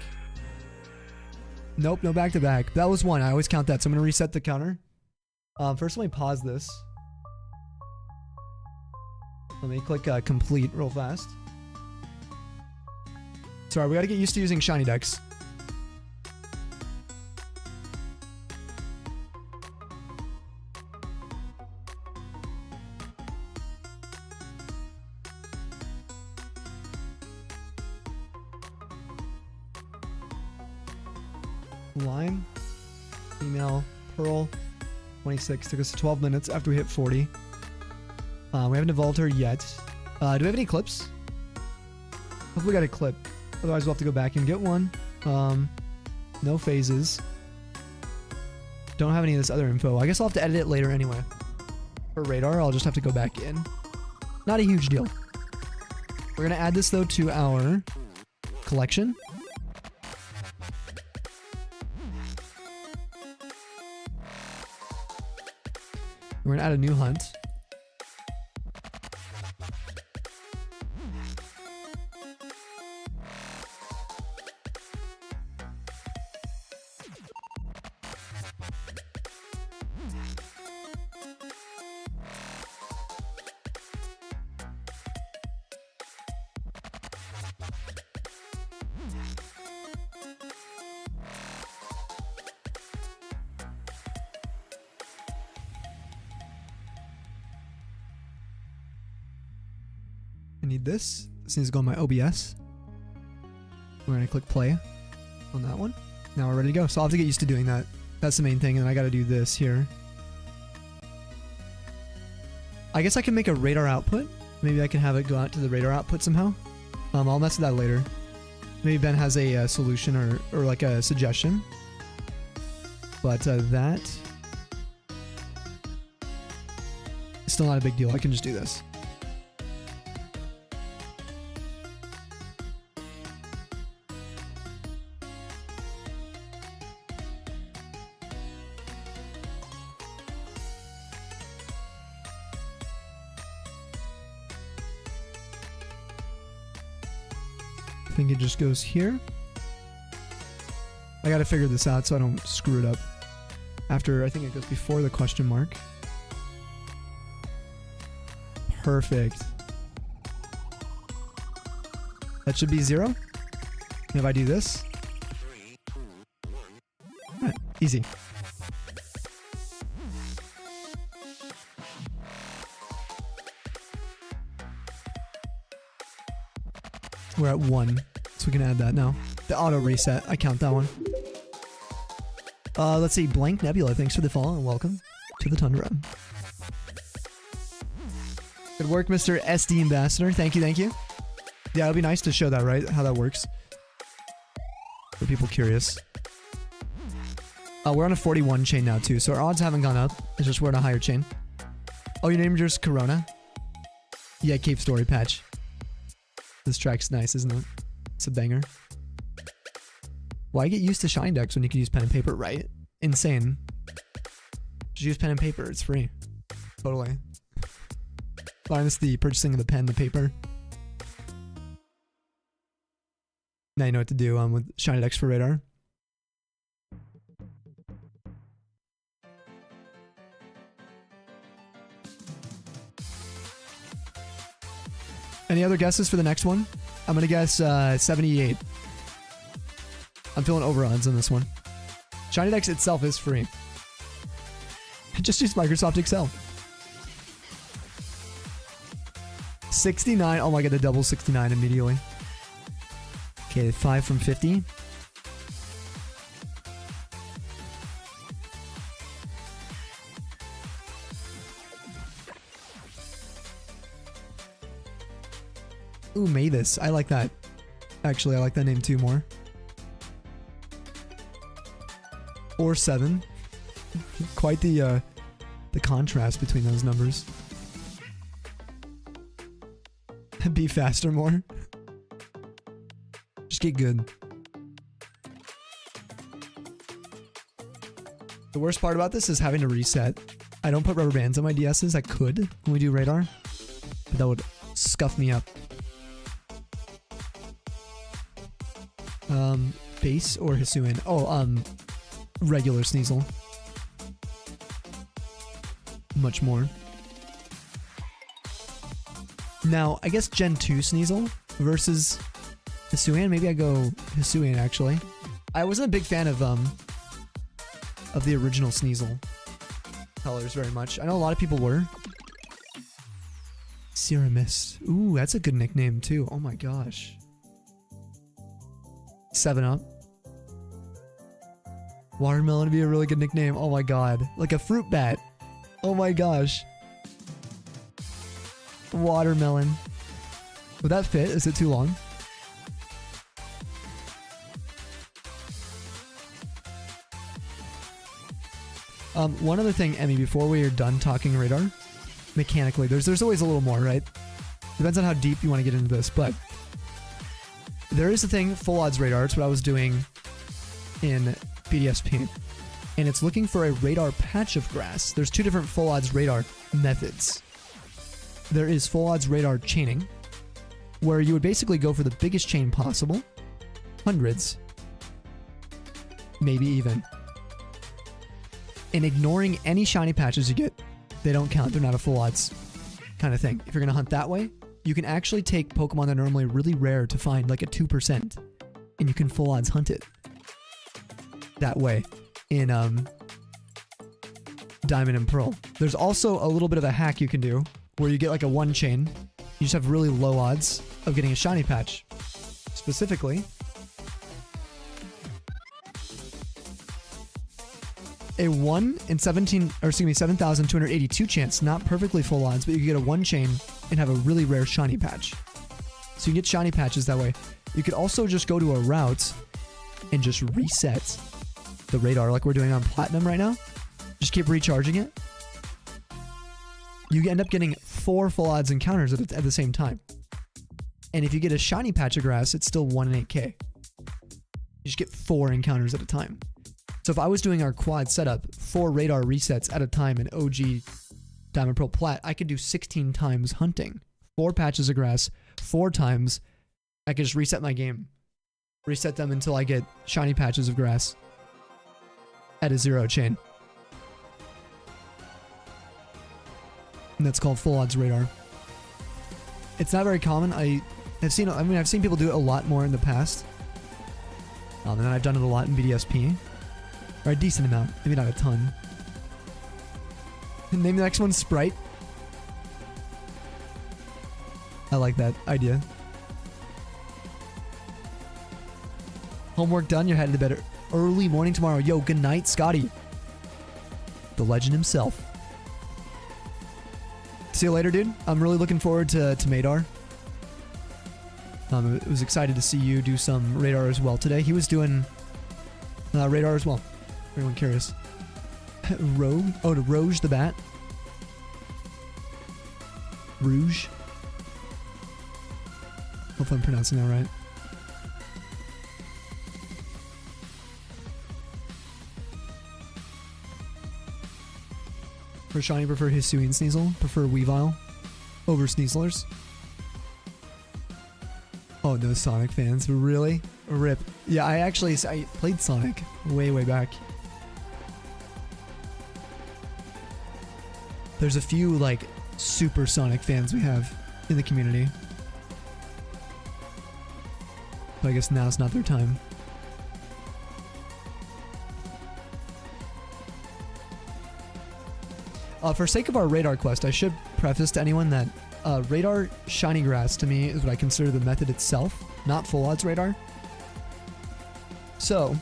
Nope, no back to back. That was 1. I always count that, so I'm going to reset the counter. First, let me pause this. Let me click complete real fast. Sorry, we got to get used to using shiny decks. Lime, female, Pearl, 26. Took us 12 minutes after we hit 40. We haven't evolved her yet. Do we have any clips? Hopefully we got a clip. Otherwise we'll have to go back and get one. No phases. Don't have any of this other info. I guess I'll have to edit it later anyway. For radar, I'll just have to go back in. Not a huge deal. We're going to add this though to our collection. We're going to add a new hunt. I need this. This needs to go on my OBS. We're going to click play on that one. Now we're ready to go. So I'll have to get used to doing that. That's the main thing. And I got to do this here. I guess I can make a radar output. Maybe I can have it go out to the radar output somehow. I'll mess with that later. Maybe Ben has a solution or like a suggestion. But that is still not a big deal. I can just do this. think it just goes here. I gotta figure this out so I don't screw it up. After, I think it goes before the question mark. Perfect. That should be 0. And if I do this. Alright, easy. We're at 1, so we can add that now. The auto reset, I count that one. Let's see, Blank Nebula, thanks for the follow and welcome to the Tundra. Good work, Mr. SD Ambassador. Thank you, thank you. Yeah, it'll be nice to show that, right? How that works. For people curious. We're on a 41 chain now, too, so our odds haven't gone up. It's just we're on a higher chain. Oh, you named yours Corona? Yeah, Cave Story patch. This track's nice, isn't it? It's a banger. Why get used to Shine decks when you can use pen and paper, right? Insane. Just use pen and paper, it's free. Totally. Minus the purchasing of the pen, the paper. Now you know what to do with Shiny decks for Radar. Any other guesses for the next one? I'm gonna guess 78. I'm feeling over odds on this one. Shiny decks itself is free. Just use Microsoft Excel. 69. Oh my god, the double 69 immediately. Okay, 5 from 50. Ooh, Mavis. I like that. Actually, I like that name too more. Or 7. Quite the contrast between those numbers. Be faster more. Just get good. The worst part about this is having to reset. I don't put rubber bands on my DSs. I could when we do Radar, but that would scuff me up. Base or Hisuian? Oh, regular Sneasel. Much more. Now, I guess Gen 2 Sneasel versus Hisuian. Maybe I go Hisuian, actually. I wasn't a big fan of the original Sneasel colors very much. I know a lot of people were. Sierra Mist. Ooh, that's a good nickname, too. Oh my gosh. 7-Up. Watermelon would be a really good nickname. Oh my god. Like a fruit bat. Oh my gosh. Watermelon. Would that fit? Is it too long? One other thing, Emmy, before we are done talking Radar, mechanically, there's always a little more, right? Depends on how deep you want to get into this, but there is a thing, Full Odds Radar. It's what I was doing in PDSP. And it's looking for a radar patch of grass. There's 2 different Full Odds Radar methods. There is Full Odds Radar chaining, where you would basically go for the biggest chain possible. Hundreds. Maybe even. And ignoring any shiny patches you get. They don't count. They're not a Full Odds kind of thing. If you're going to hunt that way, you can actually take Pokemon that are normally really rare to find, like a 2%, and you can Full Odds hunt it that way in Diamond and Pearl. There's also a little bit of a hack you can do where you get like a 1 chain. You just have really low odds of getting a shiny patch. Specifically, a 1 in 7,282 chance, not perfectly full odds, but you can get a 1 chain and have a really rare shiny patch. So you can get shiny patches that way. You could also just go to a route and just reset the radar like we're doing on Platinum right now. Just keep recharging it. You end up getting 4 full odds encounters at the same time. And if you get a shiny patch of grass, it's still 1 in 8k. You just get 4 encounters at a time. So if I was doing our quad setup, 4 radar resets at a time in OG Diamond Pearl Plat, I could do 16 times hunting. 4 patches of grass, 4 times. I could just reset my game reset them until I get shiny patches of grass at a 0 chain. And that's called full odds radar. It's not very common. I've seen people do it a lot more in the past. And then I've done it a lot in VDSP. Or a decent amount, maybe not a ton. And name the next one Sprite. I like that idea. Homework done, you're headed to bed early morning tomorrow. Yo, good night, Scotty. The legend himself. See you later, dude. I'm really looking forward to Madar. I was excited to see you do some radar as well today. He was doing radar as well. For anyone curious. Rogue? Oh, to Rouge the Bat. Rouge. Hopefully I'm pronouncing that right. For shiny, prefer Hisui and Sneasel. Prefer Weavile over Sneaslers. Oh, no Sonic fans. Really? RIP. Yeah, I played Sonic way back. There's a few, like, super Sonic fans we have in the community. But I guess now's not their time. For sake of our radar quest, I should preface to anyone that radar shiny grass to me is what I consider the method itself, not full odds radar. So,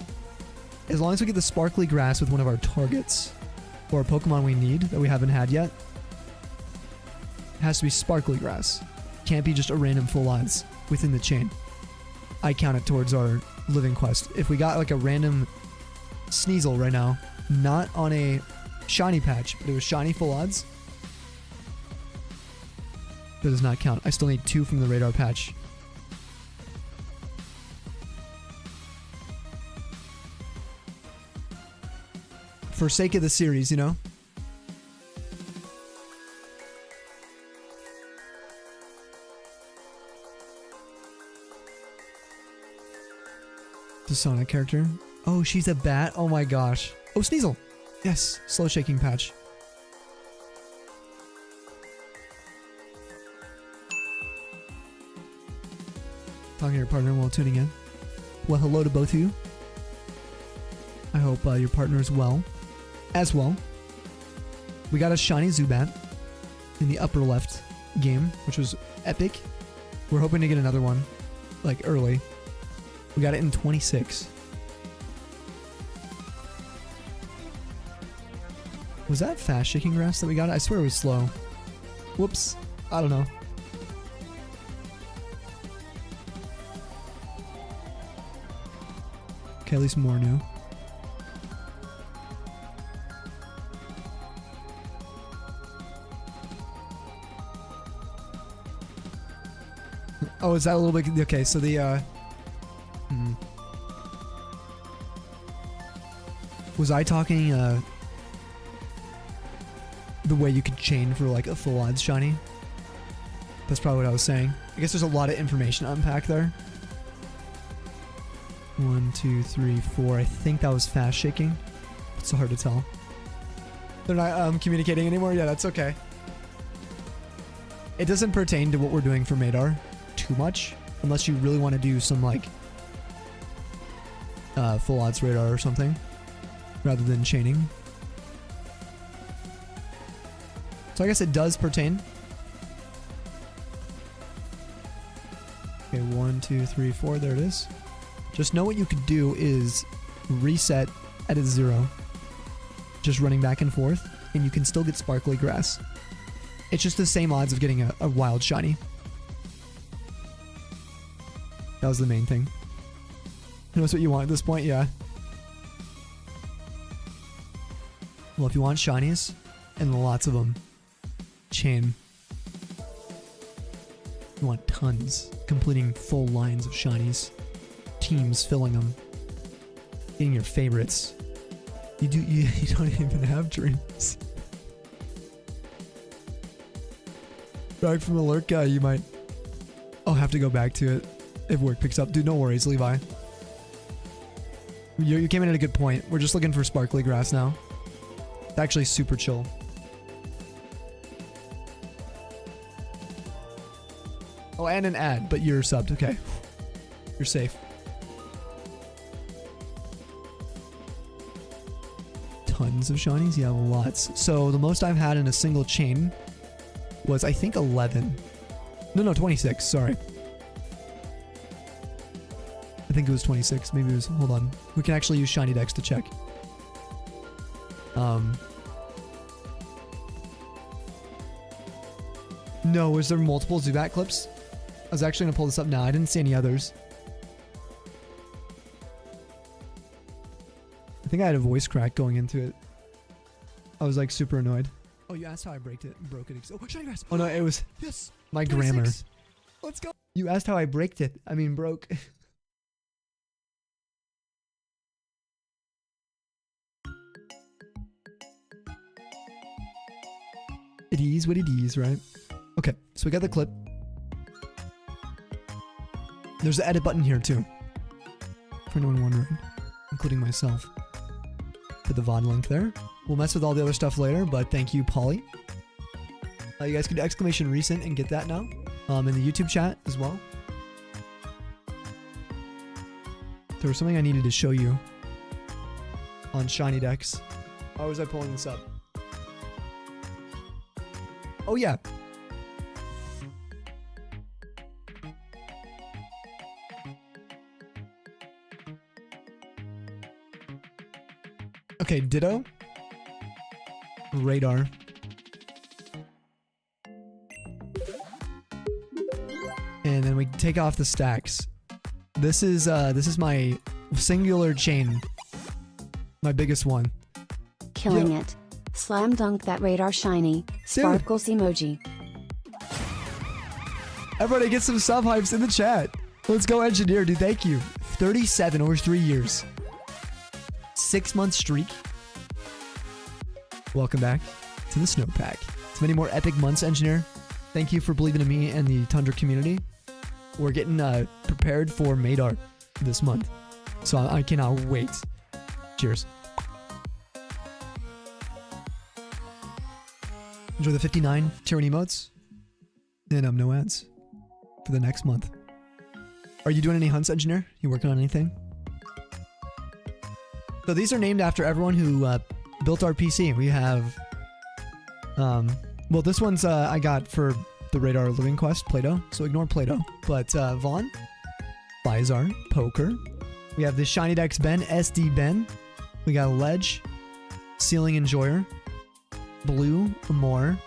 as long as we get the sparkly grass with one of our targets, or a Pokemon we need that we haven't had yet, it has to be sparkly grass. Can't be just a random full odds within the chain. I count it towards our living quest. If we got like a random Sneasel right now, not on a shiny patch, but it was shiny full odds, that does not count. I still need 2 from the radar patch. For sake of the series, you know? The Sonic character. Oh, she's a bat? Oh my gosh. Oh, Sneasel! Yes, slow shaking patch. Talking to your partner while tuning in. Well, hello to both of you. I hope your partner is well. As well. We got a shiny Zubat in the upper left game, which was epic. We're hoping to get another one, like early. We got it in 26. Was that fast shaking grass that we got? I swear it was slow. Whoops. I don't know. Okay, at least more new. Oh, is that a little bit... Okay, so the, Was I talking, the way you could chain for, like, a full odds shiny? That's probably what I was saying. I guess there's a lot of information to unpack there. 1, 2, 3, 4. I think that was fast shaking. It's so hard to tell. They're not communicating anymore? Yeah, that's okay. It doesn't pertain to what we're doing for Madar too much, unless you really want to do some, like, full odds radar or something, rather than chaining. So I guess it does pertain. Okay, 1, 2, 3, 4. There it is. Just know what you could do is reset at a 0. Just running back and forth, and you can still get sparkly grass. It's just the same odds of getting a wild shiny. That was the main thing. You know what you want at this point? Yeah. Well, if you want shinies, and lots of them, chain. You want tons, completing full lines of shinies, teams filling them, getting your favorites. You don't even have dreams. Back from the lurk guy, you might... I'll have to go back to it if work picks up. Dude, no worries, Levi. You came in at a good point. We're just looking for sparkly grass now. It's actually super chill. Oh, and an ad, but you're subbed. Okay. You're safe. Tons of shinies? Yeah, lots. So the most I've had in a single chain was, I think, 11. No, 26. Sorry. I think it was 26. Maybe it was... Hold on. We can actually use Shiny Dex to check. No, was there multiple Zubat clips? I was actually going to pull this up now. I didn't see any others. I think I had a voice crack going into it. I was like super annoyed. Oh, you asked how I broke it. Oh, shiny grass. Oh no, it was... Yes! My 26. Grammar. Let's go. You asked how I braked it. I mean, broke. It is what it is, right? Okay, so we got the clip. There's an edit button here too. For anyone wondering, including myself. Put the VOD link there. We'll mess with all the other stuff later, but thank you, Polly. You guys can do exclamation recent and get that now. In the YouTube chat as well. There was something I needed to show you on Shiny Dex. How was I pulling this up? Oh yeah. Okay, Ditto. Radar. And then we take off the stacks. This is my singular chain. My biggest one. Killing it. Slam dunk that radar shiny. Sparkles emoji. Everybody get some sub hypes in the chat. Let's go, engineer, dude. Thank you. 37 over 3 years. 6-month streak. Welcome back to the snowpack. It's many more epic months, engineer. Thank you for believing in me and the Tundra community. We're getting prepared for Madar this month. So I cannot wait. Cheers. Enjoy the 59 tyranny emotes. And no ads for the next month. Are you doing any hunts, engineer? You working on anything? So these are named after everyone who built our PC. We have... well, this one's I got for the Radar Living Quest, Play-Doh. So ignore Play-Doh. But Vaughn, Bizarre, Poker. We have the Shiny Dex Ben, SD Ben. We got Ledge, Ceiling Enjoyer, Blue, Amore.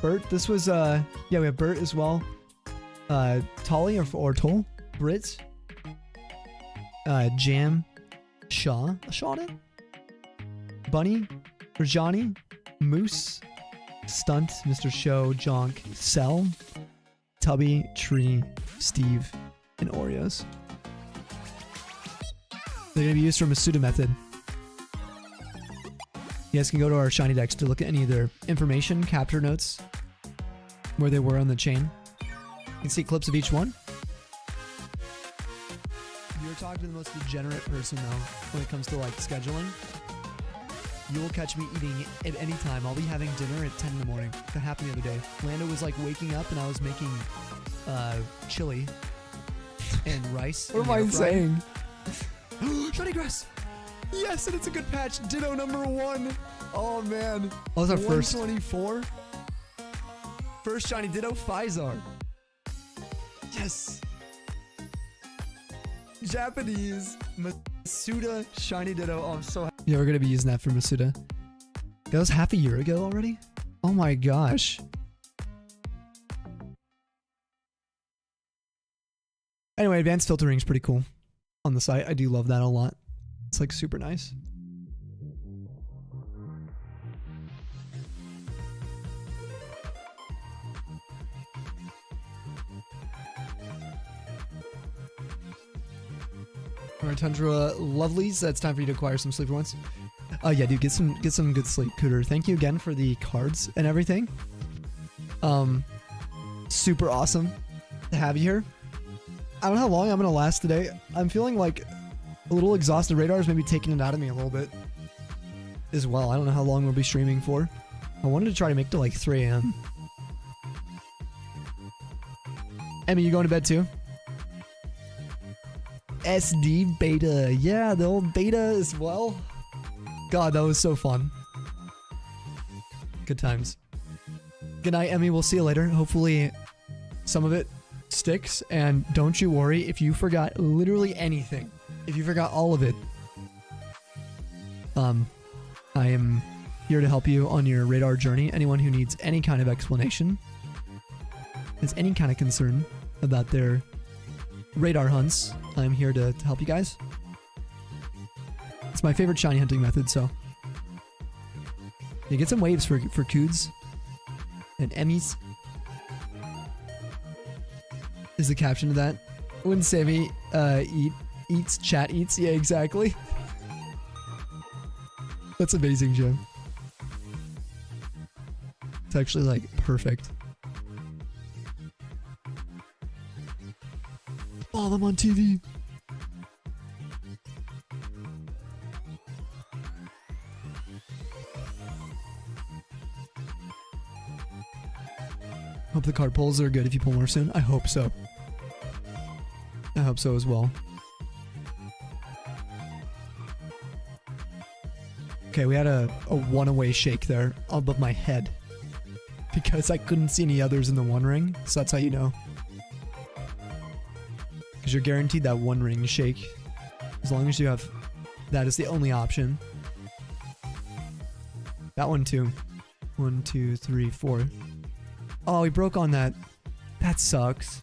Bert, this was, yeah, we have Bert as well. Tolly or Toll, Brit, Jam, Shaw, Bunny, Rajani, Moose, Stunt, Mr. Show, Jonk, Cell, Tubby, Tree, Steve, and Oreos. They're going to be used for Masuda method. You guys can go to our Shiny Dex to look at any of their information, capture notes, where they were on the chain. You can see clips of each one. You're talking to the most degenerate person, though, when it comes to, like, scheduling. You will catch me eating at any time. I'll be having dinner at 10 in the morning. That happened the other day. Lando was, like, waking up, and I was making chili and rice. What am I saying? Shiny grass! Yes, and it's a good patch. Ditto #1. Oh, man. Oh, that's our first. 124. First shiny Ditto, Fizar. Yes. Japanese Masuda shiny Ditto. Oh, I'm so happy. Yeah, we're going to be using that for Masuda. That was half a year ago already? Oh my gosh. Anyway, advanced filtering is pretty cool on the site. I do love that a lot. It's like super nice. Alright, Tundra lovelies. It's time for you to acquire some sleep for once. Yeah, dude, get some good sleep, Cooter. Thank you again for the cards and everything. Super awesome to have you here. I don't know how long I'm gonna last today. I'm feeling like a little exhausted. Radar's maybe taking it out of me a little bit as well. I don't know how long we'll be streaming for. I wanted to try to make it to like 3 a.m. Emmy, you going to bed too? SD beta. Yeah, the old beta as well. God, that was so fun. Good times. Good night, Emmy. We'll see you later. Hopefully some of it sticks. And don't you worry if you forgot literally anything. If you forgot all of it. I am here to help you on your radar journey. Anyone who needs any kind of explanation, has any kind of concern about their radar hunts, I'm here to help you guys. It's my favorite shiny hunting method, so. You get some waves for Coods and Emmys. Is the caption of that. When Sammy eats, chat eats. Yeah, exactly. That's amazing, Jim. It's actually like perfect. Follow them on TV. Hope the card pulls are good if you pull more soon. I hope so. I hope so as well. Okay, we had a one-away shake there above my head because I couldn't see any others in the one ring, so that's how you know. Because you're guaranteed that one ring shake as long as you have that is the only option. That one too. 1, 2, 3, 4. Oh, he broke on that. That sucks.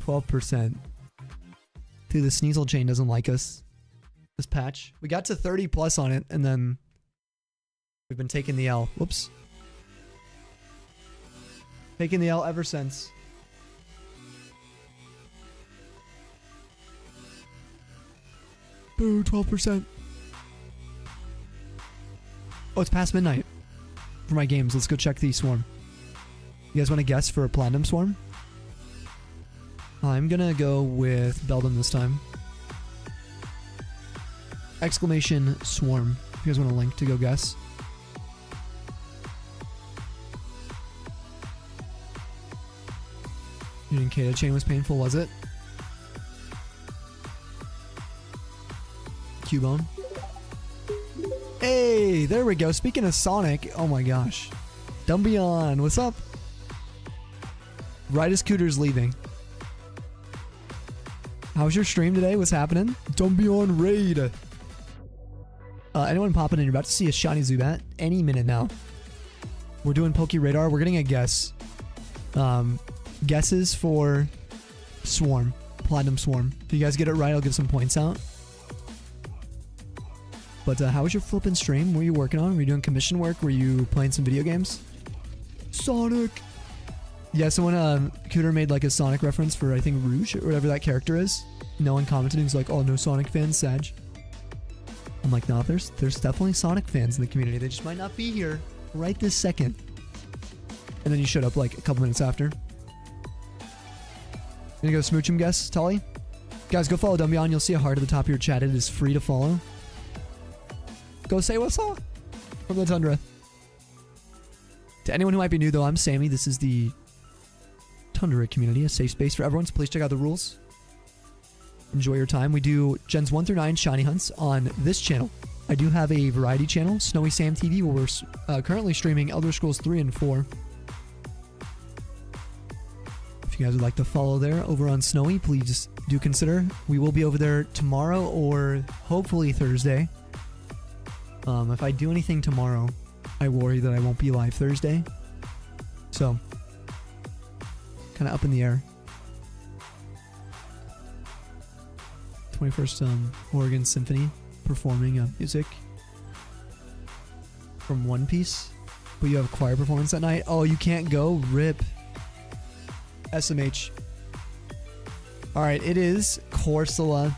12%. Dude, the Sneasel chain doesn't like us. This patch. We got to 30 plus on it, and then we've been taking the L. Whoops. Taking the L ever since. Boo, 12%. Oh, it's past midnight for my games. Let's go check the swarm. You guys want to guess for a platinum swarm? I'm gonna go with Beldum this time. Exclamation swarm. If you guys want a link to go guess. You didn't care the chain was painful, was it? Cubone. Hey, there we go. Speaking of Sonic, oh my gosh. Dumbion, what's up? Right as Cooter's leaving. How's your stream today? What's happening? Dumbion raid. Anyone popping in? You're about to see a shiny Zubat any minute now. We're doing Poke Radar. We're getting a guess. Guesses for Swarm. Platinum Swarm. If you guys get it right, I'll give some points out. But how was your flipping stream? What were you working on? Were you doing commission work? Were you playing some video games? Sonic! Yeah, someone, Cooter made like a Sonic reference for, I think, Rouge, or whatever that character is. No one commented. He was like, oh, no Sonic fans, Sag. I'm like, no, there's definitely Sonic fans in the community. They just might not be here right this second. And then you showed up like a couple minutes after. Gonna go smooch him, guess, Tully? Guys, go follow Dumbion. You'll see a heart at the top of your chat. It is free to follow. Go say what's up from the Tundra. To anyone who might be new, though, I'm Sammy. This is the Tundra community, a safe space for everyone, so please check out the rules. Enjoy your time. We do Gens 1 through 9 shiny hunts on this channel. I do have a variety channel, Snowy Sam TV, where we're currently streaming Elder Scrolls 3 and 4. If you guys would like to follow there over on Snowy, please do consider. We will be over there tomorrow or hopefully Thursday. If I do anything tomorrow, I worry that I won't be live Thursday. So, kind of up in the air. 21st Oregon Symphony performing music from One Piece. But you have a choir performance that night. Oh, you can't go? RIP. SMH. Alright, it is Corsola.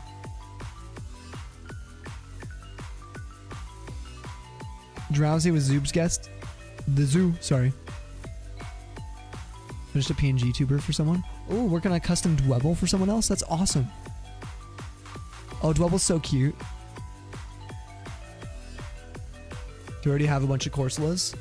Drowsy was Zoob's guest. The Zoo, sorry. Just a PNG tuber for someone. Oh, working on a custom Dwebble for someone else? That's awesome. Oh, Dwebble's so cute. Do you already have a bunch of Corsolas?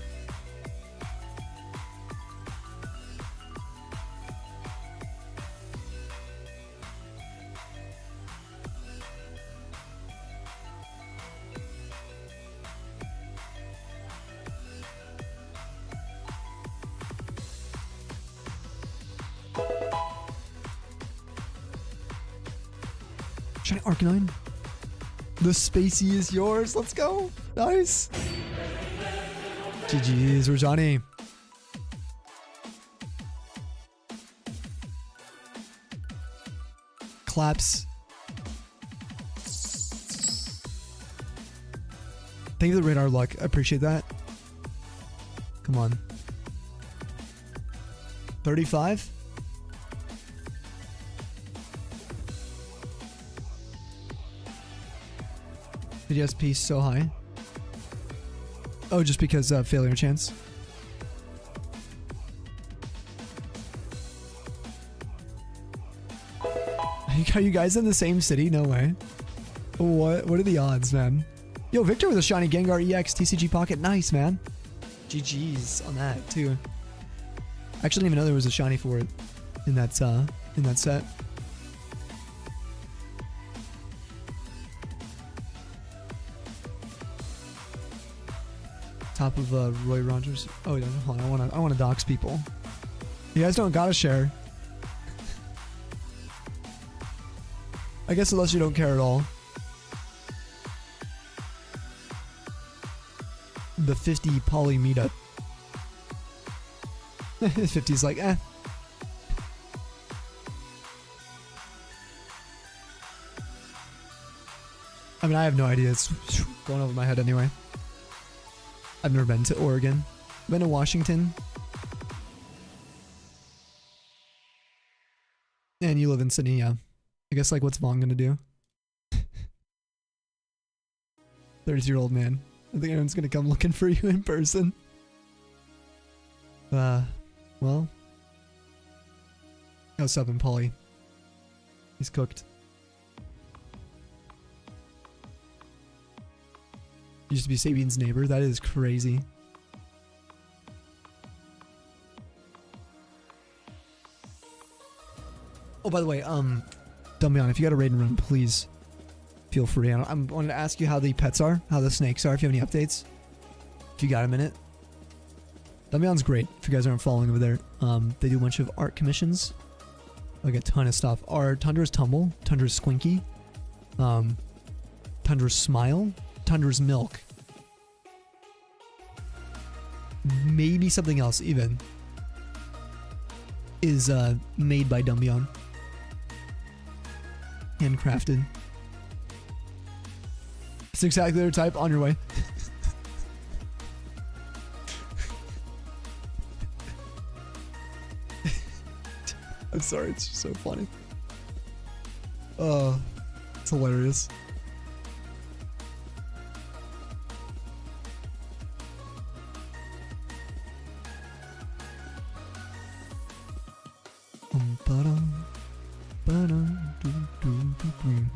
Shiny Arcanine. The Spacey is yours. Let's go. Nice. GG's, Rajani. Claps. Thank you for the radar luck. I appreciate that. Come on. 35? DSP so high. Oh, just because failure chance. Are you guys in the same city? No way. What are the odds, man? Yo, Victor with a shiny Gengar EX TCG Pocket. Nice, man. GG's on that too. I actually didn't even know there was a shiny for it in that set. Top of Roy Rogers. Oh yeah, hold on. I wanna dox people. You guys don't gotta share. I guess unless you don't care at all. The 50 poly meetup. 50's like, eh. I mean, I have no idea. It's going over my head anyway. I've never been to Oregon. Been to Washington. And you live in Sydney, yeah. I guess, like, what's Vaughn gonna do? 30-year-old man. I think anyone's gonna come looking for you in person. Well. Oh, Seven Polly. He's cooked. Used to be Sabian's neighbor. That is crazy. Oh, by the way, Dumbion, if you got a raid and run, please feel free. I wanted to ask you how the pets are, how the snakes are, if you have any updates. If you got a minute. Dumbion's great, if you guys aren't following over there. They do a bunch of art commissions. Like a ton of stuff. Tundra's Tumble, Tundra's Squinky, Tundra's Smile, Tundra's Milk. Maybe something else even is made by Dumbion. Handcrafted. It's exactly their type. On your way. I'm sorry, it's just so funny. Oh, it's hilarious.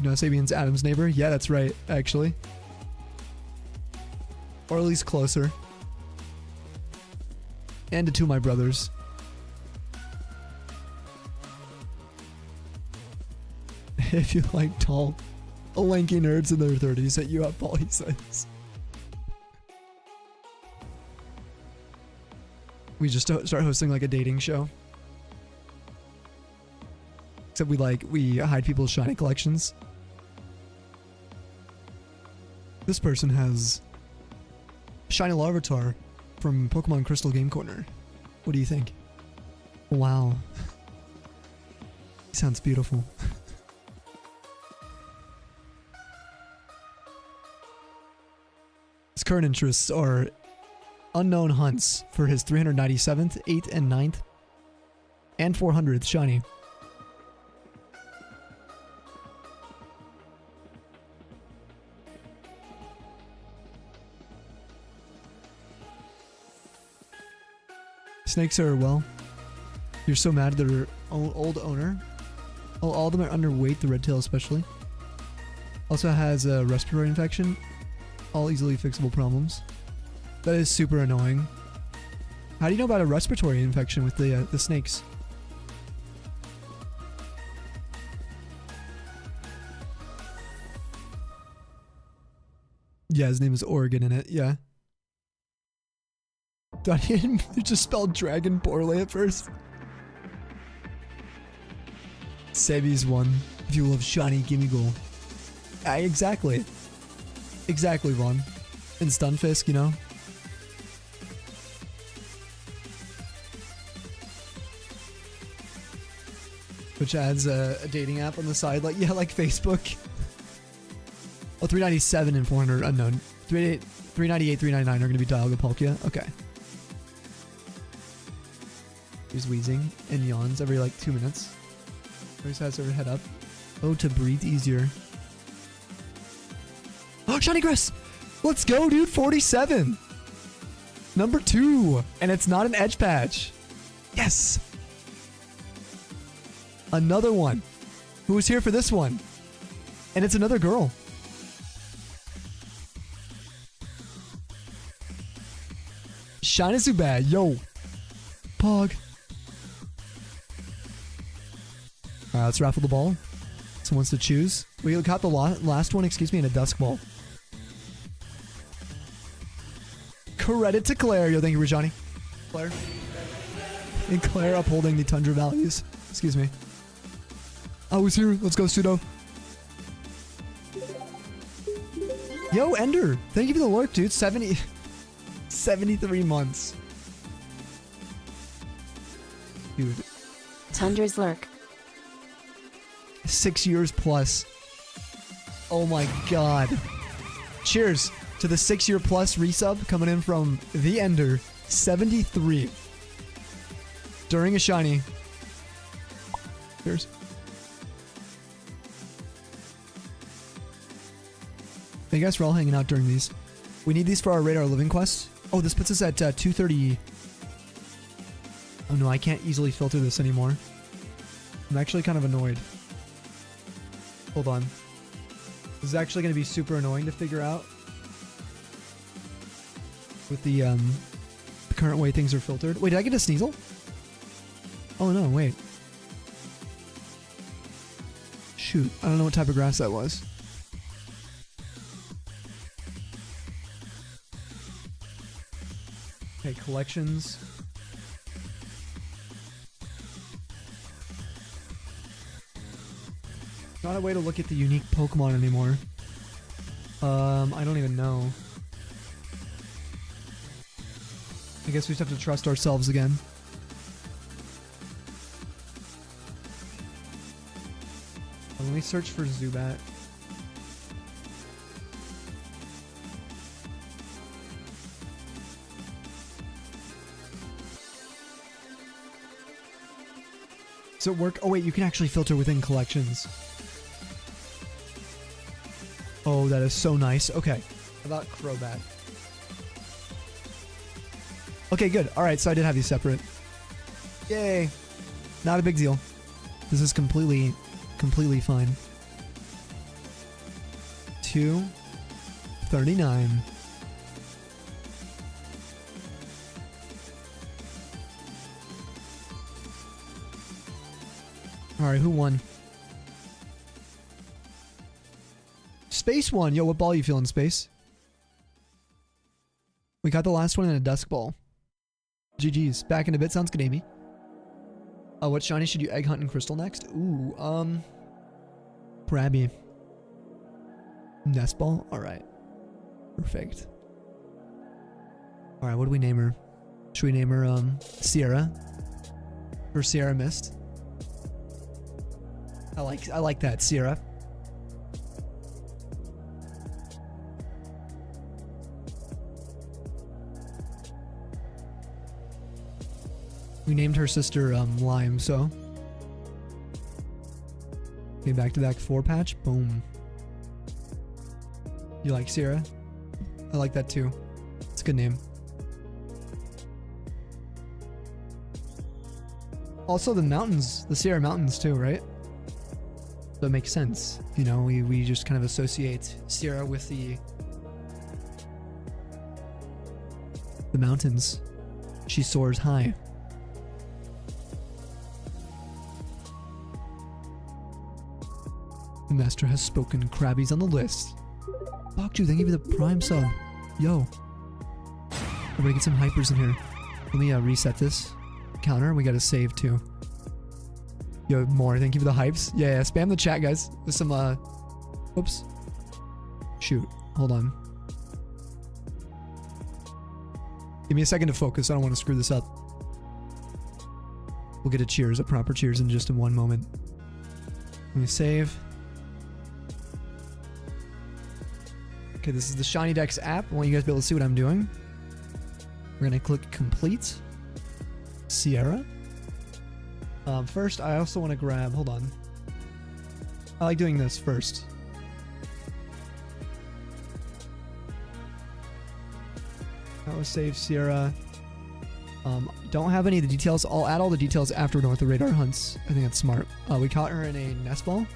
No, Sabian's Adam's neighbor? Yeah, that's right, actually. Or at least closer. And to two of my brothers. If you like tall, lanky nerds in their 30s, hit you up, Paul, he says. We just start hosting like a dating show. Except we hide people's shiny collections. This person has shiny Larvitar from Pokemon Crystal Game Corner. What do you think? Wow. He sounds beautiful. His current interests are unknown hunts for his 397th, 8th, and 9th, and 400th shiny. Snakes are, well, you're so mad they're old owner. Oh, all of them are underweight, the red tail especially. Also has a respiratory infection. All easily fixable problems. That is super annoying. How do you know about a respiratory infection with the snakes? Yeah, his name is Oregon in it, yeah. You just spelled dragon poorly at first. Sebi's one. If you love shiny, gimme goal. Exactly. Exactly, Vaughn. And Stunfisk, you know? Which adds a dating app on the side, like, yeah, like Facebook. Oh, 397 and 400 unknown. 398, 399 are going to be Dialga Okay. He's wheezing and yawns every like 2 minutes. Always has her head up. Oh, to breathe easier. Oh, shiny grass! Let's go, dude. 47. Number 2. And it's not an edge patch. Yes. Another one. Who was here for this one? And it's another girl. Shiny Zubat, yo. Pog. Alright, let's raffle the ball. Someone wants to choose. We got the last one, excuse me, in a Dusk Ball. Credit to Claire. Yo, thank you, Rajani. Claire. And Claire upholding the Tundra values. Excuse me. I was here. Let's go, Pseudo. Yo, Ender. Thank you for the lurk, dude. 73 months. Dude. Tundra's lurk. 6 years plus. Oh my god. Cheers to the 6-year plus resub coming in from the Ender. 73. During a shiny. Cheers. Thank you guys for all hanging out during these. We need these for our Radar Living Quest. Oh, this puts us at 230. Oh no, I can't easily filter this anymore. I'm actually kind of annoyed. Hold on. This is actually going to be super annoying to figure out. With the current way things are filtered. Wait, did I get a Sneasel? Oh no, wait. Shoot, I don't know what type of grass that was. Okay, collections. Not a way to look at the unique Pokemon anymore. I don't even know. I guess we just have to trust ourselves again. Let me search for Zubat. Does it work? Oh wait, you can actually filter within collections. Oh, that is so nice. Okay. How about Crobat? Okay, good. Alright, so I did have these separate. Yay. Not a big deal. This is completely fine. 239. Alright, who won? Space won. Yo, what ball you feeling, Space? We got the last one in a Dusk Ball. GG's. Back in a bit. Sounds good, Amy. What shiny should you egg hunt in Crystal next? Ooh, Krabby. Nest Ball? Alright. Perfect. Alright, what do we name her? Should we name her, Sierra? For Sierra Mist? I like that, Sierra. We named her sister Lime, so. Okay, back-to-back 4-patch. Boom. You like Sierra? I like that too. It's a good name. Also the mountains, the Sierra Mountains too, right? So it makes sense. You know, we just kind of associate Sierra with the mountains. She soars high. The master has spoken. Krabby's on the list. Bakju, thank you for the prime sub. Yo. I'm gonna get some hypers in here. Let me reset this counter. We gotta save too. Yo, more. Thank you for the hypes. Yeah, spam the chat, guys. With some, oops. Shoot. Hold on. Give me a second to focus. I don't want to screw this up. We'll get a cheers, a proper cheers in just in one moment. Let me save. Okay, this is the Shiny Dex app. I want you guys to be able to see what I'm doing. We're gonna click complete. Sierra. First, I also want to grab, hold on. I like doing this first. That was save Sierra. Don't have any of the details. I'll add all the details after we're done with the radar hunts. I think that's smart. We caught her in a nest ball.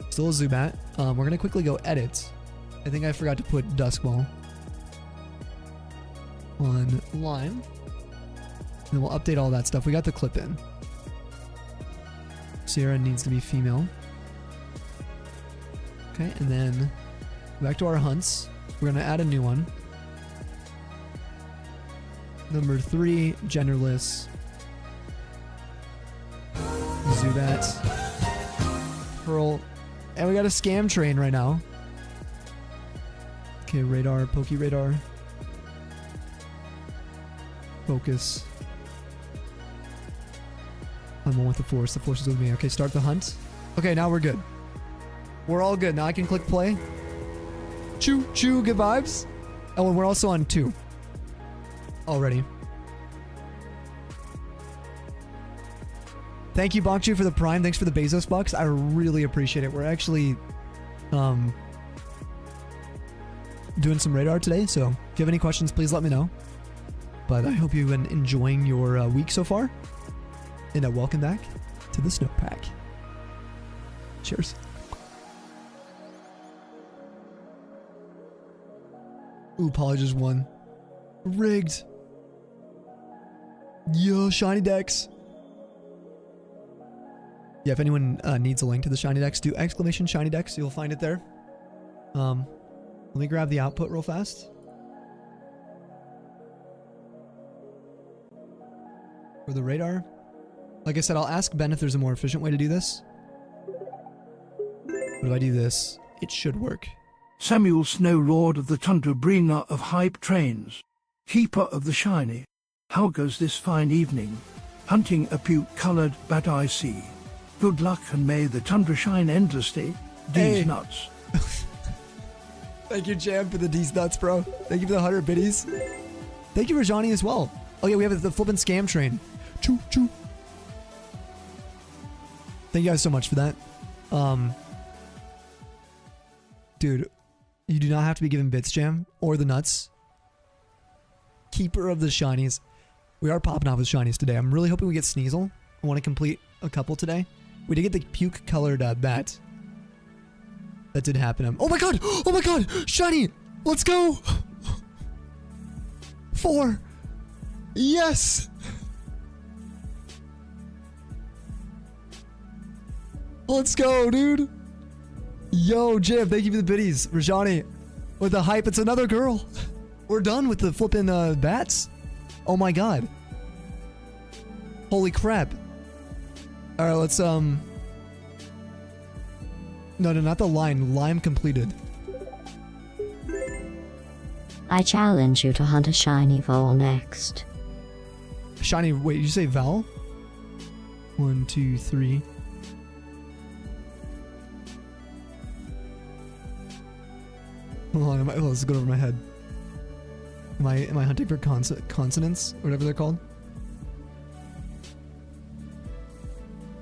Still a Zubat. We're gonna quickly go edit. I think I forgot to put Dusk Ball on Lime. And we'll update all that stuff. We got the clip in. Sierra needs to be female. Okay, and then back to our hunts. We're gonna add a new one. Number 3, genderless. Zubat. Pearl. And we got a scam train right now. Okay, radar, Poke Radar. Focus. I'm one with the force. The force is with me. Okay, start the hunt. Okay, now we're good. We're all good. Now I can click play. Choo, choo, good vibes. Oh, and we're also on 2. Already. Thank you, Bakju, for the Prime. Thanks for the Bezos bucks. I really appreciate it. We're actually doing some radar today, so if you have any questions, please let me know. But I hope you've been enjoying your week so far. And welcome back to the Snowpack. Cheers. Ooh, Polly just won. Rigged. Yo, Shiny Dex. Yeah, if anyone needs a link to the Shiny Dex, do exclamation Shiny Dex. You'll find it there. Let me grab the output real fast. For the radar. Like I said, I'll ask Ben if there's a more efficient way to do this. But if I do this, it should work. Samuel Snow, Lord of the Tundra, bringer of hype trains, keeper of the shiny. How goes this fine evening? Hunting a puke-coloured bat I see. Good luck and may the tundra shine endlessly. These nuts. Thank you, Jam, for the D's nuts, bro. Thank you for the 100 biddies. Thank you, Rajani, as well. Oh, yeah, we have the flippin' scam train. Choo, choo. Thank you guys so much for that. Dude, you do not have to be given bits, Jam, or the nuts. Keeper of the shinies. We are popping off with shinies today. I'm really hoping we get Sneasel. I want to complete a couple today. We did get the puke-colored bat. That did happen. Oh my god! Oh my god! Shiny! Let's go! 4! Yes! Let's go, dude! Yo, Jim, thank you for the biddies. Rajani, with the hype, it's another girl. We're done with the flipping bats. Oh my god. Holy crap. Alright, let's, No, not the line. Lime completed. I challenge you to hunt a shiny vole next. Shiny, wait, did you say Val? 1, 2, 3. Hold on, let's go over my head. Am I hunting for consonants? Or whatever they're called?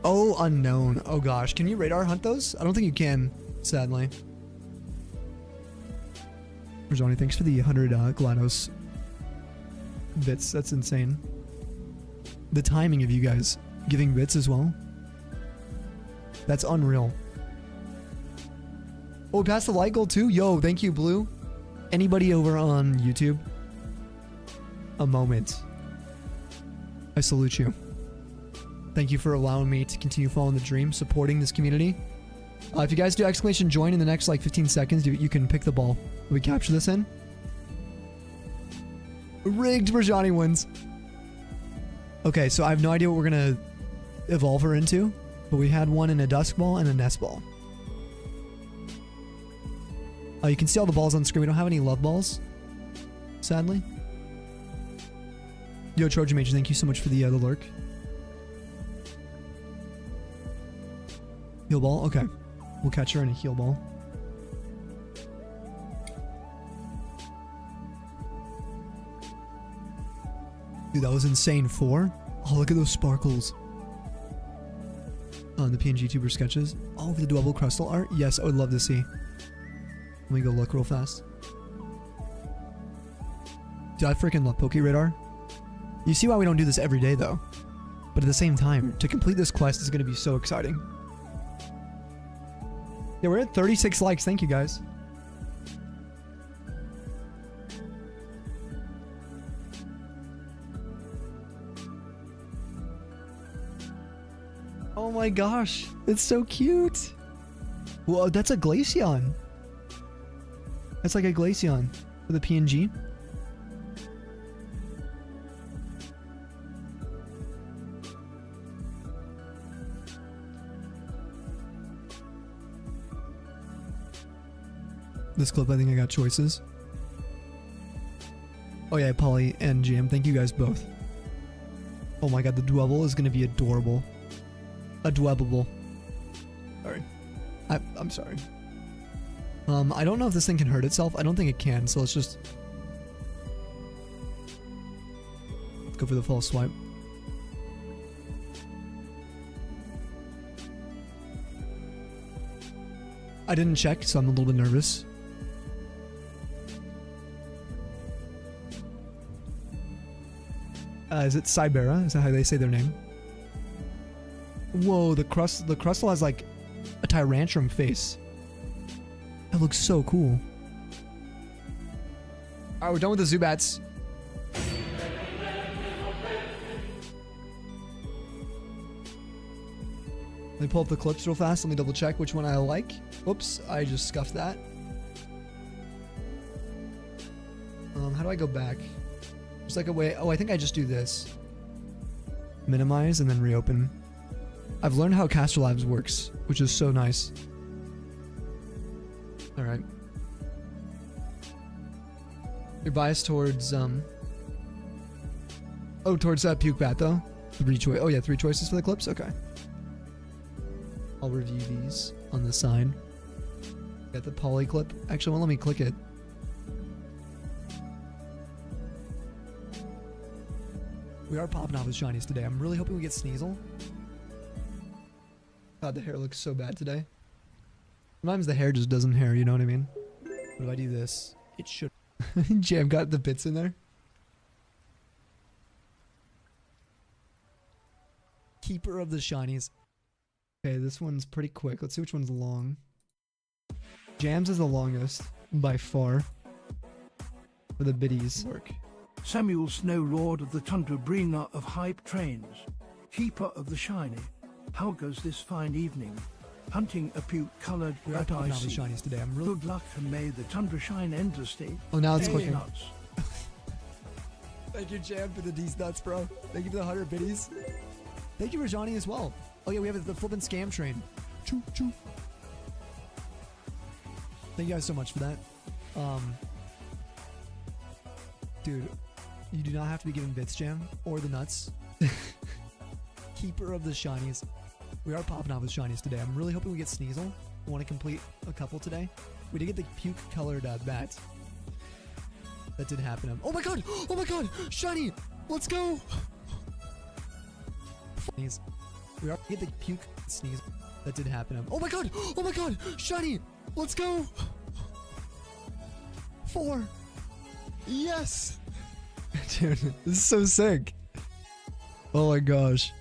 Oh, unknown. Oh gosh, can you radar hunt those? I don't think you can, sadly. Rajani, thanks for the 100 GLaDOS bits. That's insane. The timing of you guys giving bits as well. That's unreal. Oh, we passed the like goal too? Yo, thank you, Blue. Anybody over on YouTube? A moment. I salute you. Thank you for allowing me to continue following the dream, supporting this community. If you guys do exclamation join in the next like 15 seconds, you can pick the ball. We capture this in. Rigged for Johnny wins. Okay, so I have no idea what we're gonna evolve her into, but we had one in a dusk ball and a nest ball. You can see all the balls on screen. We don't have any love balls, sadly. Yo, Trojan Major, thank you so much for the lurk. Heal ball? Okay. We'll catch her in a heal ball. Dude, that was insane. 4? Oh, look at those sparkles. On the PNG tuber sketches. Oh, the double crystal art? Yes, I would love to see. Let me go look real fast. Dude, I freaking love Poke Radar. You see why we don't do this every day, though. But at the same time, to complete this quest is going to be so exciting. Yeah, we're at 36 likes. Thank you, guys. Oh my gosh. It's so cute. Whoa, that's a Glaceon. That's like a Glaceon for the PNG. This clip, I think I got choices. Oh yeah, Polly and Jam, thank you guys both. Oh my god, the Dwebble is going to be adorable. Adwebable. Sorry. I'm sorry. I don't know if this thing can hurt itself. I don't think it can, so let's just... go for the false swipe. I didn't check, so I'm a little bit nervous. Is it Cybera? Is that how they say their name? Whoa, the Crustle has like a Tyrantrum face. That looks so cool. Alright, we're done with the Zubats. Let me pull up the clips real fast. Let me double check which one I like. Oops, I just scuffed that. How do I go back? There's like a way. Oh, I think I just do this. Minimize and then reopen. I've learned how Caster Labs works, which is so nice. Alright. You're biased towards, oh, towards that Puke Bat, though? 3 choice. Oh, yeah, 3 choices for the clips? Okay. I'll review these on the side. Got the poly clip. Actually, won't let me click it. We are popping off with Shinies today. I'm really hoping we get Sneasel. God, the hair looks so bad today. Sometimes the hair just doesn't hair, you know what I mean? But if I do this, it should. Jam got the bits in there. Keeper of the Shinies. Okay, this one's pretty quick. Let's see which one's long. Jams is the longest, by far. For the biddies. Work. Samuel Snow, Lord of the Tundra, bringer of hype trains, keeper of the shiny. How goes this fine evening? Hunting a puke-colored rat I see. Shinies today. I'm really good luck and may the Tundra shine endlessly. Oh, now it's Hey, clicking. nuts. Thank you, Jam, for the D's nuts, bro. Thank you for the 100 biddies. Thank you for Johnny as well. Oh yeah, we have the flippin' scam train. Choo choo. Thank you guys so much for that. Dude, you do not have to be given bits, Jam, or the nuts. Keeper of the Shinies. We are popping off with Shinies today. I'm really hoping we get Sneasel. I want to complete a couple today. We did get the puke-colored bat. That did happen. Oh my god! Oh my god! Shiny! Let's go! Sneeze. We are get the puke sneeze. That did happen. Oh my god! Oh my god! Shiny! Let's go! 4. Yes! Dude, this is so sick. Oh my gosh.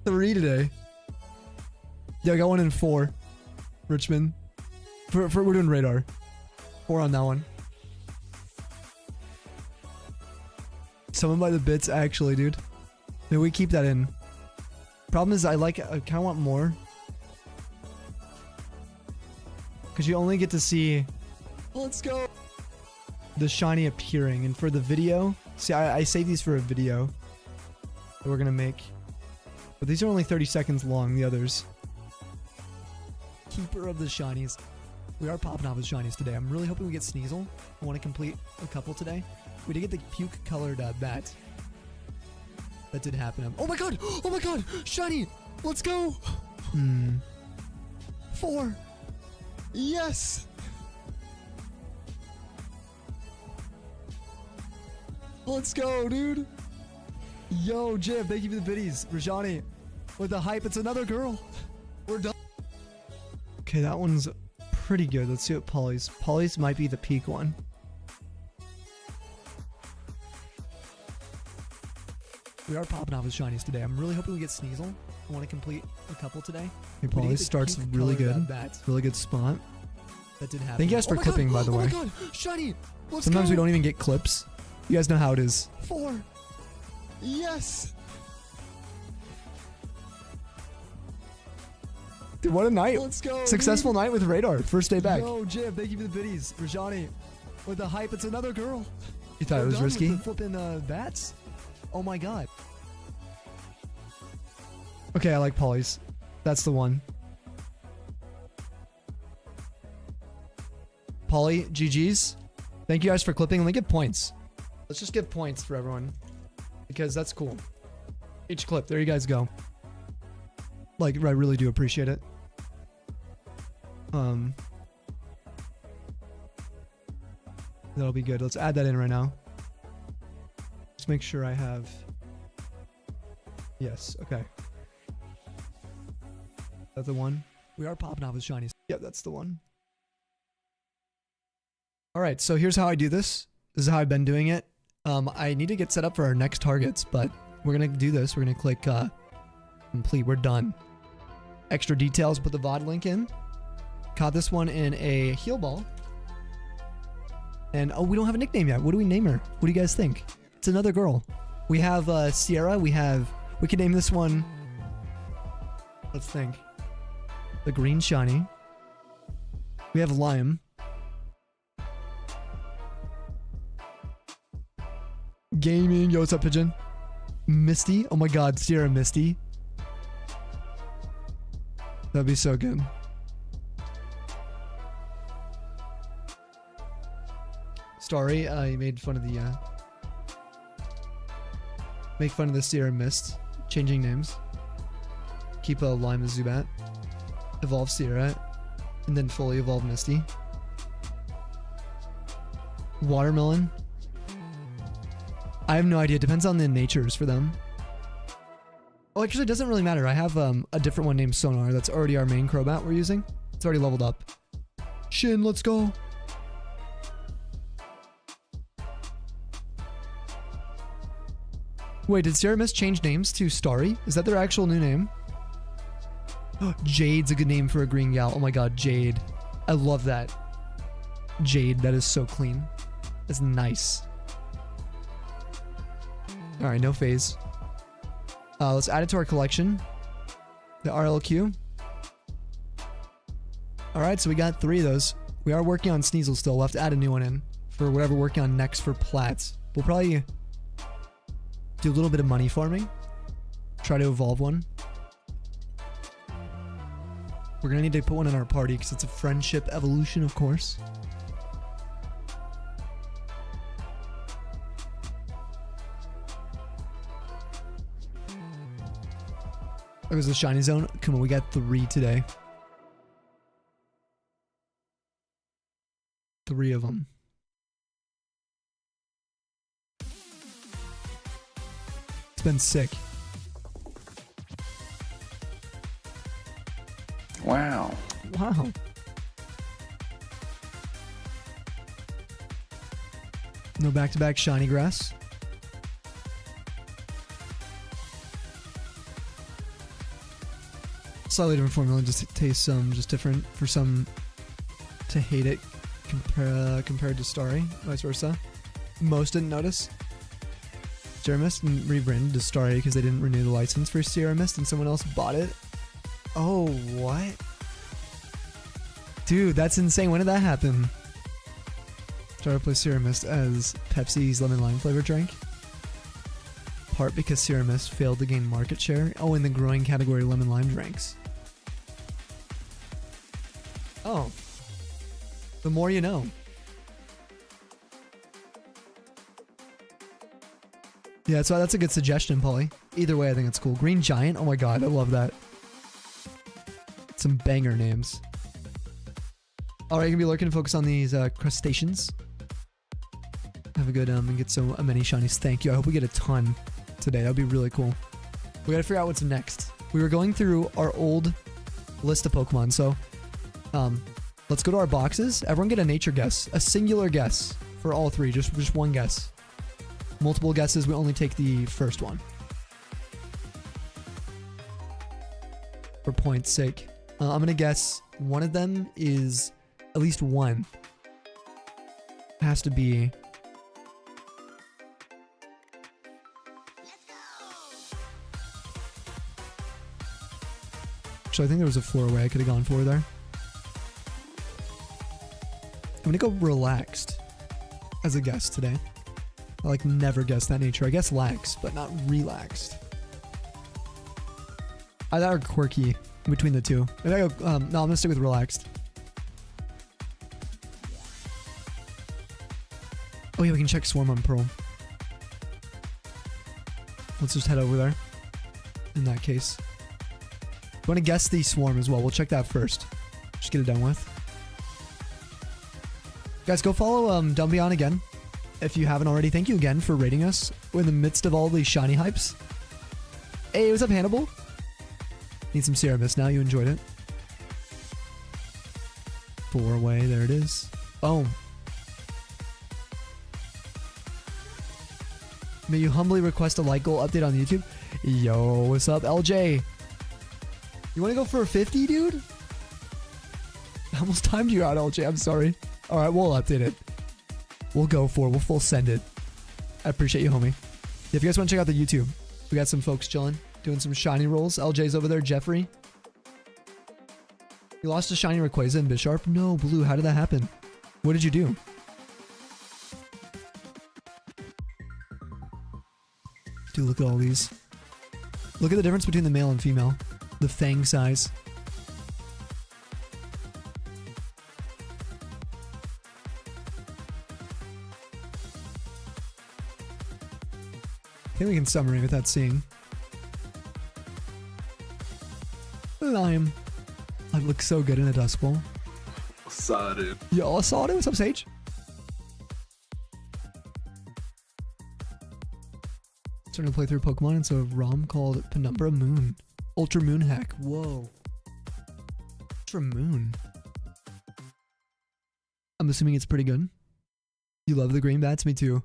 3 today. Yeah, I got 1 in 4. Richmond. For we're doing radar. 4 on that one. Someone by the bits, actually, dude. Maybe we keep that in. Problem is, I kind of want more. Because you only get to see... Let's go! The shiny appearing. And for the video... See, I save these for a video that we're going to make. But these are only 30 seconds long, the others. Keeper of the shinies. We are popping off with shinies today. I'm really hoping we get Sneasel. I want to complete a couple today. We did get the puke-colored bat. That did happen. Oh my god! Oh my god! Shiny! Let's go! 4. Yes! Let's go, dude! Yo, Jib, thank you for the biddies. Rajani, with the hype, it's another girl. We're done. Okay, that one's pretty good. Let's see what Polly's. Polly's might be the peak one. We are popping off with shinies today. I'm really hoping we get Sneasel. I want to complete a couple today. Hey, Polly starts really good. Really good spot. That did happen. Thank you guys for clipping, by the way. Oh my god, shiny! Sometimes we don't even get clips. You guys know how it is. 4. Yes! Dude, what a night. Let's go. Successful night with radar. First day back. Yo, Jib, thank you for the biddies. Rajani, with the hype, it's another girl. You thought it was risky? With the flipping bats? Oh my god. Okay, I like Polly's. That's the one. Polly, GG's. Thank you guys for clipping. Let me give points. Let's just give points for everyone. Because that's cool. Each clip. There you guys go. Like, I really do appreciate it. That'll be good. Let's add that in right now. Let's make sure I have... Yes, okay. Is that the one? We are popping off with shinies. Yep, that's the one. Alright, so here's how I do this. This is how I've been doing it. I need to get set up for our next targets, but we're gonna do this. We're gonna click complete. We're done. Extra details, put the VOD link in. Caught this one in a heal ball. And, oh, we don't have a nickname yet. What do we name her? What do you guys think? It's another girl. We have Sierra. We can name this one. Let's think. The green shiny. We have Lime. Gaming. Yo, what's up, Pigeon? Misty. Oh my god, Sierra Misty. That'd be so good. Starry, you made fun of the make fun of the Sierra Mist. Changing names. Keep a Lime as Zubat. Evolve Sierra. And then fully evolve Misty. Watermelon. I have no idea. It depends on the natures for them. Oh, actually, it doesn't really matter. I have a different one named Sonar. That's already our main Crobat we're using. It's already leveled up. Shin, let's go. Wait, did Sierra Mist change names to Starry? Is that their actual new name? Jade's a good name for a green gal. Oh my god, Jade. I love that. Jade, that is so clean. That's nice. Alright, no phase. Let's add it to our collection. The RLQ. Alright, so we got 3 of those. We are working on Sneasel still. We'll have to add a new one in for whatever we're working on next for plats. We'll probably do a little bit of money farming. Try to evolve one. We're gonna need to put one in our party because it's a friendship evolution, of course. It was the shiny zone. Come on, we got 3 today. 3 of them. It's been sick. Wow. Wow. No back-to-back shiny grass. Slightly different formula, just tastes just different for some to hate it compared to Starry, vice versa. Most didn't notice. Sierra Mist rebranded to Starry because they didn't renew the license for Sierra Mist and someone else bought it. Oh, what? Dude, that's insane. When did that happen? Started to play Sierra Mist as Pepsi's lemon lime flavor drink. Part because Sierra Mist failed to gain market share. Oh, in the growing category lemon lime drinks. Oh. The more you know. Yeah, so that's a good suggestion, Polly. Either way, I think it's cool. Green Giant? Oh my god, I love that. Some banger names. Alright, you're gonna be lurking to focus on these crustaceans. Have a good and get so many shinies. Thank you. I hope we get a ton today. That'd be really cool. We gotta figure out what's next. We were going through our old list of Pokemon, so let's go to our boxes. Everyone get a nature guess. A singular guess for all three. Just one guess. Multiple guesses, we only take the first one. For point's sake. I'm gonna guess one of them is at least one. Has to be. So I think there was a four-way I could have gone for there. I'm gonna go relaxed as a guess today. I like never guess that nature. I guess lax, but not relaxed. I thought quirky in between the two. Maybe I go, no, I'm gonna stick with relaxed. Oh yeah, we can check Swarm on Pearl. Let's just head over there. In that case. I want to guess the Swarm as well. We'll check that first. Just get it done with. Guys, go follow Dumbion again. If you haven't already, thank you again for rating us. We're in the midst of all these shiny hypes. Hey, what's up, Hannibal? Need some Sierra Mist now. You enjoyed it. Four-way. There it is. Boom. May you humbly request a like goal update on YouTube. Yo, what's up, LJ? You want to go for a 50, dude? I almost timed you out, LJ. I'm sorry. All right, we'll update it. We'll go for it. We'll full send it. I appreciate you, homie. If you guys want to check out the YouTube, we got some folks chilling, doing some shiny rolls. LJ's over there. Jeffrey. You lost to shiny Rayquaza and Bisharp? No, Blue. How did that happen? What did you do? Dude, look at all these. Look at the difference between the male and female. The fang size. I think we can summary without seeing. Lime. I look so good in a Dust Bowl. Saw it, dude. Yo, I saw it. What's up, Sage? Starting to play through Pokemon, and so a ROM called Penumbra Moon. Ultra Moon Hack. Whoa. Ultra Moon. I'm assuming it's pretty good. You love the green bats? Me too.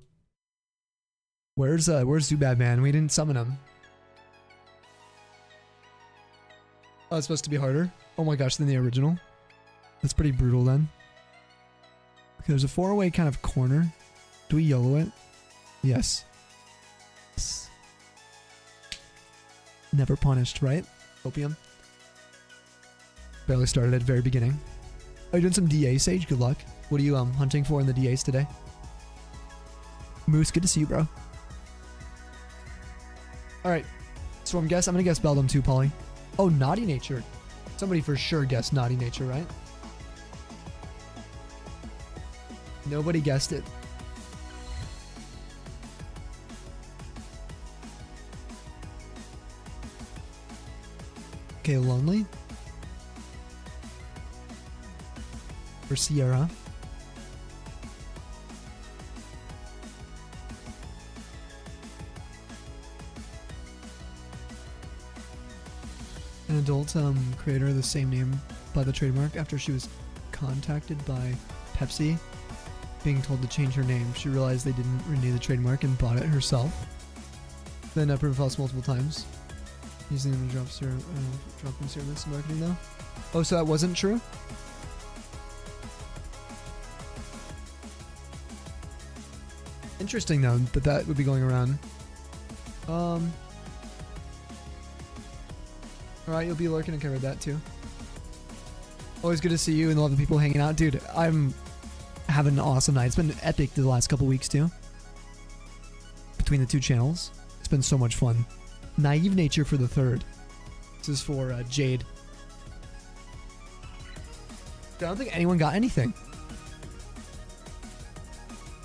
Where's Zubat Man? We didn't summon him. Oh, it's supposed to be harder? Oh my gosh, than the original. That's pretty brutal then. Okay, there's a four-way kind of corner. Do we YOLO it? Yes. Yes. Never punished, right? Opium. Barely started at the very beginning. Are you doing some DA, Sage? Good luck. What are you hunting for in the DAs today? Moose, good to see you, bro. Alright. So I'm gonna guess Beldum too, Polly. Oh, Naughty Nature. Somebody for sure guessed Naughty Nature, right? Nobody guessed it. Okay, Lonely. For Sierra. An adult creator of the same name by the trademark after she was contacted by Pepsi being told to change her name. She realized they didn't renew the trademark and bought it herself. Then approved false multiple times. Using them to drop in service marketing though. Oh, so that wasn't true? Interesting though that that would be going around. Alright, you'll be lurking and covered that too. Always good to see you and all the people hanging out. Dude, I'm having an awesome night. It's been epic the last couple weeks too. Between the two channels. It's been so much fun. Naive Nature for the third. This is for Jade. I don't think anyone got anything.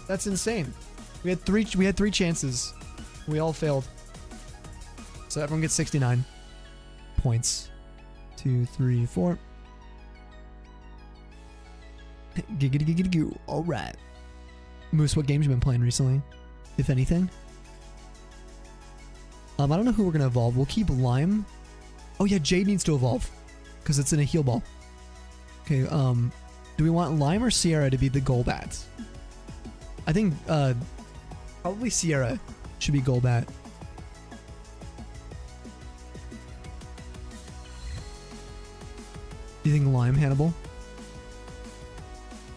That's insane. We had three chances. We all failed. So everyone gets 69 points. 2, 3, 4. Giggity giggity goo. Alright. Moose, what games you been playing recently? If anything? I don't know who we're gonna evolve. We'll keep Lime. Oh yeah, Jade needs to evolve. Because it's in a heal ball. Okay, do we want Lime or Sierra to be the Golbat? I think, probably Sierra should be Golbat. Do you think Lime, Hannibal?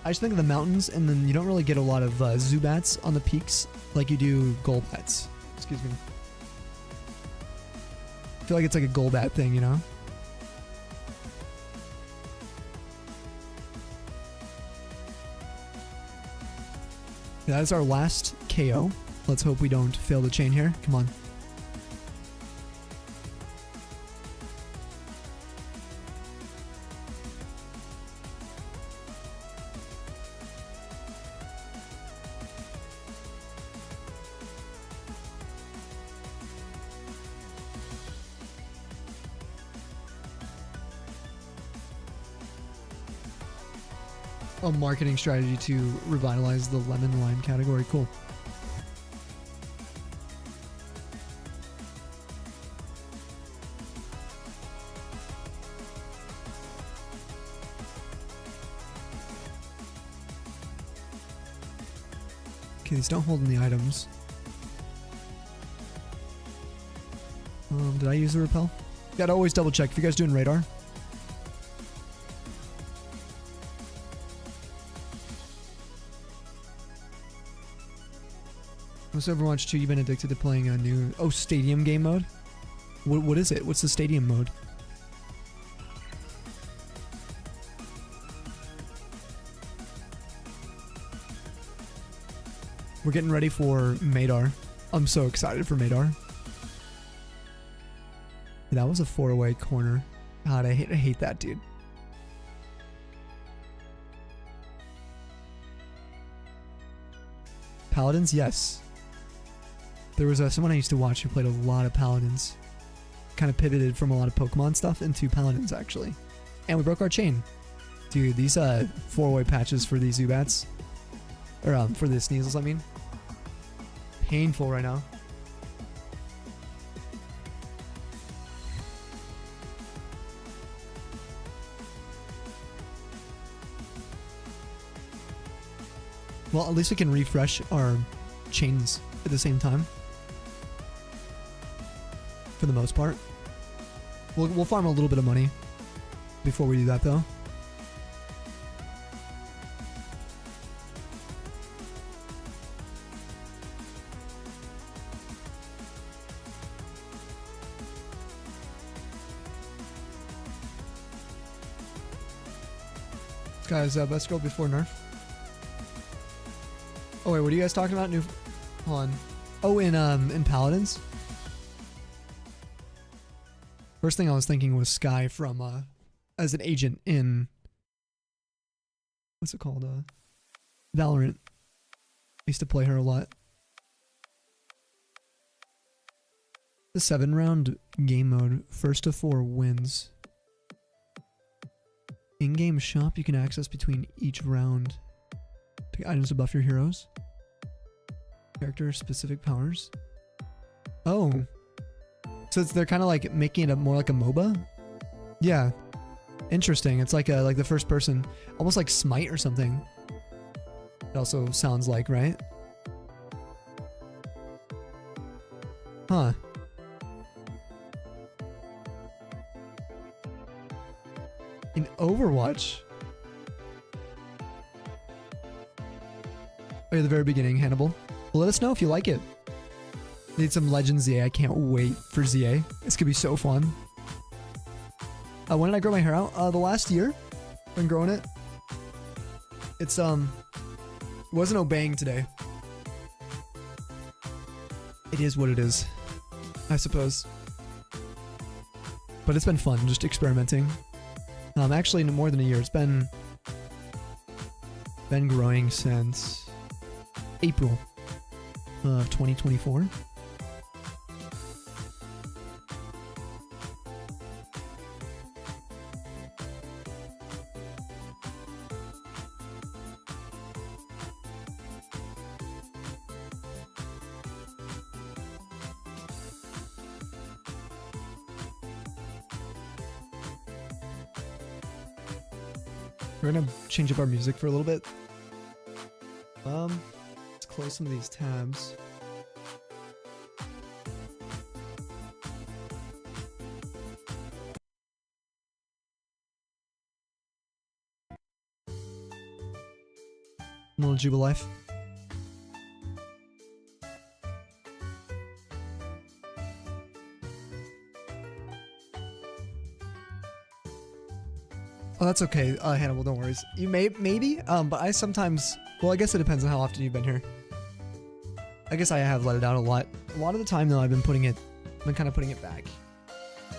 I just think of the mountains, and then you don't really get a lot of Zubats on the peaks like you do Golbats. Excuse me. I feel like it's like a Golbat thing, you know? That's our last KO. Let's hope we don't fail the chain here. Come on. A marketing strategy to revitalize the lemon lime category. Cool. Okay, these don't hold in the items. Did I use the repel? Gotta always double check if you guys doing radar. What's Overwatch 2? You've been addicted to playing a new... Oh, stadium game mode? What is it? What's the stadium mode? We're getting ready for Madar. I'm so excited for Madar. That was a 4-away corner. God, I hate that, dude. Paladins? Yes. There was someone I used to watch who played a lot of Paladins. Kind of pivoted from a lot of Pokemon stuff into Paladins, actually. And we broke our chain. Dude, these 4-way patches for these Zubats. Or for the Sneasels, I mean. Painful right now. Well, at least we can refresh our chains at the same time. For the most part. We'll farm a little bit of money before we do that, though. Guys, best girl before nerf. Oh wait, what are you guys talking about? New, hold on. Oh, in Paladins. First thing I was thinking was Sky from as an agent in what's it called? Valorant. I used to play her a lot. The 7-round game mode, first to 4 wins. In-game shop you can access between each round. Pick items to buff your heroes. Character specific powers. Oh. So they're kind of like making it more like a MOBA? Yeah. Interesting. It's like the first person, almost like Smite or something. It also sounds like, right? Huh. In Overwatch? Oh, yeah, the very beginning, Hannibal. Well, let us know if you like it. Need some Legend ZA. I can't wait for ZA. This could be so fun. When did I grow my hair out? The last year. Been growing it. It's, wasn't obeying today. It is what it is, I suppose. But it's been fun, just experimenting. Actually, no more than a year. It's been growing since April of 2024. We're gonna change up our music for a little bit. Let's close some of these tabs. A little Jubilife. Oh, that's okay, Hannibal, don't worry. You maybe, but I sometimes, well, I guess it depends on how often you've been here. I guess I have let it out a lot. A lot of the time, though, I've been kind of putting it back.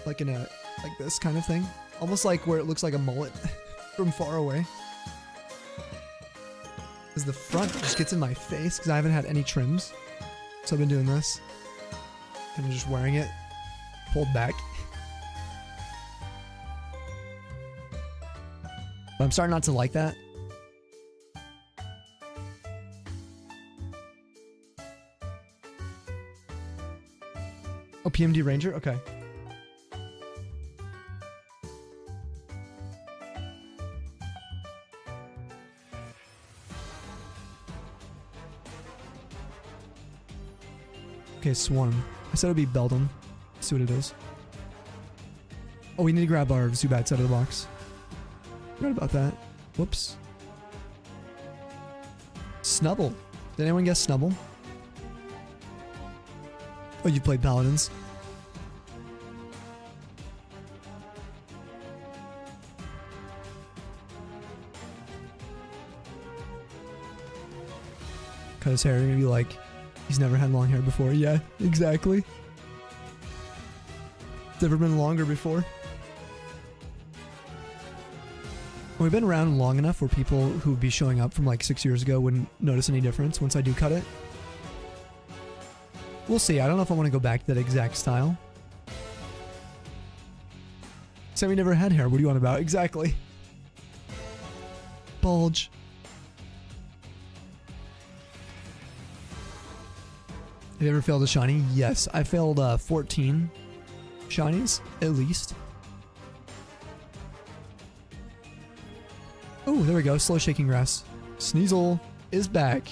Like in a, like this kind of thing. Almost like where it looks like a mullet from far away. Because the front just gets in my face, because I haven't had any trims. So I've been doing this. Kind of just wearing it, pulled back. But I'm starting not to like that. Oh, PMD Ranger? Okay. Okay, Swarm. I said it would be Beldum. Let's see what it is. Oh, we need to grab our Zubats out of the box. Forgot about that. Whoops. Snubble. Did anyone guess Snubble? Oh, you played Paladins. Cut his hair, you're gonna be like, he's never had long hair before. Yeah, exactly. It's never been longer before. We've been around long enough where people who would be showing up from like 6 years ago wouldn't notice any difference once I do cut it. We'll see. I don't know if I want to go back to that exact style. Sammy never had hair. What do you want about? Exactly. Bulge. Have you ever failed a shiny? Yes. I failed 14 shinies, at least. Oh, there we go. Slow shaking grass. Sneasel is back.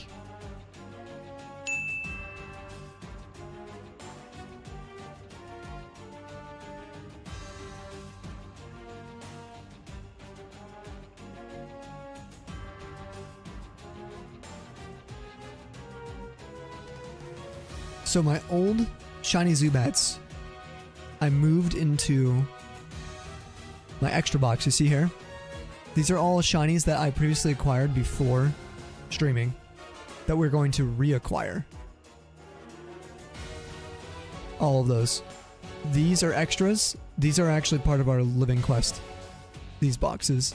So my old shiny Zubats, I moved into my extra box. You see here? These are all shinies that I previously acquired before streaming that we're going to reacquire. All of those. These are extras. These are actually part of our living quest. These boxes.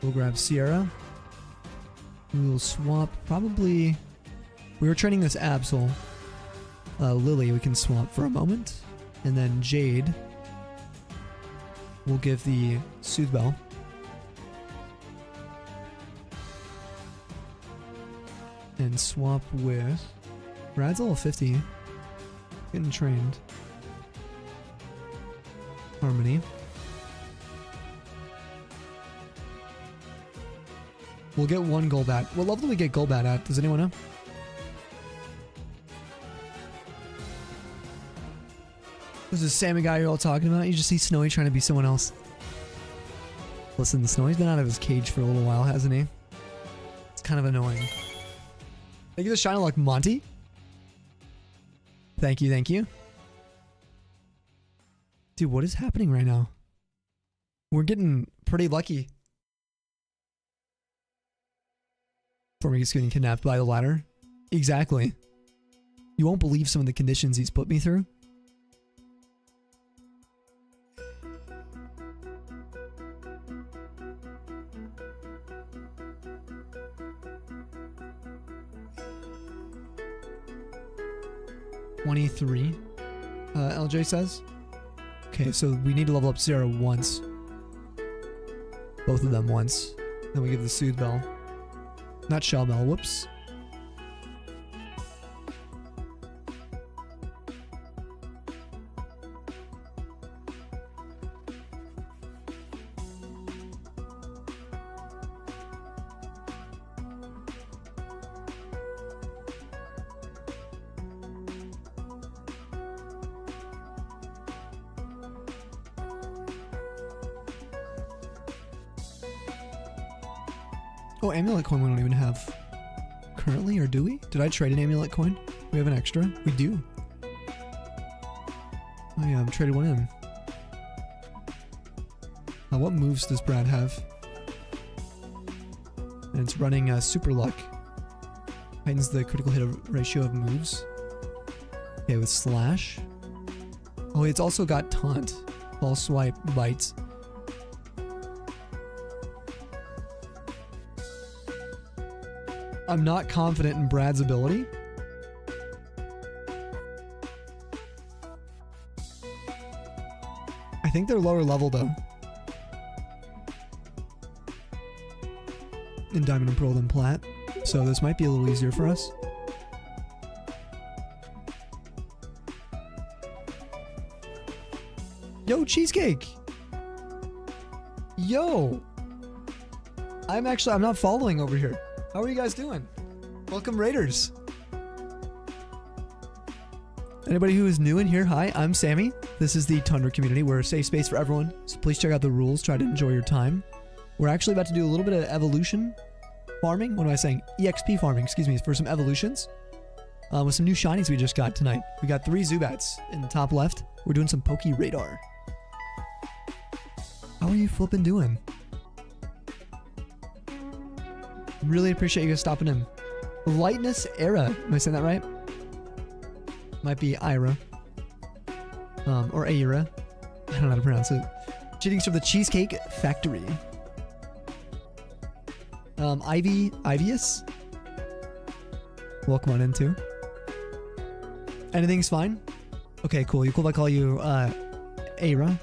We'll grab Sierra. We will swap probably... We were training this Absol. Lily we can swap for a moment. And then Jade. We'll give the Soothe Bell. And swap with Brad's level 50. Getting trained. Harmony. We'll get 1 Golbat. What level do we get Golbat at? Does anyone know? This is the Sammy guy you're all talking about. You just see Snowy trying to be someone else. Listen, Snowy's been out of his cage for a little while, hasn't he? It's kind of annoying. Thank you for Shine Luck, Monty. Thank you, thank you. Dude, what is happening right now? We're getting pretty lucky. Formig's getting kidnapped by the ladder. Exactly. You won't believe some of the conditions he's put me through. $23. LJ says. Okay, so we need to level up Sarah once. Both of them once. Then we give the Soothe Bell. Not Shell Bell, whoops. Oh, amulet coin we don't even have currently, or do we? Did I trade an amulet coin? We have an extra? We do. Oh yeah, I've traded one in. What moves does Brad have? And it's running Super Luck. Heightens the critical hit ratio of moves. Okay, with Slash. Oh, it's also got Taunt. Ball Swipe, Bite. I'm not confident in Brad's ability. I think they're lower level though. In Diamond and Pearl than Plat. So this might be a little easier for us. Yo, Cheesecake! Yo! I'm not following over here. How are you guys doing? Welcome, Raiders. Anybody who is new in here, hi, I'm Sammy. This is the Tundra community. We're a safe space for everyone, so please check out the rules. Try to enjoy your time. We're actually about to do a little bit of evolution farming. What am I saying? EXP farming, excuse me, for some evolutions. With some new shinies we just got tonight. We got 3 Zubats in the top left. We're doing some Poke Radar. How are you flipping doing? Really appreciate you guys stopping in. Lightness Era. Am I saying that right? Might be Ira. Or Aira. I don't know how to pronounce it. Cheatings from the Cheesecake Factory. Ivius. Welcome on in too. Anything's fine? Okay, cool. You cool if I call you, Aira?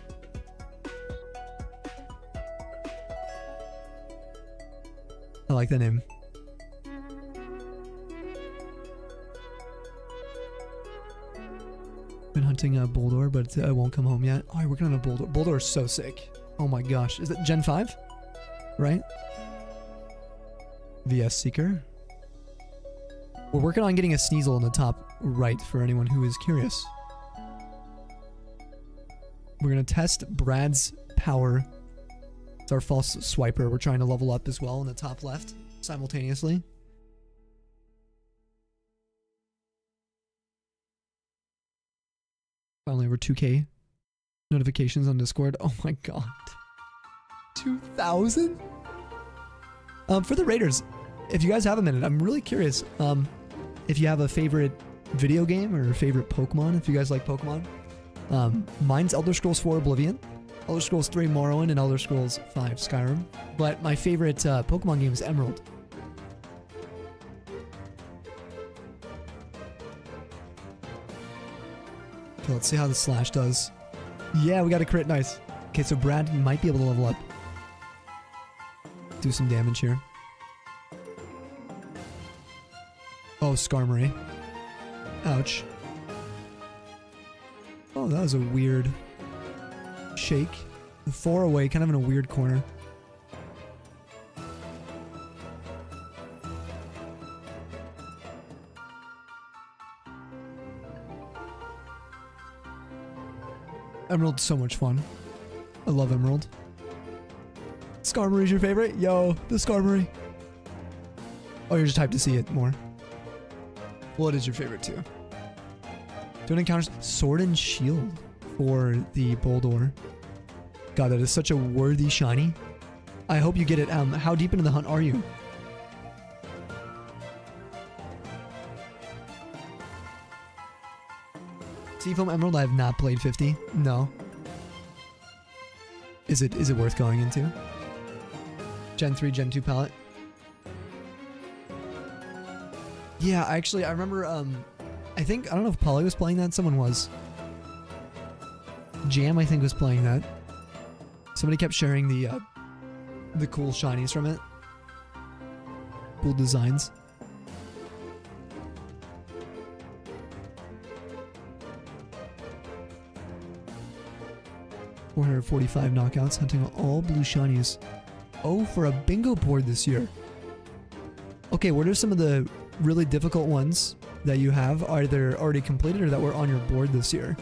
I like that name. Been hunting a Boldor, but I won't come home yet. Oh, you're working on a Boldor. Boldor is so sick. Oh my gosh. Is it Gen 5? Right? VS Seeker. We're working on getting a Sneasel in the top right for anyone who is curious. We're going to test Brad's power. It's our false swiper. We're trying to level up as well in the top left simultaneously. Finally over 2K notifications on Discord. Oh my god. 2,000? For the Raiders, if you guys have a minute, I'm really curious if you have a favorite video game or a favorite Pokemon, if you guys like Pokemon. Mine's Elder Scrolls 4 Oblivion, Elder Scrolls 3 Morrowind, and Elder Scrolls 5 Skyrim. But my favorite Pokemon game is Emerald. Okay, let's see how the Slash does. Yeah, we got a crit, nice. Okay, so Brad might be able to level up. Do some damage here. Oh, Skarmory. Ouch. Oh, that was a weird shake. 4 away, kind of in a weird corner. Emerald's so much fun. I love Emerald. Skarmory's your favorite? Yo, the Skarmory. Oh, you're just hyped to see it more. What is your favorite too? Doing encounters Sword and Shield for the Boldor. God, that is such a worthy shiny. I hope you get it. How deep into the hunt are you? Seafoam Emerald, I have not played 50. No. Is it worth going into? Gen 3, Gen 2 palette? Yeah, actually, I remember, I don't know if Polly was playing that. Someone was. Jam, I think, was playing that. Somebody kept sharing the cool shinies from it. Cool designs. $445 knockouts, hunting all blue shinies. Oh, for a bingo board this year. Okay, what are some of the really difficult ones that you have either already completed or that were on your board this year?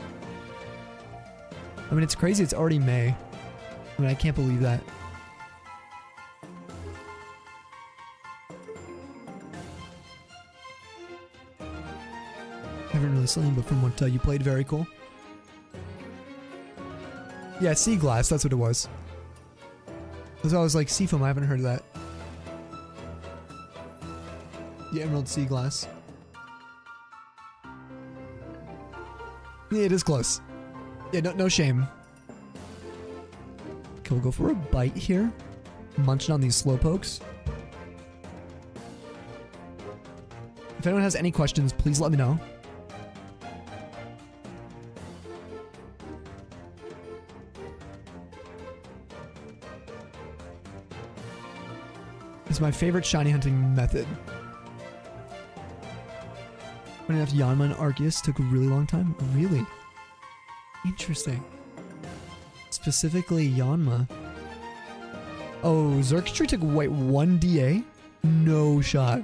I mean, it's crazy. It's already May. I mean, I can't believe that. Haven't really seen, but from what you played, very cool. Yeah, Sea Glass, that's what it was. Because I was like, Seafoam, I haven't heard of that. Yeah, Emerald Sea Glass. Yeah, it is close. Yeah, no shame. Okay, we'll go for a bite here. Munching on these Slowpokes. If anyone has any questions, please let me know. It's my favorite shiny hunting method. When enough Yanma and Arceus took a really long time. Really? Interesting. Specifically Yanma. Oh, Xurkitree took, wait, 1 DA? No shot.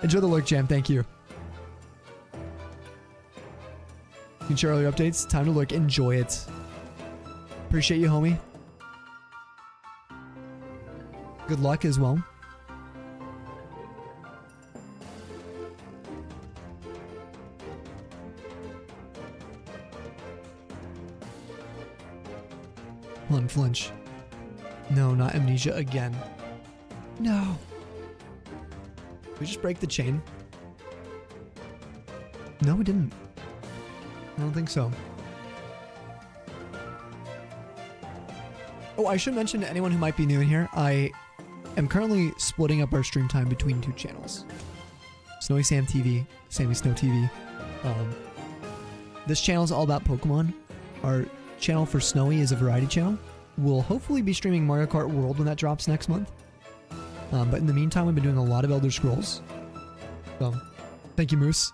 Enjoy the lurk, Jam. Thank you. You can share all your updates. Time to lurk. Enjoy it. Appreciate you, homie. Good luck as well. Flinch. No, not Amnesia again. No. Did we just break the chain? No, we didn't. I don't think so. Oh, I should mention to anyone who might be new in here, I am currently splitting up our stream time between 2 channels. Snowy Sam TV, Sammy Snow TV. This channel is all about Pokemon. Our channel for Snowy is a variety channel. We'll hopefully be streaming Mario Kart World when that drops next month. But in the meantime, we've been doing a lot of Elder Scrolls. So, thank you, Moose.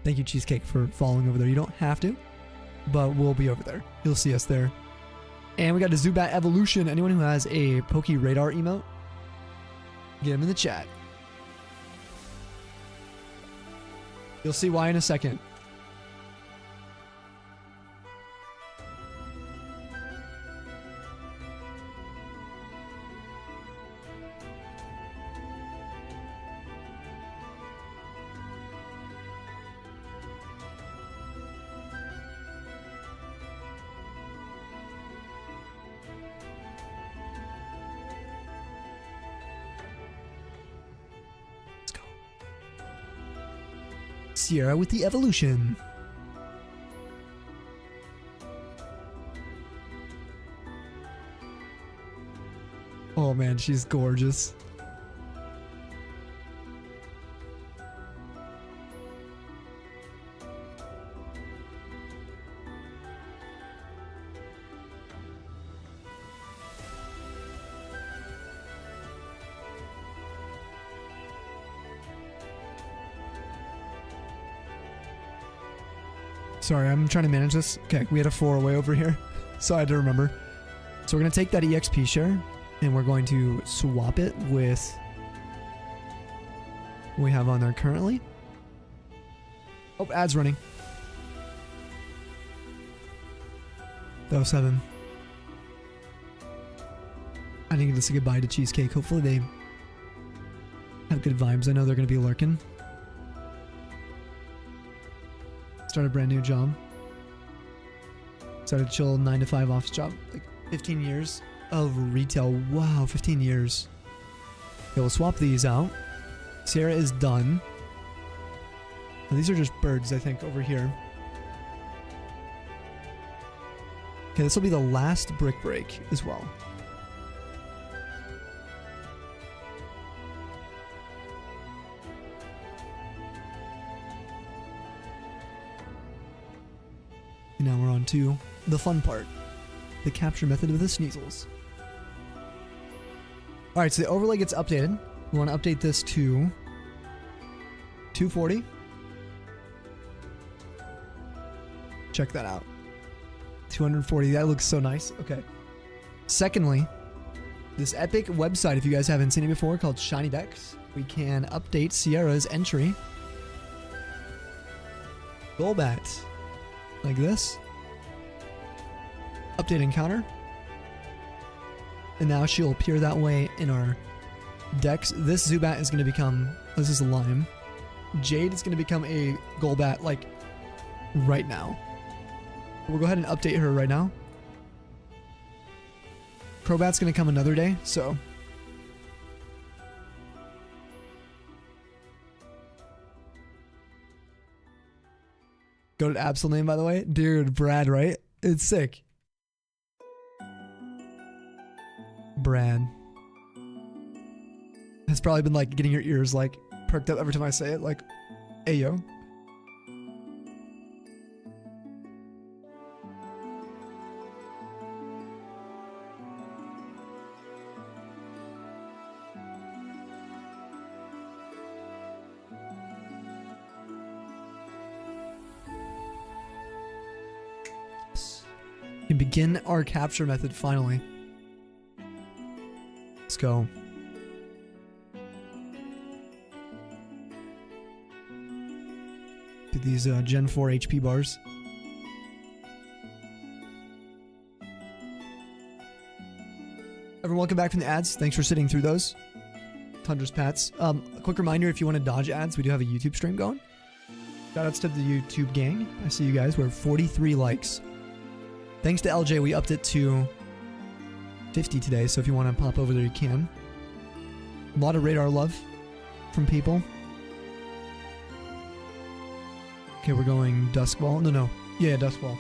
Thank you, Cheesecake, for following over there. You don't have to, but we'll be over there. You'll see us there. And we got a Zubat Evolution. Anyone who has a Poke Radar emote, get him in the chat. You'll see why in a second. Sierra with the evolution. Oh man, she's gorgeous. Sorry, I'm trying to manage this. Okay, we had a 4-way over here, so I had to remember. So we're going to take that EXP share, and we're going to swap it with what we have on there currently. Oh, ad's running. That was 7. I didn't get to say goodbye to Cheesecake. Hopefully they have good vibes. I know they're going to be lurking. Start a brand new job. Started a chill 9 to 5 office job. Like 15 years of retail. Wow, 15 years. Okay, we'll swap these out. Sierra is done. Now, these are just birds, I think, over here. Okay, this will be the last brick break as well. And now we're on to the fun part. The capture method of the Sneasels. Alright, so the overlay gets updated. We want to update this to 240. Check that out. 240, that looks so nice. Okay. Secondly, this epic website, if you guys haven't seen it before, called Shiny Decks, we can update Sierra's entry. Golbat. Like this. Update encounter. And now she'll appear that way in our decks. This Zubat is going to become, this is a Lime. Jade is going to become a Golbat, like, right now. We'll go ahead and update her right now. Crobat's going to come another day, so. Go to Absol name, by the way. Dude, Brad, right? It's sick. Brad. Has probably been like getting your ears like perked up every time I say it. Like, ayo. Can begin our capture method finally. Let's go. Do these Gen 4 HP bars. Everyone, welcome back from the ads. Thanks for sitting through those. Tundra's Pats. A quick reminder, if you want to dodge ads, we do have a YouTube stream going. Shoutouts to the YouTube gang. I see you guys. We're 43 likes. Thanks to LJ, we upped it to 50 today, so if you want to pop over there, you can. A lot of radar love from people. Okay, we're going Duskball. No. Yeah, Duskball.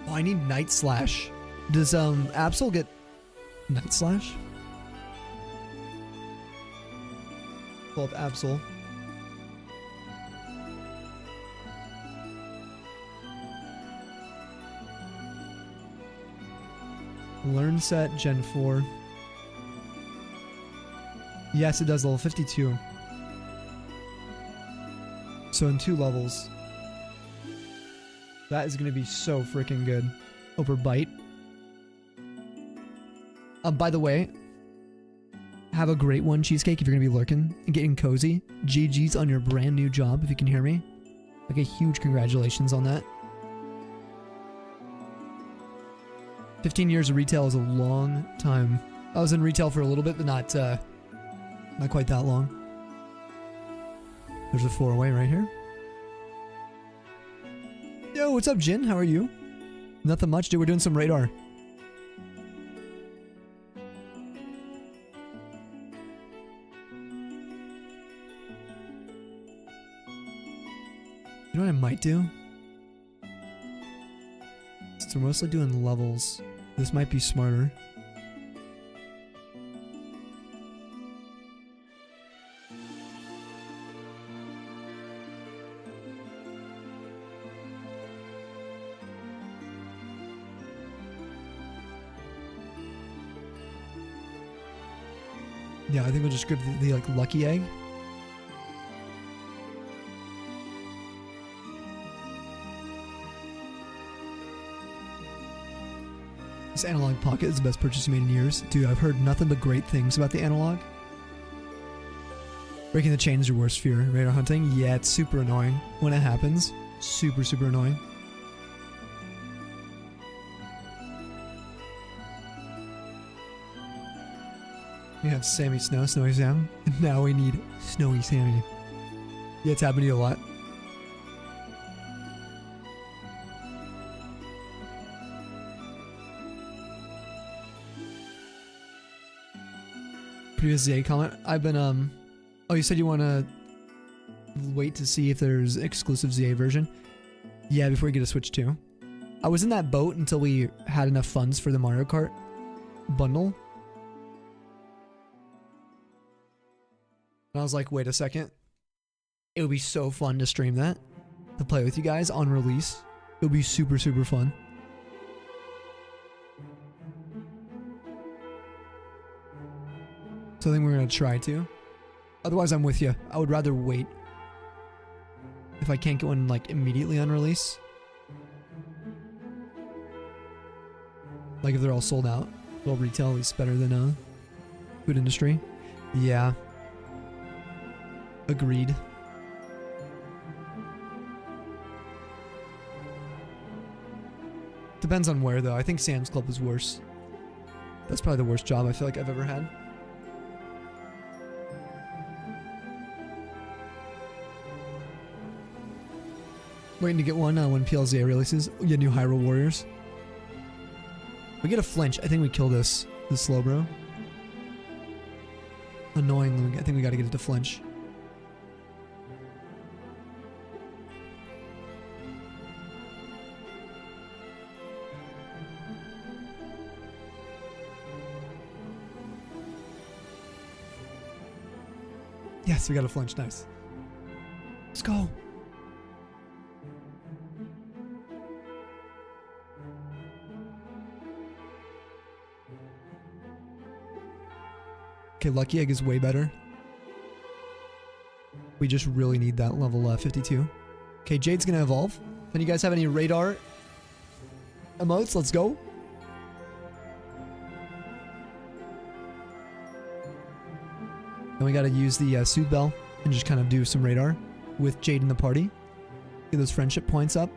Oh, I need Night Slash. Does Absol get Night Slash? Pull up Absol. Learn set Gen 4. Yes, it does level 52. So in 2 levels. That is going to be so freaking good. Over Bite. By the way, have a great one, Cheesecake, if you're going to be lurking and getting cozy. GG's on your brand new job, if you can hear me. Like a huge congratulations on that. 15 years of retail is a long time. I was in retail for a little bit, but not quite that long. There's a 4-way right here. Yo, what's up, Jin? How are you? Nothing much, dude. We're doing some radar. You know what I might do? Since we're mostly doing levels, this might be smarter. Yeah, I think we'll just grab the like lucky egg. This analog pocket is the best purchase made in years. Dude, I've heard nothing but great things about the analog. Breaking the chain is your worst fear. Radar hunting? Yeah, it's super annoying when it happens. Super, super annoying. We have Sammy Snow, Snowy Sam, and now we need Snowy Sammy. Yeah, it's happening a lot. Previous ZA comment. I've been, oh, you said you want to wait to see if there's exclusive ZA version? Yeah, before we get a Switch 2. I was in that boat until we had enough funds for the Mario Kart bundle. And I was like, wait a second. It would be so fun to stream that. To play with you guys on release. It would be super, super fun. So I think we're going to try to. Otherwise, I'm with you. I would rather wait. If I can't get one like immediately on release. Like if they're all sold out. Well, retail is better than food industry. Yeah. Agreed. Depends on where though. I think Sam's Club is worse. That's probably the worst job I feel like I've ever had. Waiting to get one when PLZA releases. We get new Hyrule Warriors. We get a flinch. I think we kill this slow bro. Annoyingly, I think we gotta get it to flinch. Yes, we got a flinch. Nice. Let's go. Okay, Lucky Egg is way better. We just really need that level 52. Okay, Jade's gonna evolve. Then you guys have any radar emotes? Let's go. Then we gotta use the Soothe Bell and just kind of do some radar with Jade in the party. Get those friendship points up.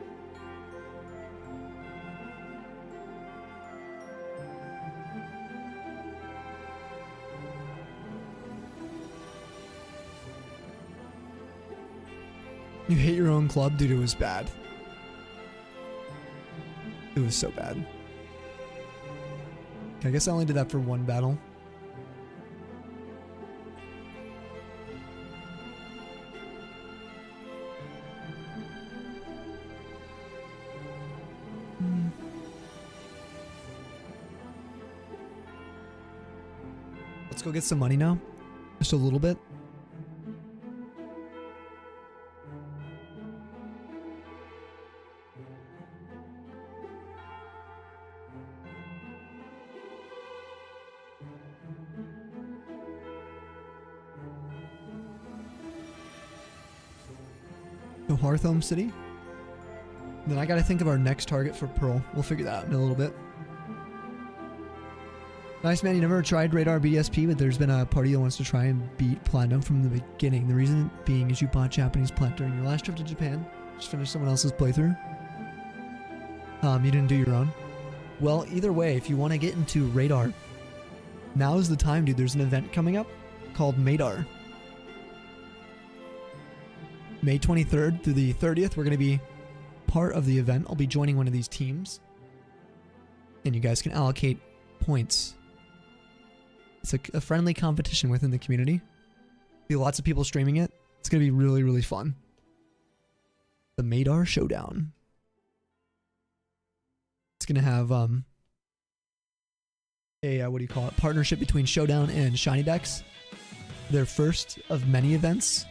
You hate your own club? Dude, it was bad. It was so bad. Okay, I guess I only did that for one battle. Let's go get some money now. Just a little bit. Go Hearthome City. Then I gotta think of our next target for Pearl. We'll figure that out in a little bit. Nice man, you never tried Radar BDSP, but there's been a party that wants to try and beat Platinum from the beginning. The reason being is you bought Japanese plant during your last trip to Japan. Just finished someone else's playthrough. You didn't do your own. Well, either way, if you want to get into Radar, now is the time, dude. There's an event coming up called Madar. May 23rd through the 30th, we're going to be part of the event. I'll be joining one of these teams. And you guys can allocate points. It's a friendly competition within the community. Be lots of people streaming it. It's going to be really, really fun. The Madar Showdown. It's going to have a, what do you call it? Partnership between Showdown and Shiny Decks. Their first of many events.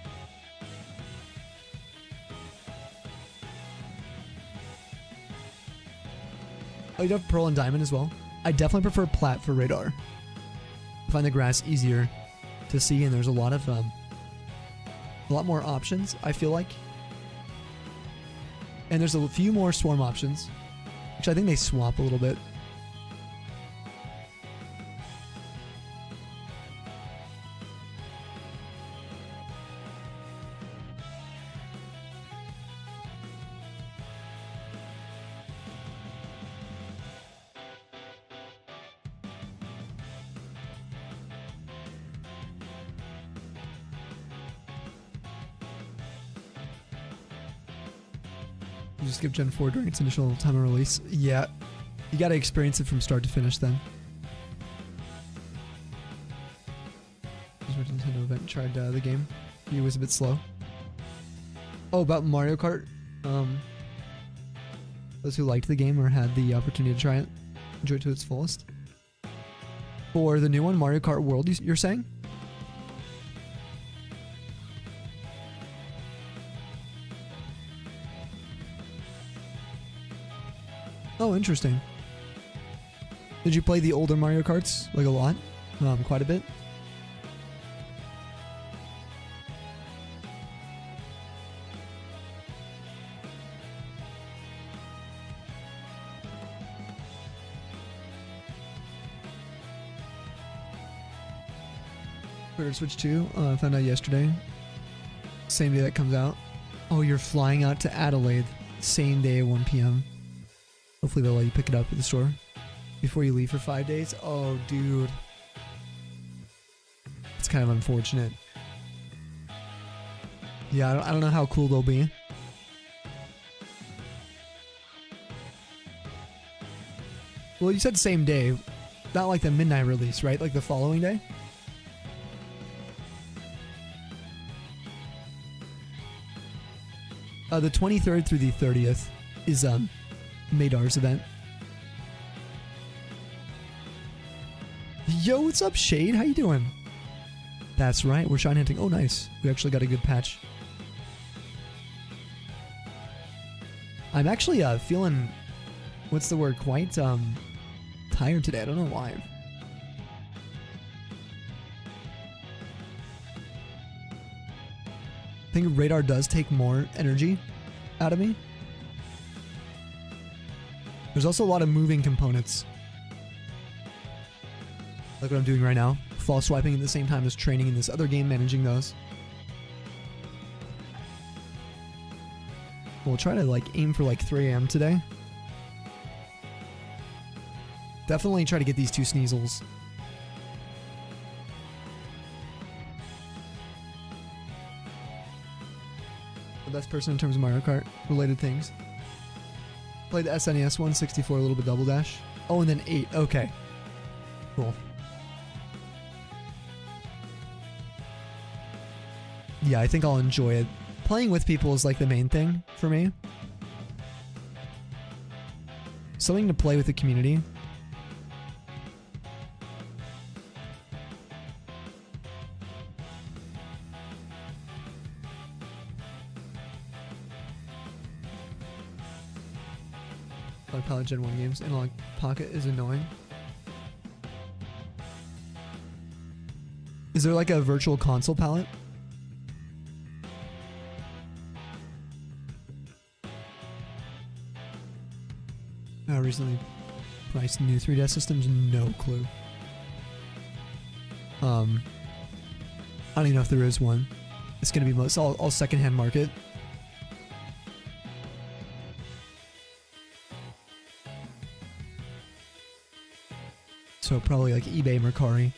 Oh, you have Pearl and Diamond as well? I definitely prefer Plat for Radar. I find the grass easier to see, and there's a lot more options, I feel like. And there's a few more swarm options, which I think they swap a little bit. You just skip Gen 4 during its initial time of release. Yeah. You gotta experience it from start to finish then. Nintendo event tried the game. It was a bit slow. Oh, about Mario Kart. Those who liked the game or had the opportunity to try it, enjoy it to its fullest. For the new one, Mario Kart World, you're saying? Oh, interesting. Did you play the older Mario Karts? Like a lot? Quite a bit? Switch 2, I found out yesterday. Same day that comes out. Oh, you're flying out to Adelaide. Same day at 1 p.m. Hopefully they'll let you pick it up at the store before you leave for 5 days. Oh, dude. It's kind of unfortunate. Yeah, I don't know how cool they'll be. Well, you said same day. Not like the midnight release, right? Like the following day? The 23rd through the 30th is Madar's event. Yo, what's up, Shade? How you doing? That's right, we're shine hunting. Oh, nice. We actually got a good patch. I'm actually feeling, what's the word, quite tired today. I don't know why. I think radar does take more energy out of me. There's also a lot of moving components. Like what I'm doing right now. Fall swiping at the same time as training in this other game, managing those. We'll try to like aim for like 3 a.m. today. Definitely try to get these 2 sneasels. The best person in terms of Mario Kart related things. Played the SNES one, 64, a little bit double dash. Oh, and then 8. Okay. Cool. Yeah, I think I'll enjoy it. Playing with people is like the main thing for me. Something to play with the community. Palette Gen 1 games. Analog Pocket is annoying. Is there like a virtual console palette? Recently priced new 3DS systems? No clue. I don't even know if there is one. It's gonna be most all secondhand market. So probably like eBay, Mercari,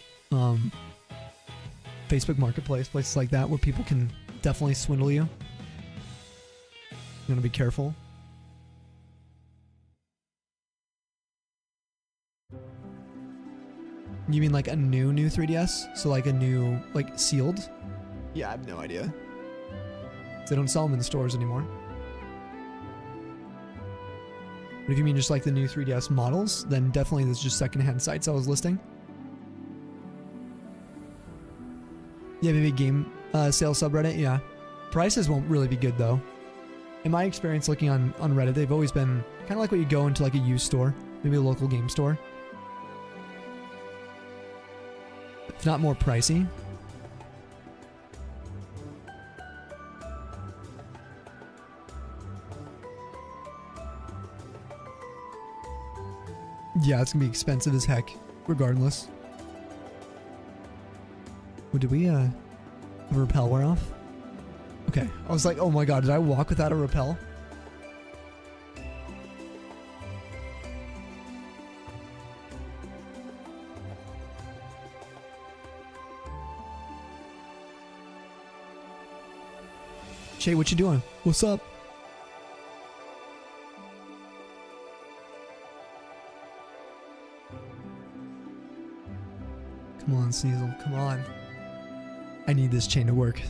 Facebook Marketplace, places like that where people can definitely swindle you. You gotta be careful. You mean like a new 3DS? So like a new, like sealed? Yeah, I have no idea. They don't sell them in the stores anymore. But if you mean just like the new 3DS models, then definitely there's just secondhand sites I was listing. Yeah, maybe game sale subreddit, yeah. Prices won't really be good though. In my experience looking on Reddit, they've always been kind of like when you go into like a used store, maybe a local game store. If not more pricey. Yeah, it's gonna be expensive as heck, regardless. Oh, did we, repel wear off? Okay, I was like, oh my god, did I walk without a repel? Shay, what you doing? What's up? Come on, Sneasel, come on. I need this chain to work.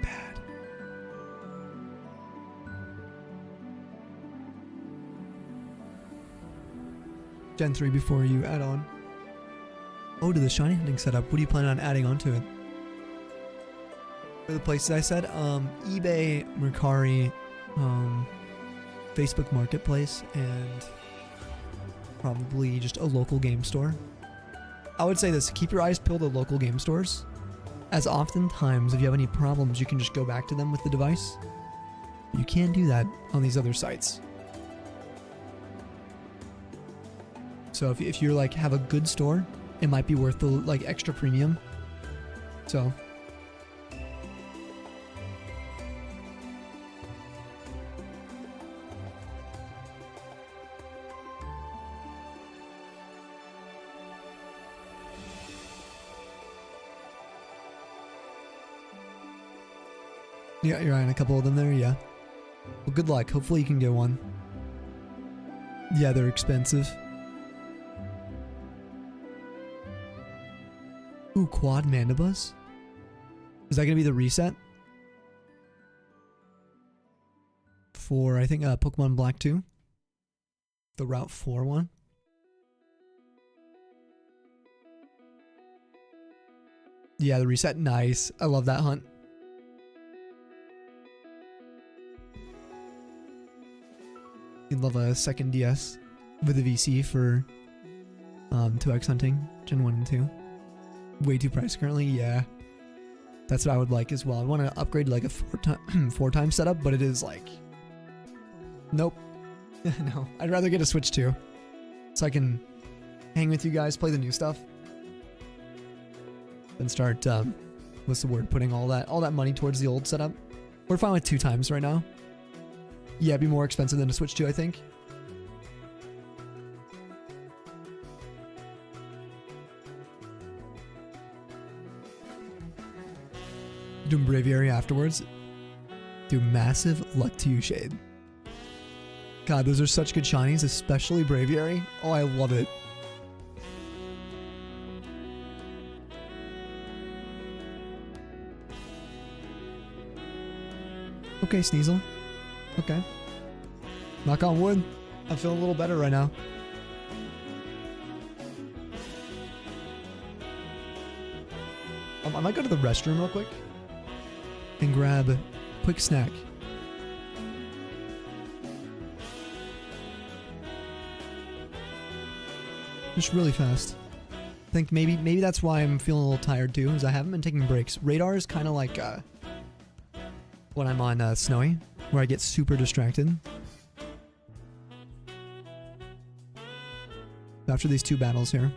Bad. Gen 3 before you add on. Oh, to the shiny hunting setup. What do you plan on adding onto it? For the places I said, eBay, Mercari, Facebook Marketplace, and probably just a local game store. I would say this, keep your eyes peeled at local game stores, as oftentimes if you have any problems you can just go back to them with the device. You can't do that on these other sites. So if you're like have a good store, it might be worth the like extra premium. So yeah, you're eyeing a couple of them there, yeah. Well, good luck. Hopefully you can get one. Yeah, they're expensive. Ooh, quad mandibus? Is that gonna be the reset? For, I think, Pokemon Black 2? The Route 4 one? Yeah, the reset, nice. I love that hunt. You'd love a second DS with a VC for 2X hunting, Gen 1 and 2. Way too priced currently, yeah. That's what I would like as well. I want to upgrade like a 4-time setup, but it is like... Nope. No, I'd rather get a Switch 2. So I can hang with you guys, play the new stuff. Then start, what's the word, putting all that money towards the old setup. We're fine with 2 times right now. Yeah, it'd be more expensive than a Switch 2, I think. Doing Braviary afterwards. Do massive luck to you, Shade. God, those are such good shinies, especially Braviary. Oh, I love it. Okay, Sneasel. Okay. Knock on wood. I'm feeling a little better right now. I might go to the restroom real quick and grab a quick snack. Just really fast. I think maybe that's why I'm feeling a little tired too, is I haven't been taking breaks. Radar is kind of like when I'm on Snowy, where I get super distracted. After these 2 battles here.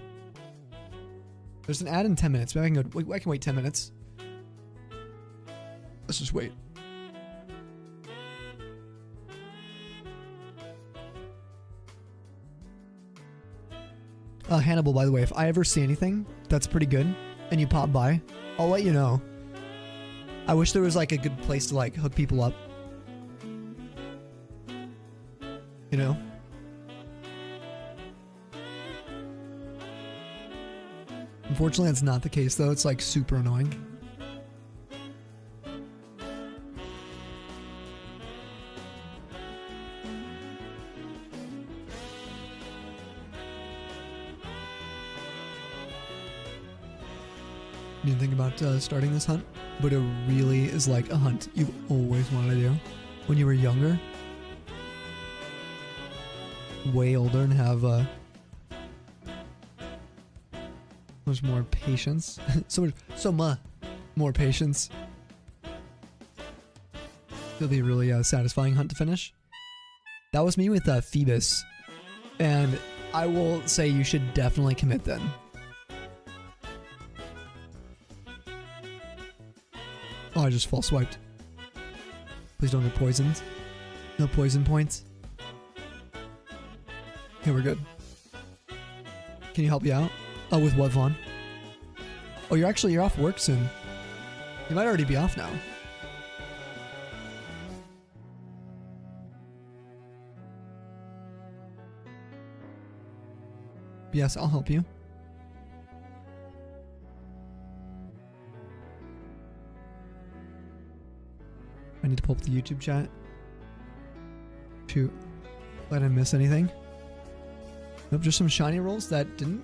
There's an ad in 10 minutes. Maybe I can go. I can wait 10 minutes. Let's just wait. Hannibal, by the way, if I ever see anything that's pretty good and you pop by, I'll let you know. I wish there was like a good place to like hook people up. You know? Unfortunately, that's not the case though. It's like super annoying. You didn't think about starting this hunt, but it really is like a hunt you've always wanted to do when you were younger, way older, and have much more patience. so much more patience. It'll be a really satisfying hunt to finish. That was me with Phoebus. And I will say you should definitely commit then. Oh, I just fall swiped. Please don't get poisoned. No poison points. Okay, we're good. Can you help you out? Oh, with what, Vaughn? Oh, you're off work soon. You might already be off now. Yes, I'll help you. I need to pull up the YouTube chat. Shoot. Glad I didn't miss anything. Nope, just some shiny rolls that didn't.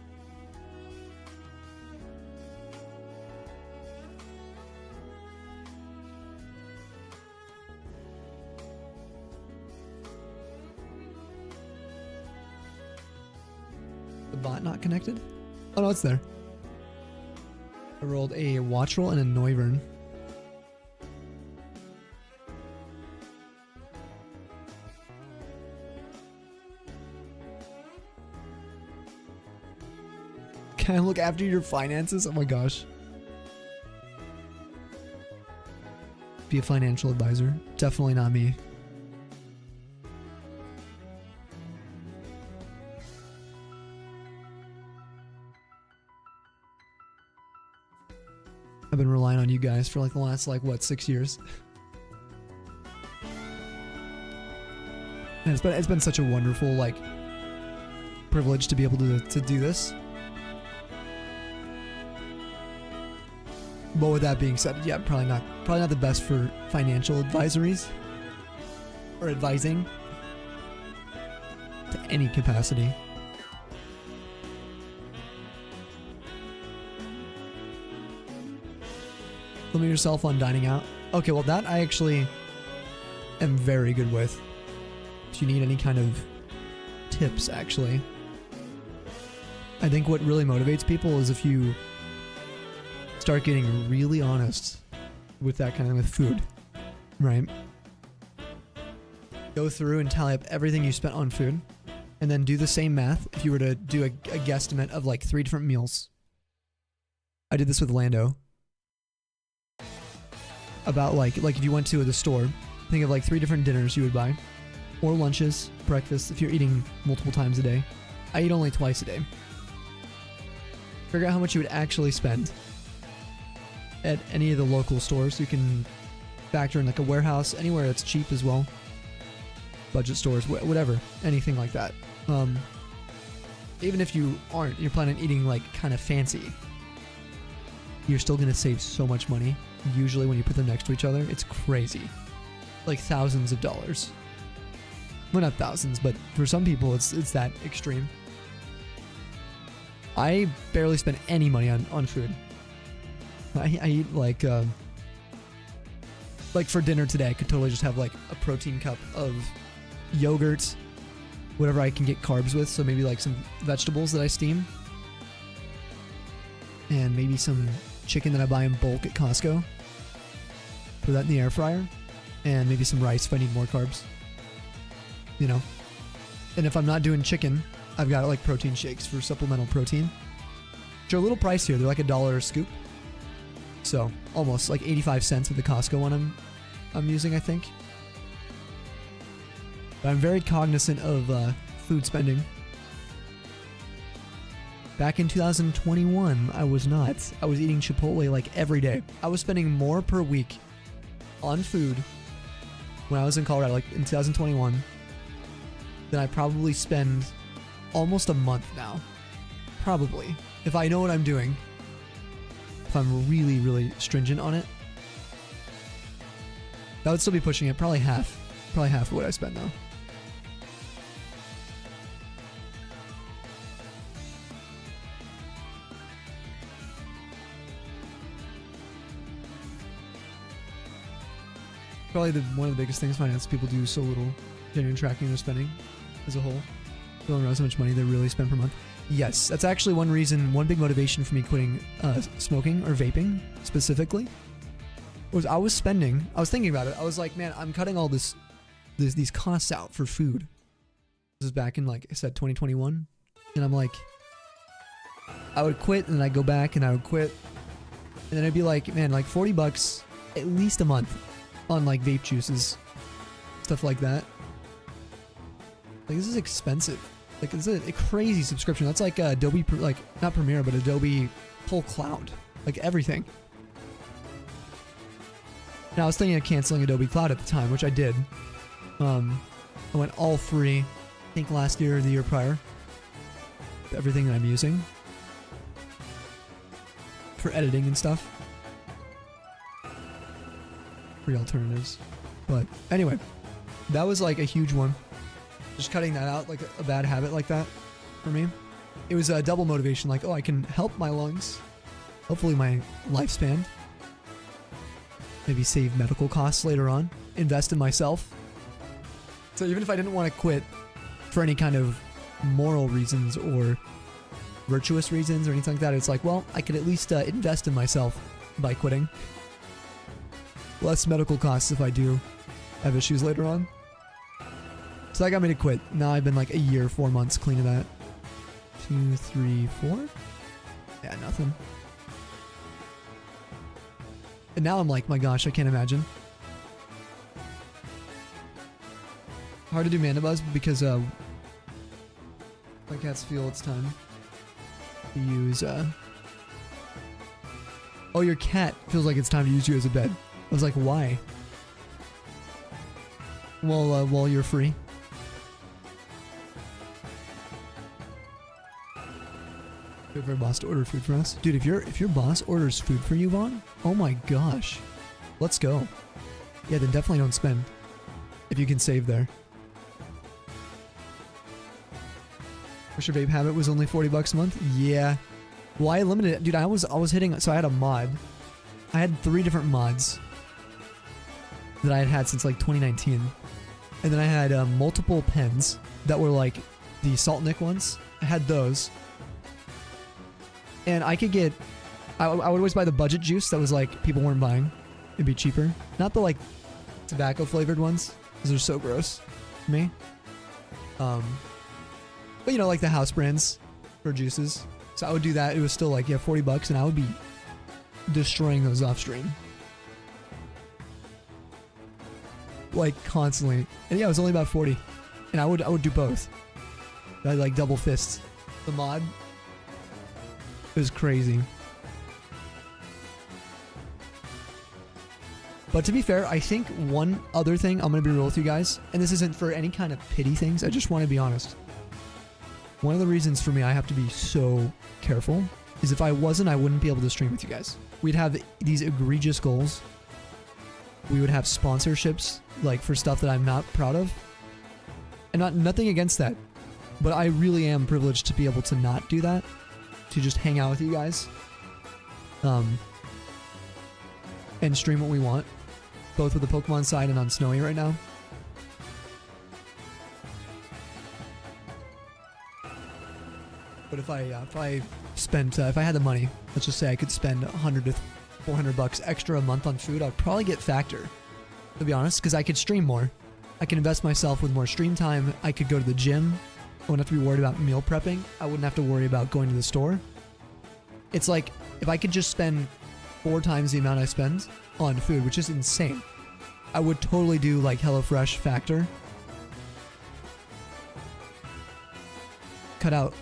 The bot not connected? Oh no, it's there. I rolled a watch roll and a Noivern. Can I look after your finances? Oh my gosh. Be a financial advisor. Definitely not me. I've been relying on you guys for like the last what 6 years. And it's been such a wonderful privilege to be able to do this. But with that being said, yeah, probably not the best for financial advisories or advising to any capacity. Limit yourself on dining out. Okay, well that I actually am very good with. If you need any kind of tips, actually. I think what really motivates people is if you start getting really honest with that kind of with food, right? Go through and tally up everything you spent on food, and then do the same math if you were to do a guesstimate of 3 different meals. I did this with Lando. About if you went to the store, think of 3 different dinners you would buy, or lunches, breakfast if you're eating multiple times a day. I eat only twice a day. Figure out how much you would actually spend at any of the local stores. You can factor in a warehouse, anywhere that's cheap as well. Budget stores, whatever, anything like that. Even if you're planning on eating kind of fancy, you're still gonna save so much money. Usually when you put them next to each other, it's crazy. Thousands of dollars. Well, not thousands, but for some people it's that extreme. I barely spend any money on food. I eat for dinner today, I could totally just have a protein cup of yogurt, whatever I can get carbs with, so maybe some vegetables that I steam, and maybe some chicken that I buy in bulk at Costco. Put that in the air fryer, and maybe some rice if I need more carbs. You know? And if I'm not doing chicken, I've got protein shakes for supplemental protein. Which are a little pricier, they're $1 a scoop. So almost 85 cents with the Costco one I'm using, I think. But I'm very cognizant of food spending. Back in 2021, I was not. I was eating Chipotle every day. I was spending more per week on food when I was in Colorado, in 2021, than I probably spend almost a month now. Probably. If I know what I'm doing. If I'm really, really stringent on it. That would still be pushing it. Probably half. Probably half of what I spend now. Probably one of the biggest things finance people do so little genuine tracking their spending as a whole. They don't realize how much money they really spend per month. Yes, that's actually one reason, one big motivation for me quitting smoking or vaping specifically was I was thinking about it. I was like, man, I'm cutting all these costs out for food. This is back in, like I said, 2021. And I'm like, I would quit and then I'd go back and I would quit. And then I'd be like, man, like 40 bucks at least a month on like vape juices, stuff like that. Like, this is expensive. Like, it's a crazy subscription. That's like Adobe, like not Premiere, but Adobe whole cloud, like everything. And I was thinking of canceling Adobe Cloud at the time, which I did. I went all free, I think last year or the year prior. Everything that I'm using for editing and stuff. Free alternatives. But anyway, that was like a huge one. Just cutting that out, like a bad habit like that for me. It was a double motivation, like, oh, I can help my lungs, hopefully my lifespan, maybe save medical costs later on, invest in myself. So even if I didn't want to quit for any kind of moral reasons or virtuous reasons or anything like that, it's like, well, I could at least invest in myself by quitting. Less medical costs if I do have issues later on. So that got me to quit. Now I've been like a year, 4 months clean of that. 2, 3, 4? Yeah, nothing. And now I'm like, my gosh, I can't imagine. Hard to do Mandibuzz because my cats feel it's time to use oh, your cat feels like it's time to use you as a bed. I was like, why? Well, while you're free. Wait for a boss to order food for us. Dude, if your boss orders food for you, Vaughn, oh my gosh. Let's go. Yeah, then definitely don't spend. If you can save there. Wish your vape habit was only 40 bucks a month? Yeah. Well, I limited it. Dude, I was hitting, so I had a mod. I had 3 different mods that I had since like 2019. And then I had multiple pens that were like the Salt Nick ones. I had those. And I could get, I would always buy the budget juice that was like, people weren't buying. It'd be cheaper. Not the like tobacco flavored ones, because they're so gross to me. But you know, like the house brands for juices. So I would do that. It was still like, yeah, 40 bucks, and I would be destroying those off stream. Like constantly. And yeah, it was only about 40. And I would do both. I like double fists. The mod. It was crazy. But to be fair, I think one other thing, I'm going to be real with you guys, and this isn't for any kind of pity things, I just want to be honest. One of the reasons for me I have to be so careful is if I wasn't, I wouldn't be able to stream with you guys. We'd have these egregious goals. We would have sponsorships, like for stuff that I'm not proud of. And nothing against that. But I really am privileged to be able to not do that. To just hang out with you guys. And stream what we want. Both with the Pokemon side and on Snowy right now. But if I had the money, let's just say I could spend 100 to 400 bucks extra a month on food, I'd probably get Factor, to be honest, because I could stream more. I can invest myself with more stream time. I could go to the gym. I wouldn't have to be worried about meal prepping. I wouldn't have to worry about going to the store. It's like, if I could just spend 4 times the amount I spend on food, which is insane, I would totally do like HelloFresh Factor. Cut out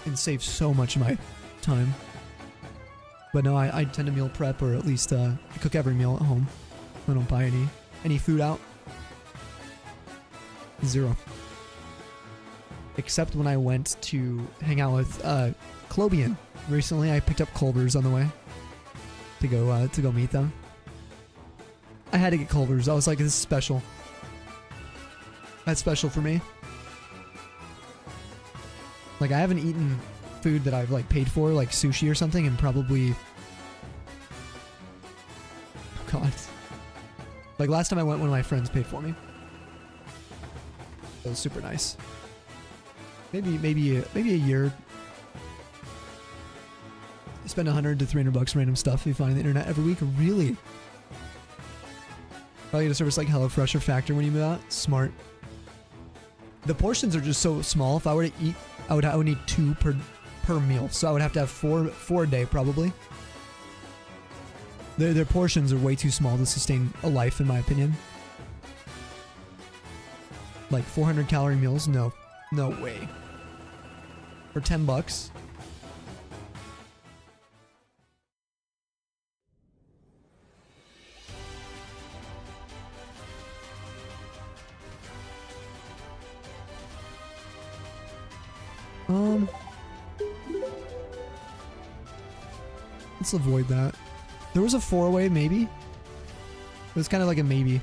and save so much of my time. But no, I tend to meal prep, or at least I cook every meal at home. I don't buy any food out. Zero. Except when I went to hang out with Clobian. Recently, I picked up Culver's on the way to go meet them. I had to get Culver's. I was like, this is special. That's special for me. Like, I haven't eaten food that I've like paid for, like sushi or something, and probably, oh God, like last time I went, one of my friends paid for me. It was super nice. Maybe a year. You spend 100 to 300 bucks random stuff you find on the internet every week. Really? Probably get a service like HelloFresh or Factor when you move out. Smart. The portions are just so small. If I were to eat, I would need 2 per meal. So I would have to have four a day probably. Their portions are way too small to sustain a life, in my opinion. Like 400 calorie meals? No way. For $10. Let's avoid that. There was a 4-way maybe. It was kind of like a maybe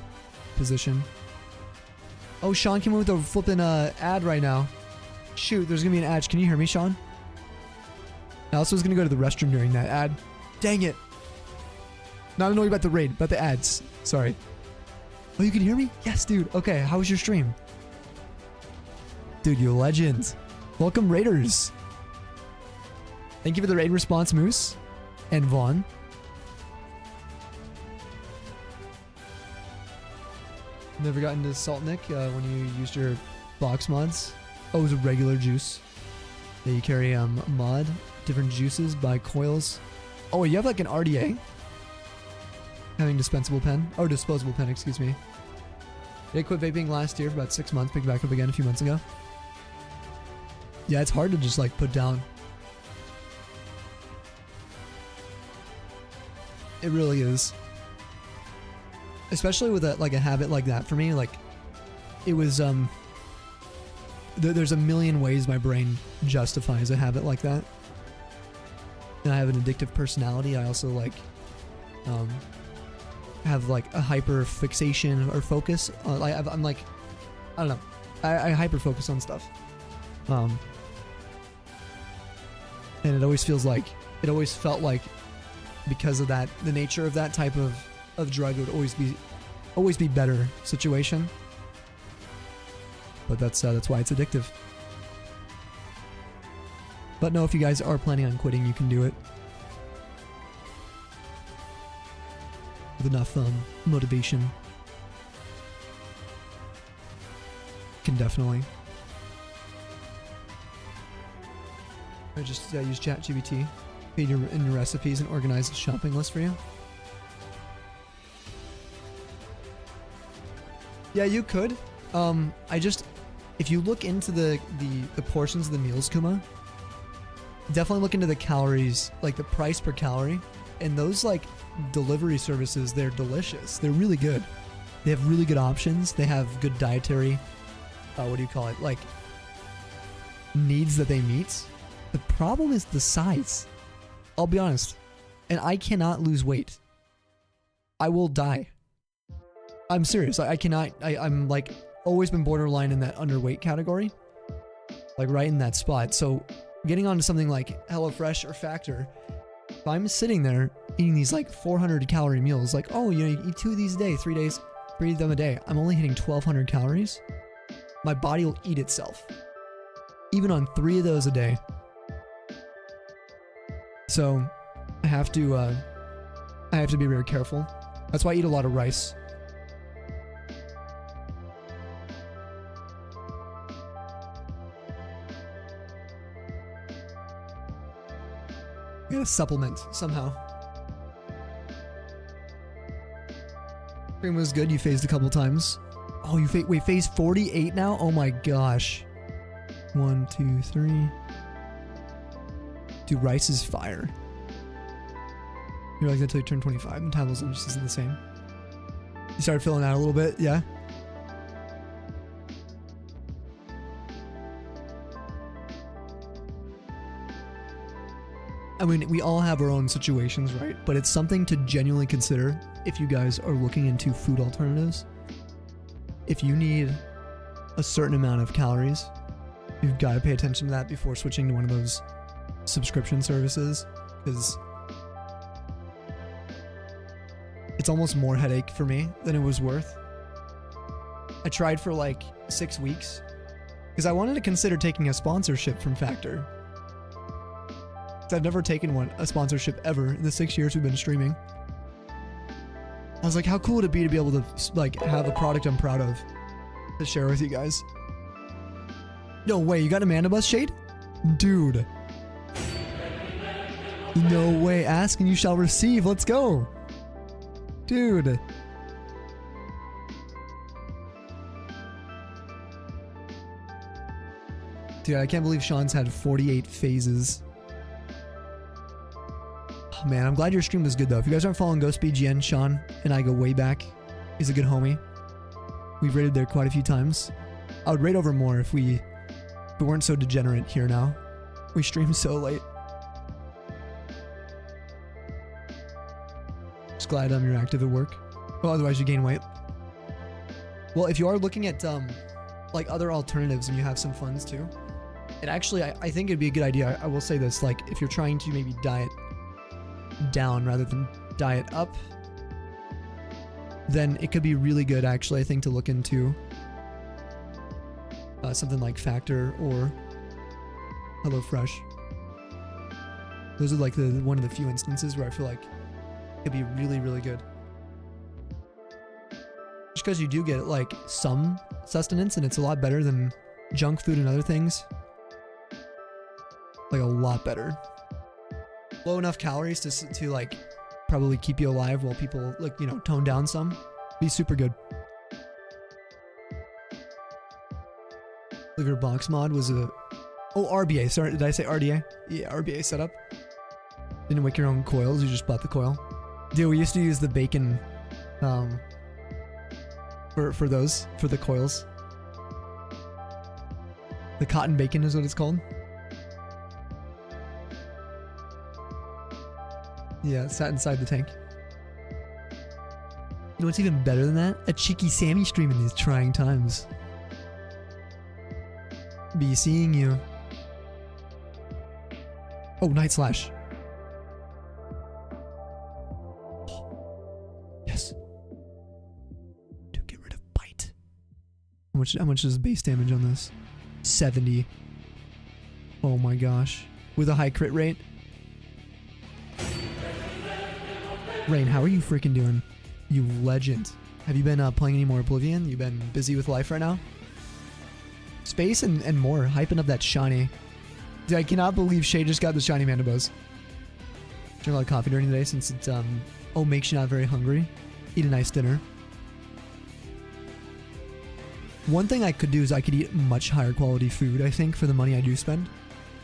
position. Oh, Sean came in with a flipping ad right now. Shoot, there's gonna be an ad. Can you hear me, Sean? I also was gonna go to the restroom during that ad. Dang it. Not annoyed about the raid, about the ads. Sorry. Oh, you can hear me? Yes, dude. Okay, how was your stream? Dude, you legend. Welcome, Raiders. Thank you for the raid response, Moose. And Vaughn. Never got into Salt Nick when you used your box mods. Oh, it was a regular juice. Yeah, you carry mod, different juices by coils. Oh, you have like an RDA? Having dispensable pen? Oh, disposable pen, excuse me. They quit vaping last year for about 6 months, picked back up again a few months ago. Yeah, it's hard to just like put down. It really is. Especially with a habit like that. For me, like, it was, there's a million ways my brain justifies a habit like that. And I have an addictive personality. I also, like, have, like, a hyper fixation or focus. I'm like, I don't know. I hyper focus on stuff. And it always felt like, because of that, the nature of that type of drug, it would always be better situation. But that's why it's addictive. But no, if you guys are planning on quitting, you can do it with enough motivation. Can definitely. I just use ChatGPT, feed in your recipes, and organize a shopping list for you. Yeah, you could. If you look into the portions of the meals, Kuma, definitely look into the calories, like the price per calorie. And those like delivery services, they're delicious. They're really good. They have really good options. They have good dietary, what do you call it? Like needs that they meet. The problem is the size. I'll be honest. And I cannot lose weight. I will die. I'm serious. I cannot. I'm like always been borderline in that underweight category. Like right in that spot. So getting onto something like HelloFresh or Factor, if I'm sitting there eating these like 400 calorie meals, like, oh, you eat 2 of these a day, 3 days, 3 of them a day. I'm only hitting 1,200 calories. My body will eat itself. Even on 3 of those a day. So I have to be very careful. That's why I eat a lot of rice. Gotta supplement somehow. Stream was good. You phased a couple times. Oh, you wait, phase 48 now? Oh my gosh. 1, 2, 3. Dude, rice is fire. You're like that till you turn 25. Metabolism just isn't the same. You started filling out a little bit, yeah? I mean, we all have our own situations, right? But it's something to genuinely consider if you guys are looking into food alternatives. If you need a certain amount of calories, you've got to pay attention to that before switching to one of those subscription services, because it's almost more headache for me than it was worth. I tried for like 6 weeks because I wanted to consider taking a sponsorship from Factor. I've never taken a sponsorship ever in the 6 years we've been streaming. I was like, how cool would it be to be able to like have a product I'm proud of to share with you guys? No way, you got a mana bus, Shade? Dude. No way, ask and you shall receive. Let's go. Dude. Dude, I can't believe Sean's had 48 phases. Oh, man, I'm glad your stream was good though. If you guys aren't following GhostBGN, Sean and I go way back. He's a good homie. We've raided there quite a few times. I would raid over more if we weren't so degenerate here now. We stream so late. Just glad you're active at work. Well, otherwise you gain weight. Well, if you are looking at like other alternatives and you have some funds too, it actually I think it'd be a good idea. I will say this, like if you're trying to maybe diet down rather than diet up, then it could be really good actually, I think, to look into something like Factor or HelloFresh. Those are like one of the few instances where I feel like it could be really, really good. Just because you do get like some sustenance and it's a lot better than junk food and other things. Like a lot better. Low enough calories to like probably keep you alive while people like, you know, tone down some. Be super good. Liver box mod was a... Oh, RBA. Sorry, did I say RDA? Yeah, RBA setup. Didn't make your own coils, you just bought the coil. Dude, we used to use the bacon for those, for the coils. The cotton bacon is what it's called. Yeah, it sat inside the tank. You know what's even better than that? A cheeky Sammy stream in these trying times. Be seeing you. Oh, Night Slash. Yes. Dude, get rid of bite. How much is base damage on this? 70. Oh my gosh. With a high crit rate. Rain, how are you freaking doing? You legend. Have you been playing any more Oblivion? You been busy with life right now? Space and more. Hyping up that shiny. Dude, I cannot believe Shay just got the shiny Mandibos. Drink a lot of coffee during the day since it makes you not very hungry. Eat a nice dinner. One thing I could do is I could eat much higher quality food, I think, for the money I do spend.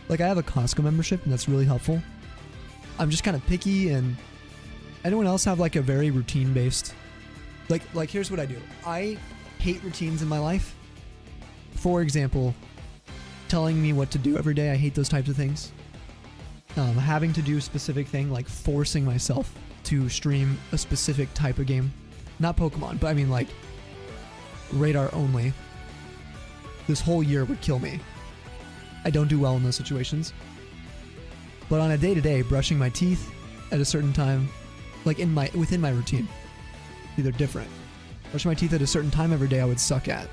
Like, I have a Costco membership, and that's really helpful. I'm just kind of picky, and anyone else have like a very routine based, like here's what I do. I hate routines in my life. For example, telling me what to do every day. I hate those types of things. Having to do a specific thing, like forcing myself to stream a specific type of game. Not Pokemon, but I mean like radar only. This whole year would kill me. I don't do well in those situations. But on a day-to-day, brushing my teeth at a certain time, like within my routine, they're different. Brushing my teeth at a certain time every day I would suck at.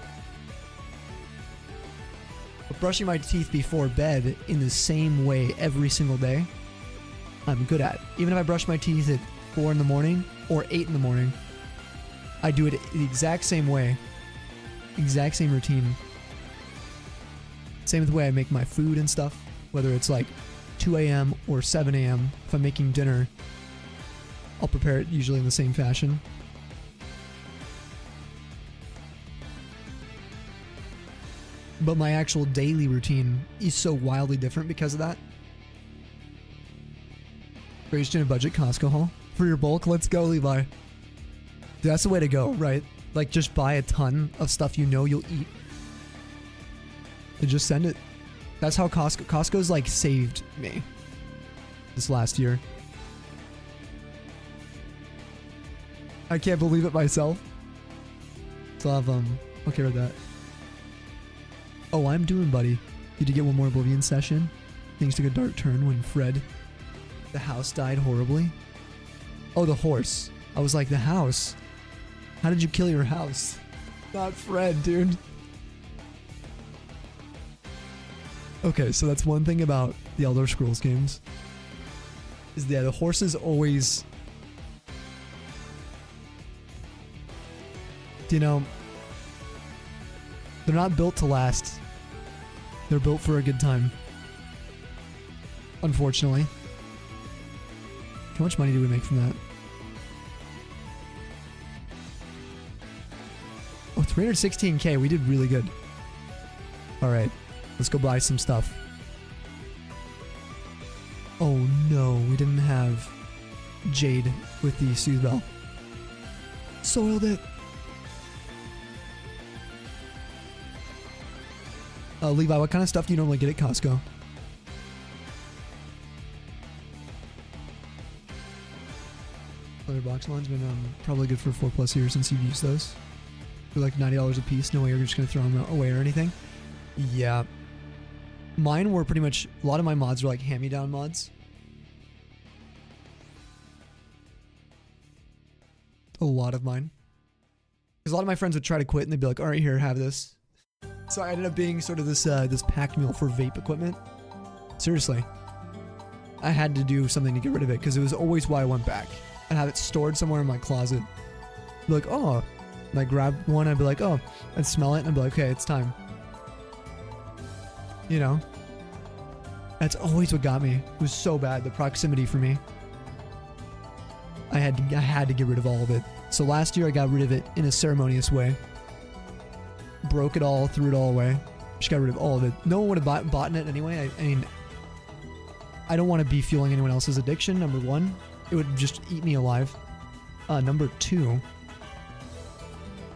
But brushing my teeth before bed in the same way every single day, I'm good at. Even if I brush my teeth at 4 in the morning or 8 in the morning, I do it the exact same way. Exact same routine. Same with the way I make my food and stuff. Whether it's like 2 a.m. or 7 a.m. If I'm making dinner, I'll prepare it usually in the same fashion. But my actual daily routine is so wildly different because of that. Raised in a budget Costco haul for your bulk. Let's go, Levi. Dude, that's the way to go, right? Like, just buy a ton of stuff you know you'll eat. And just send it. That's how Costco's like saved me this last year. I can't believe it myself. So I'll have, okay with that. Oh, I'm doing, buddy. Did you get one more Oblivion session? Things took a dark turn when Fred, the house, died horribly. Oh, the horse. I was like, the house? How did you kill your house? Not Fred, dude. Okay, so that's one thing about the Elder Scrolls games. Is that the horses always You know, they're not built to last. They're built for a good time. Unfortunately. How much money do we make from that? Oh, 316k. We did really good. Alright. Let's go buy some stuff. Oh no, we didn't have Jade with the Soothe Bell. Soiled it. Levi, what kind of stuff do you normally get at Costco? Leather box one's been probably good for 4+ years since you've used those. They're like $90 a piece. No way you're just gonna throw them away or anything. Yeah. Mine were pretty much, a lot of my mods were like hand-me-down mods. A lot of mine. Because a lot of my friends would try to quit and they'd be like, alright, here, have this. So I ended up being sort of this this pack mule for vape equipment. Seriously. I had to do something to get rid of it because it was always why I went back. I'd have it stored somewhere in my closet. Be like, oh. And I'd grab one, I'd be like, oh. I'd smell it and I'd be like, okay, it's time. You know? That's always what got me. It was so bad, the proximity for me. I had to get rid of all of it. So last year I got rid of it in a ceremonious way. Broke it all, threw it all away. Just got rid of all of it. No one would have bought it anyway. I mean, I don't want to be fueling anyone else's addiction, number one. It would just eat me alive. Number two,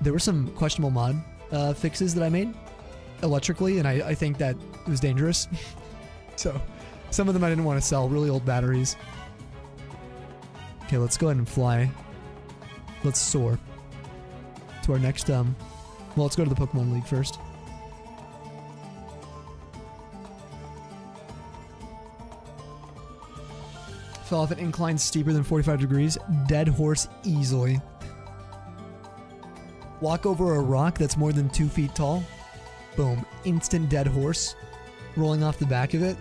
there were some questionable mod fixes that I made electrically, and I think that it was dangerous. So, some of them I didn't want to sell. Really old batteries. Okay, let's go ahead and fly. Let's soar to our next, well, let's go to the Pokemon League first. Fell off an incline steeper than 45 degrees. Dead horse easily. Walk over a rock that's more than 2 feet tall. Boom. Instant dead horse. Rolling off the back of it.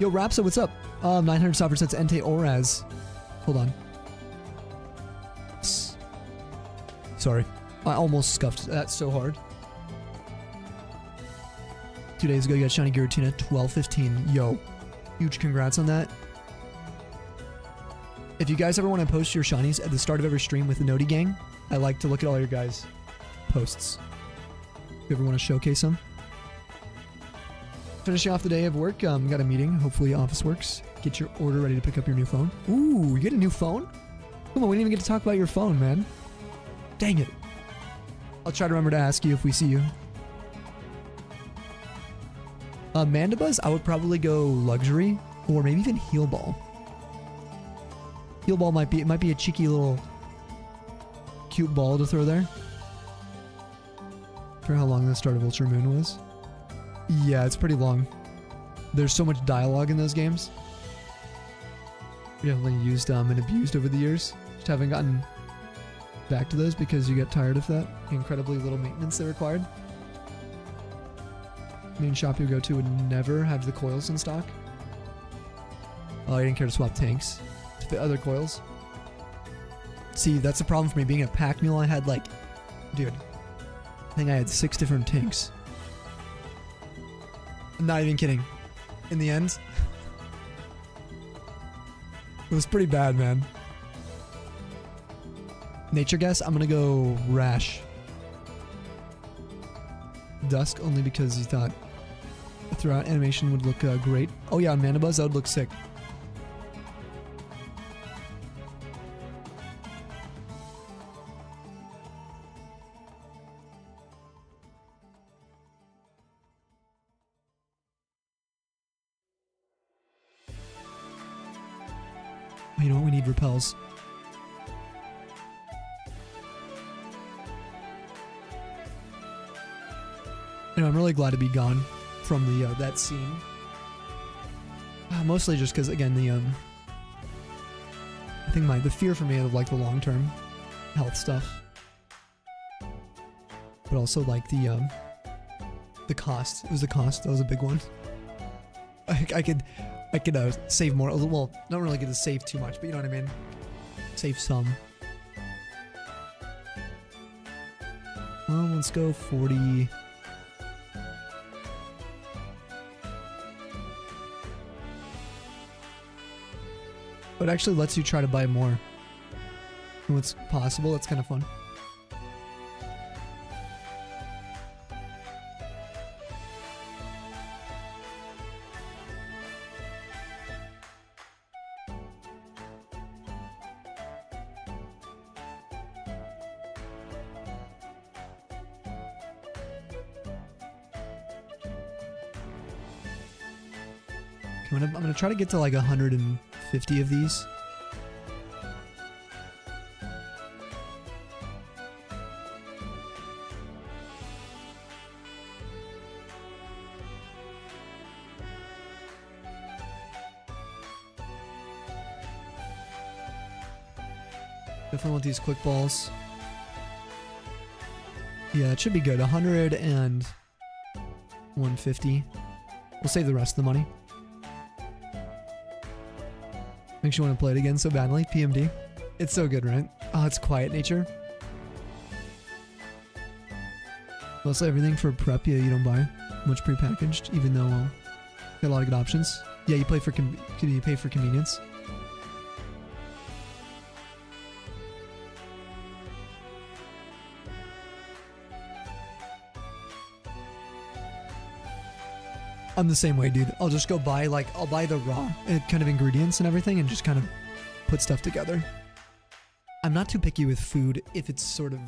Yo, Rapsa, what's up? 900 software sets Entei Oraz. Hold on. Sorry. I almost scuffed that so hard. 2 days ago, you got Shiny Giratina 1215. Yo. Huge congrats on that. If you guys ever want to post your shinies at the start of every stream with the Noti Gang, I like to look at all your guys' posts. If you ever want to showcase them. Finishing off the day of work, got a meeting. Hopefully office works. Get your order ready to pick up your new phone. Ooh, you get a new phone? Come on, we didn't even get to talk about your phone, man. Dang it. I'll try to remember to ask you if we see you. Mandibuzz, I would probably go luxury or maybe even heal ball. Heal ball might be a cheeky little cute ball to throw there. For how long the start of Ultra Moon was. Yeah, it's pretty long. There's so much dialogue in those games. We definitely used and abused over the years. Just haven't gotten back to those because you get tired of that incredibly little maintenance they required. Main shop you go to would never have the coils in stock. Oh, I didn't care to swap tanks to fit other coils. See, that's the problem for me. Being a pack mule, I had like, dude, I think I had 6 different tanks. I'm not even kidding. In the end, it was pretty bad, man. Nature guess, I'm gonna go Rash. Dusk, only because he thought a throughout animation would look great. Oh yeah, on Mandibuzz, that would look sick. Oh, you know what? We need repels. And I'm really glad to be gone from the that scene. Mostly just because, again, the I think the fear for me of like the long-term health stuff, but also like the cost. It was the cost that was a big one. I could save more. Well, not really get to save too much, but you know what I mean. Save some. Let's go 40. But it actually lets you try to buy more. What's possible, that's kind of fun. Okay, I'm gonna try to get to like 150 of these. Definitely want these quick balls. Yeah, it should be good. 100 and 150. We'll save the rest of the money. Makes you want to play it again so badly. PMD. It's so good, right? Oh, it's quiet nature. Mostly everything for prep, yeah, you don't buy much prepackaged, even though got a lot of good options. Yeah, you play for you pay for convenience. I'm the same way, dude. I'll just go buy, like, I'll buy the raw kind of ingredients and everything and just kind of put stuff together. I'm not too picky with food if it's sort of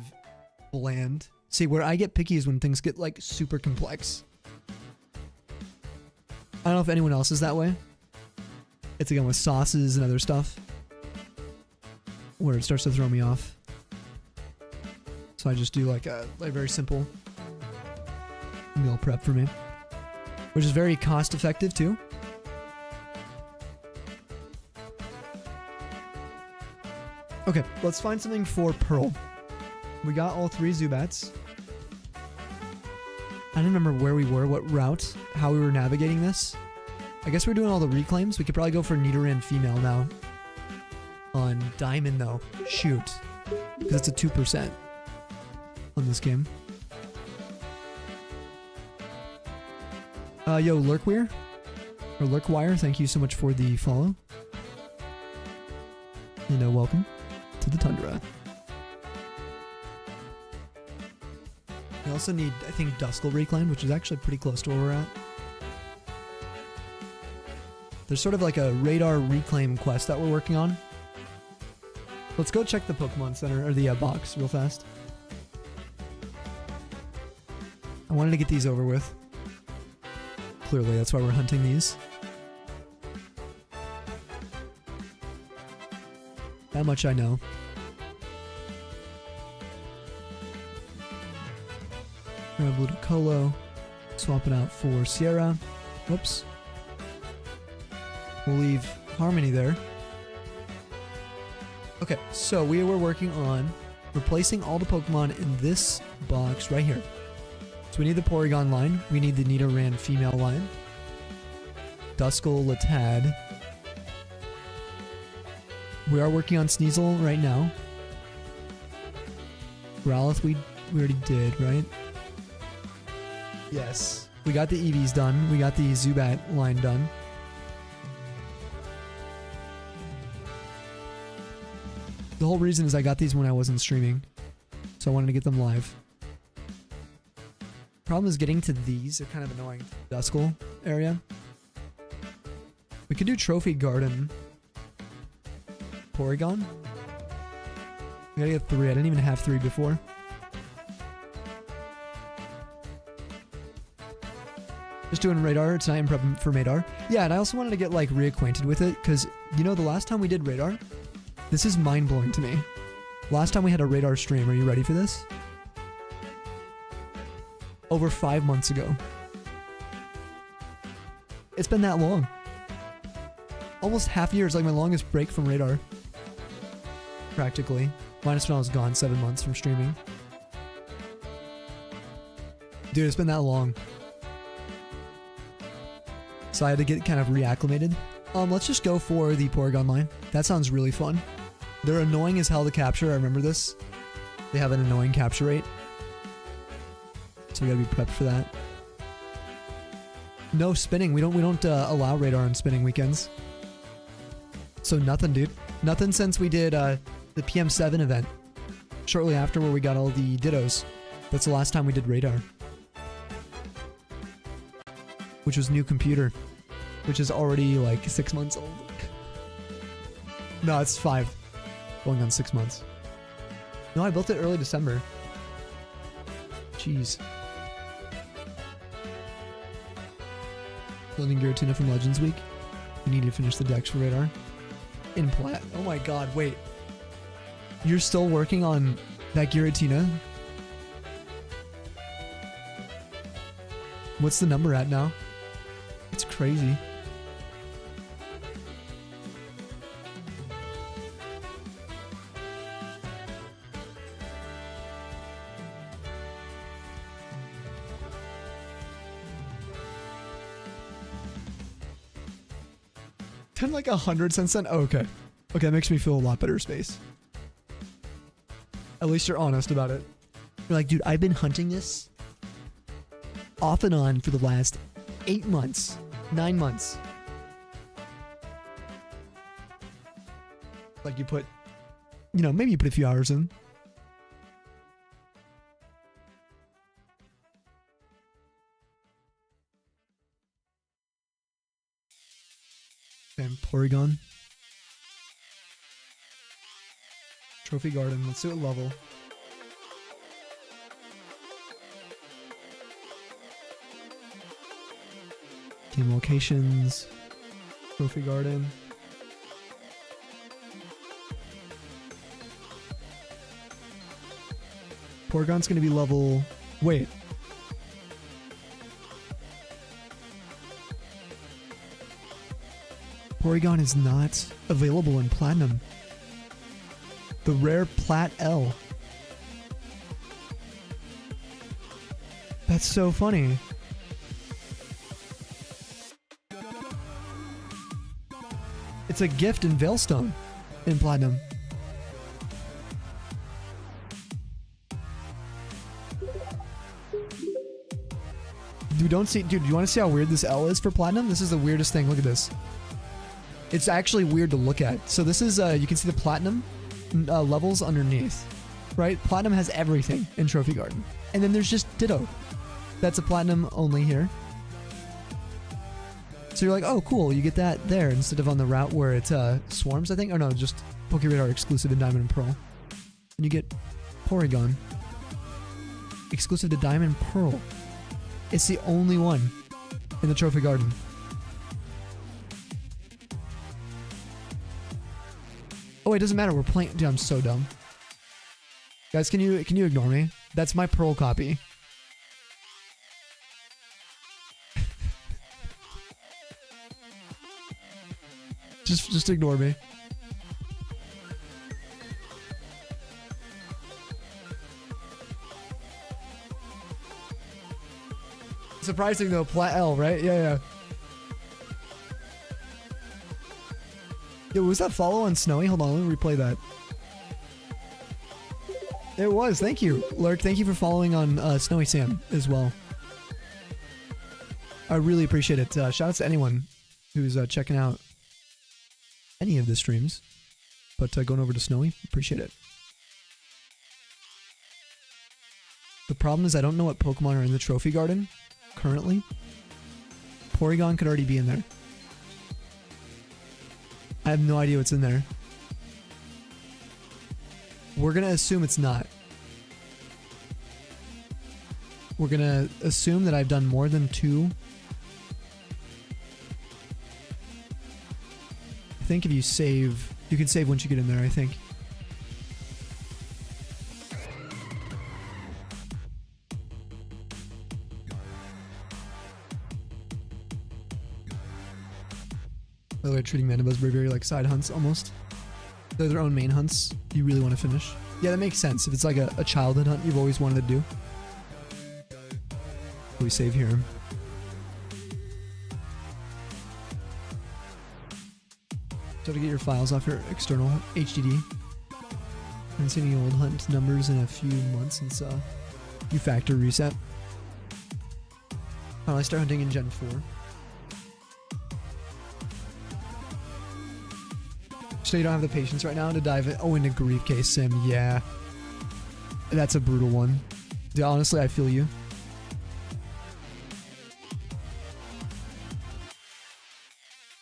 bland. See, where I get picky is when things get, like, super complex. I don't know if anyone else is that way. It's again with sauces and other stuff, where it starts to throw me off. So I just do, like, a very simple meal prep for me. Which is very cost effective too. Okay, let's find something for Pearl. We got all 3 Zubats. I don't remember where we were, what route, how we were navigating this. I guess we're doing all the reclaims. We could probably go for Nidoran female now. On Diamond though. Shoot. Because it's a 2% on this game. Yo, Lurkwire, or Lurkwire, thank you so much for the follow. And welcome to the Tundra. We also need, I think, Duskull reclaimed, which is actually pretty close to where we're at. There's sort of like a radar reclaim quest that we're working on. Let's go check the Pokemon Center, or the box, real fast. I wanted to get these over with. Clearly, that's why we're hunting these. That much I know. Grab Ludicolo. Swap it out for Sierra. Whoops. We'll leave Harmony there. Okay, so we were working on replacing all the Pokemon in this box right here. So we need the Porygon line. We need the Nidoran female line. Duskull, Latad. We are working on Sneasel right now. Growlithe we already did, right? Yes. We got the Eevees done. We got the Zubat line done. The whole reason is I got these when I wasn't streaming. So I wanted to get them live. Problem is getting to these. They're kind of annoying. Duskull area. We could do Trophy Garden. Porygon. We gotta get 3. I didn't even have 3 before. Just doing Radar tonight and prepping for Madar. Yeah, and I also wanted to get like reacquainted with it because, you know, the last time we did Radar, this is mind-blowing to me. Last time we had a Radar stream, are you ready for this? Over 5 months ago. It's been that long. Almost half a year is like my longest break from Radar. Practically. Minus when I was gone 7 months from streaming. Dude, it's been that long. So I had to get kind of reacclimated. Let's just go for the Porygon line. That sounds really fun. They're annoying as hell to capture, I remember this. They have an annoying capture rate. So we gotta be prepped for that. No spinning. We don't allow radar on spinning weekends. So nothing, dude. Nothing since we did the PM7 event. Shortly after, where we got all the dittos. That's the last time we did radar. Which was new computer. Which is already like 6 months old. No, it's 5. Going on 6 months. No, I built it early December. Jeez. Building Giratina from Legends Week. We need to finish the decks for radar. In plat. Oh my god, wait. You're still working on that Giratina? What's the number at now? It's crazy. Like 100 cents then? Oh, okay. Okay, that makes me feel a lot better, Space. At least you're honest about it. You're like, dude, I've been hunting this off and on for the last 8 months, 9 months. Like you put, you know, maybe you put a few hours in. And Porygon. Trophy Garden. Let's do it level. Game locations. Trophy Garden. Porygon's gonna be level... Wait. Porygon is not available in Platinum. The rare Plat L. That's so funny. It's a gift in Veilstone in Platinum. Dude, don't see... Dude, you want to see how weird this L is for Platinum? This is the weirdest thing. Look at this. It's actually weird to look at. So this is, you can see the Platinum levels underneath, right? Platinum has everything in Trophy Garden. And then there's just Ditto. That's a Platinum only here. So you're like, oh, cool. You get that there instead of on the route where it swarms, I think. Or no, just Pokéradar exclusive in Diamond and Pearl. And you get Porygon. Exclusive to Diamond and Pearl. It's the only one in the Trophy Garden. Oh, it doesn't matter. We're playing. Dude, I'm so dumb. Guys, can you ignore me? That's my Pearl copy. just ignore me. Surprising though, Plat L, right? Yeah. Yo, was that follow on Snowy? Hold on, let me replay that. It was, thank you. Lurk, thank you for following on Snowy Sam as well. I really appreciate it. Shout out to anyone who's checking out any of the streams. But going over to Snowy, appreciate it. The problem is I don't know what Pokemon are in the Trophy Garden currently. Porygon could already be in there. I have no idea what's in there. We're gonna assume it's not. We're gonna assume that I've done more than 2. I think if you save, you can save once you get in there, I think. By the way, treating Mandibuzz very like side hunts almost. They're their own main hunts you really want to finish. Yeah, that makes sense. If it's like a childhood hunt you've always wanted to do. We save here. So to get your files off your external HDD. I haven't seen any old hunt numbers in a few months since you factory reset. Finally start hunting in Gen 4. So you don't have the patience right now to dive in. Oh, into Grief Case Sim. Yeah. That's a brutal one. Dude, honestly, I feel you.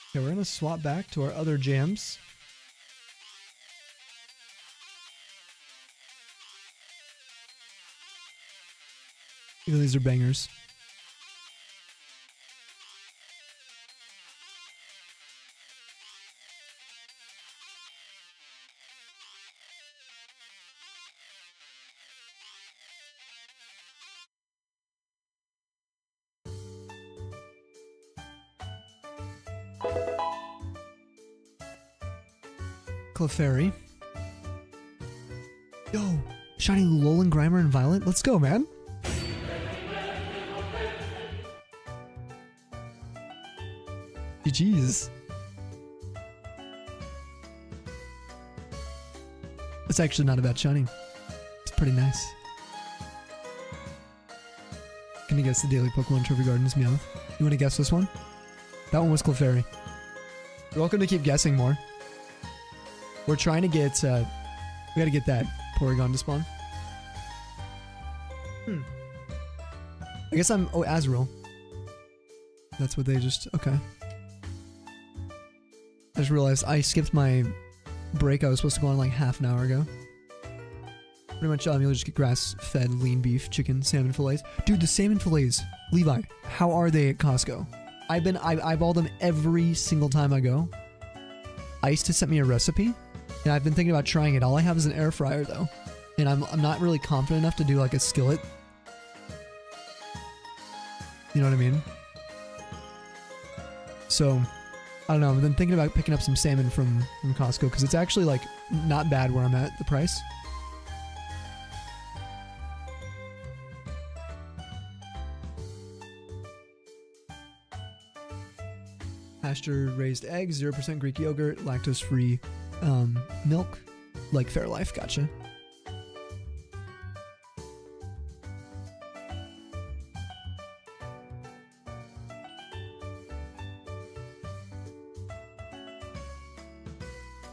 Okay, we're gonna swap back to our other jams. Even these are bangers. Clefairy. Yo, Shiny Alolan, Grimer, and Violet. Let's go, man. GG's. It's actually not a bad shiny. It's pretty nice. Can you guess the daily Pokemon Trophy Gardens Meowth? You want to guess this one? That one was Clefairy. You're welcome to keep guessing more. We're trying to get, we gotta get that Porygon to spawn. I guess I'm, oh, Azrael. That's what they just, okay. I just realized I skipped my break I was supposed to go on like half an hour ago. Pretty much, you'll just get grass-fed lean beef, chicken, salmon fillets. Dude, the salmon fillets, Levi, how are they at Costco? I eyeball them every single time I go. Ice to sent me a recipe, and I've been thinking about trying it. All I have is an air fryer though, and I'm not really confident enough to do like a skillet. You know what I mean? So, I don't know. I've been thinking about picking up some salmon from Costco because it's actually like not bad where I'm at, the price. Pasture-raised eggs, 0% Greek yogurt, lactose-free milk, like Fairlife. Gotcha.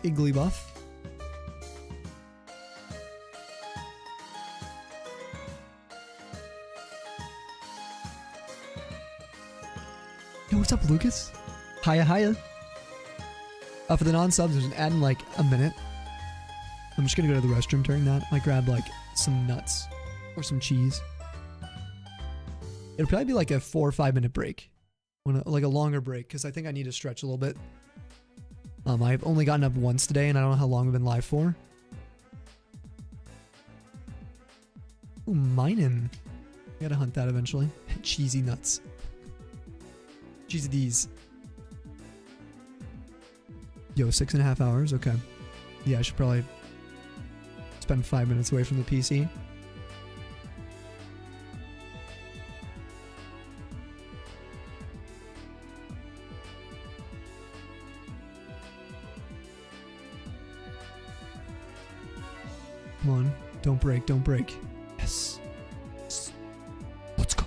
Igglybuff. Yo, what's up, Lucas? Hiya, hiya. For the non-subs, there's an ad in like a minute. I'm just gonna go to the restroom during that. I grab like some nuts or some cheese. It'll probably be like a 4 or 5 minute break, like a longer break, because I think I need to stretch a little bit. I've only gotten up once today, and I don't know how long I've been live for. Ooh, Minun. I gotta hunt that eventually. Cheesy nuts. Cheesy D's. Yo, 6.5 hours? Okay. Yeah, I should probably spend 5 minutes away from the PC. Come on. Don't break, don't break. Yes. Yes. Let's go.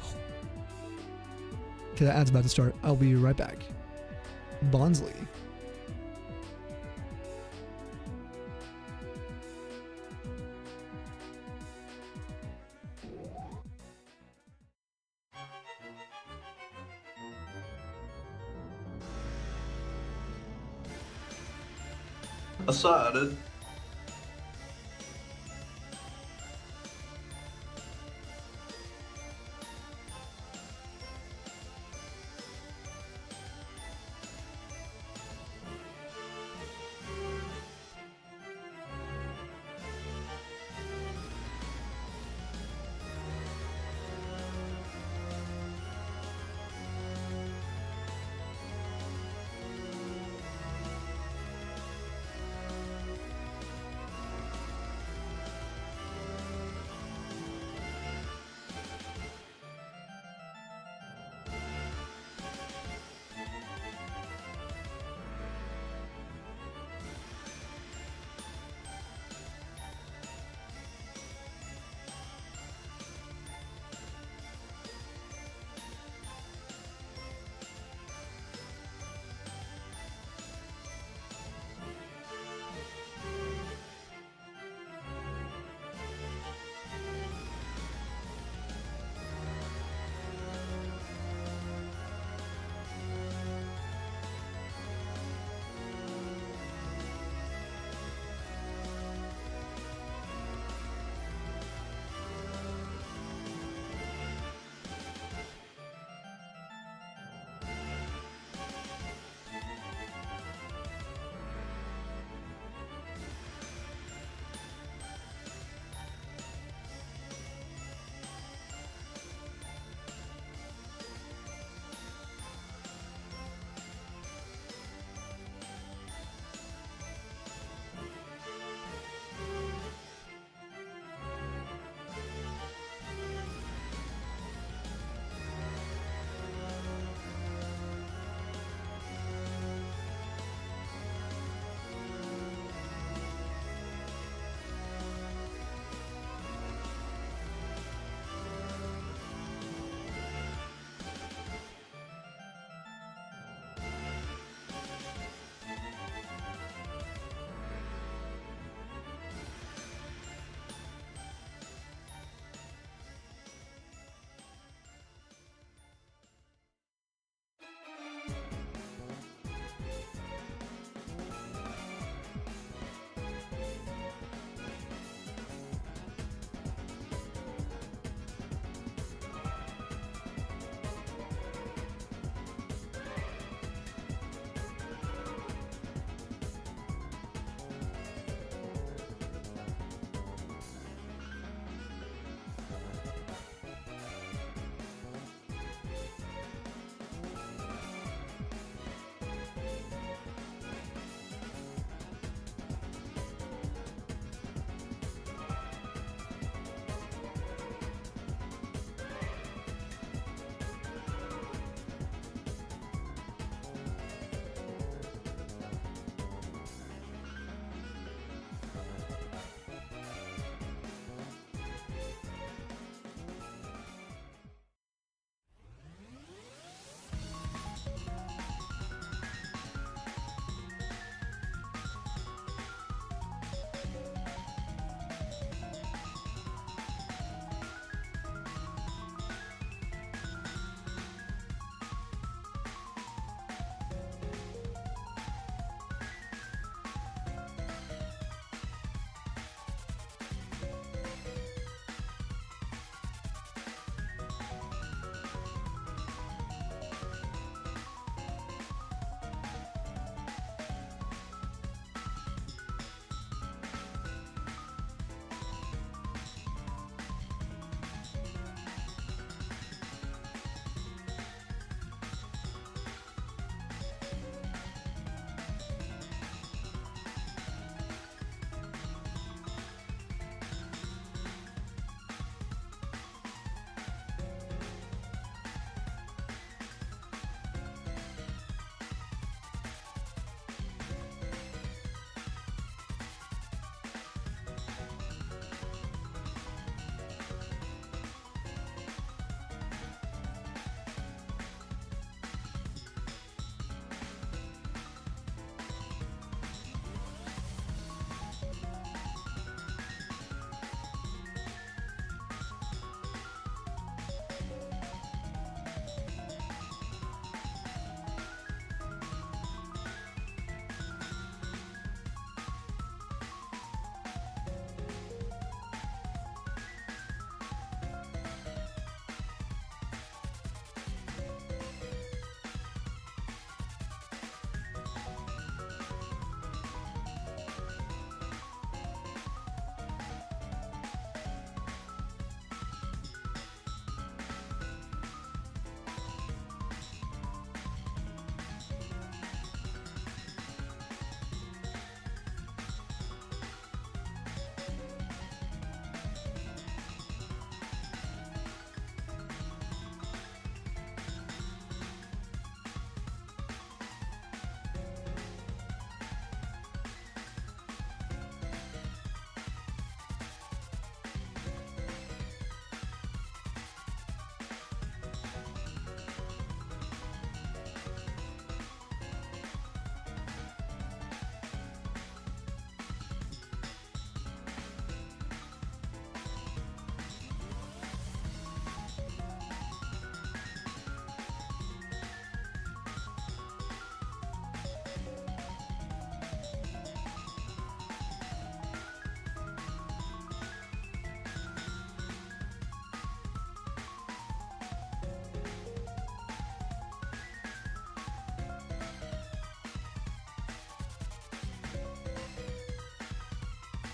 Okay, that ad's about to start. I'll be right back. Bonsley. I started.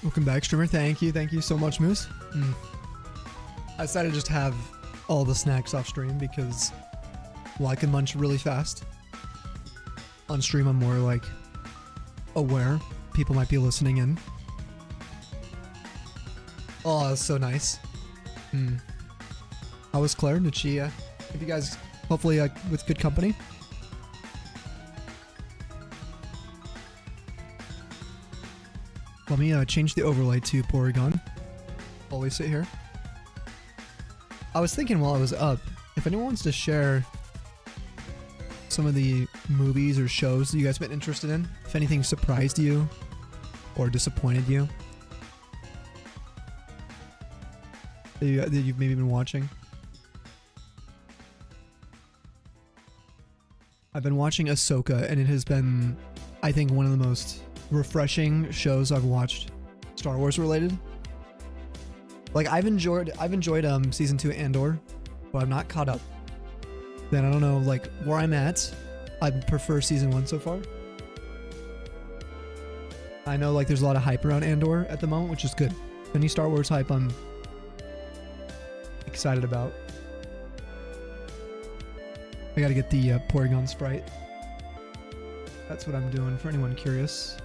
Welcome back, streamer. Thank you so much, Moose. I decided to just have all the snacks off stream because, well, I can munch really fast. On stream, I'm more like aware people might be listening in. Oh, that's so nice. How was Claire? Did she, if you guys, hopefully with good company? Let me change the overlay to Porygon. Always sit here. I was thinking while I was up, if anyone wants to share some of the movies or shows that you guys have been interested in, if anything surprised you or disappointed you, that you've maybe been watching. I've been watching Ahsoka, and it has been, I think, one of the most refreshing shows I've watched Star Wars related. Like I've enjoyed season 2 Andor, but I'm not caught up. Then I don't know like where I'm at. I prefer season 1 so far. I know like there's a lot of hype around Andor at the moment, which is good. Any Star Wars hype I'm excited about. I gotta get the Porygon sprite. That's what I'm doing for anyone curious.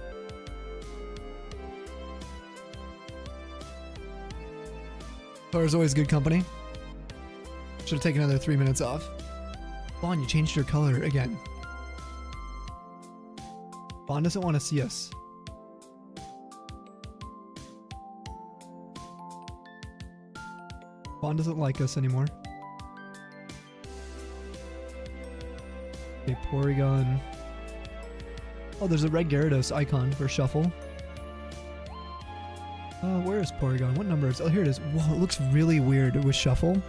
Claire's always good company. Should have taken another 3 minutes off. Vaughn, you changed your color again. Vaughn doesn't want to see us. Vaughn doesn't like us anymore. Okay, Porygon. Oh, there's a red Gyarados icon for Shuffle. Where is Porygon? What number is it? Oh, here it is. Whoa, it looks really weird with Shuffle.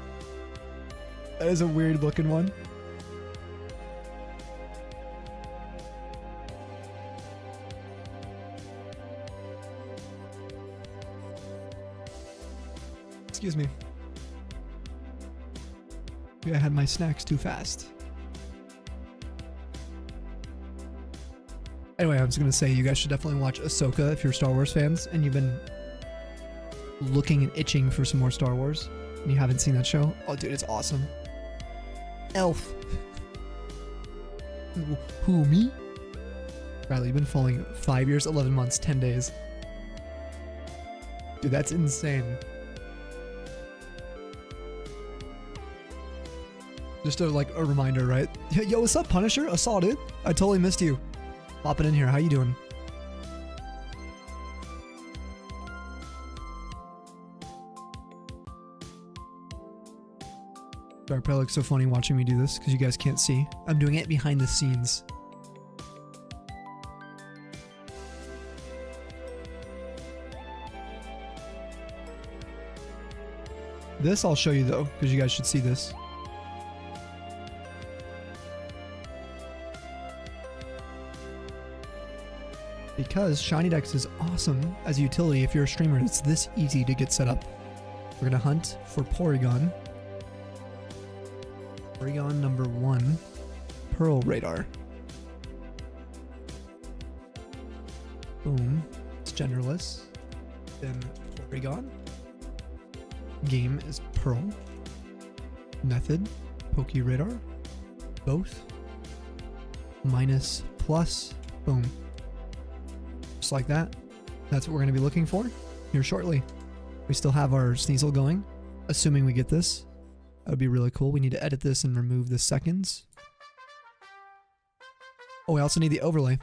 That is a weird looking one. Excuse me. Maybe I had my snacks too fast. Anyway, I was going to say you guys should definitely watch Ahsoka if you're Star Wars fans and you've been looking and itching for some more Star Wars and you haven't seen that show. Oh, dude, it's awesome. Elf. Who, me? Riley, you've been following 5 years, 11 months, 10 days. Dude, that's insane. Just a reminder, right? Yo, what's up, Punisher? I saw, dude. I totally missed you. Popping in here. How you doing? Sorry, probably looks so funny watching me do this because you guys can't see. I'm doing it behind the scenes. This I'll show you though, because you guys should see this. Because Shiny Dex is awesome as a utility if you're a streamer. It's this easy to get set up. We're gonna hunt for Porygon. Porygon number 1, Pearl Radar. Boom. It's genderless. Then Porygon. Game is Pearl. Method, Poke Radar. Both. Minus, plus, boom. Just like that. That's what we're going to be looking for here shortly. We still have our Sneasel going, assuming we get this. That would be really cool. We need to edit this and remove the seconds. Oh, we also need the overlay.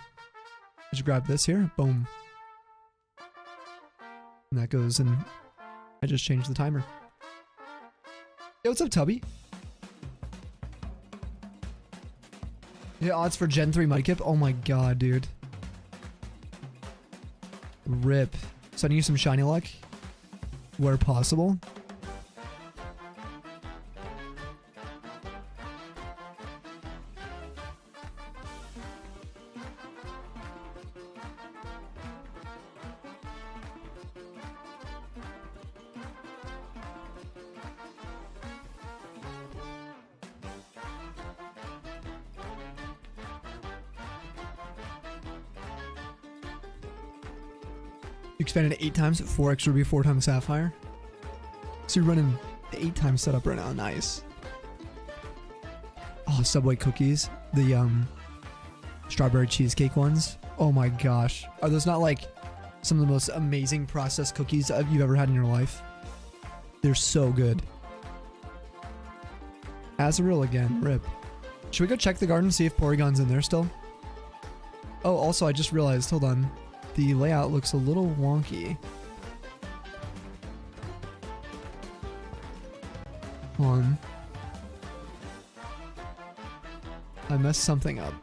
Just grab this here. Boom. And that goes in. I just changed the timer. Yo, what's up, Tubby? Yeah, odds for Gen 3 Mudkip. Oh my god, dude. Rip. Sending you some shiny luck where possible. You expanded 8 times, 4x ruby, 4 times sapphire. So you're running the 8 times setup right now. Nice. Oh, Subway cookies. The strawberry cheesecake ones. Oh my gosh. Are those not like some of the most amazing processed cookies you've ever had in your life? They're so good. Azrael again. Rip. Should we go check the garden, see if Porygon's in there still? Oh, also, I just realized, hold on. The layout looks a little wonky. Hold on. I messed something up.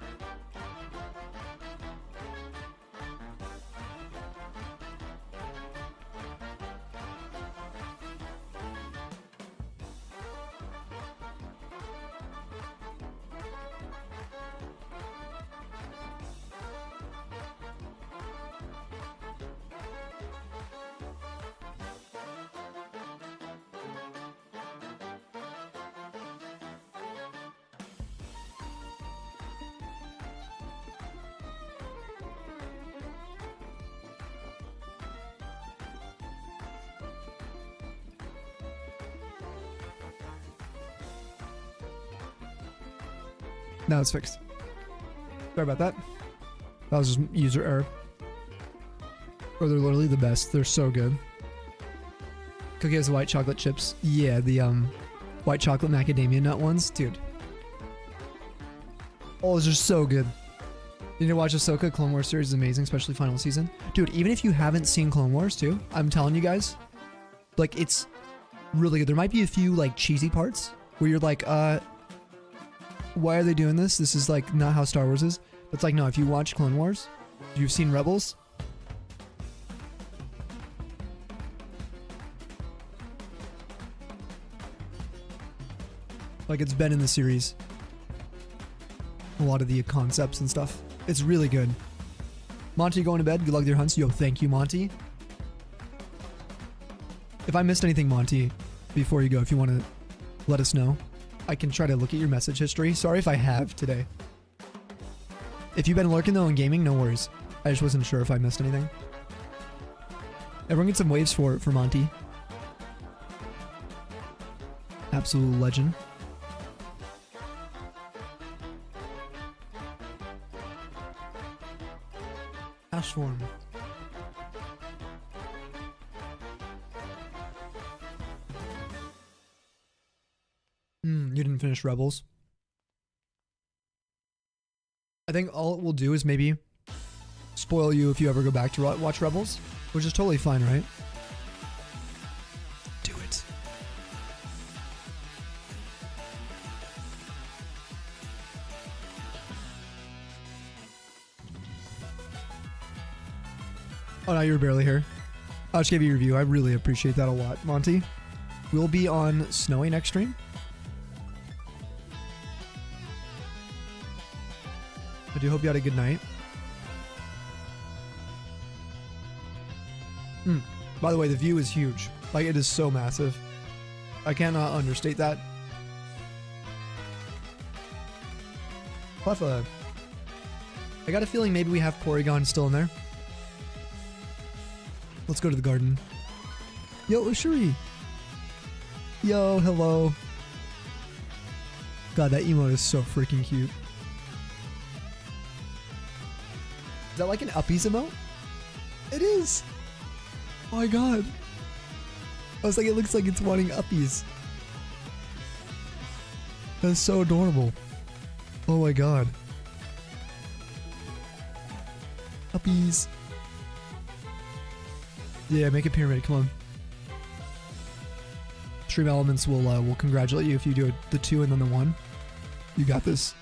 Now it's fixed. Sorry about that. That was just user error. Bro, they're literally the best. They're so good. Cookie has white chocolate chips. Yeah, the white chocolate macadamia nut ones. Dude. Oh, those are so good. You need to watch Ahsoka. Clone Wars series is amazing, especially final season. Dude, even if you haven't seen Clone Wars too, I'm telling you guys, like, it's really good. There might be a few, like, cheesy parts where you're like, why are they doing this? This is like not how Star Wars is. But it's like, no, if you watch Clone Wars, you've seen Rebels. Like, it's been in the series. A lot of the concepts and stuff. It's really good. Monty, going to bed? Good luck with your hunts. Yo, thank you, Monty. If I missed anything, Monty, before you go, if you want to let us know, I can try to look at your message history. Sorry if I have today. If you've been lurking though in gaming, no worries. I just wasn't sure if I missed anything. Everyone get some waves for Monty. Absolute legend. Ashform. You didn't finish Rebels. I think all it will do is maybe spoil you if you ever go back to watch Rebels, which is totally fine, right? Do it. Oh, no, you were barely here. I'll just give you a review. I really appreciate that a lot, Monty. We'll be on Snowy next stream. I do hope you had a good night. By the way, the view is huge. Like, it is so massive. I cannot understate that. Cleffa. I got a feeling maybe we have Porygon still in there. Let's go to the garden. Yo, Ushuri. Yo, hello. God, that emote is so freaking cute. Is that like an Uppies emote? It is. Oh my god. I was like, it looks like it's wanting Uppies. That's so adorable. Oh my god. Uppies. Yeah, make a pyramid. Come on. Stream Elements will congratulate you if you do the 2 and then the 1. You got this.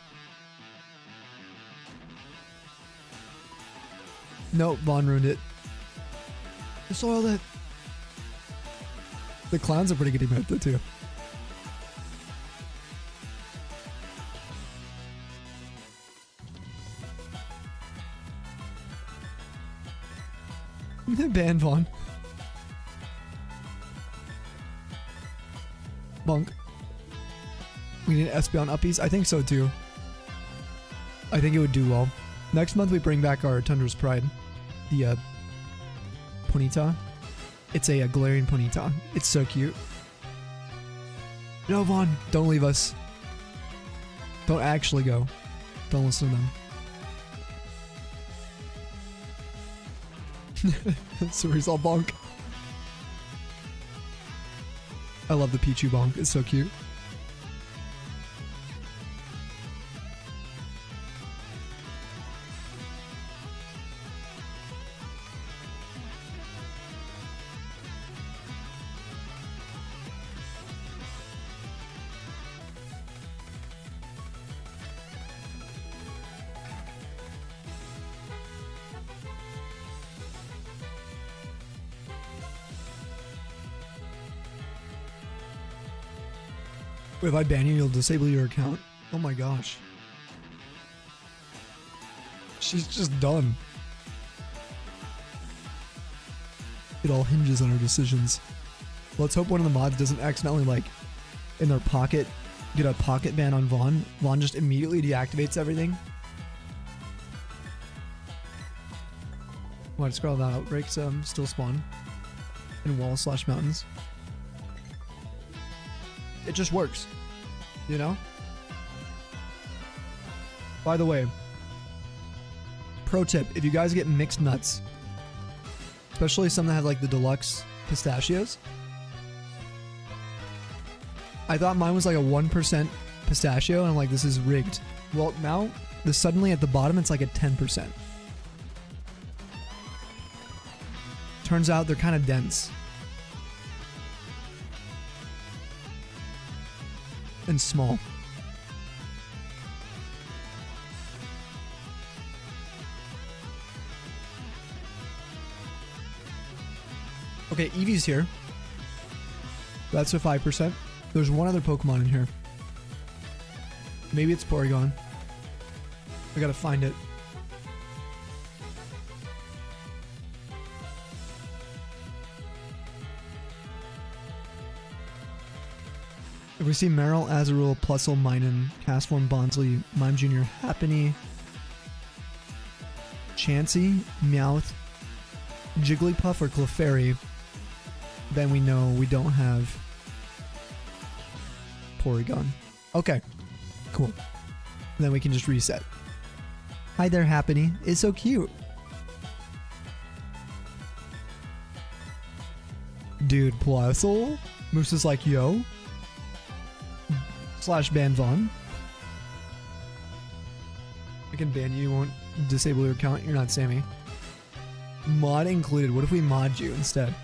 Nope, Vaughn ruined it. I soiled it. The clowns are pretty good emote though too. Ban Vaughn. Bunk. We need an Espeon Uppies? I think so too. I think it would do well. Next month we bring back our Tundra's Pride. The Ponyta. It's a glaring Ponyta. It's so cute. No, Vaughn, don't leave us. Don't actually go. Don't listen to them. So he's all bonk. I love the Pichu bonk. It's so cute. Wait, if I ban you, you'll disable your account? Oh my gosh. She's just done. It all hinges on her decisions. Let's hope one of the mods doesn't accidentally, like, in their pocket, get a pocket ban on Vaughn. Vaughn just immediately deactivates everything. Why, scroll that outbreaks still spawn in wall/mountains. It just works, you know? By the way, pro tip, if you guys get mixed nuts, especially some that have like the deluxe pistachios, I thought mine was like a 1% pistachio and I'm like, this is rigged. Well, now, suddenly at the bottom, it's like a 10%. Turns out they're kind of dense. And small. Okay, Eevee's here. That's a 5%. There's one other Pokemon in here. Maybe it's Porygon. I gotta find it. If we see Meryl, Azurill, Plusle, Minun, Castform, Bonsly, Mime Jr., Happiny, Chansey, Meowth, Jigglypuff, or Clefairy, then we know we don't have Porygon. Okay, cool. Then we can just reset. Hi there, Happiny. It's so cute. Dude, Plusle? Moose is like, yo. /ban Vaughn. I can ban you, won't disable your account. You're not Sammy. Mod included. What if we mod you instead?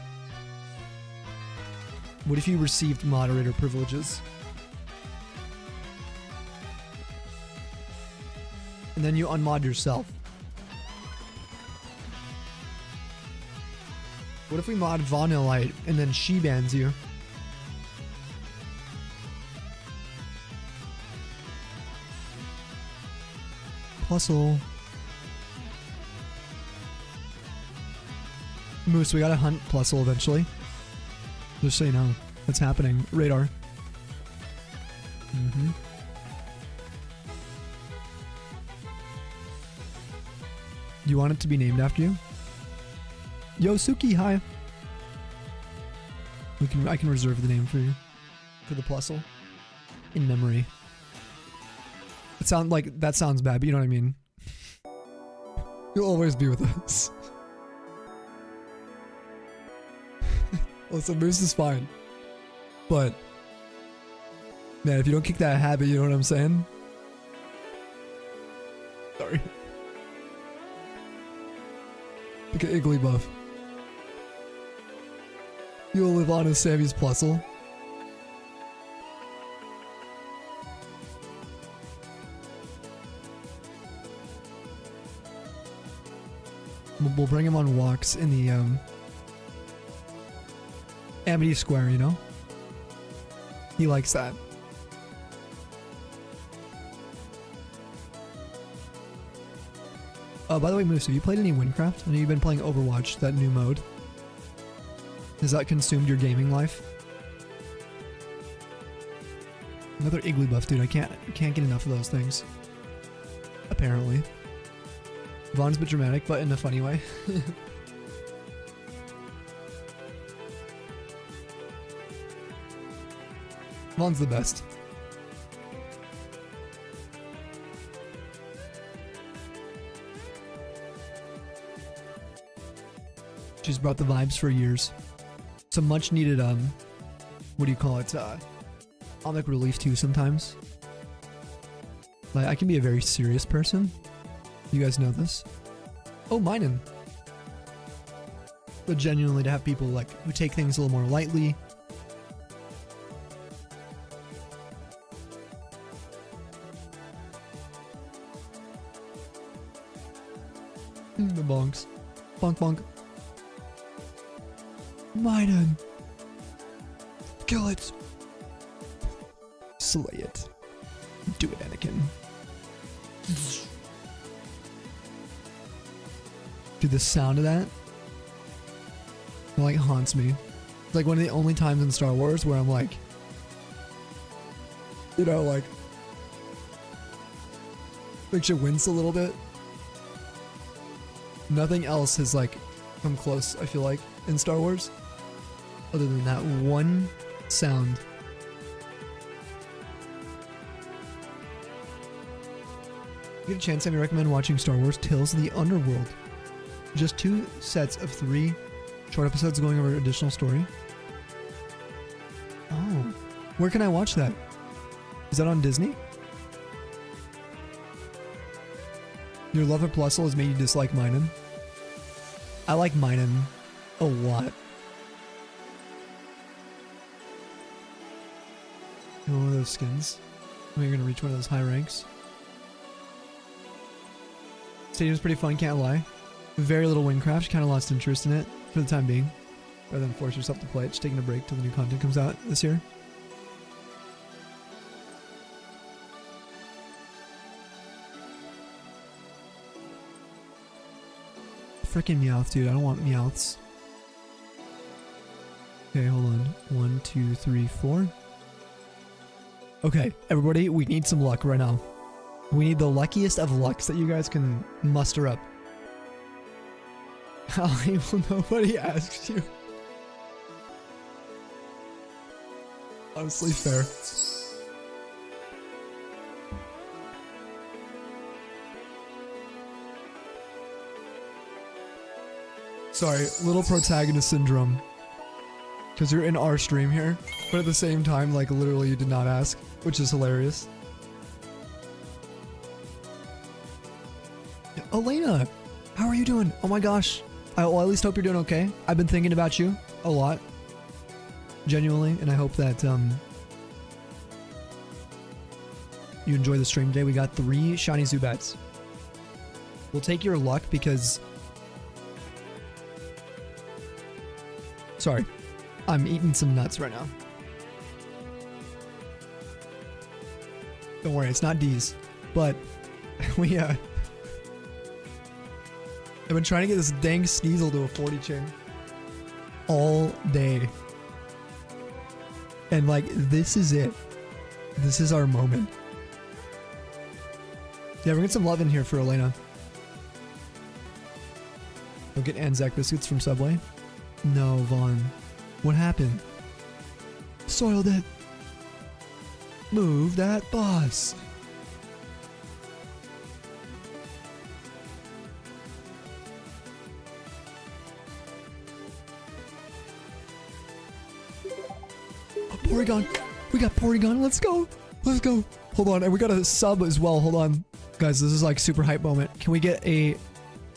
What if you received moderator privileges? And then you unmod yourself. What if we mod Vanillite and then she bans you? Plusle. Moose, we gotta hunt Plusle eventually. Just so you know. That's happening. Radar. You want it to be named after you? Yo, Suki, hi. I can reserve the name for you. For the Plusle. In memory. That sounds bad, but you know what I mean. You'll always be with us. Listen, Moose is fine. But, man, if you don't kick that habit, you know what I'm saying? Sorry. Look at Igglybuff. You'll live on as Sammy's Plusle. We'll bring him on walks in the Amity Square, you know? He likes that. By the way, Moose, have you played any Windcraft? I know you've been playing Overwatch, that new mode. Has that consumed your gaming life? Another Igglybuff, dude. I can't get enough of those things. Apparently. Vaughn's a bit dramatic, but in a funny way. Vaughn's the best. She's brought the vibes for years. It's a much needed, what do you call it? Comic relief too sometimes. Like, I can be a very serious person. You guys know this. Oh, minin'. But genuinely to have people like who take things a little more lightly. The bonks. Bonk bonk. Minin'. Kill it. Slay it. Do it, Anakin. Dude, the sound of that, it like haunts me. It's like one of the only times in Star Wars where I'm like, you know, like, makes you wince a little bit. Nothing else has like come close, I feel like, in Star Wars, other than that one sound. If you get a chance, I recommend watching Star Wars Tales of the Underworld. Just 2 sets of 3 short episodes going over additional story. Oh, where can I watch that? Is that on Disney? Your love of Plusle has made you dislike Minin'. I like Minin' a lot. One of those skins. When you're gonna reach one of those high ranks. Stadium's pretty fun, can't lie. Very little Wingcraft, kind of lost interest in it for the time being. Rather than force yourself to play it, just taking a break till the new content comes out this year. Frickin' Meowth, dude. I don't want Meowths. Okay, hold on. 1, 2, 3, 4. Okay, everybody, we need some luck right now. We need the luckiest of lucks that you guys can muster up. Holly, well, nobody asks you. Honestly, fair. Sorry, little protagonist syndrome. Because you're in our stream here, but at the same time, like, literally you did not ask, which is hilarious. Elena, how are you doing? Oh my gosh. I at least hope you're doing okay. I've been thinking about you a lot. Genuinely, and I hope that you enjoy the stream today. We got 3 shiny Zubats. We'll take your luck because... Sorry. I'm eating some nuts right now. Don't worry, it's not D's. But I've been trying to get this dang Sneasel to a 40 chain all day. And like, this is it. This is our moment. Yeah, we're getting some love in here for Elena. We'll get Anzac biscuits from Subway. No, Vaughn. What happened? Soiled it. Move that boss. Porygon. We got Porygon. Let's go. Let's go. Hold on. And we got a sub as well. Hold on. Guys, this is like super hype moment. Can we get a...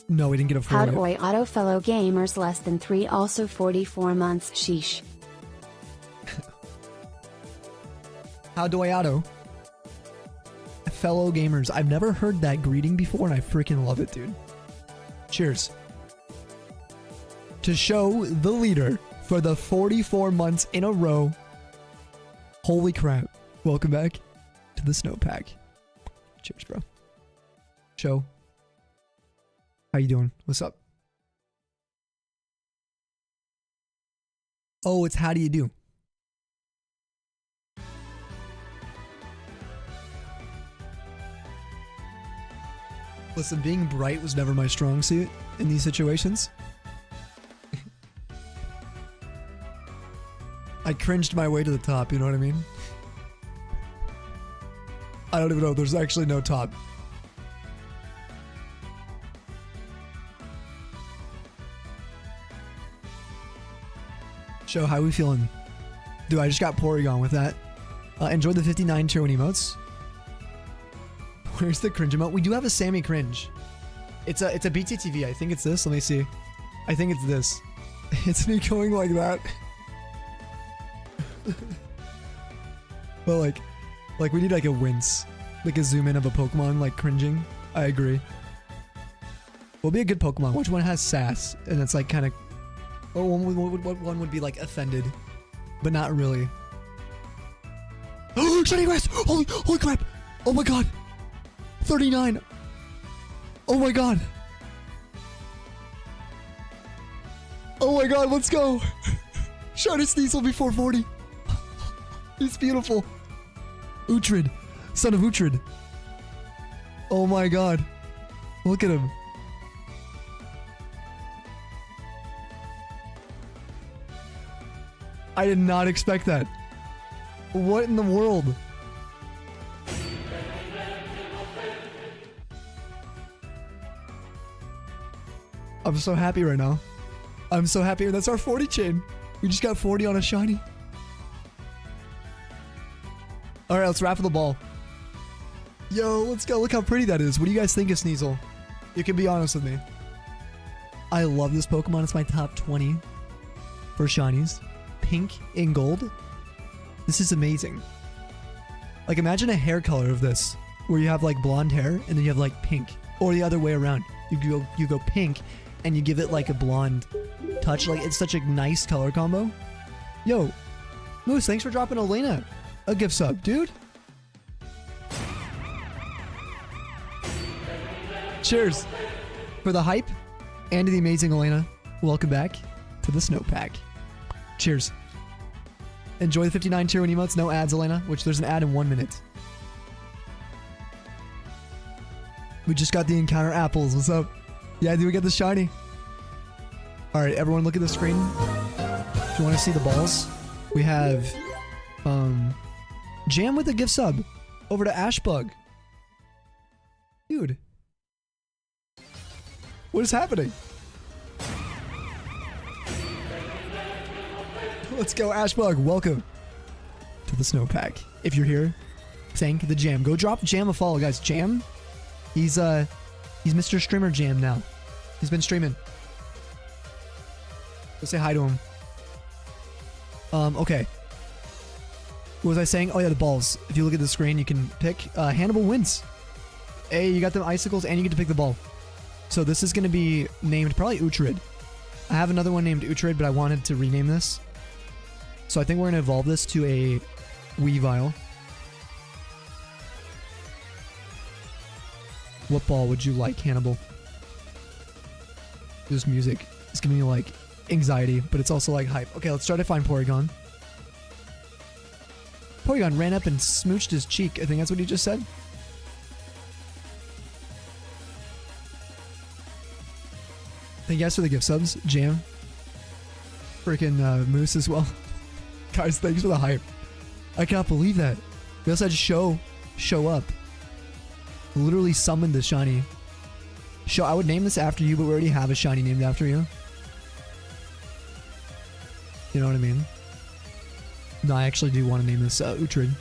No, we didn't get a 4. How do I auto fellow gamers less than 3 also 44 months sheesh. How do I auto? Fellow gamers. I've never heard that greeting before and I freaking love it, dude. Cheers. To show the leader for the 44 months in a row. Holy crap. Welcome back to the snowpack. Cheers, bro. Show. How you doing? What's up? Oh, it's how do you do? Listen, being bright was never my strong suit in these situations. I cringed my way to the top, you know what I mean? I don't even know. There's actually no top. Show, how we feeling? Dude, I just got Porygon with that. Enjoy the 59 tier 1 emotes. Where's the cringe emote? We do have a Sammy cringe. It's a BTTV. I think it's this. Let me see. I think it's this. It's me going like that. But like we need like a wince. Like a zoom in of a Pokemon like cringing. I agree. What'll be a good Pokemon? Which one has sass? And it's like kind of... Or what one would be like offended? But not really. Oh, shiny grass! Holy crap! Oh my god! 39! Oh my god! Oh my god, let's go! Shiny Sneasel before 40. He's beautiful. Uhtred. Son of Uhtred. Oh my god. Look at him. I did not expect that. What in the world? I'm so happy right now. I'm so happy. That's our 40 chain. We just got 40 on a shiny. Alright, let's raffle the ball. Yo, let's go. Look how pretty that is. What do you guys think of Sneasel? You can be honest with me. I love this Pokemon. It's my top 20 for shinies. Pink and gold. This is amazing. Like, imagine a hair color of this, where you have like blonde hair and then you have like pink, or the other way around. You go pink and you give it like a blonde touch. Like, it's such a nice color combo. Yo, Moose, thanks for dropping Elena a gift sub, dude. Cheers for the hype and to the amazing Elena. Welcome back to the snowpack. Cheers. Enjoy the 59 tier 1 emotes. No ads, Elena, which there's an ad in 1 minute. We just got the encounter apples. What's up? Yeah, dude, we got the shiny. Alright, everyone look at the screen. If you want to see the balls, we have Jam with a gift sub over to Ashbug. Dude. What is happening? Let's go, Ashbug. Welcome to the snowpack. If you're here, thank the Jam. Go drop Jam a follow, guys. Jam, he's Mr. Streamer Jam now. He's been streaming. Go say hi to him. Okay. What was I saying? Oh yeah, the balls. If you look at the screen, you can pick. Hannibal wins. Hey, you got them icicles, and you get to pick the ball. So this is going to be named probably Uhtred. I have another one named Uhtred, but I wanted to rename this. So I think we're going to evolve this to a Weavile. What ball would you like, Hannibal? This music is giving me like anxiety, but it's also like hype. Okay, let's try to find Porygon. Porygon ran up and smooched his cheek. I think that's what he just said. Thank you guys for the gift subs. Jam. Freaking Moose as well. Guys, thanks for the hype. I cannot believe that. We also had to show up. Literally summoned the shiny. I would name this after you, but we already have a shiny named after you. You know what I mean? No, I actually do want to name this Uhtred.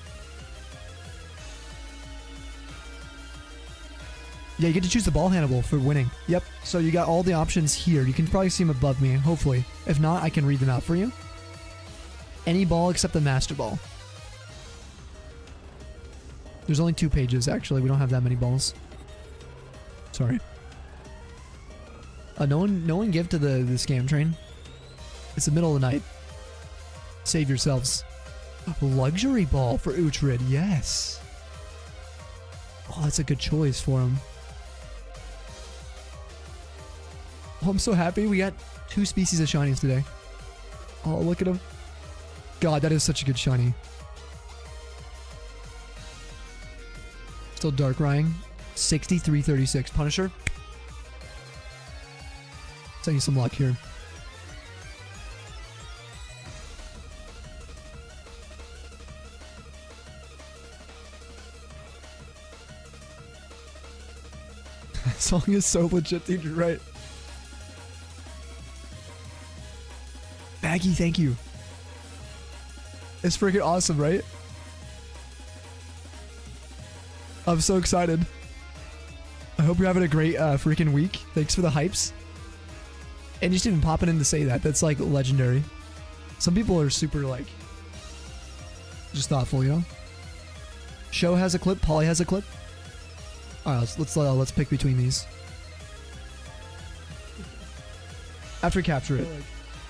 Yeah, you get to choose the ball, Hannibal, for winning. Yep. So you got all the options here. You can probably see them above me, hopefully. If not, I can read them out for you. Any ball except the Master Ball. There's only 2 pages, actually. We don't have that many balls. Sorry. No one give to the scam train. It's the middle of the night. Save yourselves. Luxury ball for Uhtred, yes. Oh, that's a good choice for him. Oh, I'm so happy. We got 2 species of shinies today. Oh, look at him. God, that is such a good shiny. Still dark Rhying. 6336. Punisher. Send you some luck here. Song is so legit, dude. You're right. Baggy, thank you. It's freaking awesome, right? I'm so excited. I hope you're having a great freaking week. Thanks for the hypes. And just even popping in to say that. That's like legendary. Some people are super like just thoughtful, you know? Show has a clip, Polly has a clip. Alright, let's pick between these. After we capture it.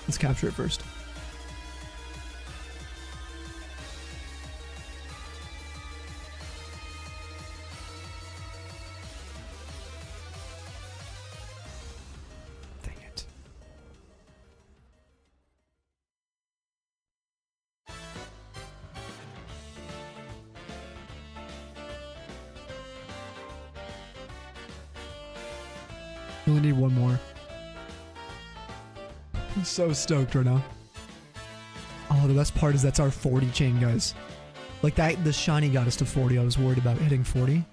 Let's capture it first. Dang it. We only need one more. I'm so stoked right now. Oh, the best part is that's our 40 chain, guys. Like that, the shiny got us to 40. I was worried about hitting 40.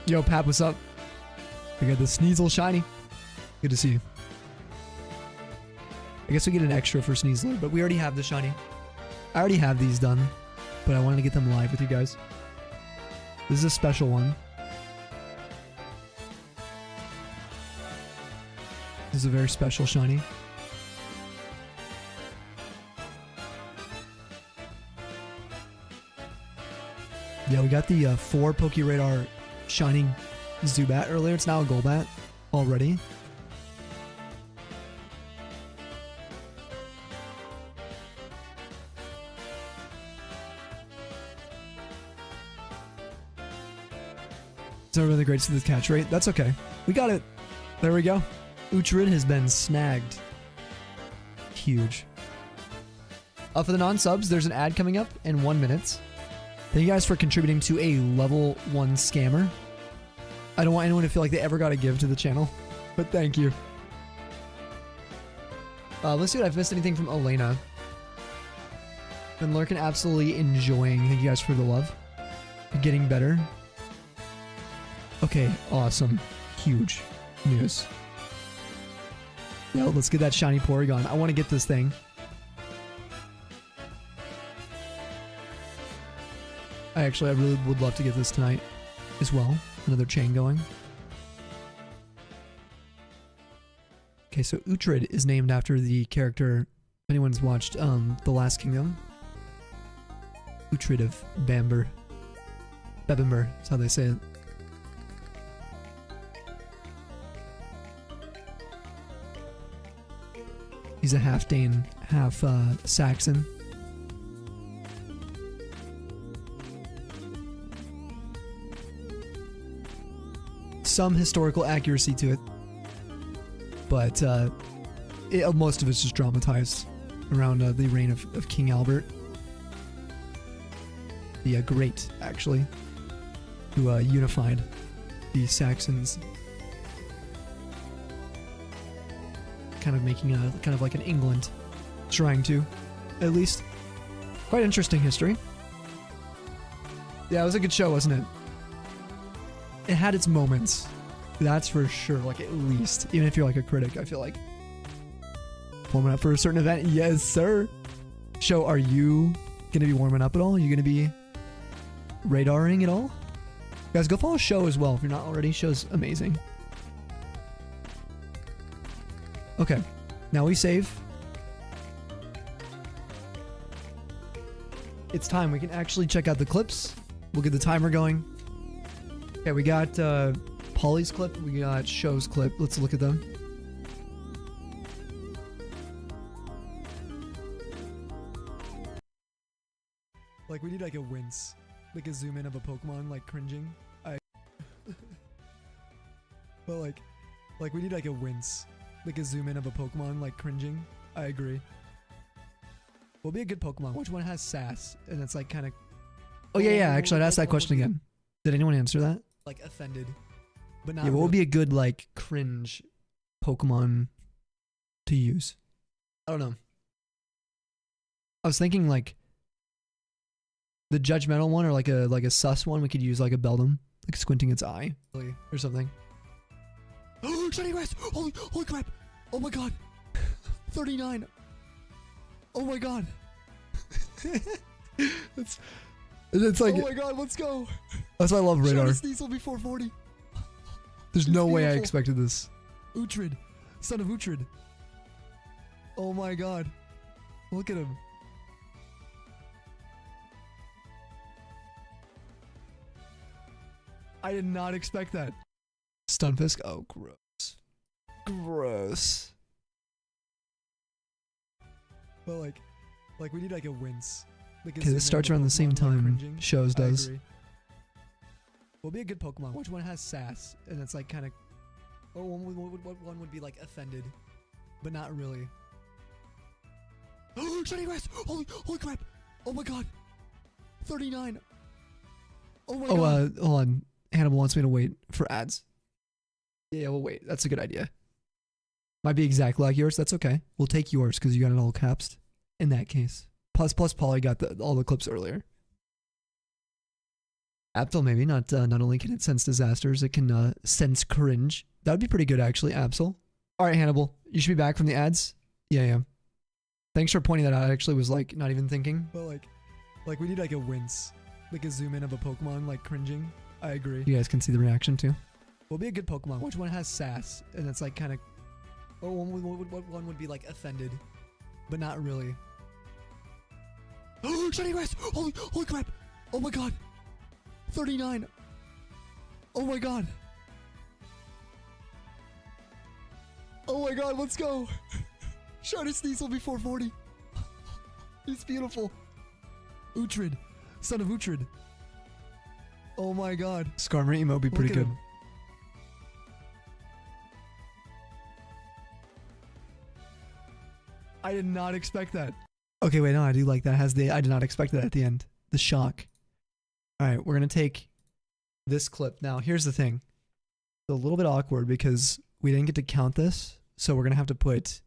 Yo, Pat, what's up? We got the Sneasel shiny. Good to see you. I guess we get an extra for Sneasler, but we already have the shiny. I already have these done, but I wanted to get them live with you guys. This is a special one. This is a very special shiny. Yeah, we got the 4 PokeRadar Shining Zubat earlier. It's now a Golbat already. It's not really great to see the catch rate. That's okay. We got it. There we go. Uhtred has been snagged. Huge. For the non-subs, there's an ad coming up in 1 minute. Thank you guys for contributing to a level 1 scammer. I don't want anyone to feel like they ever got to give to the channel, but thank you. Let's see if I've missed anything from Elena. Been lurking, absolutely enjoying. Thank you guys for the love. Getting better. Okay, awesome. Huge news. Yo, let's get that shiny Porygon. I want to get this thing. I really would love to get this tonight as well. Another chain going. Okay, so Uhtred is named after the character, if anyone's watched The Last Kingdom. Uhtred of Bamber. Bebember, that's how they say it. He's a half Dane, half Saxon. Some historical accuracy to it, but most of it's just dramatized around the reign of King Albert. The Great, actually, who unified the Saxons. Kind of making a kind of like an England, trying to, at least. Quite interesting history. Yeah, it was a good show, wasn't it? It had its moments, that's for sure. Like at least, even if you're like a critic, I feel like warming up for a certain event. Yes, sir. Show, are you gonna be warming up at all? Are you gonna be radaring at all? Guys, go follow Show as well if you're not already. Show's amazing. Okay, now we save. It's time. We can actually check out the clips. We'll get the timer going. Okay, we got Polly's clip. We got Show's clip. Let's look at them. Like, we need like a wince. Like a zoom in of a Pokemon, like cringing. But like we need like a wince. Like a zoom in of a Pokemon, like cringing. I agree. What'll be a good Pokemon? Which one has sass? And it's like kind of... Oh yeah, actually I'd ask that question again. Did anyone answer that? Like offended. But not... Yeah, what would be a good like cringe Pokemon to use? I don't know. I was thinking like... The judgmental one or like a sus one, we could use like a Beldum, like squinting its eye or something. Oh, shiny grass! Holy crap! Oh my god! 39. Oh my god! it's like. Oh my god! Let's go! That's why I love radar. Shiny will be 440. There's no way I expected this. Uhtred, son of Uhtred. Oh my god! Look at him. I did not expect that. Stunfisk. Oh, gross. Gross. But like we need like a wince. Okay, this starts around the same time shows does. What'll be a good Pokemon? Which one has sass? And it's like kind of. Or what one would be like offended, but not really. Oh, shiny grass! Holy crap! Oh my god! 39. Oh my god! Hold on. Hannibal wants me to wait for ads. Yeah, we'll wait. That's a good idea. Might be exactly like yours. That's okay. We'll take yours because you got it all caps. In that case, plus Polly got all the clips earlier. Absol maybe not. Not only can it sense disasters, it can sense cringe. That would be pretty good actually. Absol. All right, Hannibal, you should be back from the ads. Yeah. Thanks for pointing that out. I actually was like not even thinking, but like we need like a wince, like a zoom in of a Pokemon like cringing. I agree. You guys can see the reaction too. What'll be a good Pokemon? Which one has sass? And it's like kind of. Or what one would be like offended, but not really. Oh, shiny grass! Holy crap! Oh my god! 39. Oh my god! Oh my god! Let's go! Shiny will be 440. It's beautiful. Uhtred, son of Uhtred. Oh my god. Skarmory emo would be pretty good. I did not expect that. Okay, wait, no, I do like that. I did not expect that at the end. The shock. All right, we're going to take this clip. Now, here's the thing. It's a little bit awkward because we didn't get to count this. So we're going to have to put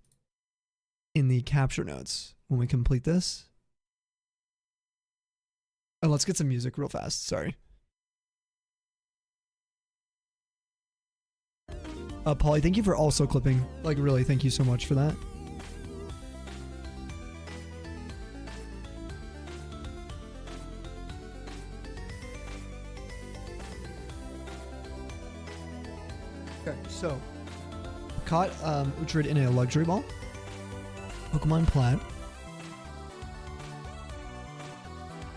in the capture notes when we complete this. And let's get some music real fast. Sorry. Polly, thank you for also clipping. Like, really, thank you so much for that. Okay, so caught Uhtred in a luxury ball. Pokemon Plat.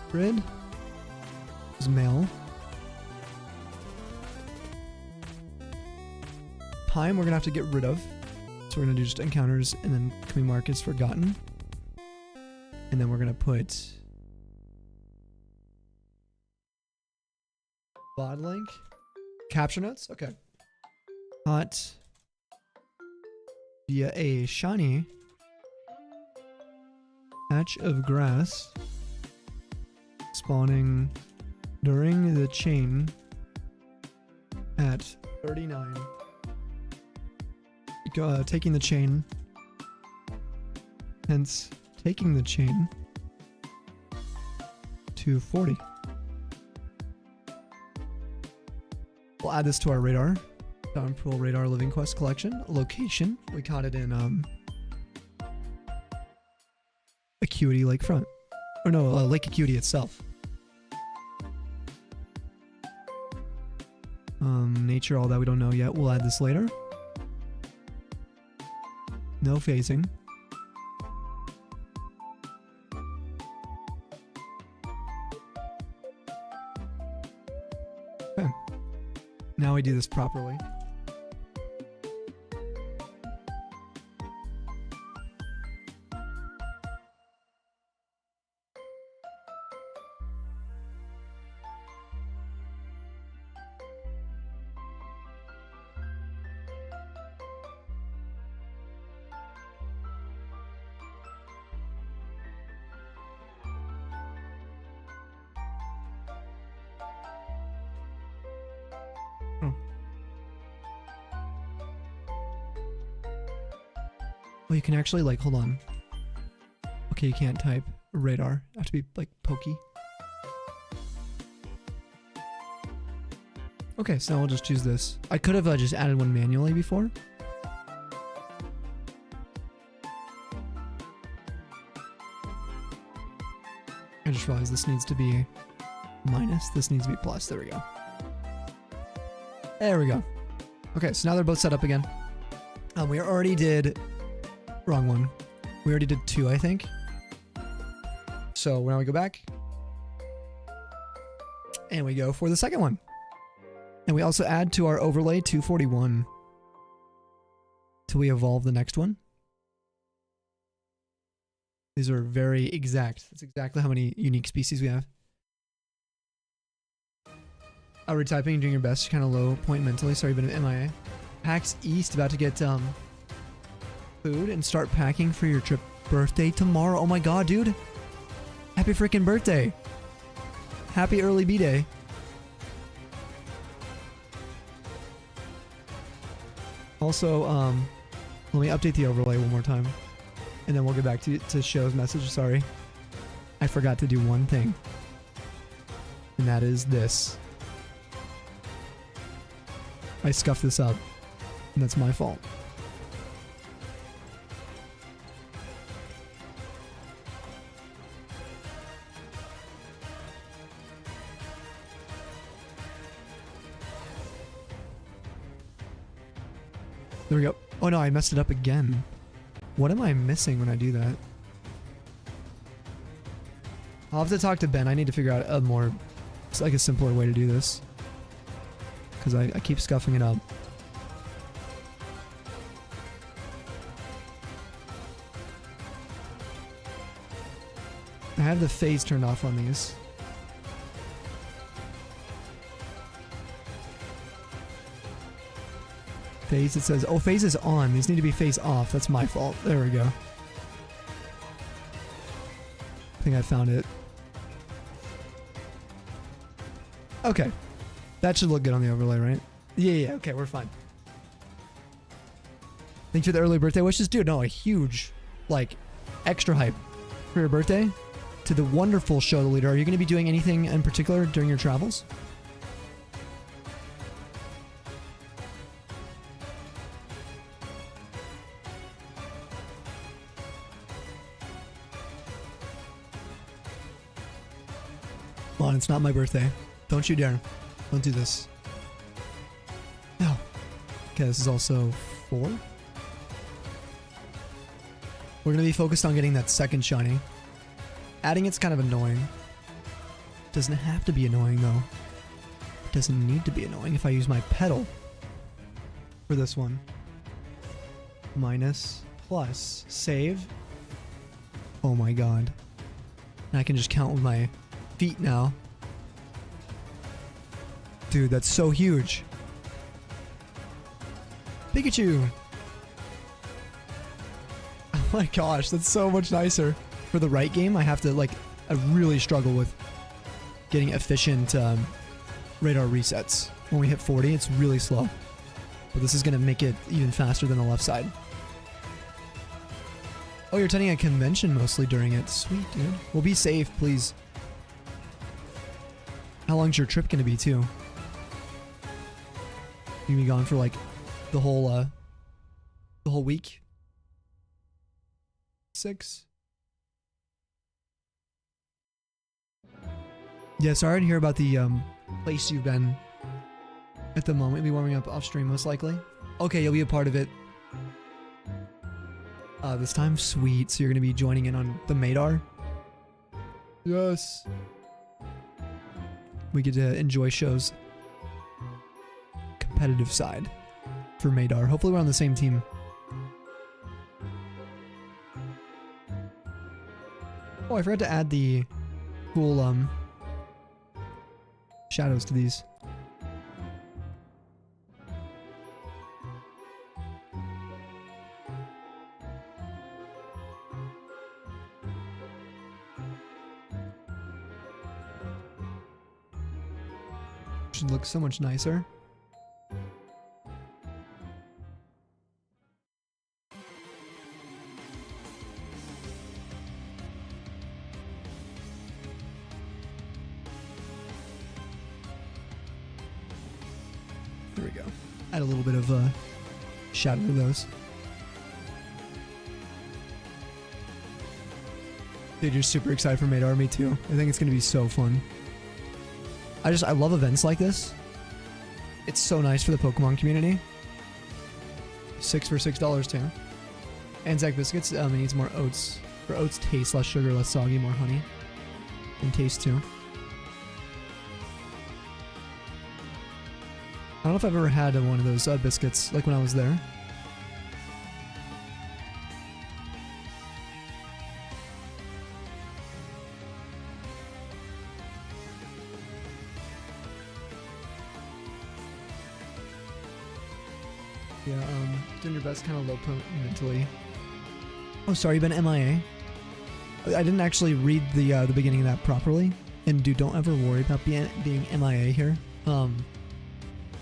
Uhtred is male. Pime we're gonna have to get rid of. So we're gonna do just encounters and then coming mark is forgotten. And then we're gonna put Bodlink. Capture notes? Okay. Caught via a shiny patch of grass spawning during the chain at 39. Taking the chain, hence taking the chain to 40. We'll add this to our radar. Downpool radar living quest collection. Location. We caught it in Acuity Lakefront. Or no, Lake Acuity itself. Nature, all that we don't know yet. We'll add this later. No phasing. Okay. Now we do this properly. Oh, you can actually, like, hold on. Okay, you can't type radar. You have to be, like, pokey. Okay, so now we'll just choose this. I could have just added one manually before. I just realized this needs to be minus. This needs to be plus. There we go. There we go. Okay, so now they're both set up again. We already did... Wrong one. We already did 2, I think. So now we go back. And we go for the second one. And we also add to our overlay 241 till we evolve the next one. These are very exact. That's exactly how many unique species we have. Retyping, doing your best, kind of low point mentally. Sorry, but MIA. PAX East about to get food and start packing for your trip. Birthday tomorrow. Oh my god, dude. Happy freaking birthday. Happy early B-Day. Also, let me update the overlay one more time. And then we'll get back to Show's message. Sorry. I forgot to do one thing. And that is this. I scuffed this up. And that's my fault. There we go. Oh no, I messed it up again. What am I missing when I do that? I'll have to talk to Ben. I need to figure out a more... It's like a simpler way to do this. Because I keep scuffing it up. I have the phase turned off on these. Phase, it says, oh, phase is on. These need to be phase off. That's my fault. There we go. I think I found it. Okay. That should look good on the overlay, right? Yeah, okay, we're fine. Thanks for the early birthday wishes. Dude, no, a huge, like, extra hype for your birthday. To the wonderful show, the leader. Are you going to be doing anything in particular during your travels? Come on, it's not my birthday. Don't you dare. Don't do this. No. Okay, this is also 4. We're going to be focused on getting that second shiny. Adding it's kind of annoying. Doesn't have to be annoying though. It doesn't need to be annoying if I use my pedal for this one. Minus, plus, save. Oh my god. And I can just count with my feet now. Dude, that's so huge. Pikachu! Oh my gosh, that's so much nicer. For the right game, I have to, like, I really struggle with getting efficient radar resets. When we hit 40, it's really slow. But this is going to make it even faster than the left side. Oh, you're attending a convention mostly during it. Sweet, dude. Well, be safe, please. How long's your trip going to be, too? You gonna be gone for, like, the whole week? 6? Yeah, sorry to hear about the place you've been at the moment. You'll be warming up off stream most likely. Okay, you'll be a part of it. This time? Sweet. So you're going to be joining in on the Madar? Yes. We get to enjoy shows. Competitive side for Madar. Hopefully we're on the same team. Oh, I forgot to add the cool shadows to these. Should look so much nicer. we go. Add a little bit of shadow to those. Dude, you're super excited for Maid Army too. I think it's gonna be so fun. I love events like this. It's so nice for the Pokemon community. 6 for $6 too. Anzac biscuits. It needs more oats. For oats, taste less sugar, less soggy, more honey, and taste too. I don't know if I've ever had one of those biscuits like when I was there. Yeah, doing your best, kind of low mentally. Oh, sorry, you've been MIA. I didn't actually read the beginning of that properly. And dude, don't ever worry about being MIA here.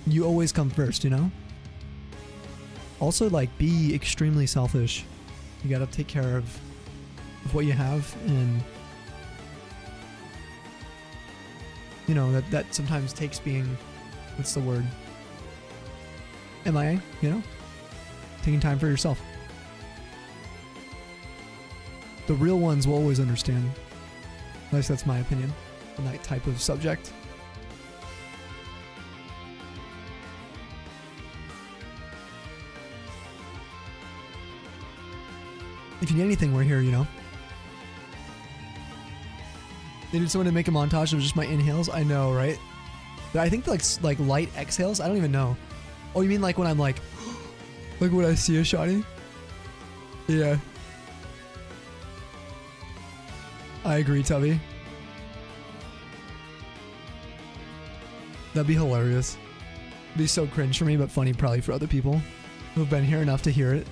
You always come first, you know? Also, like, be extremely selfish. You gotta take care of what you have, and you know, that sometimes takes being, what's the word? MIA, you know? Taking time for yourself. The real ones will always understand. At least that's my opinion on that type of subject. If you need anything, we're here, you know. Needed someone to make a montage of just my inhales. I know, right? But I think like light exhales. I don't even know. Oh, you mean like when I'm like when I see a shiny? Yeah. I agree, Tubby. That'd be hilarious. It'd be so cringe for me, but funny probably for other people who've been here enough to hear it.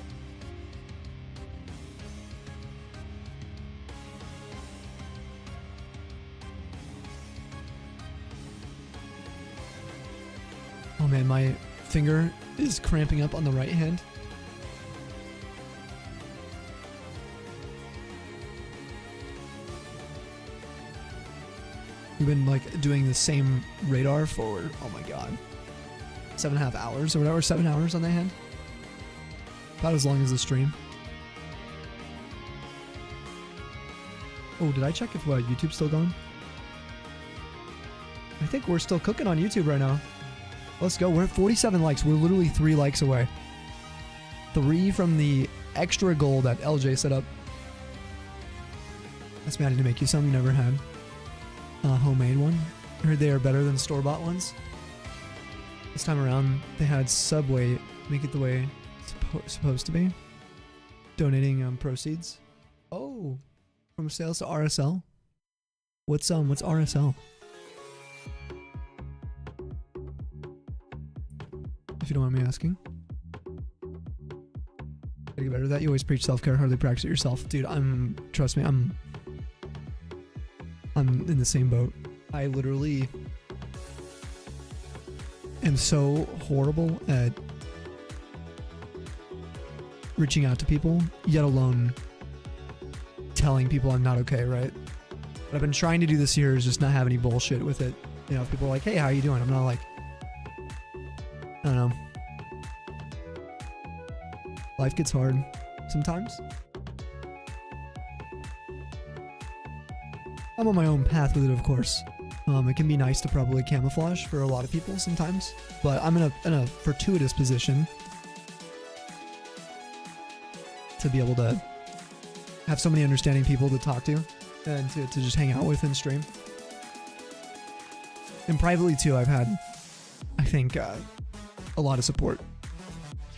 Oh man, my finger is cramping up on the right hand. We've been like doing the same radar for, oh my god, 7.5 hours or whatever, 7 hours on that hand. About as long as the stream. Oh, did I check if YouTube's still going? I think we're still cooking on YouTube right now. Let's go. We're at 47 likes. We're literally 3 likes away. 3 from the extra goal that LJ set up. That's me. I need to make you some you never had. Homemade one. I heard they are better than store-bought ones. This time around, they had Subway make it the way it's supposed to be. Donating proceeds. Oh, from sales to RSL. What's RSL? If you don't mind me asking. Gotta get better at that. You always preach self-care, hardly practice it yourself. Dude, trust me, I'm in the same boat. I literally am so horrible at reaching out to people, yet alone telling people I'm not okay, right? What I've been trying to do this year is just not have any bullshit with it. You know, if people are like, hey, how are you doing? I'm not like, I don't know. Life gets hard sometimes. I'm on my own path with it, of course. It can be nice to probably camouflage for a lot of people sometimes, but I'm in a fortuitous position to be able to have so many understanding people to talk to and to just hang out with and stream. And privately too, I've had, I think, a lot of support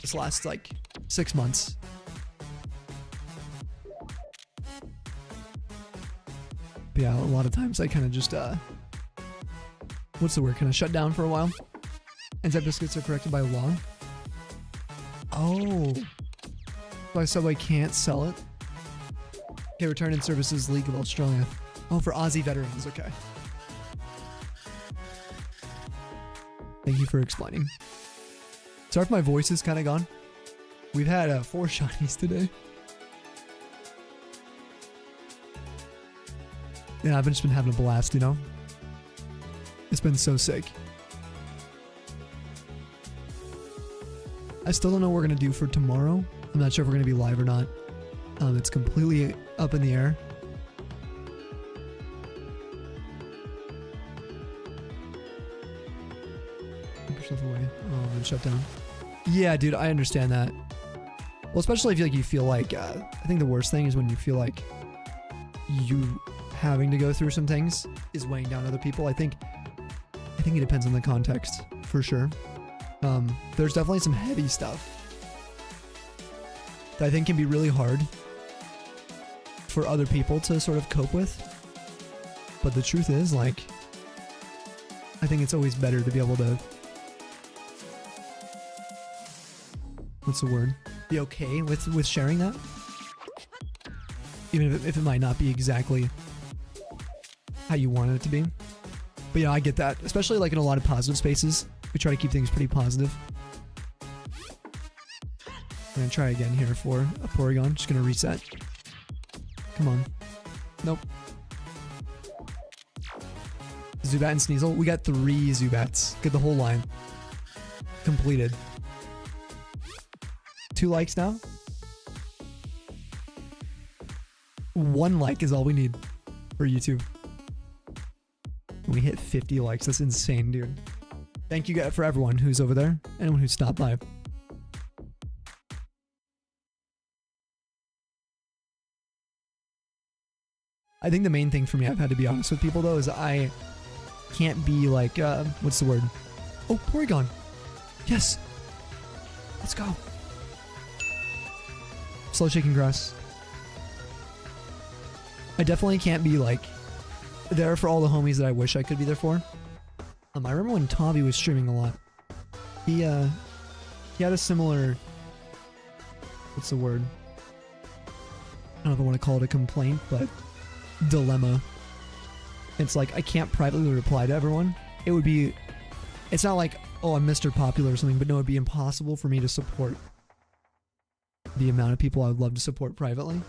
this last like 6 months. But yeah, a lot of times I kind of just what's the word? Kind of shut down for a while. Anzac biscuits are corrected by law. Oh, so I Subway can't sell it. Okay, return in services League of Australia. Oh, for Aussie veterans. Okay. Thank you for explaining. Sorry if my voice is kind of gone. We've had 4 shinies today. Yeah, I've just been having a blast, you know? It's been so sick. I still don't know what we're gonna do for tomorrow. I'm not sure if we're gonna be live or not. It's completely up in the air. Keep yourself away. Oh, I'm shut down. Yeah, dude, I understand that. Well, especially if you feel like, I think the worst thing is when you feel like you having to go through some things is weighing down other people. I think it depends on the context, for sure. There's definitely some heavy stuff that I think can be really hard for other people to sort of cope with. But the truth is, like, I think it's always better to be able to, what's the word? Be okay with sharing that. Even if it might not be exactly how you wanted it to be. But yeah, I get that. Especially like in a lot of positive spaces. We try to keep things pretty positive. I'm gonna try again here for a Porygon. Just gonna reset. Come on. Nope. Zubat and Sneasel. We got 3 Zubats. Get the whole line completed. 2 likes now. 1 like is all we need for YouTube. We hit 50 likes. That's insane, dude. Thank you for everyone who's over there. Anyone who stopped by. I think the main thing for me, I've had to be honest with people though, is I can't be like, what's the word? Oh, Porygon. Yes. Let's go. Slow shaking grass. I definitely can't be like there for all the homies that I wish I could be there for. I remember when Tavi was streaming a lot. He had a similar, what's the word? I don't know if I want to call it a complaint, but dilemma. It's like I can't privately reply to everyone. It would be, it's not like, oh, I'm Mr. Popular or something, but no, it'd be impossible for me to support the amount of people I would love to support privately.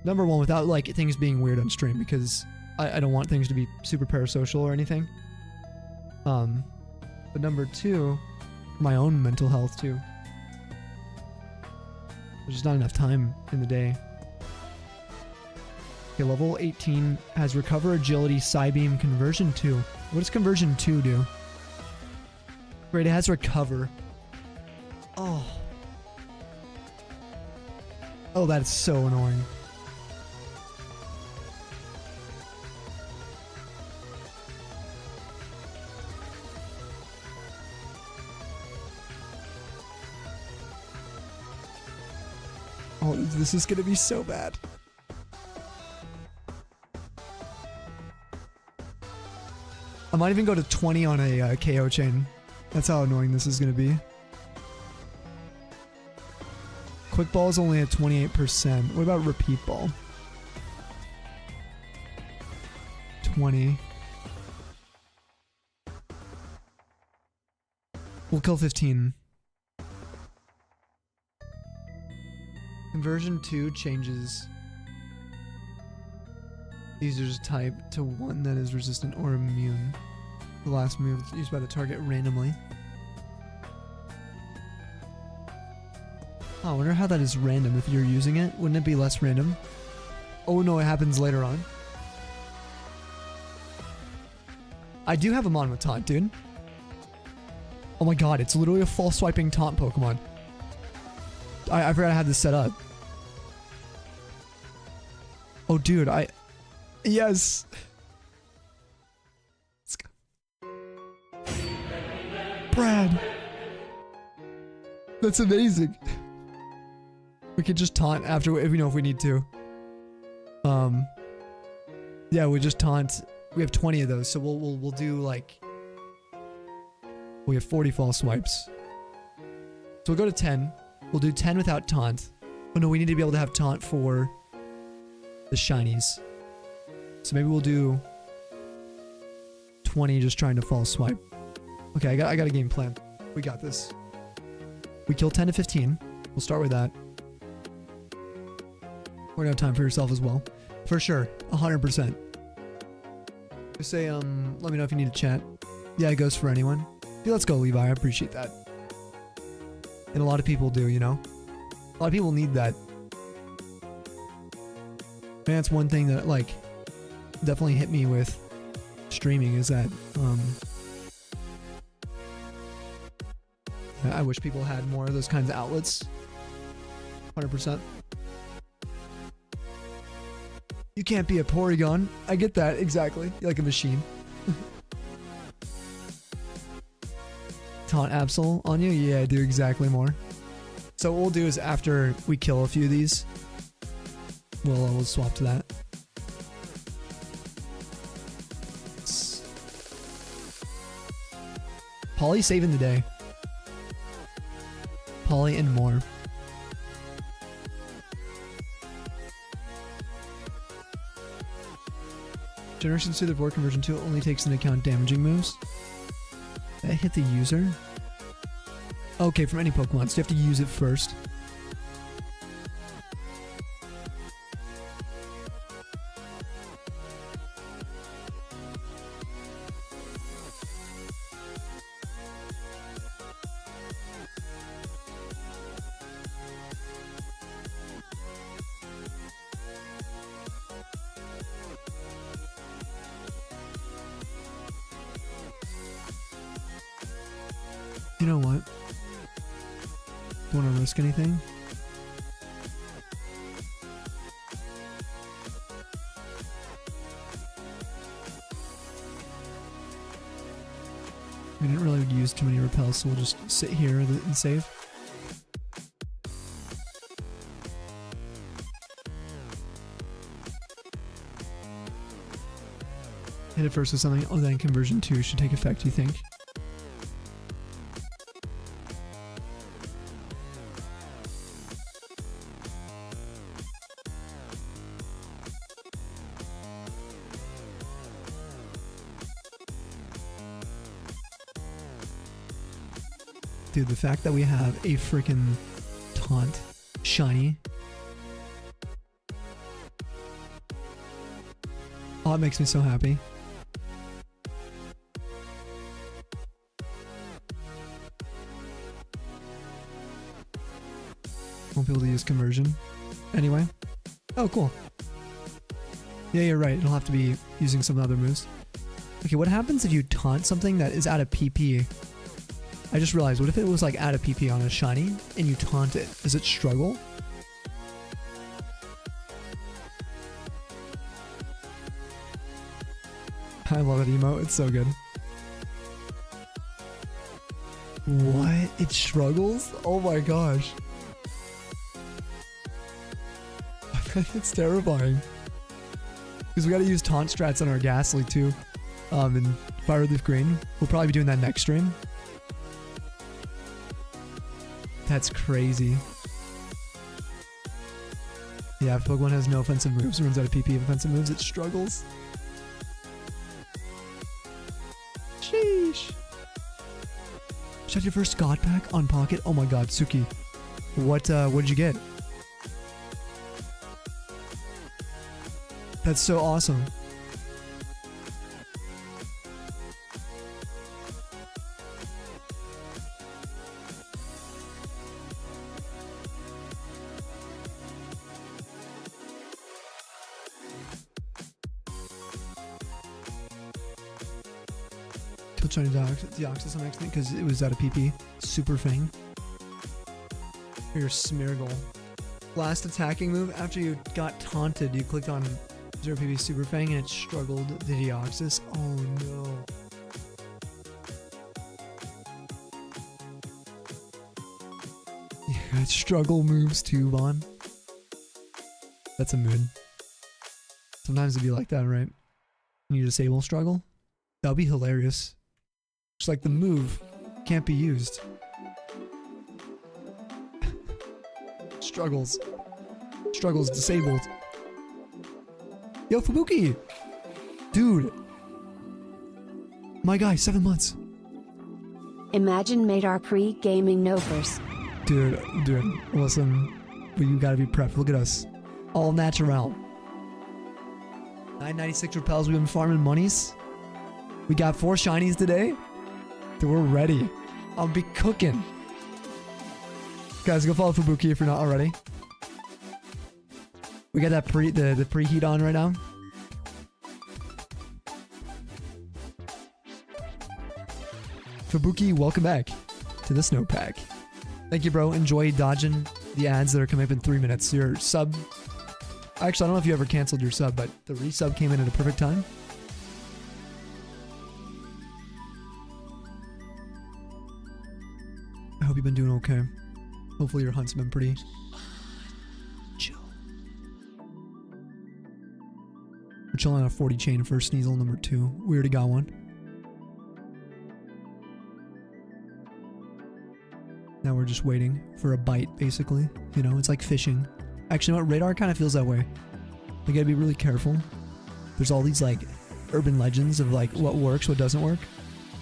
Number one, without like things being weird on stream, because I don't want things to be super parasocial or anything. But number 2, my own mental health too. There's just not enough time in the day. Okay, level 18 has Recover Agility Psybeam Conversion 2. What does Conversion 2 do? Great, it has Recover. Oh. Oh, that's so annoying. Oh, this is gonna be so bad. I might even go to 20 on a KO chain. That's how annoying this is gonna be. Quick Ball is only at 28%. What about Repeat Ball? 20. We'll kill 15. Conversion 2 changes user's type to one that is resistant or immune. The last move is used by the target randomly. Oh, I wonder how that is random if you're using it. Wouldn't it be less random? Oh no, it happens later on. I do have a Mon with taunt, dude. Oh my god, it's literally a false swiping taunt Pokemon. I forgot I had this set up. Oh, dude, yes. Let's go. Brad. That's amazing. We could just taunt after if we know if we need to. Yeah, we just taunt. We have 20 of those, so we'll do like. We have 40 false swipes. So we'll go to 10. We'll do 10 without taunt. Oh no, we need to be able to have taunt for the shinies. So maybe we'll do 20 just trying to false swipe. Okay, I got a game plan. We got this. We kill 10 to 15. We'll start with that. We're gonna have time for yourself as well. For sure. 100%. Just say, let me know if you need a chat. Yeah, it goes for anyone. Yeah, let's go, Levi. I appreciate that. And a lot of people do, you know? A lot of people need that. And that's one thing that, like, definitely hit me with streaming is that, I wish people had more of those kinds of outlets. 100%. You can't be a Porygon. I get that, exactly. You're like a machine. Taunt Absol on you? Yeah, do exactly more. So what we'll do is after we kill a few of these, we'll swap to that. Polly saving the day. Polly and more. Generation 2 the board conversion 2 only takes into account damaging moves. That hit the user? Okay, from any Pokemon, so you have to use it first. You know what? Don't want to risk anything. We didn't really use too many repels, so we'll just sit here and save. Hit it first with something, oh then conversion 2 should take effect, you think? Dude, the fact that we have a freaking taunt shiny. Oh, it makes me so happy. Won't be able to use conversion. Anyway. Oh, cool. Yeah, you're right. It'll have to be using some other moves. Okay, what happens if you taunt something that is out of PP? I just realized, what if it was like out of PP on a shiny and you taunt it? Does it struggle? I love that emote, it's so good. What? It struggles? Oh my gosh. It's terrifying. Because we gotta use taunt strats on our Ghastly too. And Fire Leaf Green. We'll probably be doing that next stream. That's crazy. Yeah, if Pokemon has no offensive moves, runs out of PP of offensive moves, it struggles. Sheesh. Shut your first God pack on Pocket? Oh my god, Suki. What did you get? That's so awesome. Kill Shiny Deoxys on accident because it was out of PP. Super Fang. Or your Smeargle. Last attacking move after you got taunted, you clicked on 0 PP Super Fang and it struggled the Deoxys. Oh no. Yeah, it struggle moves too, Vaughn. That's a mood. Sometimes it'd be like that, right? When you disable struggle. That would be hilarious. Just like the move can't be used. Struggles. Struggles disabled. Yo, Fubuki! Dude. My guy, 7 months. Imagine Madar pre-gaming Novers. Dude, listen. You gotta be prepped. Look at us. All natural. 996 repels. We've been farming monies. We got 4 shinies today. Dude, we're ready. I'll be cooking. Guys, go follow Fubuki if you're not already. We got that the preheat on right now. Fubuki, welcome back to the snowpack. Thank you, bro. Enjoy dodging the ads that are coming up in 3 minutes. Your sub... Actually, I don't know if you ever canceled your sub, but the resub came in at a perfect time. I hope you've been doing okay. Hopefully your hunt's been pretty chill. We're chilling on a 40 chain for Sneasel number 2. We already got one. Now we're just waiting for a bite, basically. You know, it's like fishing. Actually, you know what? Radar kind of feels that way. You gotta be really careful. There's all these, like, urban legends of, like, what works, what doesn't work.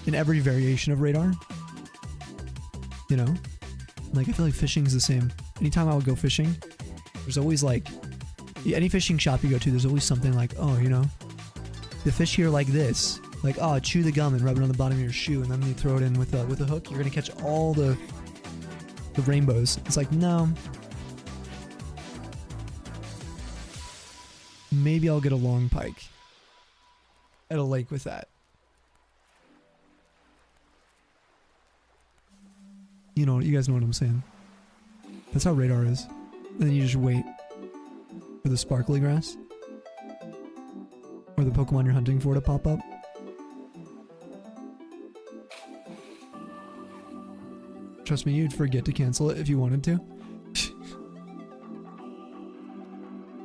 In every variation of radar. You know? Like, I feel like fishing is the same. Anytime I would go fishing, there's always, like... Any fishing shop you go to, there's always something like, oh, you know, the fish here like this. Like, oh, chew the gum and rub it on the bottom of your shoe, and then you throw it in with a hook, you're gonna catch all the rainbows. It's like, no. Maybe I'll get a long pike at a lake with that. You know, you guys know what I'm saying. That's how radar is. And then you just wait for the sparkly grass or the Pokemon you're hunting for to pop up. Trust me, you'd forget to cancel it if you wanted to.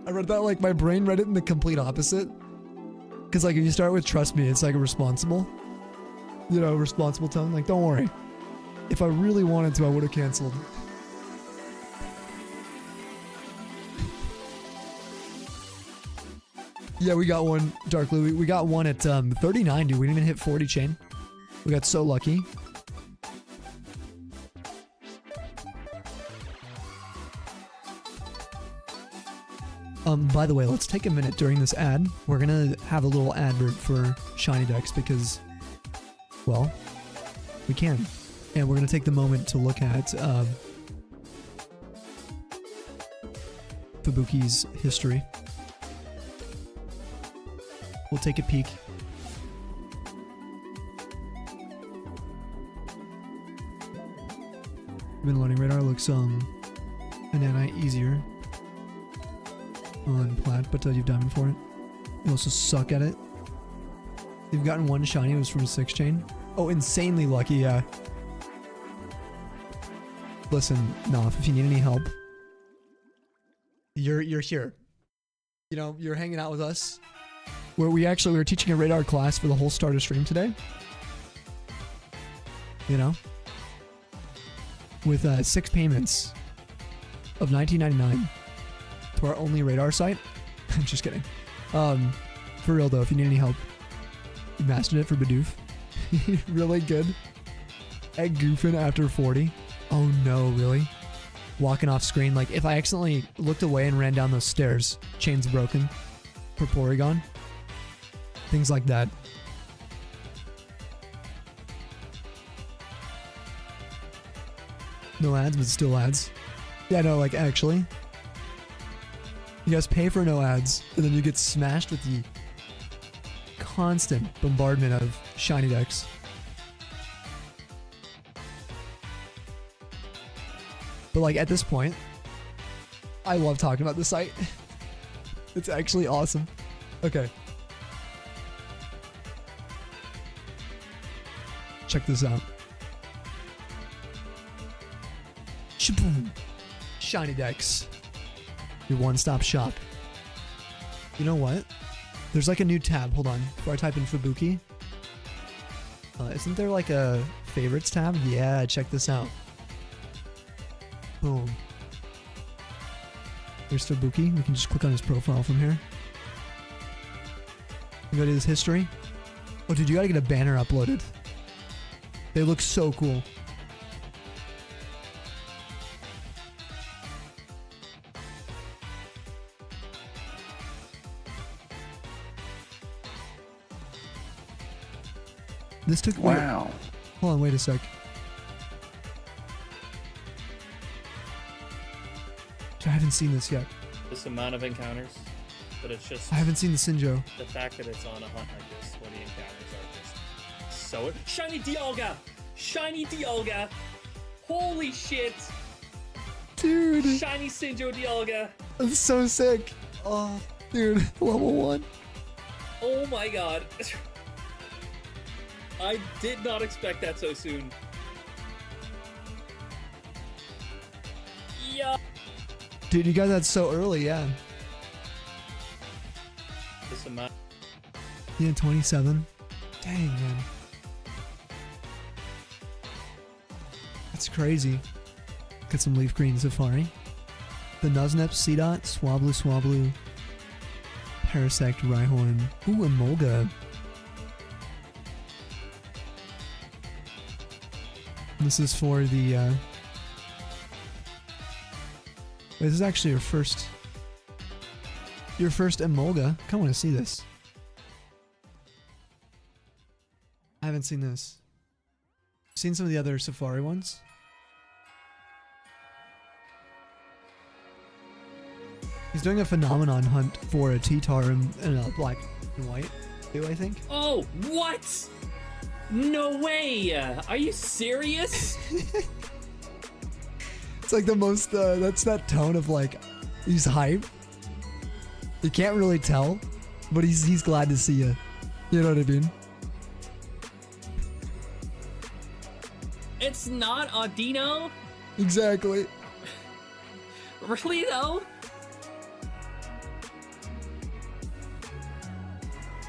I read that, like, my brain read it in the complete opposite. Because, like, if you start with trust me, it's like a responsible. You know, responsible tone. Like, don't worry. If I really wanted to, I would have canceled. Yeah, we got one, Dark Louie. We got one at 39, dude. We didn't even hit 40 chain. We got so lucky. By the way, let's take a minute during this ad. We're gonna have a little advert for Shiny Dex because, well, we can. And we're gonna take the moment to look at Fubuki's history. We'll take a peek. Been learning radar looks a nanite easier on plat, but you've diamond for it. You also suck at it. You've gotten one shiny, it was from a 6 chain. Oh, insanely lucky, yeah. Listen, Knopf, if you need any help, you're here. You know, you're hanging out with us. Where we were teaching a radar class for the whole start of stream today. You know? With 6 payments of $19.99 to our only radar site. I'm just kidding. For real though, if you need any help, you mastered it for Bidoof. Really good. At goofing after 40. Oh no, really? Walking off screen. Like, if I accidentally looked away and ran down those stairs, chain's broken. For Porygon. Things like that. No ads, but still ads. Yeah, no, like, actually. You guys pay for no ads, and then you get smashed with the constant bombardment of Shiny Dex. But, like, at this point, I love talking about the site. It's actually awesome. Okay. Check this out. Shaboom! Shiny Dex. Your one-stop shop. You know what? There's like a new tab. Hold on. Before I type in Fubuki. Isn't there like a favorites tab? Yeah, check this out. Boom. There's Fubuki. We can just click on his profile from here. You go to his history. Oh, dude, you gotta get a banner uploaded. They look so cool. This took... Wow. Hold on, wait a sec. I haven't seen this yet. This amount of encounters, but it's just I haven't seen the Sinjo. the fact that it's on a hunt like this, where the encounters are just so shiny Dialga, shiny Dialga, holy shit, Dude, shiny Sinjo Dialga. that's so sick. Oh, dude, level 1. Oh my god. I did not expect that so soon. Yeah. Dude, you got that so early, yeah. This amount. Yeah, 27. Dang, man. That's crazy. Got some leaf green Safari. The Nuznep, Seedot, Swablu, Swablu, Parasect, Rhyhorn. Ooh, Emolga. This is for the, Wait, this is actually your first Emolga. I kinda wanna see this. I haven't seen this. Seen some of the other Safari ones. He's doing a phenomenon hunt for a T-Tar in a black and white too, I think. Oh, what? No way! Are you serious? It's like the most, that's that tone of like, he's hype. You can't really tell, but he's glad to see you. You know what I mean? It's not Audino? Exactly. Really though?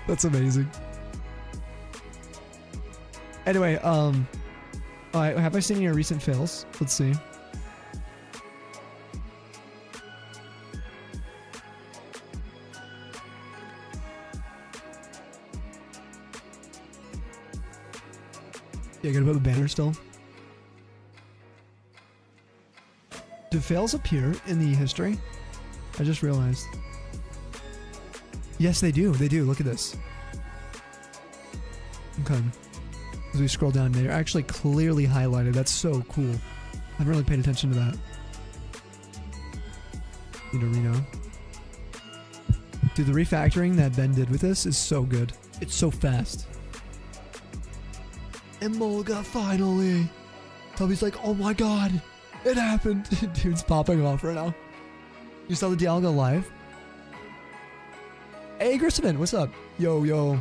That's amazing. Anyway, alright, have I seen your recent fails? Let's see. Yeah, gotta put the banner still. Do fails appear in the history? I just realized. Yes, they do. They do. Look at this. Okay. As we scroll down, they're actually clearly highlighted. That's so cool. I haven't really paid attention to that. Nidorino. Dude, the refactoring that Ben did with this is so good. It's so fast. Emolga, finally! Toby's like, oh my god! It happened! Dude's popping off right now. You saw the Dialga live? Hey, Grisman, what's up? Yo, yo.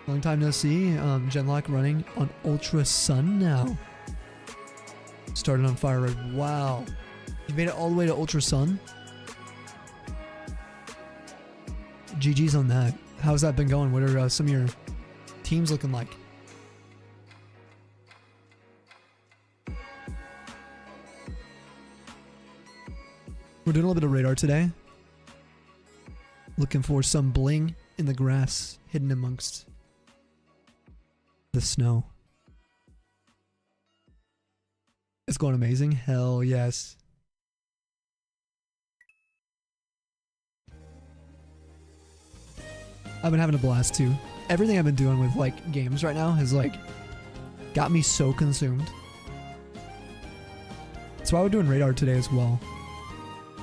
Long time no see. Genlock running on Ultra Sun now. Started on Fire Red. Wow. You made it all the way to Ultra Sun? GG's on that. How's that been going? What are some of your teams looking like? We're doing a little bit of radar today. Looking for some bling in the grass hidden amongst the snow. It's going amazing. Hell yes. I've been having a blast too. Everything I've been doing with like games right now has like got me so consumed. That's why we're doing radar today as well.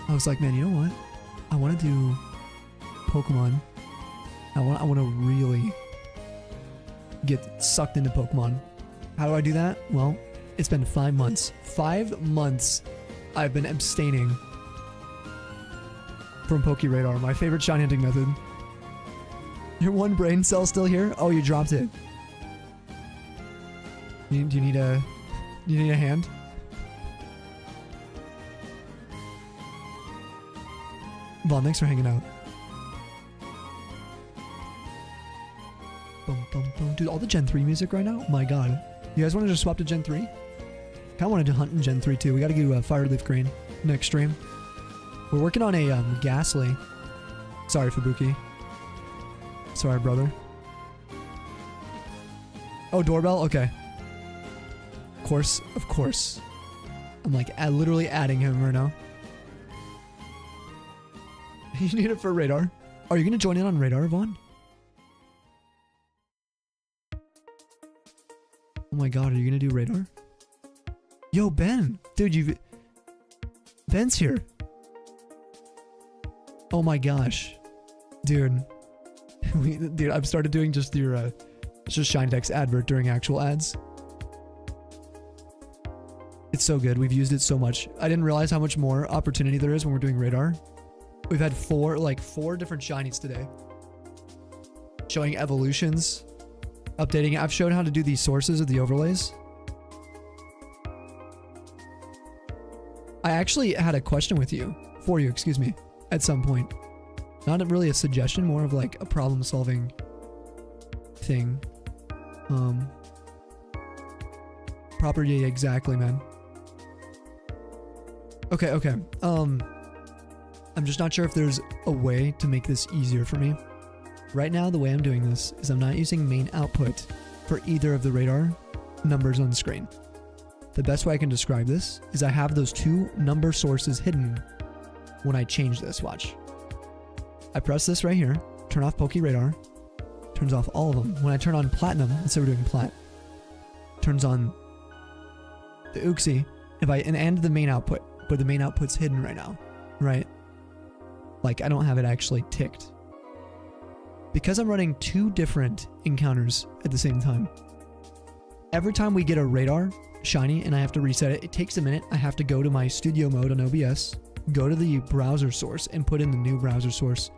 I was like, man, you know what? I want to do Pokemon. I want to really get sucked into Pokemon. How do I do that? Well, it's been 5 months. 5 months I've been abstaining from PokeRadar, my favorite shiny hunting method. Your one brain cell still here? Oh, you dropped it. Do you need a hand? Vaughn, thanks for hanging out. Boom, boom, boom. Dude, all the Gen 3 music right now? My god. You guys want to just swap to Gen 3? Kinda wanted to hunt in Gen 3 too. We gotta do Fire Leaf Green next stream. We're working on a Ghastly. Sorry, Fubuki. Sorry, brother. Oh, doorbell? Okay. Of course, of course. I'm like literally adding him right now. You need it for radar. Are you gonna join in on radar, Vaughn? Oh my god, are you gonna do radar? Yo, Ben! Dude, Ben's here. Oh my gosh. Dude. Dude, I've started doing just your just Shiny Dex advert during actual ads. It's so good. We've used it so much. I didn't realize how much more opportunity there is when we're doing radar. We've had four different shinies today. Showing evolutions, updating. I've shown how to do these sources of the overlays. I actually had a question for you, excuse me, at some point. Not really a suggestion, more of like a problem-solving thing. Property, exactly, man. Okay. I'm just not sure if there's a way to make this easier for me. Right now, the way I'm doing this is I'm not using main output for either of the radar numbers on the screen. The best way I can describe this is I have those two number sources hidden when I change this, watch. I press this right here, turn off Poke Radar, turns off all of them. When I turn on Platinum, let's say we're doing Plat, turns on the Uxie, and the main output, but the main output's hidden right now, right? Like, I don't have it actually ticked. Because I'm running two different encounters at the same time, every time we get a radar shiny and I have to reset it, it takes a minute. I have to go to my studio mode on OBS, go to the browser source and put in the new browser source.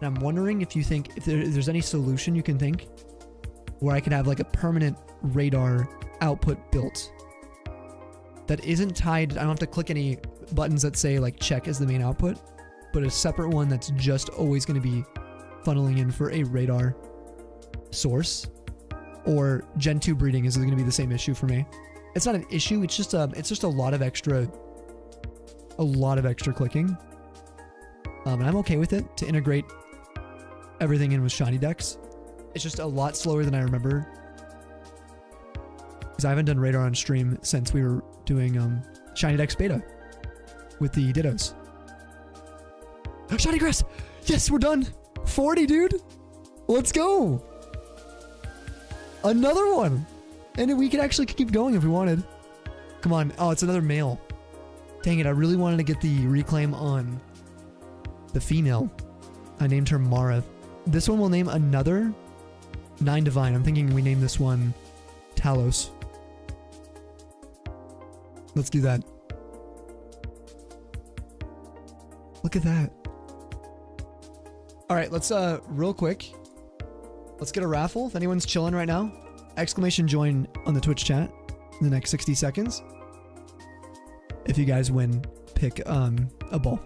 And I'm wondering if you think, if there's any solution you can think where I could have like a permanent radar output built that isn't tied. I don't have to click any buttons that say like check as the main output, but a separate one that's just always going to be funneling in for a radar source. Or Gen 2 breeding is going to be the same issue for me. It's not an issue, it's just a lot of extra clicking. And I'm okay with it to integrate everything in with Shiny Dex. It's just a lot slower than I remember, because I haven't done radar on stream since we were doing Shiny Dex beta with the Dittos. Shiny Grass! Yes, we're done! 40, dude! Let's go! Another one! And we could actually keep going if we wanted. Come on. Oh, it's another male. Dang it, I really wanted to get the reclaim on the female. I named her Mara. This one will name another 9 Divine. I'm thinking we name this one Talos. Let's do that. Look at that. Alright, let's real quick. Let's get a raffle. If anyone's chilling right now, exclamation join on the Twitch chat in the next 60 seconds. If you guys win, pick a ball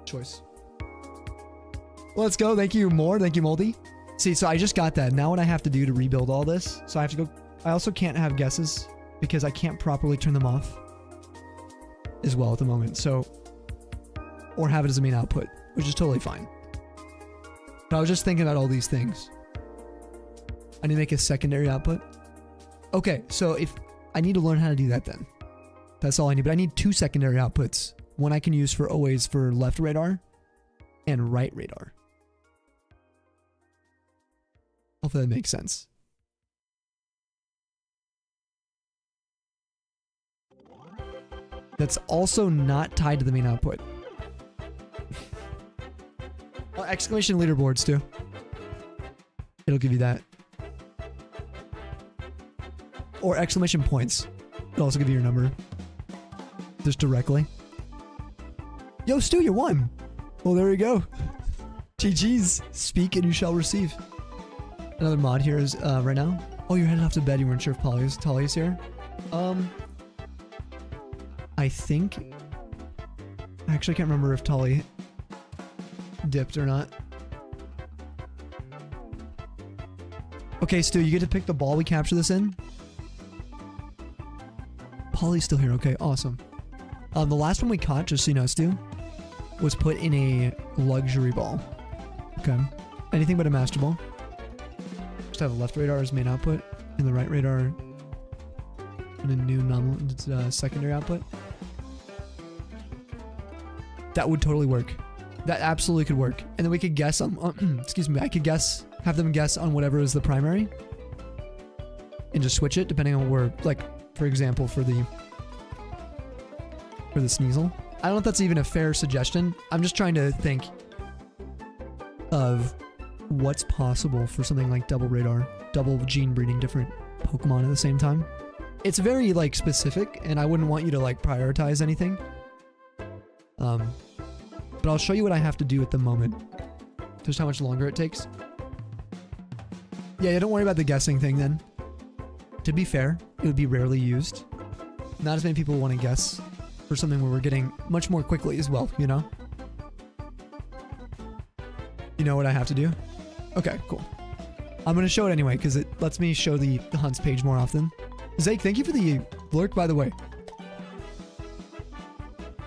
choice. Let's go. Thank you, More. Thank you, Moldy. See, so I just got that. Now what I have to do to rebuild all this, so I have to go. I also can't have guesses because I can't properly turn them off as well at the moment. So, or have it as a main output, which is totally fine. But I was just thinking about all these things. I need to make a secondary output. Okay, so if I need to learn how to do that then. That's all I need. But I need 2 secondary outputs. One I can use for always for left radar and right radar. Hopefully that makes sense. That's also not tied to the main output. Exclamation leaderboards too. It'll give you that. Or exclamation points. It'll also give you your number. Just directly. Yo, Stu, you won. Well, there you go. GG's. Speak and you shall receive. Another mod here is right now. Oh, you're headed off to bed. You weren't sure if Tali's here. I think. I actually can't remember if Tali dipped or not. Okay, Stu, you get to pick the ball we capture this in. Polly's still here. Okay, awesome. The last one we caught, just so you know, Stu, was put in a luxury ball. Okay. Anything but a master ball. Just have a left radar as main output, and the right radar and a new secondary output. That would totally work. That absolutely could work. And then we could guess on, excuse me, I could guess, have them guess on whatever is the primary. And just switch it depending on what we're, like, for example, for the Sneasel. I don't know if that's even a fair suggestion. I'm just trying to think of what's possible for something like double radar, double gene breeding different Pokemon at the same time. It's very like specific, and I wouldn't want you to like prioritize anything. But I'll show you what I have to do at the moment. Just how much longer it takes. Yeah, don't worry about the guessing thing then. To be fair, it would be rarely used. Not as many people want to guess for something where we're getting much more quickly as well, you know? You know what I have to do? Okay, cool. I'm going to show it anyway because it lets me show the hunts page more often. Zake, thank you for the lurk, by the way.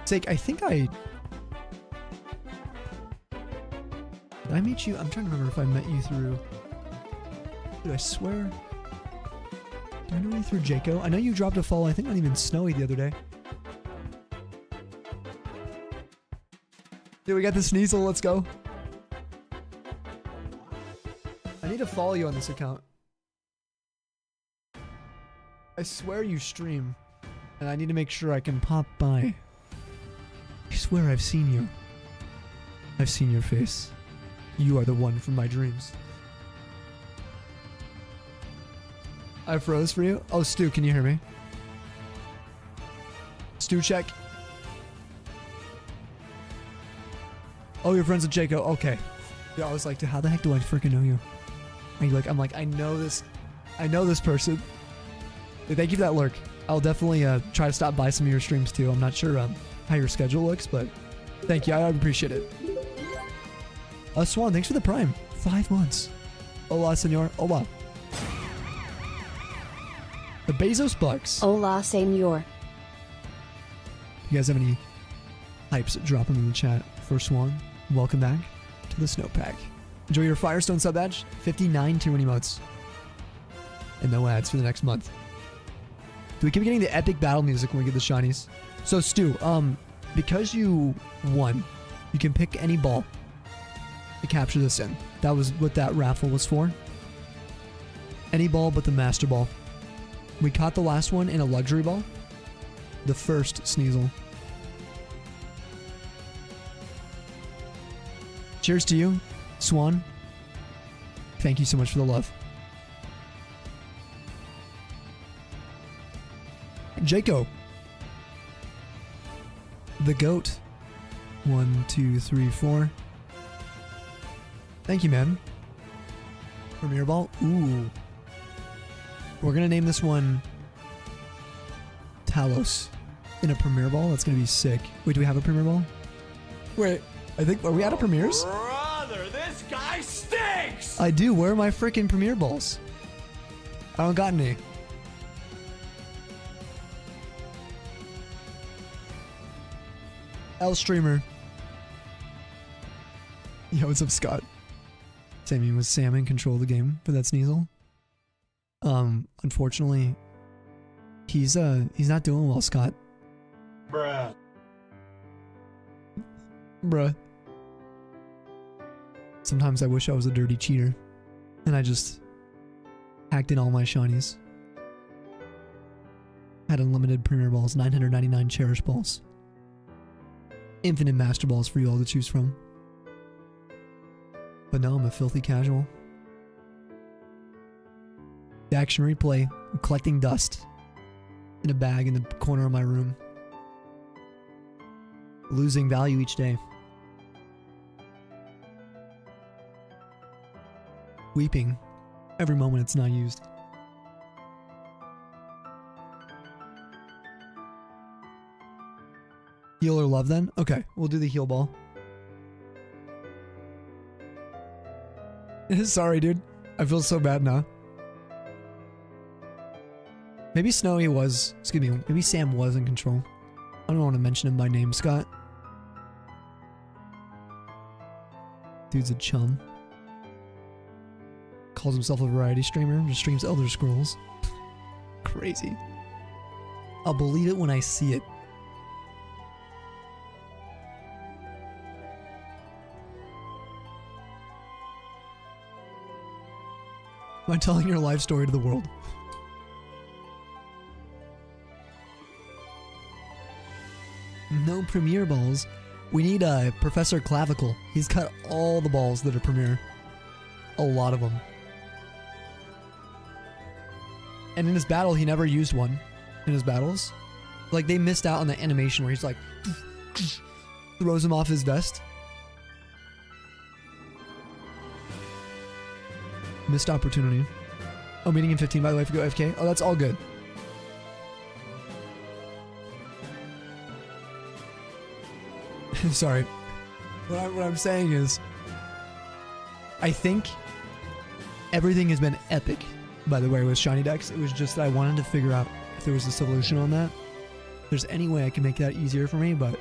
Zake, I think Did I meet you? I'm trying to remember if I met you through... Dude, I swear... Did I know you through Jaco? I know you dropped a follow, I think on even Snowy the other day. Dude, we got the Sneasel, let's go. I need to follow you on this account. I swear you stream, and I need to make sure I can pop by. I swear I've seen you. I've seen your face. You are the one from my dreams. I froze for you? Oh, Stu, can you hear me? Stu, check. Oh, you're friends with Jaco. Okay. Yeah, I was like, dude, how the heck do I freaking know you? And you're like, I'm like, I know this person. Dude, thank you for that lurk. I'll definitely try to stop by some of your streams too. I'm not sure how your schedule looks, but thank you. I appreciate it. Swan, thanks for the prime. 5 months. Hola, senor. Hola. The Bezos Bucks. Hola, senor. You guys have any hypes? Drop them in the chat for Swan. Welcome back to the Snowpack. Enjoy your Firestone sub badge. 59 tier 1 emotes. And no ads for the next month. Do we keep getting the epic battle music when we get the shinies? So Stu, because you won, you can pick any ball to capture this in. That was what that raffle was for. Any ball but the Master Ball. We caught the last one in a luxury ball. The first Sneasel. Cheers to you, Swan. Thank you so much for the love. Jaco. The GOAT. 1, 2, 3, 4. Thank you, man. Premier Ball. Ooh. We're gonna name this one Talos in a Premier Ball. That's gonna be sick. Wait, do we have a Premier Ball? Wait, I think, are we out of Premiers? Brother, this guy stinks! I do. Where are my freaking Premier Balls? I don't got any. L Streamer. Yo, what's up, Scott? Sammy was Sam in control of the game for that Sneasel. Unfortunately, he's not doing well, Scott. Bruh. Bruh. Sometimes I wish I was a dirty cheater, and I just hacked in all my shinies. Had unlimited Premier Balls, 999 Cherish Balls. Infinite Master Balls for you all to choose from. But now I'm a filthy casual. The action replay, I'm collecting dust in a bag in the corner of my room. Losing value each day. Weeping every moment it's not used. Heal or love then? Okay, we'll do the heal ball. Sorry, dude. I feel so bad now. Maybe Snowy was... Excuse me, maybe Sam was in control. I don't want to mention him by name, Scott. Dude's a chum. Calls himself a variety streamer. Just streams Elder Scrolls. Crazy. I'll believe it when I see it. Am I telling your life story to the world? No Premier Balls. We need Professor Clavicle. He's got all the balls that are Premier. A lot of them. And in his battle, he never used one. In his battles. Like, they missed out on the animation where he's like... throws him off his vest. Missed opportunity. Oh, meeting in 15, by the way, if you go AFK. Oh, that's all good. Sorry. What I'm saying is... I think... everything has been epic, by the way, with shiny decks. It was just that I wanted to figure out if there was a solution on that. If there's any way I can make that easier for me, but...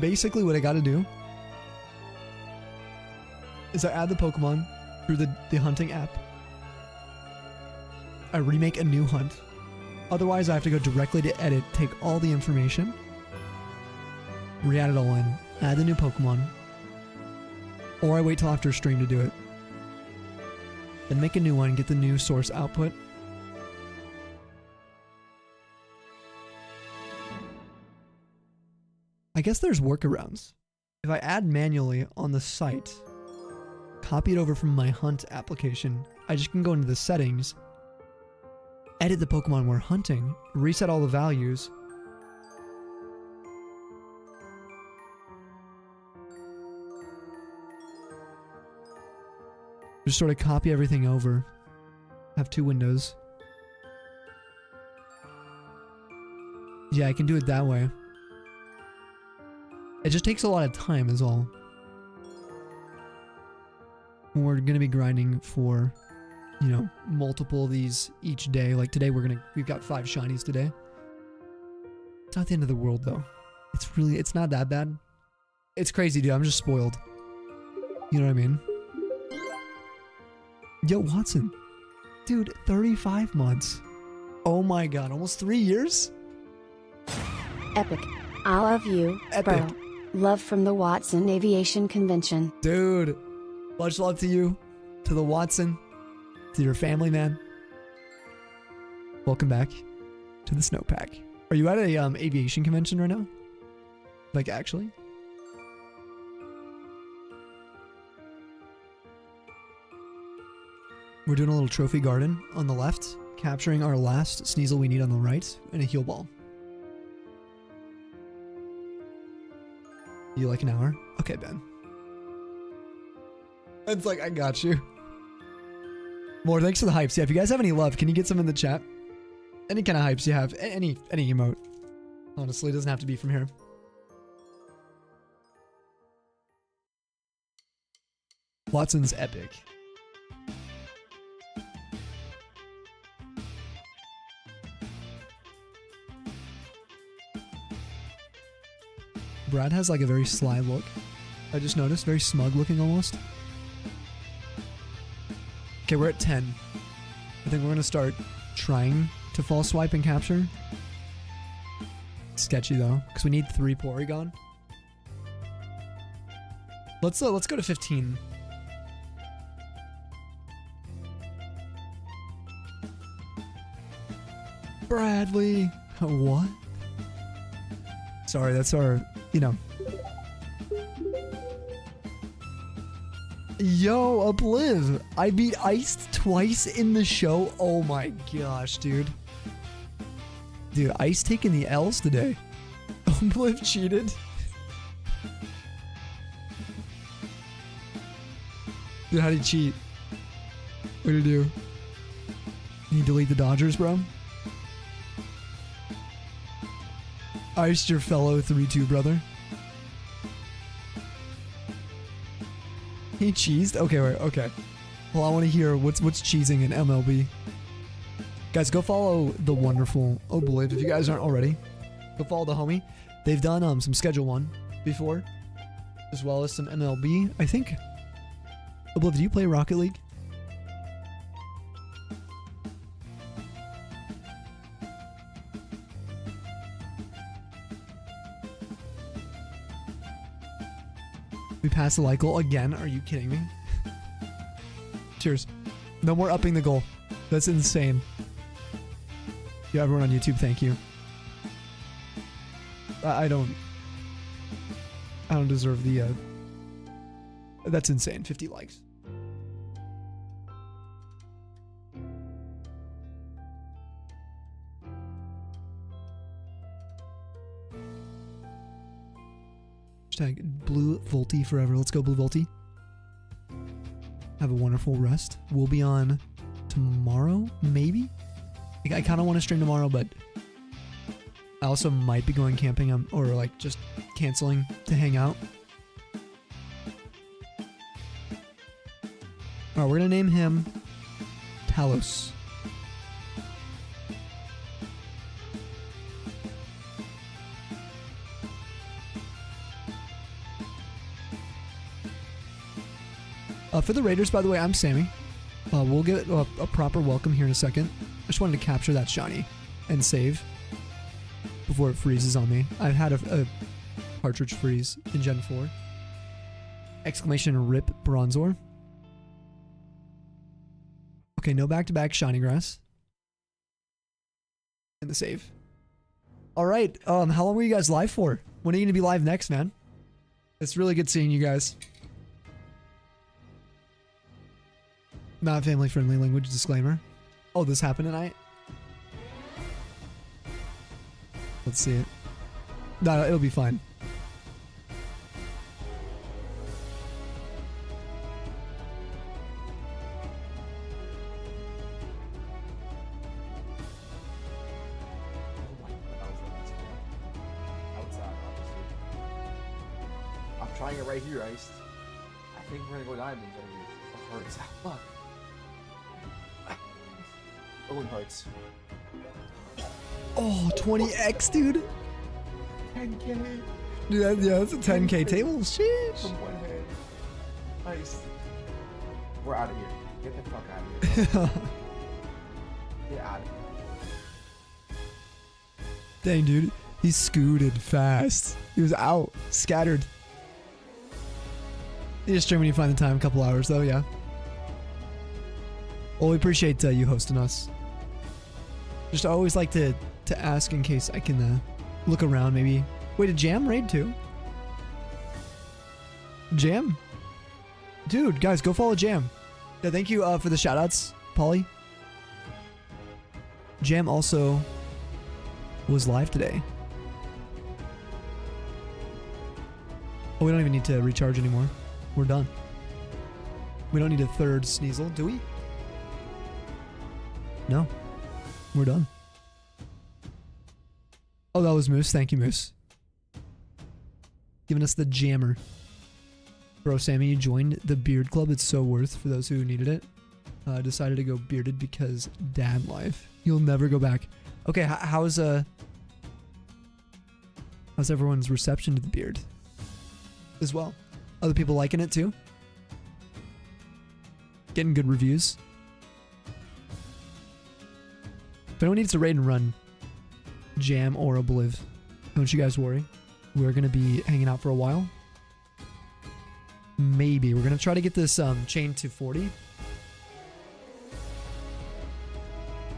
basically what I gotta do is I add the Pokemon through the hunting app. I remake a new hunt. Otherwise, I have to go directly to edit, take all the information, re-add it all in, add the new Pokemon, or I wait till after stream to do it. Then make a new one, get the new source output. I guess there's workarounds. If I add manually on the site, copy it over from my hunt application, I just can go into the settings, edit the Pokemon we're hunting, reset all the values, just sort of copy everything over, have two windows. Yeah, I can do it that way. It just takes a lot of time is all. We're gonna be grinding for, you know, multiple of these each day. Like today we've got 5 shinies today. It's not the end of the world though. It's not that bad. It's crazy, dude. I'm just spoiled. You know what I mean? Yo, Watson. Dude, 35 months. Oh my god, almost 3 years? Epic. I love you, Epic. bro. Love from the Watson Aviation Convention. Dude, much love to you, to the Watson, to your family, man. Welcome back to the snowpack. Are you at a aviation convention right now? Like, actually? We're doing a little trophy garden on the left, capturing our last Sneasel we need on the right, and a heal ball. You like an hour? Okay, Ben. It's like, I got you. More, thanks for the hypes. Yeah, if you guys have any love, can you get some in the chat? Any kind of hypes you have. Any emote. Honestly, it doesn't have to be from here. Watson's epic. Brad has like a very sly look. I just noticed, very smug looking almost. Okay, we're at 10. I think we're gonna start trying to false swipe and capture. Sketchy though, because we need 3 Porygon. Let's go to 15. Bradley, what? Sorry, that's our, you know. Yo, Upliv, I beat Iced twice in the show. Oh my gosh, dude. Dude, Ice taking the L's today. Upliv cheated. Dude, how'd he cheat? What did he do? Can you delete the Dodgers, bro? Iced your fellow 3-2 brother. He cheesed? Okay, wait, okay. Well, I want to hear what's cheesing in MLB. Guys, go follow the wonderful Obliv if you guys aren't already. Go follow the homie. They've done some Schedule 1 before, as well as some MLB. I think. Obliv, do you play Rocket League? We passed the like goal again. Are you kidding me? Cheers. No more upping the goal. That's insane. Yeah, everyone on YouTube, thank you. I don't deserve the, that's insane. 50 likes. Hashtag Blue Volty forever. Let's go, Blue Volty. Have a wonderful rest. We'll be on tomorrow, maybe? I kind of want to stream tomorrow, but I also might be going camping or like just canceling to hang out. Alright, we're going to name him Talos. For the Raiders, by the way, I'm Sammy. We'll get a proper welcome here in a second. I just wanted to capture that shiny and save before it freezes on me. I've had a cartridge freeze in Gen 4. Exclamation rip Bronzor. Okay, no back-to-back shiny grass. And the save. Alright, how long were you guys live for? When are you going to be live next, man? It's really good seeing you guys. Not family-friendly language disclaimer. Oh, this happened tonight? Let's see it. No, it'll be fine. I'm trying it right here, Iced. I think we're gonna go diamonds right here. Oh, hurts. Fuck. Going hurts. Oh, 20x, dude. 10K. Dude, yeah, that's a 10K table. Sheesh. From one head. Iced. We're out of here. Get the fuck out of here. Get out of here. Dang, dude. He scooted fast. He was out. Scattered. You just stream when you find the time. A couple hours, though, yeah. Well, we appreciate you hosting us. Just always like to ask in case I can look around, maybe. Wait, did Jam raid too? Jam? Dude, guys, go follow Jam. Yeah, thank you for the shoutouts, Polly. Jam also was live today. Oh, we don't even need to recharge anymore. We're done. We don't need a third Sneasel, do we? No. We're done. Oh, that was Moose. Thank you, Moose. Giving us the jammer. Bro, Sammy, you joined the beard club. It's so worth for those who needed it. Decided to go bearded because dad life. You'll never go back. Okay, how's everyone's reception to the beard? As well. Other people liking it too? Getting good reviews? If anyone needs to raid and run, Jam or Obliv, don't you guys worry. We're going to be hanging out for a while. Maybe. We're going to try to get this chain to 40.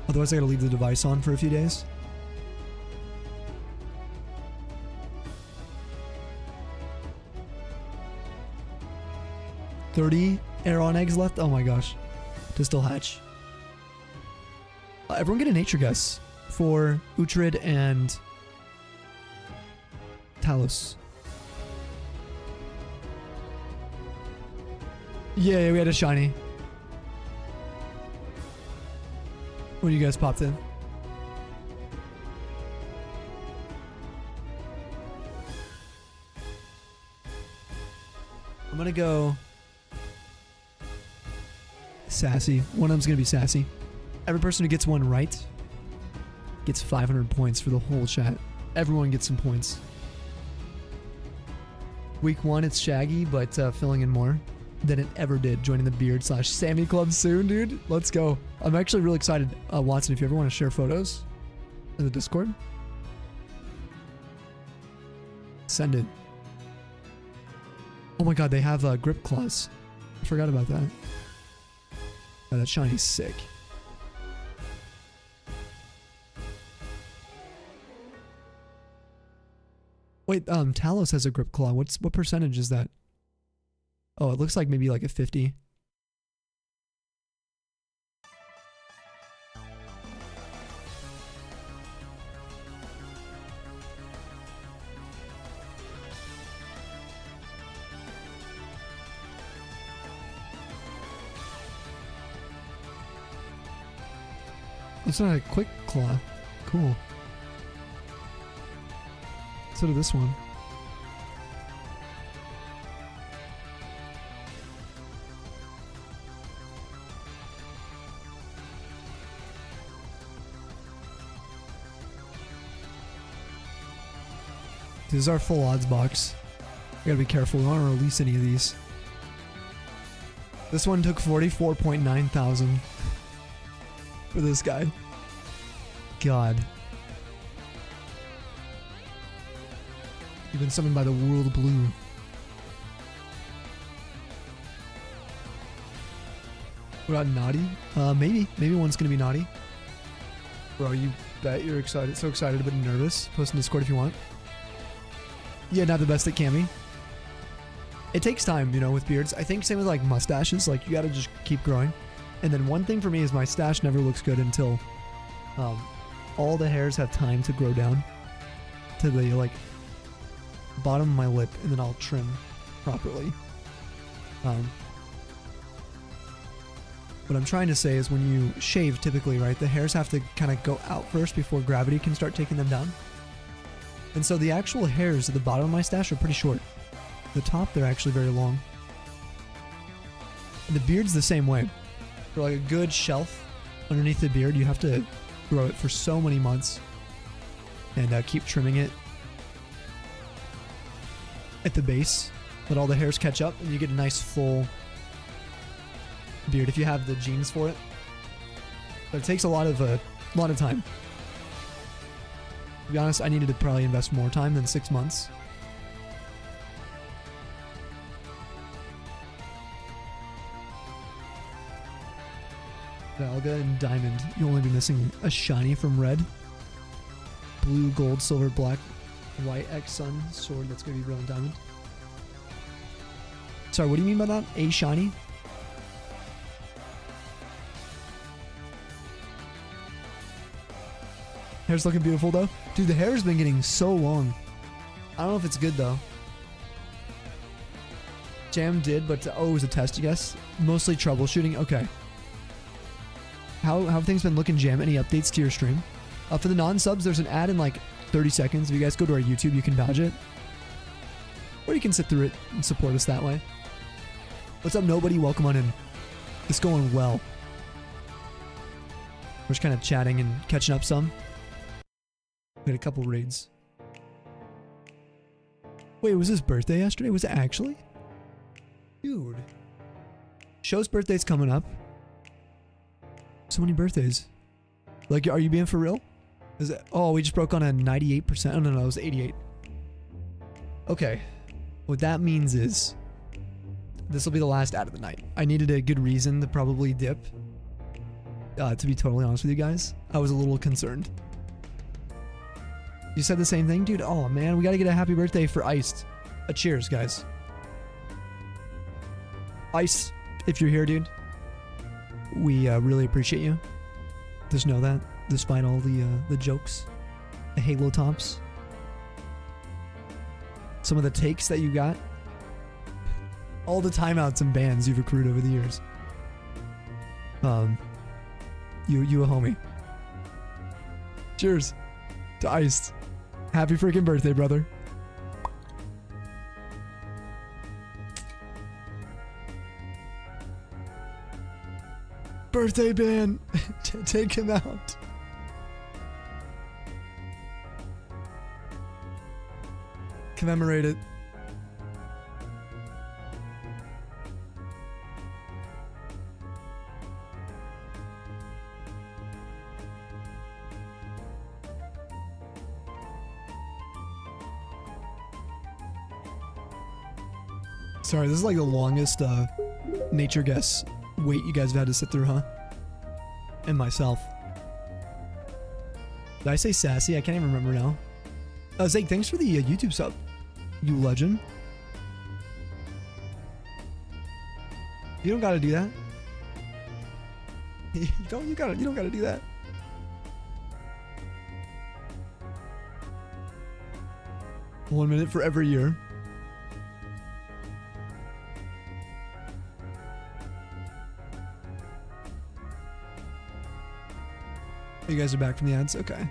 Otherwise, I got to leave the device on for a few days. $30 Aeron eggs left? Oh my gosh. To still hatch. Everyone get a nature guess for Uhtred and Talos. Yeah, we had a shiny. What do you guys popped in? I'm gonna go sassy. One of them's gonna be sassy. Every person who gets one right gets 500 points for the whole chat. Everyone gets some points. Week 1, it's Shaggy, but filling in more than it ever did. Joining the beard/Sammy Club soon, dude. Let's go. I'm actually really excited. Watson, if you ever want to share photos in the Discord, send it. Oh my god, they have grip claws. I forgot about that. Oh, that shiny's sick. Wait, Talos has a grip claw. What percentage is that? Oh, it looks like maybe like a 50. It's not a quick claw. Cool. So did this one. This is our full odds box. We gotta be careful. We don't want to release any of these. This one took 44.9 thousand for this guy. God. You've been summoned by the world blue. What about naughty? Maybe. Maybe one's gonna be naughty. Bro, you bet you're excited. So excited but nervous. Post in Discord if you want. Yeah, not the best it can be. It takes time, you know, with beards. I think same with like mustaches. Like you gotta just keep growing. And then one thing for me is my stash never looks good until all the hairs have time to grow down to the like bottom of my lip, and then I'll trim properly. What I'm trying to say is when you shave typically, right, the hairs have to kind of go out first before gravity can start taking them down. And so the actual hairs at the bottom of my stash are pretty short. The top, they're actually very long. And the beard's the same way. For like a good shelf underneath the beard, you have to grow it for so many months and keep trimming it at the base. Let all the hairs catch up and you get a nice full beard if you have the genes for it. But it takes a lot of time. To be honest, I needed to probably invest more time than 6 months. Valga and Diamond. You'll only be missing a shiny from Red. Blue, Gold, Silver, Black, White, X, Sun, Sword. That's going to be Red and Diamond. Sorry, what do you mean by that? A shiny? Hair's looking beautiful though. Dude, the hair's been getting so long. I don't know if it's good though. Jam did, but oh, it was a test, you guess? Mostly troubleshooting. Okay. How have things been looking, Jam? Any updates to your stream? For the non-subs, there's an ad in like 30 seconds. If you guys go to our YouTube, you can dodge it. Or you can sit through it and support us that way. What's up, nobody? Welcome on in. It's going well. We're just kind of chatting and catching up some. We had a couple raids. Wait, was his birthday yesterday? Was it actually? Dude. Show's birthday's coming up. So many birthdays. Like, are you being for real? Is it? Oh, we just broke on a 98%. Oh, no, it was 88. Okay. What that means is this will be the last ad of the night. I needed a good reason to probably dip. To be totally honest with you guys, I was a little concerned. You said the same thing, dude? Oh, man, we got to get a happy birthday for Iced. A cheers, guys. Ice, if you're here, dude, we really appreciate you. Just know that, despite all the jokes, the Halo tops, some of the takes that you got, all the timeouts and bans you've accrued over the years. You a homie. Cheers to Iced. Happy freaking birthday, brother. Birthday ban. Take him out. Commemorate it. Sorry, this is like the longest nature guess wait you guys have had to sit through, huh? And myself. Did I say sassy? I can't even remember now. Zake, thanks for the YouTube sub. You legend. You don't gotta do that. You don't gotta do that. One minute for every year. You guys are back from the ads? Okay.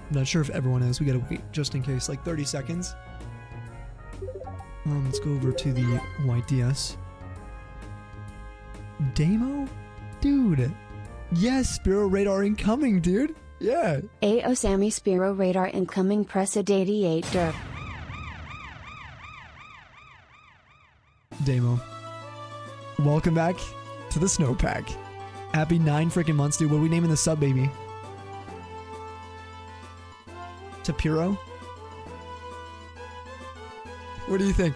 I'm not sure if everyone is. We gotta wait just in case, like 30 seconds. Let's go over to the white DS. Demo? Dude. Yes, Spiro Radar incoming, dude. Yeah. AO Sammy Spiro Radar incoming Pressid 88 derp. Demo. Welcome back to the snowpack. Happy 9 freaking months, dude. What are we naming the sub, baby? Tapiro? What do you think?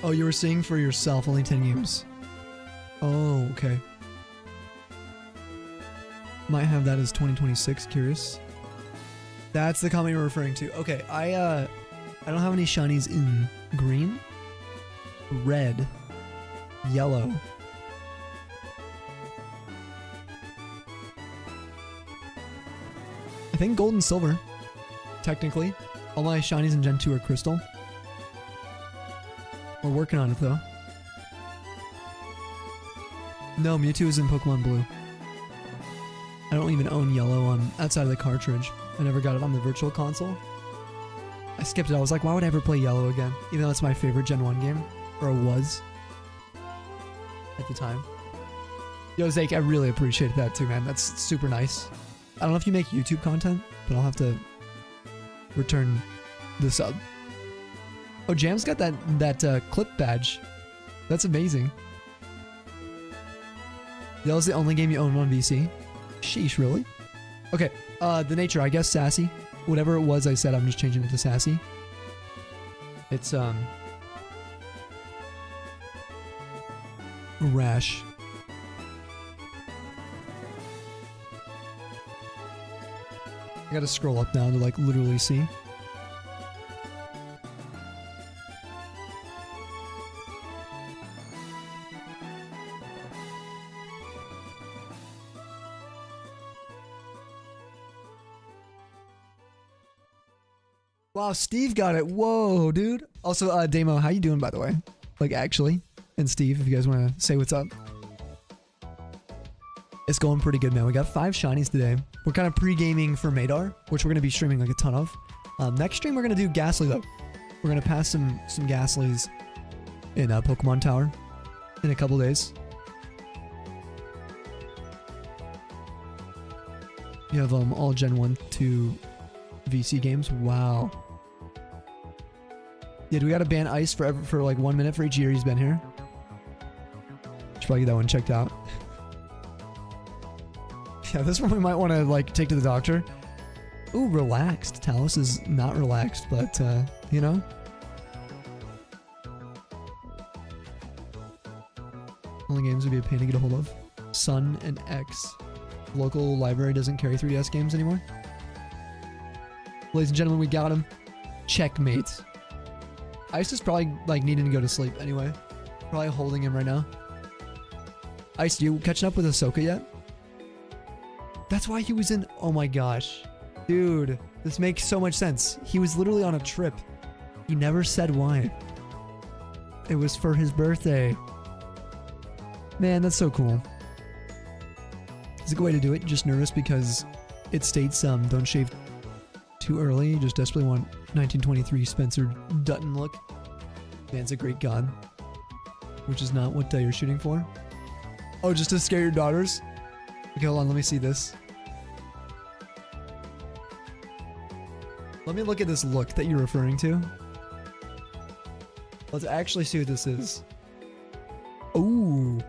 Oh, you were seeing for yourself, only 10 games. Oh, okay. Might have that as 2026, curious. That's the comment you're referring to. Okay, I don't have any shinies in green, red, yellow. I think gold and silver, technically. All my shinies in Gen 2 are crystal. We're working on it though. No, Mewtwo is in Pokemon Blue. I don't even own yellow on outside of the cartridge. I never got it on the virtual console. I skipped it. I was like, why would I ever play yellow again? Even though it's my favorite Gen 1 game. Or it was. At the time. Yo, Zake, I really appreciate that too, man. That's super nice. I don't know if you make YouTube content, but I'll have to return the sub. Oh, Jam's got that clip badge. That's amazing. Yellow's the only game you own on VC? Sheesh, really? Okay, the nature, I guess sassy. Whatever it was I said, I'm just changing it to sassy. It's, rash. I gotta scroll up now to like literally see. Wow, Steve got it. Whoa, dude. Also, Damo, how you doing, by the way? Like, actually. And Steve, if you guys want to say what's up. It's going pretty good, man. We got 5 shinies today. We're kind of pre-gaming for Madar, which we're going to be streaming like a ton of. Next stream, we're going to do Ghastly, though. We're going to pass some Ghastlies in Pokemon Tower in a couple days. You have all Gen 1, 2 VC games. Wow. Yeah, do we gotta ban Ice for like 1 minute for each year he's been here? Should probably get that one checked out. Yeah, this one we might want to like take to the doctor. Ooh, relaxed. Talos is not relaxed, but you know. Only games would be a pain to get a hold of. Sun and X. Local library doesn't carry 3DS games anymore. Ladies and gentlemen, we got him. Checkmate. Ice is probably like needing to go to sleep anyway. Probably holding him right now. Ice, you catching up with Ahsoka yet? That's why he was in... Oh my gosh. Dude, this makes so much sense. He was literally on a trip. He never said why. It was for his birthday. Man, that's so cool. It's a good way to do it. Just nervous because it states don't shave too early. You just desperately want 1923 Spencer Dutton look. Man's a great god. Which is not what you're shooting for. Oh, just to scare your daughters? Okay, hold on. Let me see this. Let me look at this look that you're referring to. Let's actually see what this is. Ooh.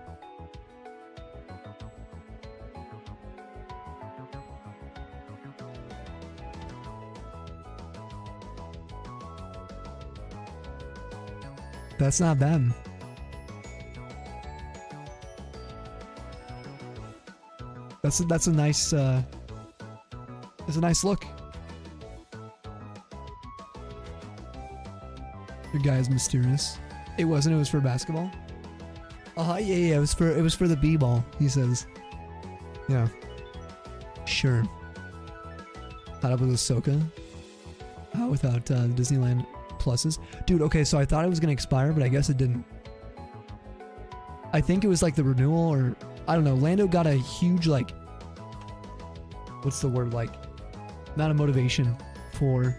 That's not bad. That's a nice look. Your guy is mysterious. It wasn't. It was for basketball. Yeah. It was for the b-ball. He says. Yeah. Sure. Caught up with Ahsoka. Without Disneyland pluses, dude. Okay, so I thought it was gonna expire, but I guess it didn't. I think it was like the renewal, or I don't know. Lando got a huge like, what's the word, like, amount of motivation for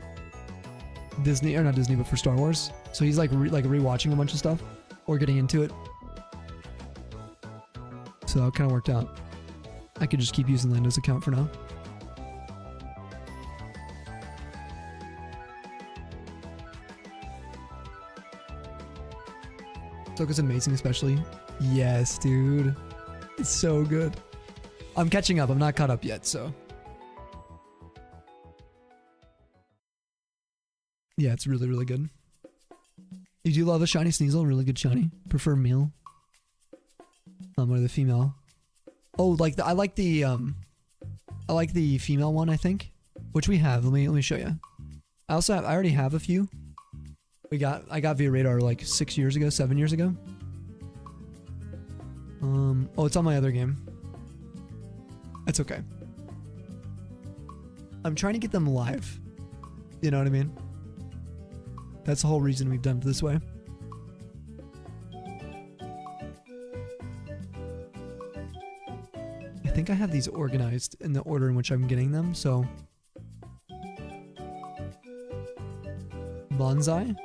Disney, or not Disney, but for Star Wars. So he's like rewatching a bunch of stuff or getting into it. So it kind of worked out. I could just keep using Lando's account for now. Ahsoka's amazing, especially. Yes, dude. It's so good. I'm catching up. I'm not caught up yet, so. Yeah, it's really, really good. You do love a shiny Sneasel, really good shiny. Prefer male. Or the female. Oh, like I like the female one, I think. Which we have. Let me show you. I already have a few. I got via radar like 7 years ago. Oh, it's on my other game. That's okay. I'm trying to get them live. You know what I mean? That's the whole reason we've done it this way. I think I have these organized in the order in which I'm getting them, so. Bonsai.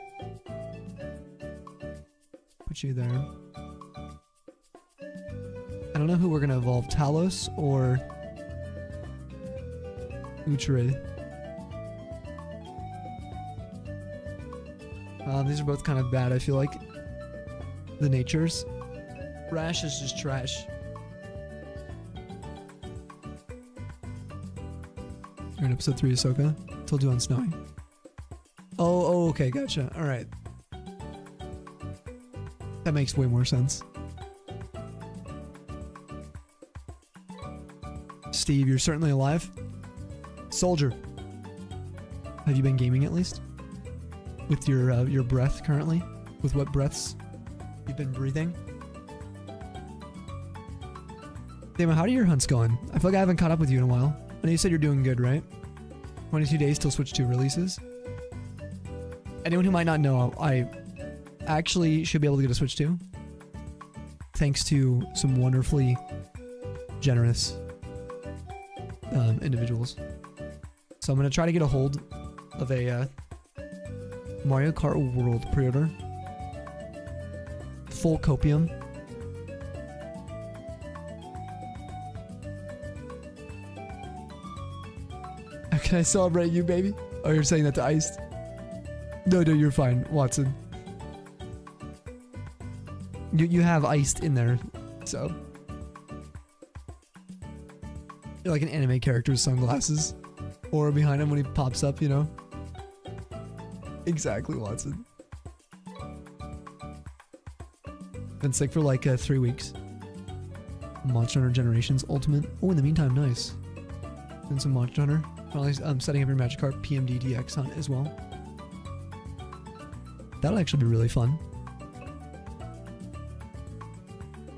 Put you there. I don't know who we're gonna evolve, Talos or Uhtred. These are both kind of bad, I feel like. The natures. Rash is just trash. You're in episode 3 of Ahsoka. Told you on Snowy. Oh, okay, gotcha. Alright. That makes way more sense. Steve, you're certainly alive. Soldier. Have you been gaming at least? With your breath currently? With what breaths you've been breathing? Damon, how are your hunts going? I feel like I haven't caught up with you in a while. I know you said you're doing good, right? 22 days till Switch 2 releases. Anyone who might not know, I actually should be able to get a Switch 2. Thanks to some wonderfully generous individuals. So I'm going to try to get a hold of a Mario Kart World pre-order. Full copium. How can I celebrate you, baby? Oh, you're saying that to Iced? No, you're fine, Watson. You have Iced in there, so. You're like an anime character with sunglasses. Or behind him when he pops up, you know? Exactly, Watson. Been sick for like 3 weeks. Monster Hunter Generations Ultimate. Oh, in the meantime, nice. Doing some Monster Hunter. Finally, setting up your Magikarp PMD DX hunt as well. That'll actually be really fun.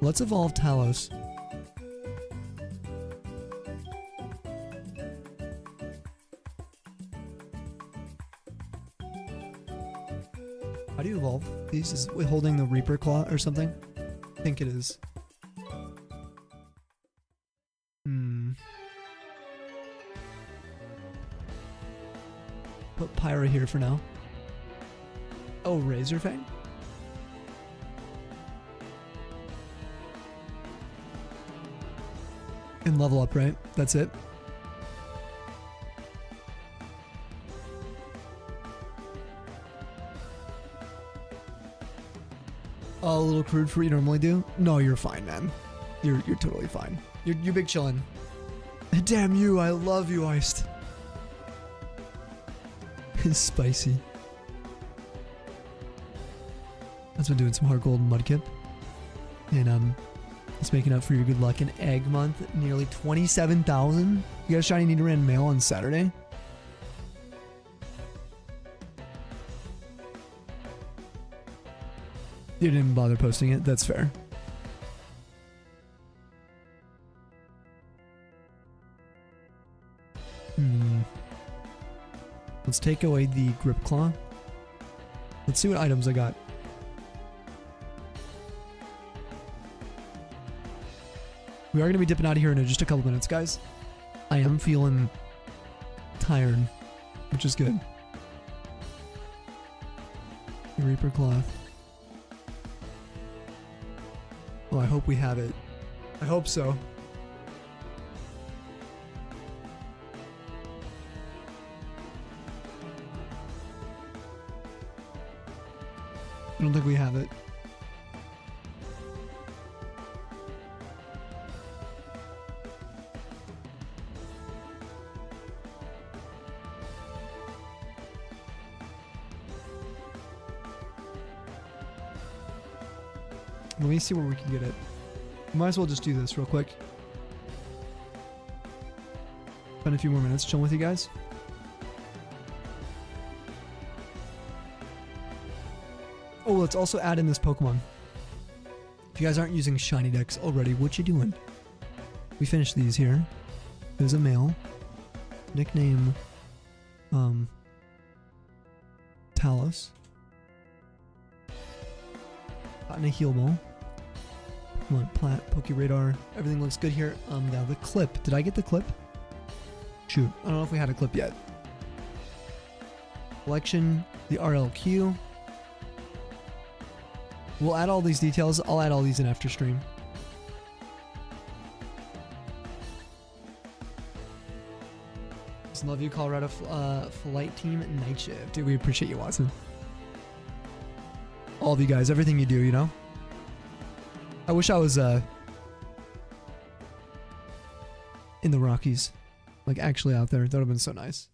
Let's evolve Talos. How do you evolve these? Is it holding the Reaper Claw or something? I think it is. Put Pyra here for now. Oh, Razorfang? And level up, right? That's it. Oh, a little crude for what you normally do? No, you're fine, man. You're totally fine. You're big chillin'. Damn you, I love you, Iced. It's spicy. I've been doing some hard gold mudkip. And It's making up for your good luck in egg month. Nearly 27,000. You guys shiny need to run mail on Saturday? You didn't bother posting it. That's fair. Let's take away the grip claw. Let's see what items I got. We are going to be dipping out of here in just a couple minutes, guys. I am feeling tired, which is good. The Reaper cloth. Oh, I hope we have it. I hope so. I don't think we have it. Let me see where we can get it. Might as well just do this real quick. Spend a few more minutes chilling with you guys. Oh, let's also add in this Pokemon. If you guys aren't using shiny decks already, what you doing? We finished these here. There's a male. Nickname, Talos. Gotten a heal ball. Come on, Plat, Pokeradar. Everything looks good here. Now the clip. Did I get the clip? Shoot, I don't know if we had a clip yet. Collection, the RLQ. We'll add all these details. I'll add all these in after stream. Just love you, Colorado Flight Team Night Shift. Dude, we appreciate you, Watson. All of you guys, everything you do, you know? I wish I was in the Rockies. Like actually out there. That would have been so nice.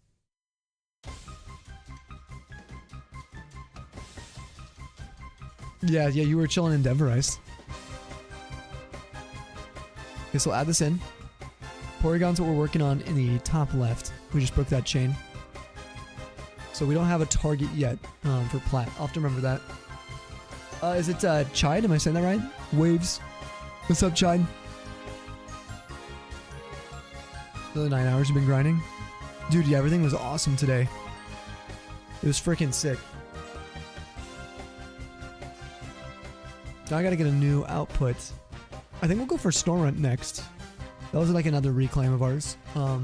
Yeah, you were chilling in Denver, Ice. Okay, so we'll add this in. Porygon's what we're working on in the top left. We just broke that chain. So we don't have a target yet for Plat. I'll have to remember that. Is it Chide? Am I saying that right? Waves. What's up, Chide? The 9 hours you've been grinding? Dude, yeah, everything was awesome today. It was freaking sick. Now I gotta get a new output. I think we'll go for Stormrunt next. That was like another reclaim of ours. Might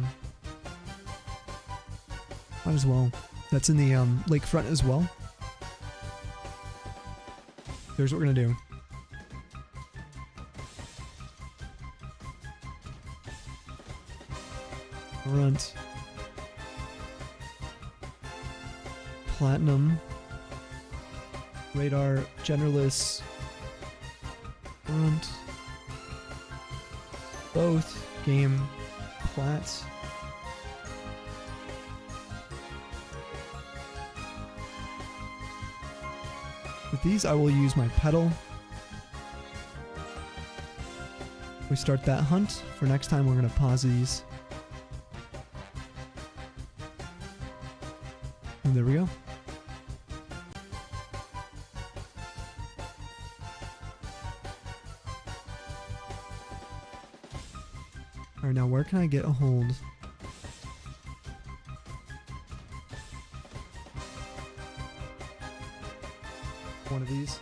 as well. That's in the lakefront as well. Here's what we're gonna do. Runt. Platinum. Radar. Genderless. Runt. Both. Game. Plats. With these, I will use my pedal. We start that hunt. For next time, we're going to pause these. And there we go. Alright, now where can I get a hold? One of these.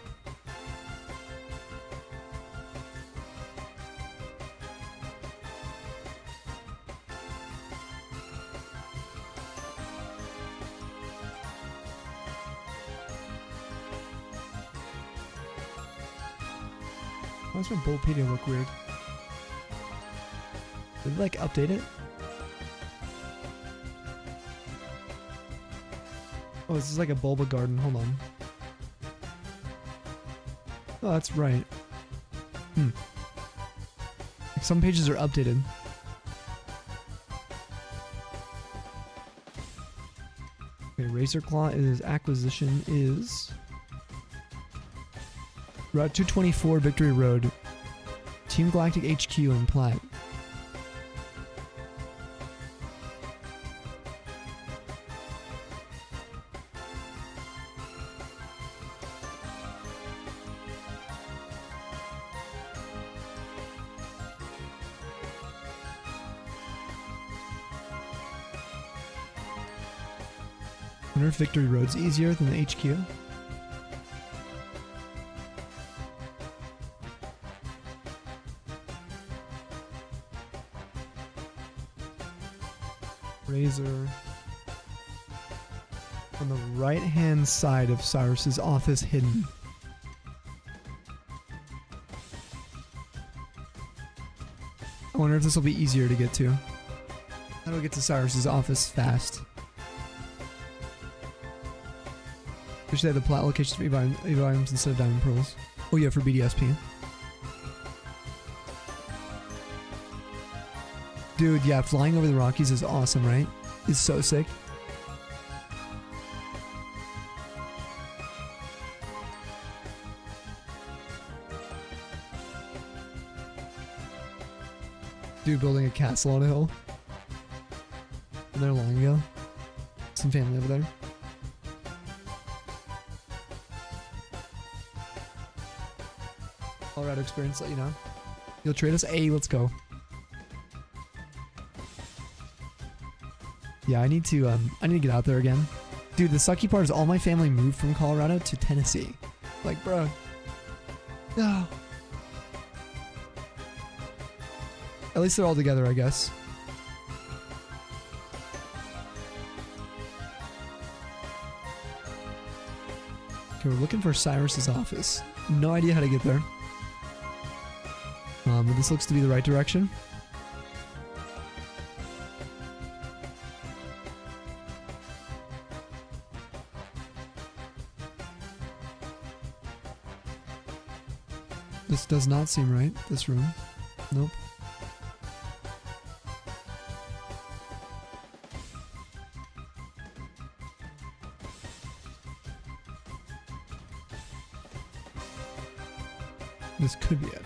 Why does my Bulbapedia look weird? Did they like update it? Oh, this is like a Bulba garden. Hold on. Oh, that's right. Like some pages are updated. Okay, Razor Claw is acquisition is Route 224 Victory Road Team Galactic HQ in Platt. I wonder if Victory Road's easier than the HQ. Razor. On the right-hand side of Cyrus's office, hidden. I wonder if this will be easier to get to. How do I get to Cyrus's office fast? We should have the plat locations for Evo items instead of diamond pearls. Oh yeah, for BDSP. Dude, yeah, flying over the Rockies is awesome, right? It's so sick. Dude, building a castle on a hill. Been there long ago. Some family over there. Colorado experience, let you know. You'll trade us? Hey, let's go. Yeah, I need to get out there again. Dude, the sucky part is all my family moved from Colorado to Tennessee. Like, bro. No. At least they're all together, I guess. Okay, we're looking for Cyrus's office. No idea how to get there. But this looks to be the right direction. This does not seem right, this room. Nope. This could be it.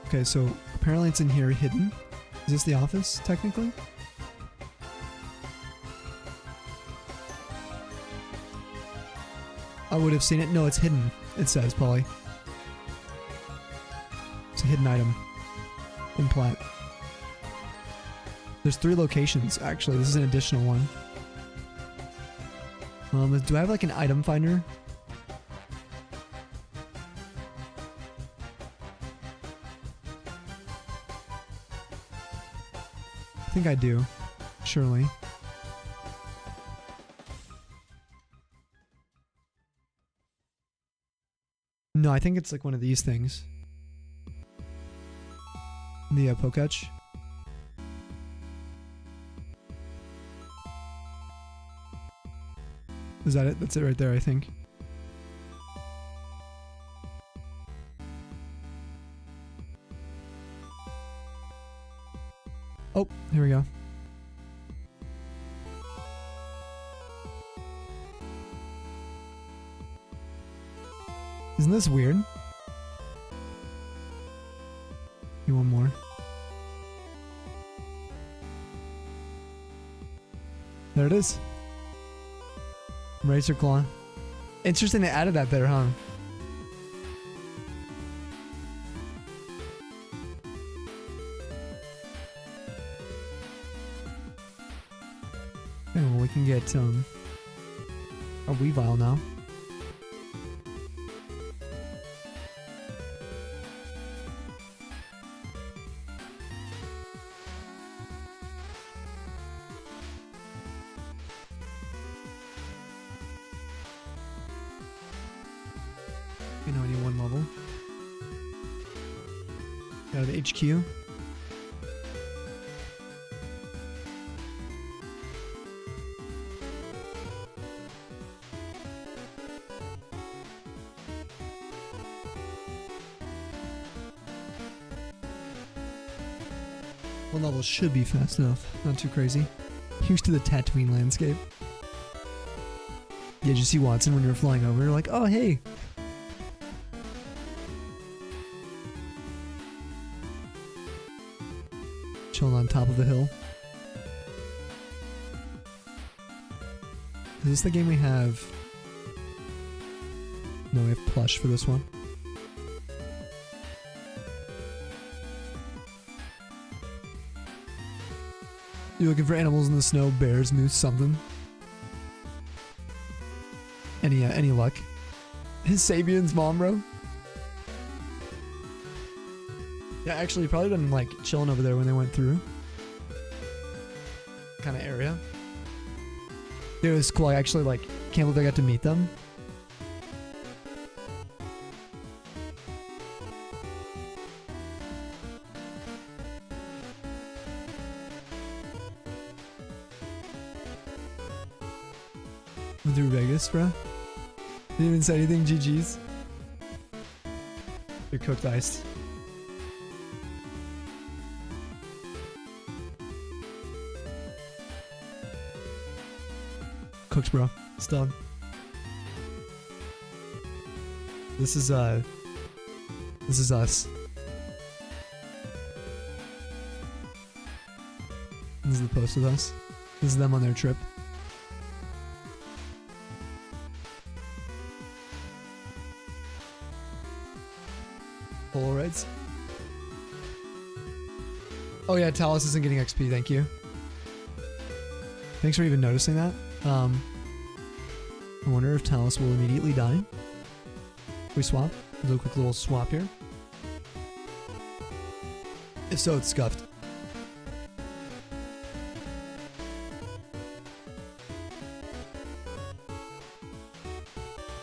Okay, so apparently it's in here hidden. Is this the office, technically? I would have seen it. No, it's hidden. It says, Polly. It's a hidden item. In Platt. There's 3 locations, actually. This is an additional one. Do I have like an item finder? I think I do. Surely. No, I think it's like one of these things. The Pokach. Is that it? That's it right there, I think. Oh, here we go. Isn't this weird? Maybe one more. There it is. Razor Claw. Interesting they added that there, huh? Okay, well, we can get a Weavile now. You know, I need one level. Out of the HQ. One level should be fast enough. Not too crazy. Here's to the Tatooine landscape. Yeah, did you see Watson when you were flying over? You're like, oh, hey. Chilling on top of the hill. Is this the game we have? No, we have plush for this one. You looking for animals in the snow? Bears, moose, something? Any luck? His Sabian's mom, bro? Yeah, actually, probably been like chilling over there when they went through. Kind of area. Dude, it was cool. I actually like can't believe I got to meet them. Went through Vegas, bro. Didn't even say anything. GG's. They're cooked iced. Cooked, bro. It's done. This is us. This is the post with us. This is them on their trip. Polaroids. Oh yeah, Talos isn't getting XP, thank you. Thanks for even noticing that. I wonder if Talos will immediately die. We swap? Do a quick little swap here. If so, it's scuffed.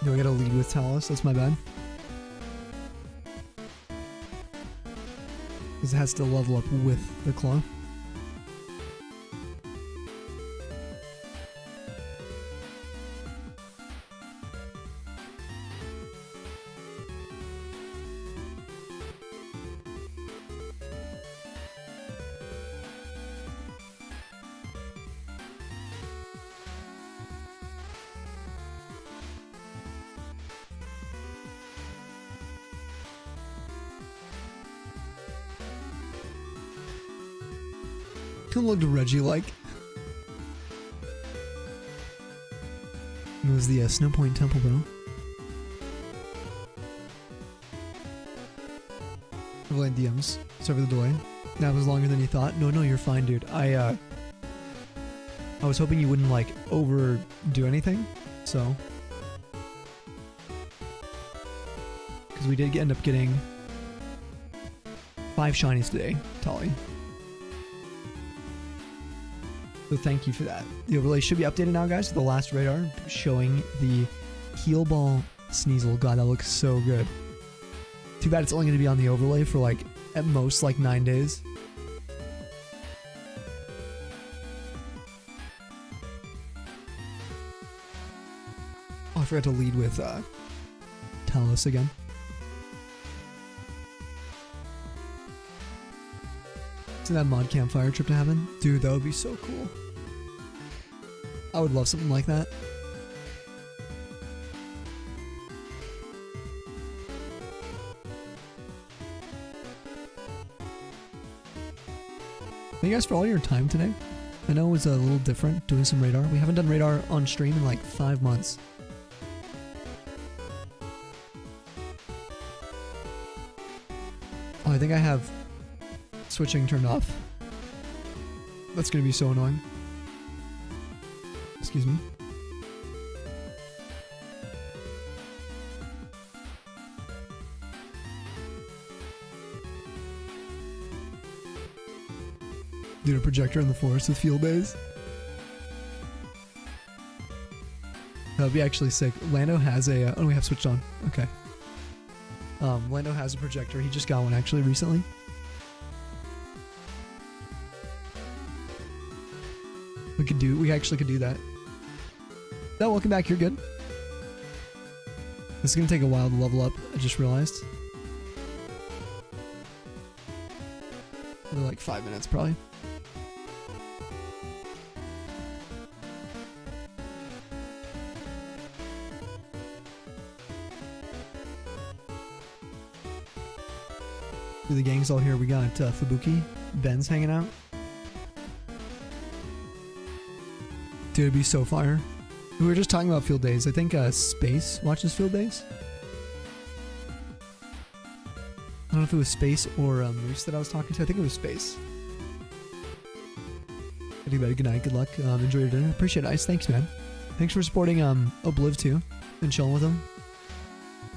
Do I gotta lead with Talos? That's my bad. Because it has to level up with the claw. Who looked Reggie like? It was the Snow Point Temple, bro. Avoid DMs. Sorry for the delay. That was longer than you thought. No, you're fine, dude. I was hoping you wouldn't like overdo anything, so. Because we did end up getting 5 shinies today, Tolly. So thank you for that. The overlay should be updated now, guys, to the last radar showing the Heal Ball Sneasel. God, that looks so good. Too bad it's only going to be on the overlay for like, at most, like 9 days. Oh, I forgot to lead with Talos again. That mod campfire trip to heaven, dude, that would be so cool. I would love something like that. Thank you guys for all your time today. I know it was a little different doing some radar. We haven't done radar on stream in like 5 months. Oh, I think I have switching turned off. That's gonna be so annoying. Excuse me. Dude, a projector in the forest with field days. That would be actually sick. Lando has a oh, we have switched on. Okay. Lando has a projector. He just got one actually recently. We actually could do that. No, welcome back, you're good. This is gonna take a while to level up, I just realized. Another like 5 minutes probably. The gang's all here. We got Fubuki, Ben's hanging out. Dude, it'd be so fire. We were just talking about field days. I think Space watches field days. I don't know if it was Space or Moose that I was talking to. I think it was Space. Anybody, good night, good luck. Enjoy your dinner. Appreciate it, Ice. Thanks, man. Thanks for supporting Obliv too, and chilling with him.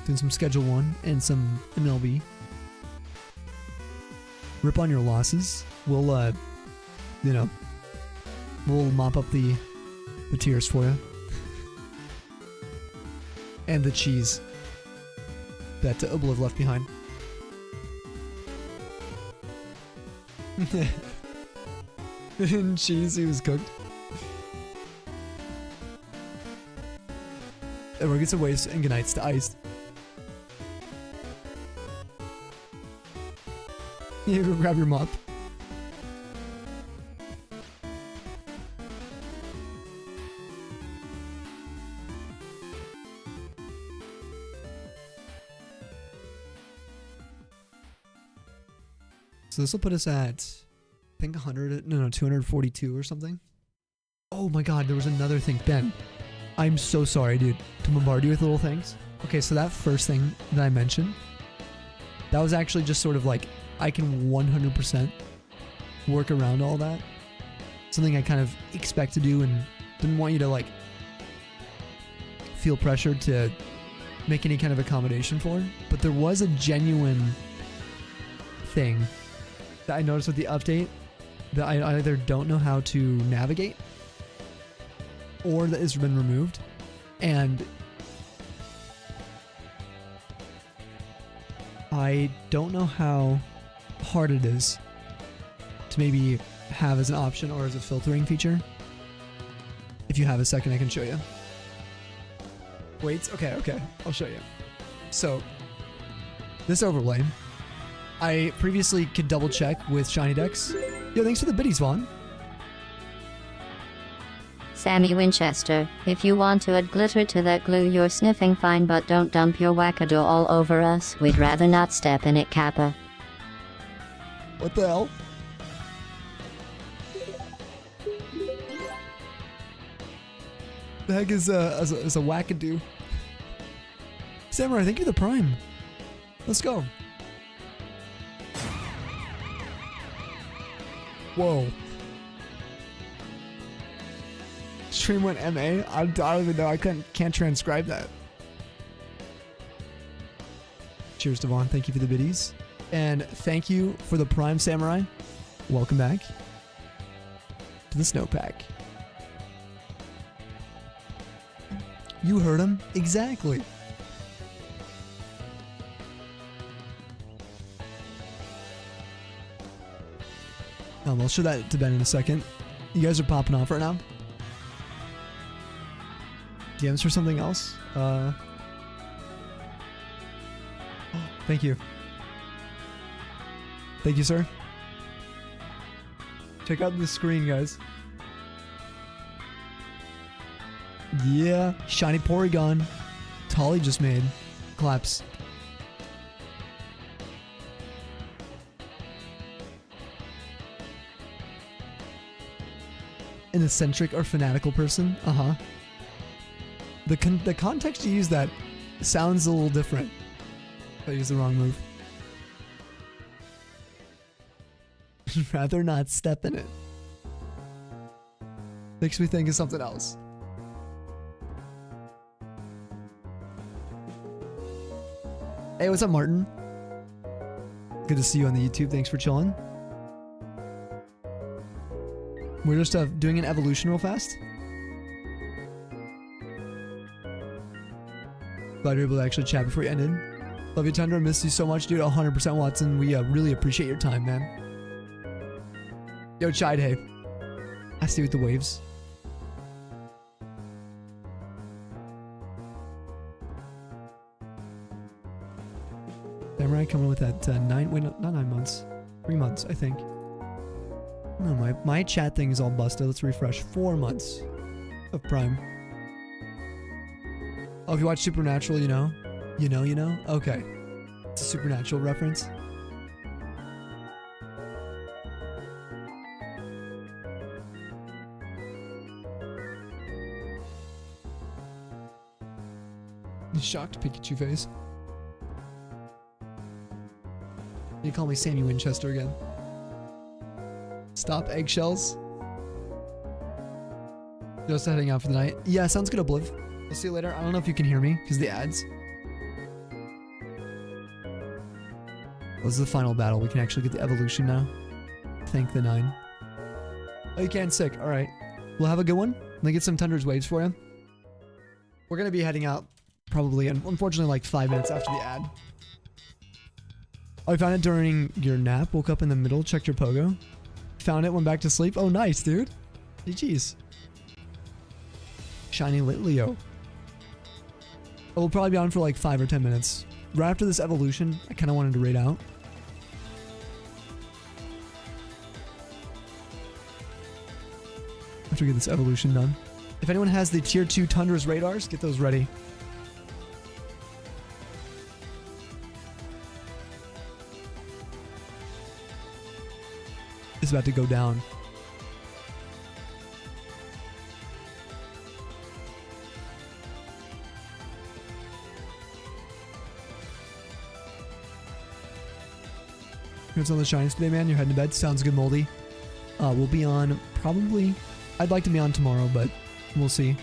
Doing some Schedule 1 and some MLB. Rip on your losses. We'll, you know, we'll mop up the tears for you. And the cheese that Obliv left behind. And cheese he was cooked. Everyone gets some waves and good nights to Ice. You go grab your mop. So this will put us at, I think 242 or something. Oh my god, there was another thing. Ben, I'm so sorry, dude, to bombard you with little things. Okay, so that first thing that I mentioned, that was actually just sort of like, I can 100% work around all that. Something I kind of expect to do and didn't want you to like feel pressured to make any kind of accommodation for. But there was a genuine thing that I noticed with the update that I either don't know how to navigate or that has been removed. And I don't know how hard it is to maybe have as an option or as a filtering feature. If you have a second, I can show you. Wait, okay, I'll show you. So, this overlay, I previously could double check with Shiny decks. Yo, thanks for the biddies, Vaughn. Sammy Winchester, if you want to add glitter to that glue you're sniffing, fine, but don't dump your wackadoo all over us. We'd rather not step in it, Kappa. What the hell? The heck is a wackadoo? Samurai, I think you're the prime. Let's go. Whoa. Stream went MA? I don't even know. I can't transcribe that. Cheers, Devon. Thank you for the biddies. And thank you for the Prime Samurai. Welcome back to the snowpack. You heard him exactly. I'll show that to Ben in a second. You guys are popping off right now. DMs for something else? Thank you. Thank you, sir. Check out the screen, guys. Yeah, shiny Porygon. Tolly just made. Claps. An eccentric or fanatical person? Uh-huh. The context you use that sounds a little different. I used the wrong move. Rather not step in it. Makes me think of something else. Hey, what's up, Martin? Good to see you on the YouTube. Thanks for chilling. We're just doing an evolution real fast. Glad you're able to actually chat before you ended. Love you, Tundra. Miss you so much, dude. 100% Watson. We really appreciate your time, man. Yo, Chide, hey. I see you with the waves. Samurai coming with that 9 months. 3 months, I think. No, my chat thing is all busted. Let's refresh. 4 months of Prime. Oh, if you watch Supernatural, you know? You know? Okay. It's a Supernatural reference. shocked Pikachu face. You call me Sammy Winchester again. Stop eggshells. Just heading out for the night. Yeah, sounds good, Obliv. I'll see you later. I don't know if you can hear me because the ads. This is the final battle. We can actually get the evolution now. Thank the 9. Oh, you can. Sick. All right. We'll have a good one. Let me get some Tundra's waves for you. We're going to be heading out probably, unfortunately, like 5 minutes after the ad. Oh, I found it during your nap. Woke up in the middle. Checked your pogo. Found it. Went back to sleep. Oh, nice, dude. GG's. Shiny lit Leo. We'll probably be on for like 5 or 10 minutes. Right after this evolution, I kind of wanted to raid out. After we get this evolution done. If anyone has the tier 2 Tundra's radars, get those ready. It's about to go down. It's on the Shinies today, man. You're heading to bed. Sounds good, Moldy. We'll be on probably... I'd like to be on tomorrow, but we'll see.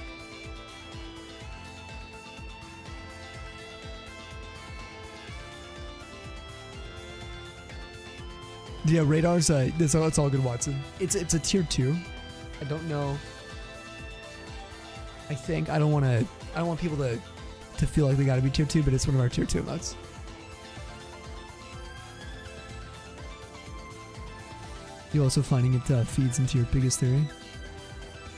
Yeah, radars, it's all good, Watson. It's a tier 2. I don't know. I think, I don't want people to feel like they gotta be tier 2, but it's one of our tier 2 mods. You also finding it feeds into your biggest theory.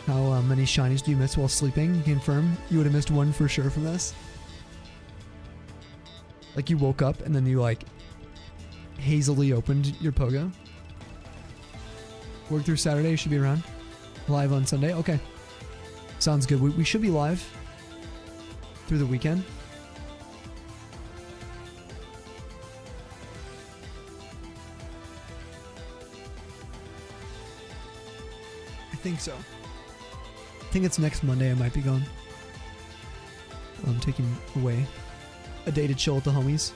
How many shinies do you miss while sleeping? Confirm. You would have missed one for sure from this. Like you woke up and then you like hazily opened your pogo. Work through Saturday. Should be around. Live on Sunday. Okay. Sounds good. We should be live through the weekend. I think so. I think it's next Monday I might be gone. I'm taking away a day to chill with the homies.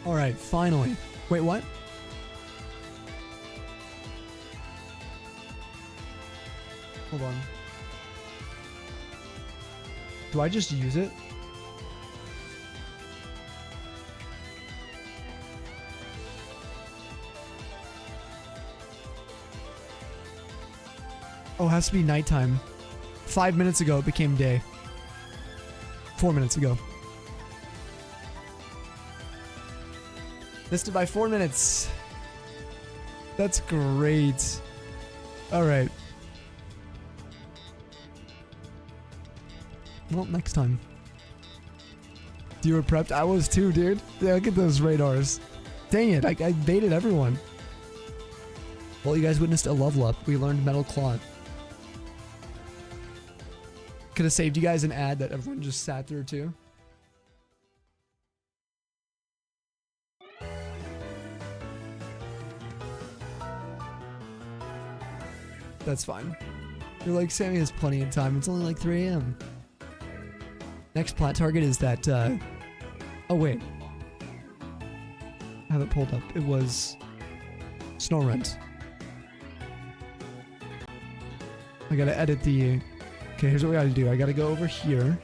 Alright, finally. Wait, what? Hold on. Do I just use it? Oh, it has to be nighttime. 5 minutes ago, it became day. 4 minutes ago. Missed it by 4 minutes. That's great. Alright. Well, next time. You were prepped? I was too, dude. Yeah, look at those radars. Dang it, I baited everyone. Well, you guys witnessed a level up. We learned Metal Claw. Could have saved you guys an ad that everyone just sat through too. That's fine. You're like, Sammy has plenty of time. It's only like 3 AM. Next plat target is that, oh wait. I have it pulled up. It was Snow Rent. I gotta edit the... Okay, here's what we gotta do. I gotta go over here.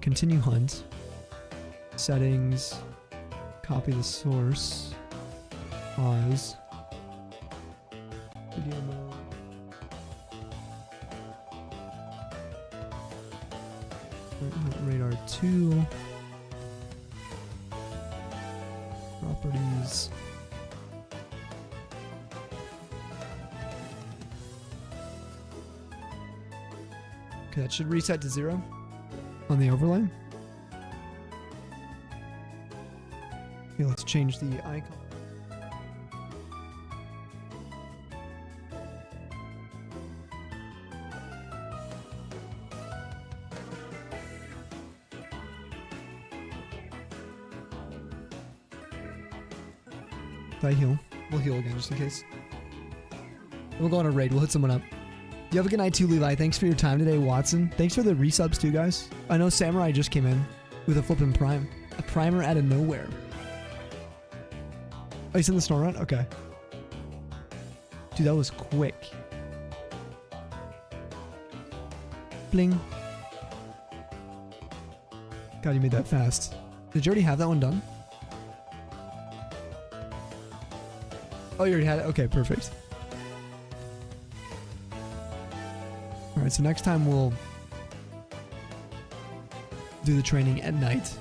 Continue hunt. Settings. Copy the source. Pause. Video mode. Radar 2. Properties. Okay, that should reset to 0 on the overlay. Okay, let's change the icon. Did I heal? We'll heal again just in case. We'll go on a raid. We'll hit someone up. You have a good night too, Levi. Thanks for your time today, Watson. Thanks for the resubs too, guys. I know Samurai just came in with a flippin' prime. A primer out of nowhere. Oh, he's in the snow run? Okay. Dude, that was quick. Bling. God, you made that fast. Did you already have that one done? Oh, you already had it? Okay, perfect. Alright, so next time we'll do the training at night.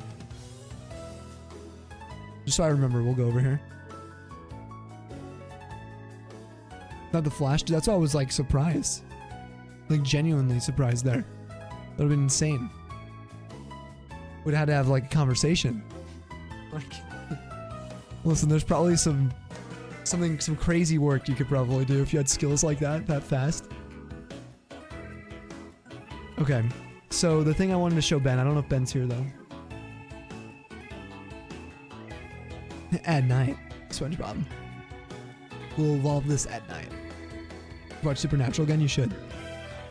Just so I remember, we'll go over here. Not the flash, dude. That's why I was like surprised. Like genuinely surprised there. That would have been insane. Would have had to have like a conversation. Like, listen, there's probably some crazy work you could probably do if you had skills like that fast. Okay, so the thing I wanted to show Ben, I don't know if Ben's here though. At night, SpongeBob. We'll evolve this at night. Watch Supernatural again? You should.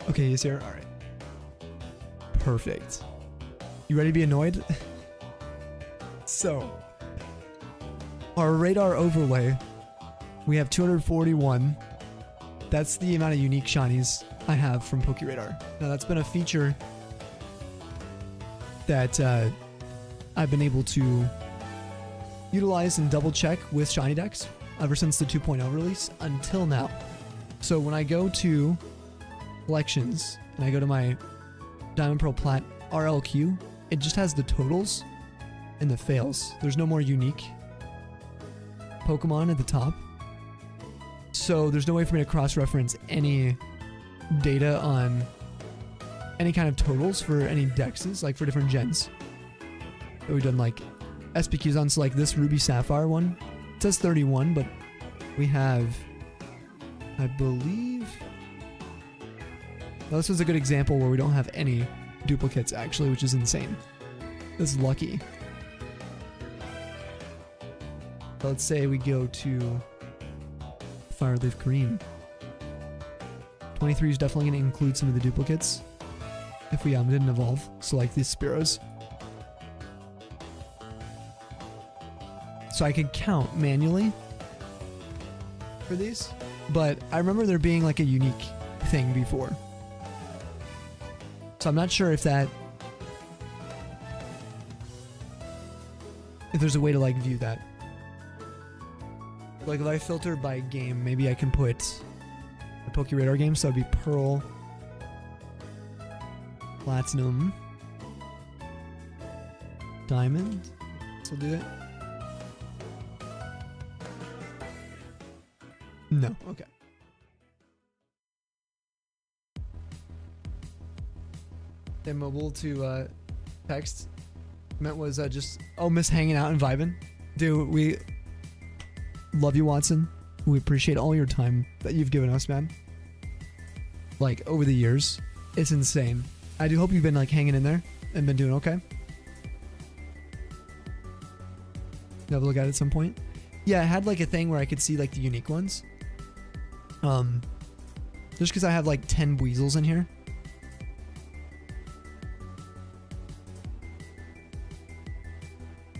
Okay, he's here. Alright. Perfect. You ready to be annoyed? So, our radar overlay, we have 241. That's the amount of unique shinies I have from PokeRadar. Now, that's been a feature that I've been able to utilize and double check with Shiny Decks ever since the 2.0 release until now. So when I go to collections and I go to my Diamond Pearl Plat RLQ, it just has the totals and the fails. There's no more unique Pokemon at the top. So there's no way for me to cross-reference any data on any kind of totals for any dexes, like for different gens. So we've done like SPQs on, so like this Ruby Sapphire one, it says 31, but we have, I believe, now this was a good example where we don't have any duplicates actually, which is insane. This is lucky. Let's say we go to Fireleaf Green. 23 is definitely going to include some of the duplicates if we didn't evolve, so like these Spearows. So I could count manually for these, but I remember there being like a unique thing before. So I'm not sure if there's a way to like view that. Like if I filter by game, maybe I can put the PokeRadar game, so it'd be Pearl, Platinum, Diamond. This will do it. No, okay. And mobile to text meant was just, oh, miss hanging out and vibing. Dude, we love you, Watson. We appreciate all your time that you've given us, man. Like, over the years. It's insane. I do hope you've been, like, hanging in there and been doing okay. You have a look at it at some point? Yeah, I had, like, a thing where I could see, like, the unique ones. Just because I have, like, 10 weasels in here.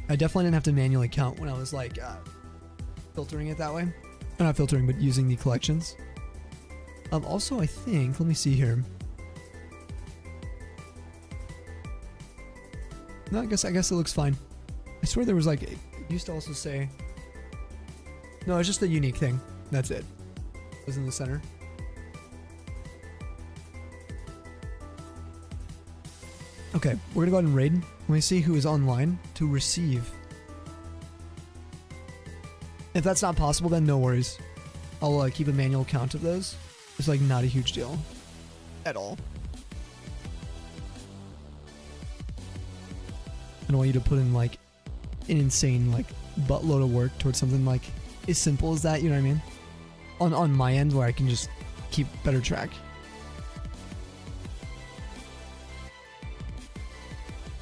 I definitely didn't have to manually count when I was, like, filtering it that way. Or not filtering, but using the collections. Also, I think, let me see here. No, I guess it looks fine. I swear there was like, it used to also say, no, it's just a unique thing. That's it. It was in the center. Okay, we're gonna go ahead and raid. Let me see who is online to receive. If that's not possible, then no worries. I'll keep a manual count of those. It's like not a huge deal at all. I don't want you to put in like an insane like buttload of work towards something like as simple as that, you know what I mean? On my end where I can just keep better track.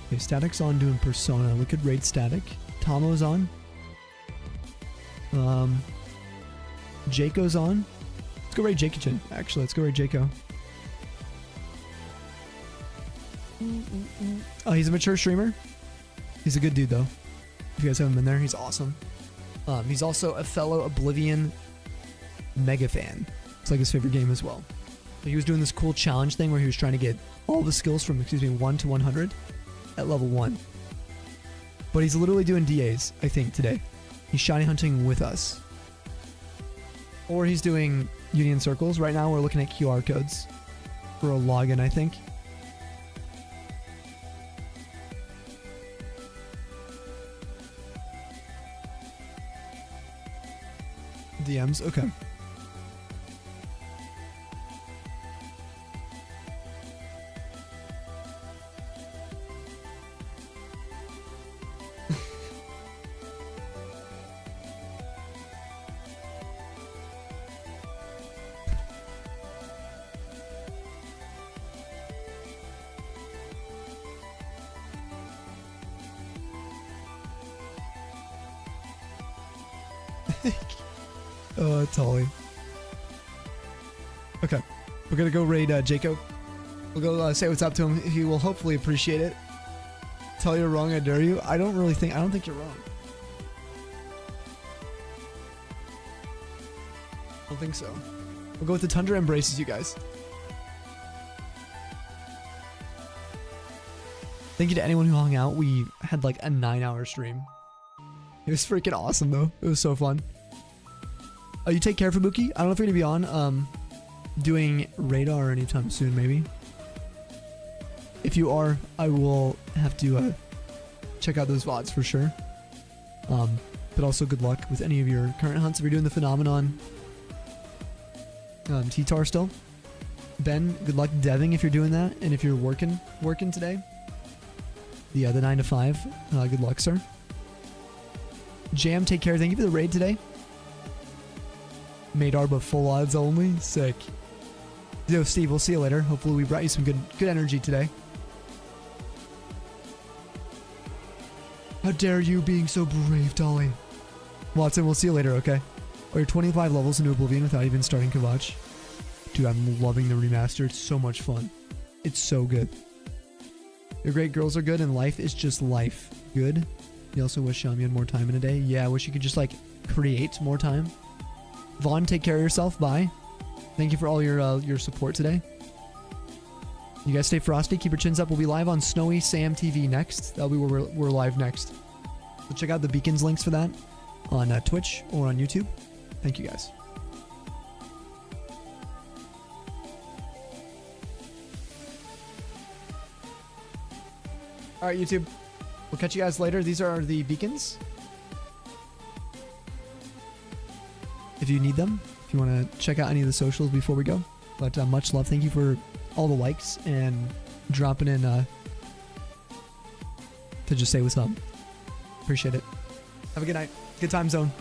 Okay, Static's on doing Persona. We could raid Static. Tomo's on. Jaco's on. Let's go raid Jake-chan. Actually, let's go raid Jaco. Oh, he's a mature streamer. He's a good dude though. If you guys haven't been there, he's awesome. He's also a fellow Oblivion mega fan. It's like his favorite game as well. So he was doing this cool challenge thing where he was trying to get all the skills from, 1 to 100 at level 1. But he's literally doing DAs, I think, today. He's shiny hunting with us. Or he's doing Union Circles. Right now we're looking at QR codes for a login, I think. DMs, okay. Tolly. Okay, we're gonna go raid Jacob. We'll go say what's up to him. He will hopefully appreciate it. Tell you're wrong, I dare you. I don't think you're wrong. I don't think so. We'll go with the Tundra embraces you guys. Thank you to anyone who hung out. We had like a 9-hour stream. It was freaking awesome though. It was so fun. Oh, you take care, Fubuki. I don't know if you're gonna be on doing radar anytime soon, maybe. If you are, I will have to check out those VODs for sure. But also good luck with any of your current hunts. If you're doing the Phenomenon T-Tar still. Ben, good luck deving if you're doing that, and if you're working today. The 9 to 5. Good luck, sir. Jam, take care. Thank you for the raid today. Madar, but full odds only. Sick. Yo, Steve, we'll see you later. Hopefully we brought you some good energy today. How dare you being so brave, Dolly. Watson, we'll see you later, okay? Oh, you're 25 levels into Oblivion without even starting Kavach. Dude, I'm loving the remaster. It's so much fun. It's so good. Your great girls are good and life is just life. Good. You also wish you had more time in a day. Yeah, I wish you could just like create more time. Vaughn, take care of yourself. Bye. Thank you for all your support today. You guys stay frosty. Keep your chins up. We'll be live on Snowy Sam TV next. That'll be where we're live next. So check out the beacons links for that on Twitch or on YouTube. Thank you guys. All right, YouTube. We'll catch you guys later. These are the beacons. If you need them, if you want to check out any of the socials before we go. But much love. Thank you for all the likes and dropping in to just say what's up. Appreciate it. Have a good night. Good time zone.